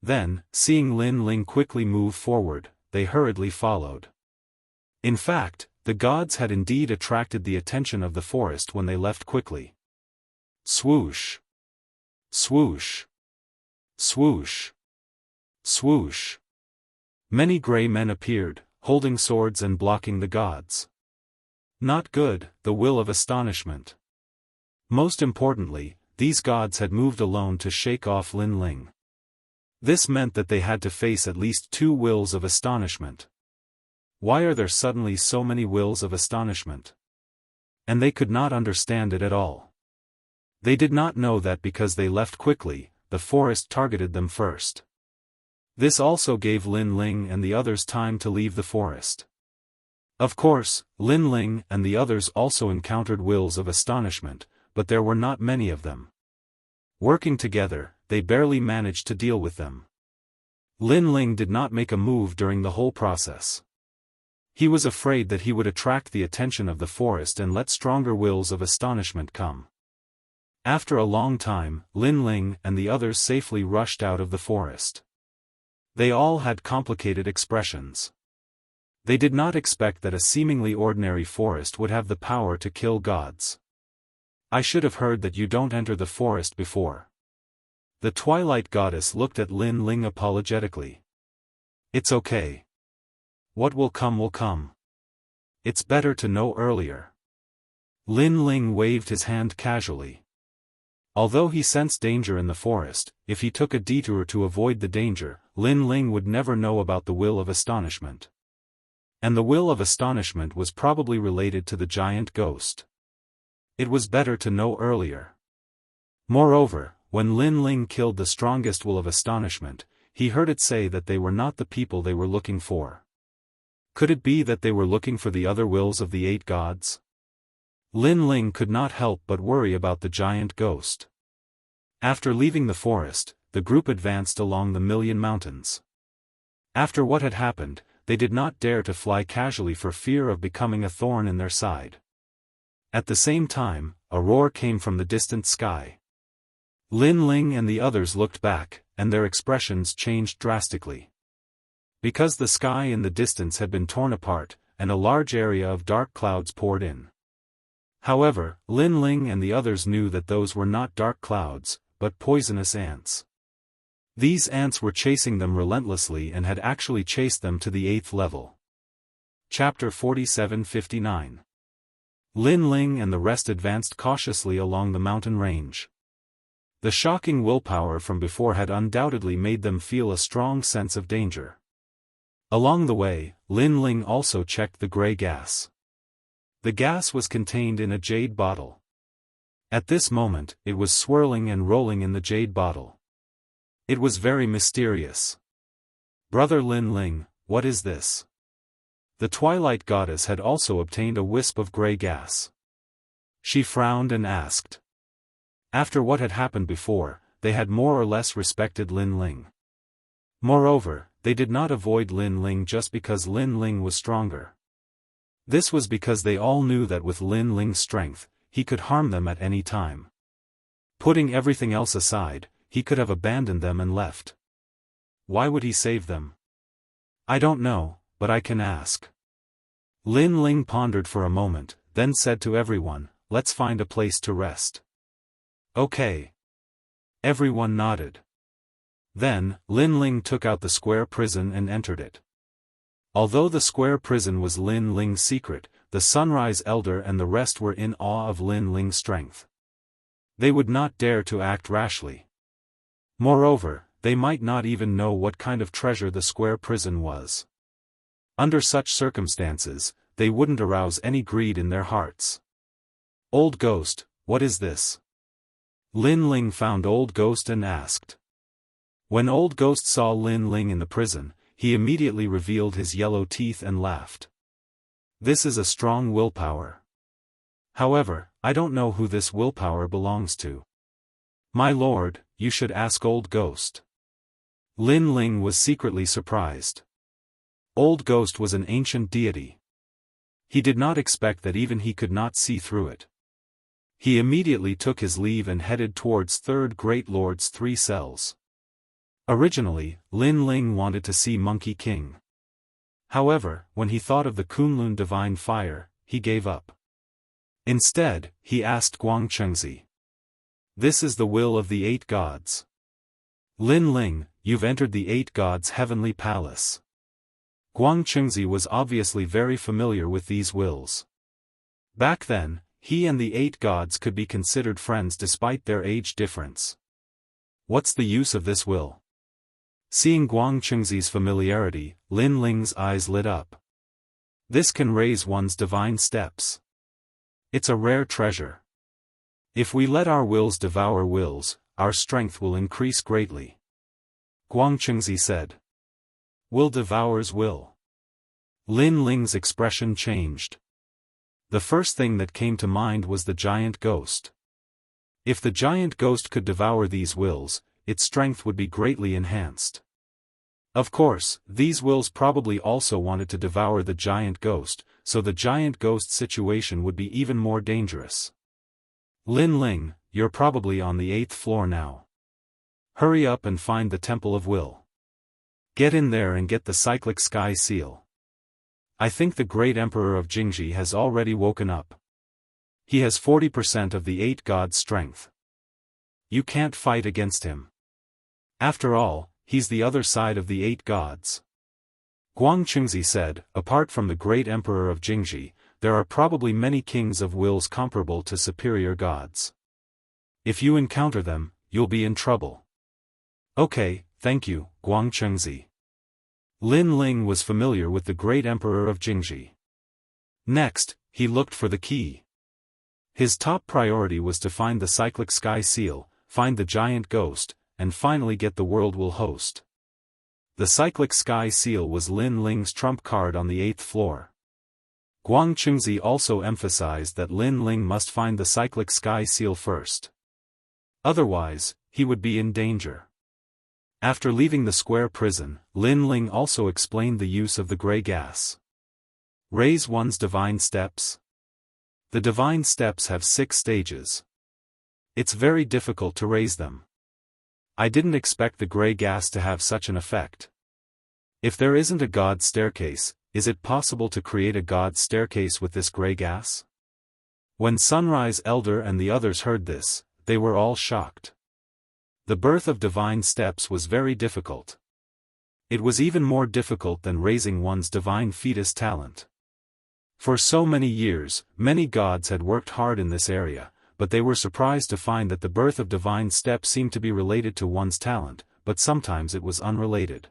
Then, seeing Lin Ling quickly move forward, they hurriedly followed. In fact, the gods had indeed attracted the attention of the forest when they left quickly. Swoosh! Swoosh! Swoosh! Swoosh! Many gray men appeared, holding swords and blocking the gods. Not good, the will of astonishment. Most importantly, these gods had moved alone to shake off Lin Ling. This meant that they had to face at least 2 wills of astonishment. Why are there suddenly so many wills of astonishment? And they could not understand it at all. They did not know that because they left quickly, the forest targeted them first. This also gave Lin Ling and the others time to leave the forest. Of course, Lin Ling and the others also encountered wills of astonishment, but there were not many of them. Working together, they barely managed to deal with them. Lin Ling did not make a move during the whole process. He was afraid that he would attract the attention of the forest and let stronger wills of astonishment come. After a long time, Lin Ling and the others safely rushed out of the forest. They all had complicated expressions. They did not expect that a seemingly ordinary forest would have the power to kill gods. I should have heard that you don't enter the forest before. The Twilight Goddess looked at Lin Ling apologetically. It's okay. What will come will come. It's better to know earlier. Lin Ling waved his hand casually. Although he sensed danger in the forest, if he took a detour to avoid the danger, Lin Ling would never know about the will of astonishment. And the will of astonishment was probably related to the giant ghost. It was better to know earlier. Moreover, when Lin Ling killed the strongest will of astonishment, he heard it say that they were not the people they were looking for. Could it be that they were looking for the other wills of the 8 gods? Lin Ling could not help but worry about the giant ghost. After leaving the forest, the group advanced along the Million Mountains. After what had happened, they did not dare to fly casually for fear of becoming a thorn in their side. At the same time, a roar came from the distant sky. Lin Ling and the others looked back, and their expressions changed drastically. Because the sky in the distance had been torn apart, and a large area of dark clouds poured in. However, Lin Ling and the others knew that those were not dark clouds, but poisonous ants. These ants were chasing them relentlessly and had actually chased them to the 8th level. Chapter 47-59. Lin Ling and the rest advanced cautiously along the mountain range. The shocking willpower from before had undoubtedly made them feel a strong sense of danger. Along the way, Lin Ling also checked the gray gas. The gas was contained in a jade bottle. At this moment, it was swirling and rolling in the jade bottle. It was very mysterious. Brother Lin Ling, what is this? The Twilight Goddess had also obtained a wisp of grey gas. She frowned and asked. After what had happened before, they had more or less respected Lin Ling. Moreover, they did not avoid Lin Ling just because Lin Ling was stronger. This was because they all knew that with Lin Ling's strength, he could harm them at any time. Putting everything else aside, he could have abandoned them and left. Why would he save them? I don't know, but I can ask. Lin Ling pondered for a moment, then said to everyone, "Let's find a place to rest." Okay. Everyone nodded. Then, Lin Ling took out the square prison and entered it. Although the square prison was Lin Ling's secret, the Sunrise Elder and the rest were in awe of Lin Ling's strength. They would not dare to act rashly. Moreover, they might not even know what kind of treasure the square prison was. Under such circumstances, they wouldn't arouse any greed in their hearts. "Old Ghost, what is this?" Lin Ling found Old Ghost and asked. When Old Ghost saw Lin Ling in the prison, he immediately revealed his yellow teeth and laughed. "This is a strong willpower. However, I don't know who this willpower belongs to." "My lord, you should ask Old Ghost." Lin Ling was secretly surprised. Old Ghost was an ancient deity. He did not expect that even he could not see through it. He immediately took his leave and headed towards Third Great Lord's 3 cells. Originally, Lin Ling wanted to see Monkey King. However, when he thought of the Kunlun divine fire, he gave up. Instead, he asked Guangchengzi. "This is the will of the 8 gods. Lin Ling, you've entered the 8 gods' heavenly palace." Guangchengzi was obviously very familiar with these wills. Back then, he and the 8 gods could be considered friends despite their age difference. "What's the use of this will?" Seeing Guangchengzi's familiarity, Lin Ling's eyes lit up. "This can raise one's divine steps. It's a rare treasure. If we let our wills devour wills, our strength will increase greatly." Guangchengzi said. "Will devours will." Lin Ling's expression changed. The first thing that came to mind was the giant ghost. If the giant ghost could devour these wills, its strength would be greatly enhanced. Of course, these wills probably also wanted to devour the giant ghost, so the giant ghost situation would be even more dangerous. "Lin Ling, you're probably on the 8th floor now. Hurry up and find the Temple of Will. Get in there and get the cyclic sky seal. I think the great emperor of Jingji has already woken up. He has 40% of the 8 gods' strength. You can't fight against him. After all, he's the other side of the 8 gods." Guangchengzi said, "Apart from the great emperor of Jingji, there are probably many kings of wills comparable to superior gods. If you encounter them, you'll be in trouble." "Okay, thank you, Guangchengzi." Lin Ling was familiar with the great emperor of Jingji. Next, he looked for the key. His top priority was to find the cyclic sky seal, find the giant ghost, and finally get the world will host. The cyclic sky seal was Lin Ling's trump card on the 8th floor. Guangchengzi also emphasized that Lin Ling must find the cyclic sky seal first. Otherwise, he would be in danger. After leaving the square prison, Lin Ling also explained the use of the grey gas. Raise one's divine steps. The divine steps have 6 stages. It's very difficult to raise them. I didn't expect the grey gas to have such an effect. If there isn't a god staircase, is it possible to create a god staircase with this grey gas? When Sunrise Elder and the others heard this, they were all shocked. The birth of divine steps was very difficult. It was even more difficult than raising one's divine fetus talent. For so many years, many gods had worked hard in this area, but they were surprised to find that the birth of divine steps seemed to be related to one's talent, but sometimes it was unrelated.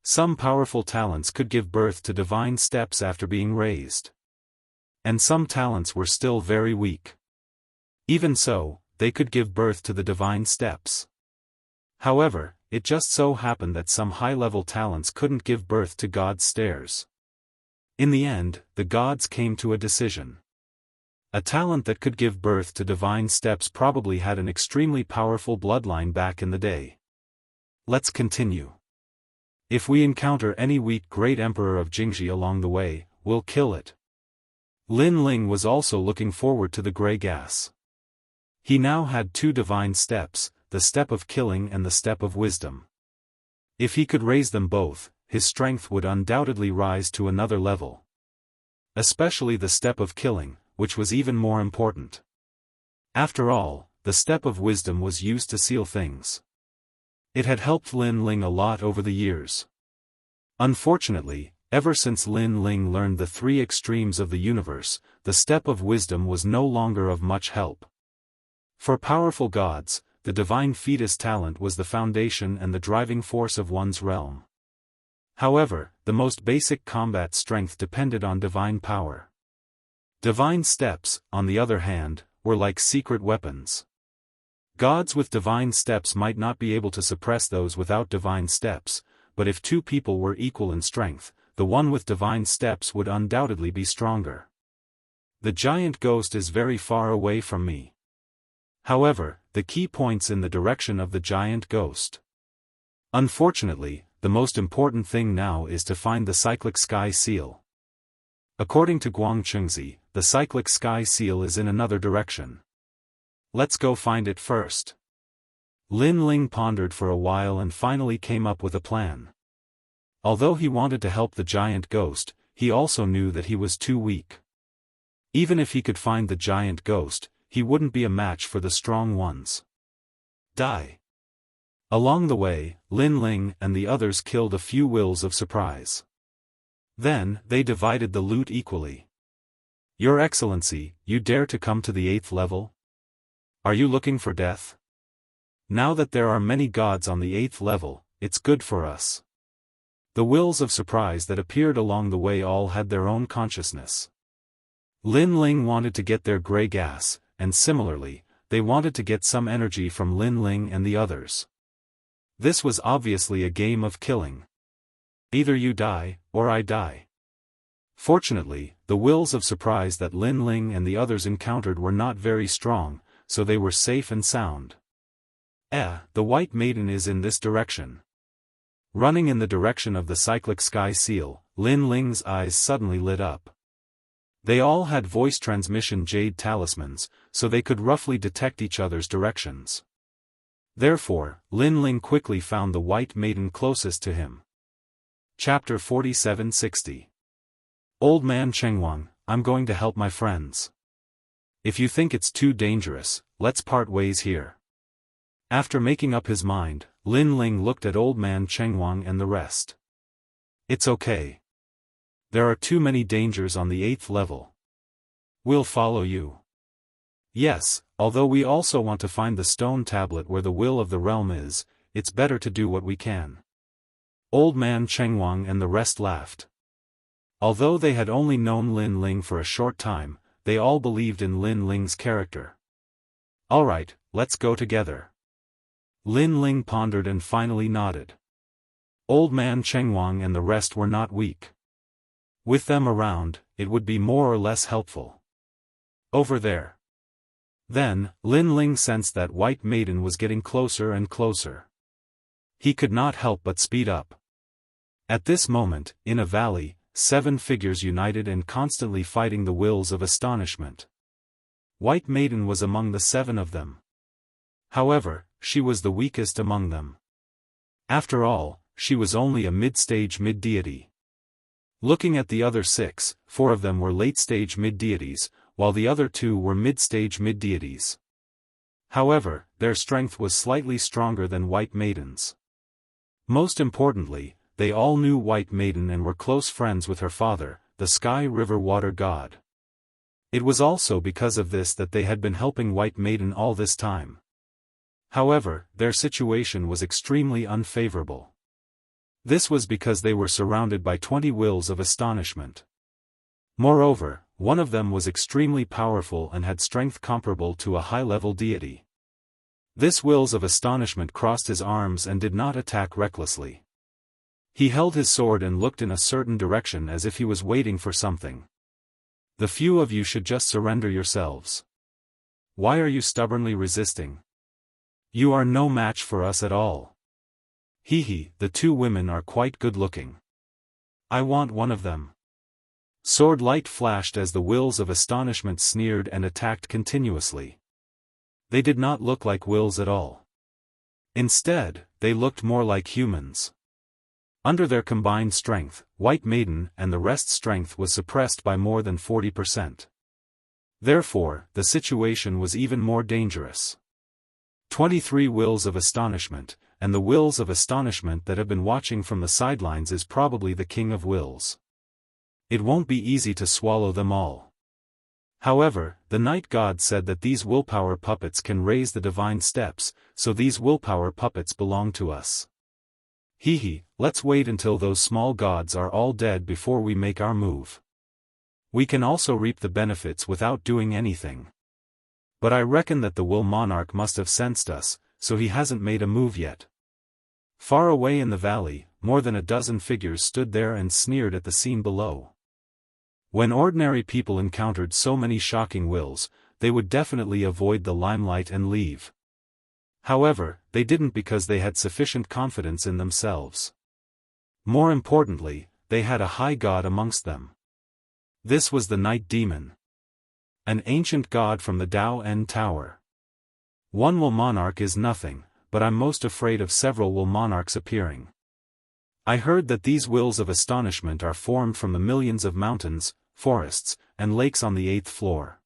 Some powerful talents could give birth to divine steps after being raised. And some talents were still very weak. Even so, they could give birth to the divine steps. However, it just so happened that some high-level talents couldn't give birth to God's stairs. In the end, the gods came to a decision. A talent that could give birth to divine steps probably had an extremely powerful bloodline back in the day. Let's continue. If we encounter any weak great emperor of Jingxi along the way, we'll kill it. Lin Ling was also looking forward to the gray gas. He now had two divine steps, the step of killing and the step of wisdom. If he could raise them both, his strength would undoubtedly rise to another level. Especially the step of killing, which was even more important. After all, the step of wisdom was used to seal things. It had helped Lin Ling a lot over the years. Unfortunately, ever since Lin Ling learned the three extremes of the universe, the step of wisdom was no longer of much help. For powerful gods, the divine fetus talent was the foundation and the driving force of one's realm. However, the most basic combat strength depended on divine power. Divine steps, on the other hand, were like secret weapons. Gods with divine steps might not be able to suppress those without divine steps, but if two people were equal in strength, the one with divine steps would undoubtedly be stronger. The giant ghost is very far away from me. However, the key points in the direction of the giant ghost. Unfortunately, the most important thing now is to find the cyclic sky seal. According to Guangchengzi, the cyclic sky seal is in another direction. Let's go find it first. Lin Ling pondered for a while and finally came up with a plan. Although he wanted to help the giant ghost, he also knew that he was too weak. Even if he could find the giant ghost, he wouldn't be a match for the strong ones. Die. Along the way, Lin Ling and the others killed a few wills of surprise. Then, they divided the loot equally. Your Excellency, you dare to come to the 8th level? Are you looking for death? Now that there are many gods on the 8th level, it's good for us. The wills of surprise that appeared along the way all had their own consciousness. Lin Ling wanted to get their gray gas, and similarly, they wanted to get some energy from Lin Ling and the others. This was obviously a game of killing. Either you die, or I die. Fortunately, the wills of surprise that Lin Ling and the others encountered were not very strong, so they were safe and sound. The White Maiden is in this direction. Running in the direction of the cyclic sky seal, Lin Ling's eyes suddenly lit up. They all had voice transmission jade talismans, so they could roughly detect each other's directions. Therefore, Lin Ling quickly found the White Maiden closest to him. Chapter 4760. Old Man Chengwang, I'm going to help my friends. If you think it's too dangerous, let's part ways here. After making up his mind, Lin Ling looked at Old Man Chengwang and the rest. It's okay. There are too many dangers on the 8th level. We'll follow you. Yes, although we also want to find the stone tablet where the will of the realm is, it's better to do what we can. Old Man Chengwang and the rest laughed. Although they had only known Lin Ling for a short time, they all believed in Lin Ling's character. Alright, let's go together. Lin Ling pondered and finally nodded. Old Man Chengwang and the rest were not weak. With them around, it would be more or less helpful. Over there. Then, Lin Ling sensed that White Maiden was getting closer and closer. He could not help but speed up. At this moment, in a valley, 7 figures united and constantly fighting the wills of astonishment. White Maiden was among the 7 of them. However, she was the weakest among them. After all, she was only a mid-stage mid-deity. Looking at the other 6, 4 of them were late-stage mid-deities, while the other 2 were mid-stage mid-deities. However, their strength was slightly stronger than White Maiden's. Most importantly, they all knew White Maiden and were close friends with her father, the Sky River Water God. It was also because of this that they had been helping White Maiden all this time. However, their situation was extremely unfavorable. This was because they were surrounded by 20 wills of astonishment. Moreover, one of them was extremely powerful and had strength comparable to a high-level deity. This wills of astonishment crossed his arms and did not attack recklessly. He held his sword and looked in a certain direction as if he was waiting for something. The few of you should just surrender yourselves. Why are you stubbornly resisting? You are no match for us at all. Hee, the two women are quite good-looking. I want one of them. Sword light flashed as the wills of astonishment sneered and attacked continuously. They did not look like wills at all. Instead, they looked more like humans. Under their combined strength, White Maiden and the rest's strength was suppressed by more than 40%. Therefore, the situation was even more dangerous. 23 wills of astonishment, and the wills of astonishment that have been watching from the sidelines is probably the king of wills. It won't be easy to swallow them all. However, the night god said that these willpower puppets can raise the divine steps, so these willpower puppets belong to us. Let's wait until those small gods are all dead before we make our move. We can also reap the benefits without doing anything. But I reckon that the Will Monarch must have sensed us, so he hasn't made a move yet. Far away in the valley, more than a dozen figures stood there and sneered at the scene below. When ordinary people encountered so many shocking wills, they would definitely avoid the limelight and leave. However, they didn't because they had sufficient confidence in themselves. More importantly, they had a high god amongst them. This was the Night Demon. An ancient god from the Daoist Tower. One Will Monarch is nothing, but I'm most afraid of several Will Monarchs appearing. I heard that these wills of astonishment are formed from the millions of mountains, forests, and lakes on the 8th floor.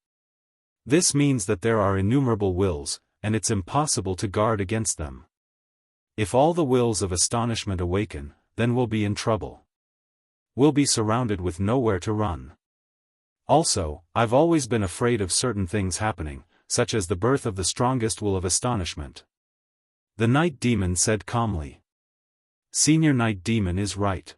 This means that there are innumerable wills, and it's impossible to guard against them. If all the wills of astonishment awaken, then we'll be in trouble. We'll be surrounded with nowhere to run. Also, I've always been afraid of certain things happening, such as the birth of the strongest will of astonishment. The Night Demon said calmly. Senior Night Demon is right.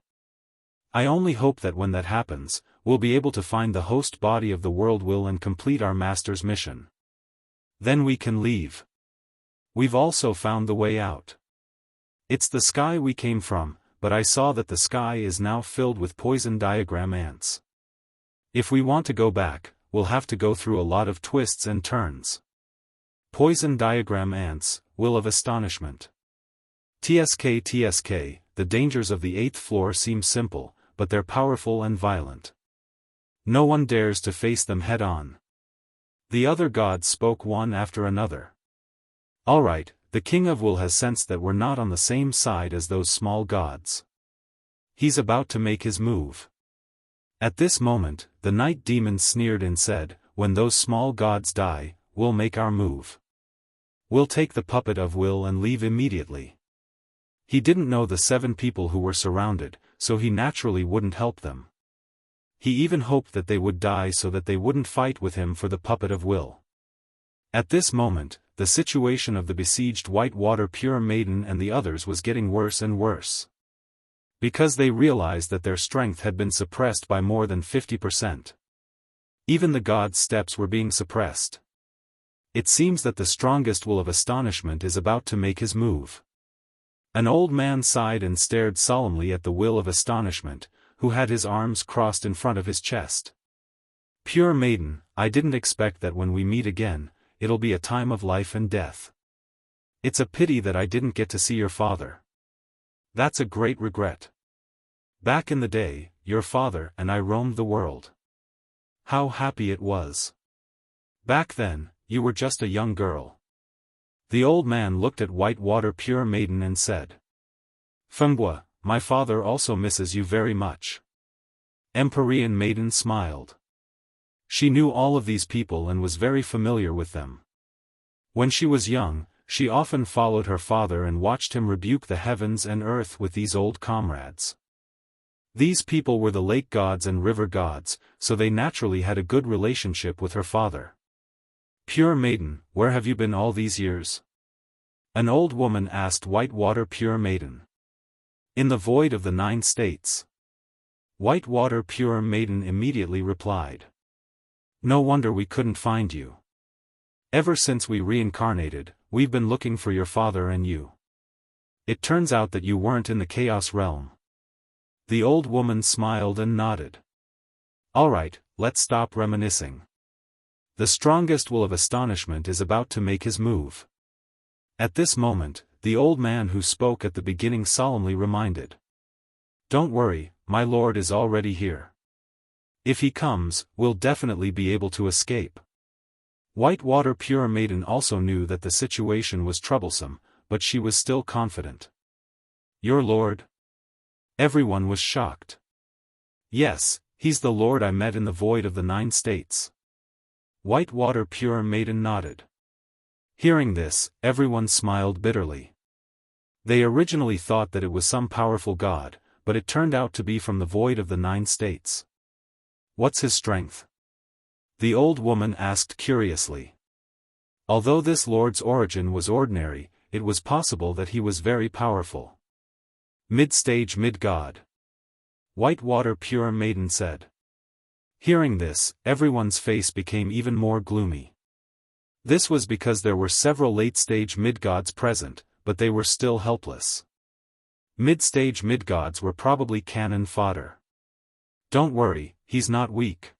I only hope that when that happens, we'll be able to find the host body of the world will and complete our master's mission. Then we can leave. We've also found the way out. It's the sky we came from, but I saw that the sky is now filled with poison diagram ants. If we want to go back, we'll have to go through a lot of twists and turns. Poison diagram ants, will of astonishment. TSK, the dangers of the 8th floor seem simple, but they're powerful and violent. No one dares to face them head-on. The other gods spoke one after another. Alright, the King of Will has sensed that we're not on the same side as those small gods. He's about to make his move. At this moment, the Night Demon sneered and said, when those small gods die, we'll make our move. We'll take the puppet of Will and leave immediately. He didn't know the 7 people who were surrounded, so he naturally wouldn't help them. He even hoped that they would die so that they wouldn't fight with him for the puppet of Will. At this moment, the situation of the besieged Whitewater Pure Maiden and the others was getting worse and worse. Because they realized that their strength had been suppressed by more than 50%. Even the gods' steps were being suppressed. It seems that the strongest will of astonishment is about to make his move. An old man sighed and stared solemnly at the will of astonishment, who had his arms crossed in front of his chest. Pure Maiden, I didn't expect that when we meet again, it'll be a time of life and death. It's a pity that I didn't get to see your father. That's a great regret. Back in the day, your father and I roamed the world. How happy it was. Back then, you were just a young girl. The old man looked at Whitewater Pure Maiden and said. Fengwa, my father also misses you very much. Empyrean Maiden smiled. She knew all of these people and was very familiar with them. When she was young, she often followed her father and watched him rebuke the heavens and earth with these old comrades. These people were the lake gods and river gods, so they naturally had a good relationship with her father. Pure Maiden, where have you been all these years? An old woman asked Whitewater Pure Maiden. In the void of the 9 states. Whitewater Pure Maiden immediately replied. No wonder we couldn't find you. Ever since we reincarnated, we've been looking for your father and you. It turns out that you weren't in the Chaos Realm. The old woman smiled and nodded. All right, let's stop reminiscing. The strongest will of astonishment is about to make his move. At this moment, the old man who spoke at the beginning solemnly reminded. Don't worry, my lord is already here. If he comes, we'll definitely be able to escape. Whitewater Pure Maiden also knew that the situation was troublesome, but she was still confident. Your lord? Everyone was shocked. Yes, he's the lord I met in the void of the 9 states. Whitewater Pure Maiden nodded. Hearing this, everyone smiled bitterly. They originally thought that it was some powerful god, but it turned out to be from the void of the 9 states. What's his strength? The old woman asked curiously. Although this lord's origin was ordinary, it was possible that he was very powerful. Mid-stage mid-god. Whitewater Pure Maiden said. Hearing this, everyone's face became even more gloomy. This was because there were several late-stage mid-gods present, but they were still helpless. Mid-stage mid-gods were probably cannon fodder. Don't worry, he's not weak.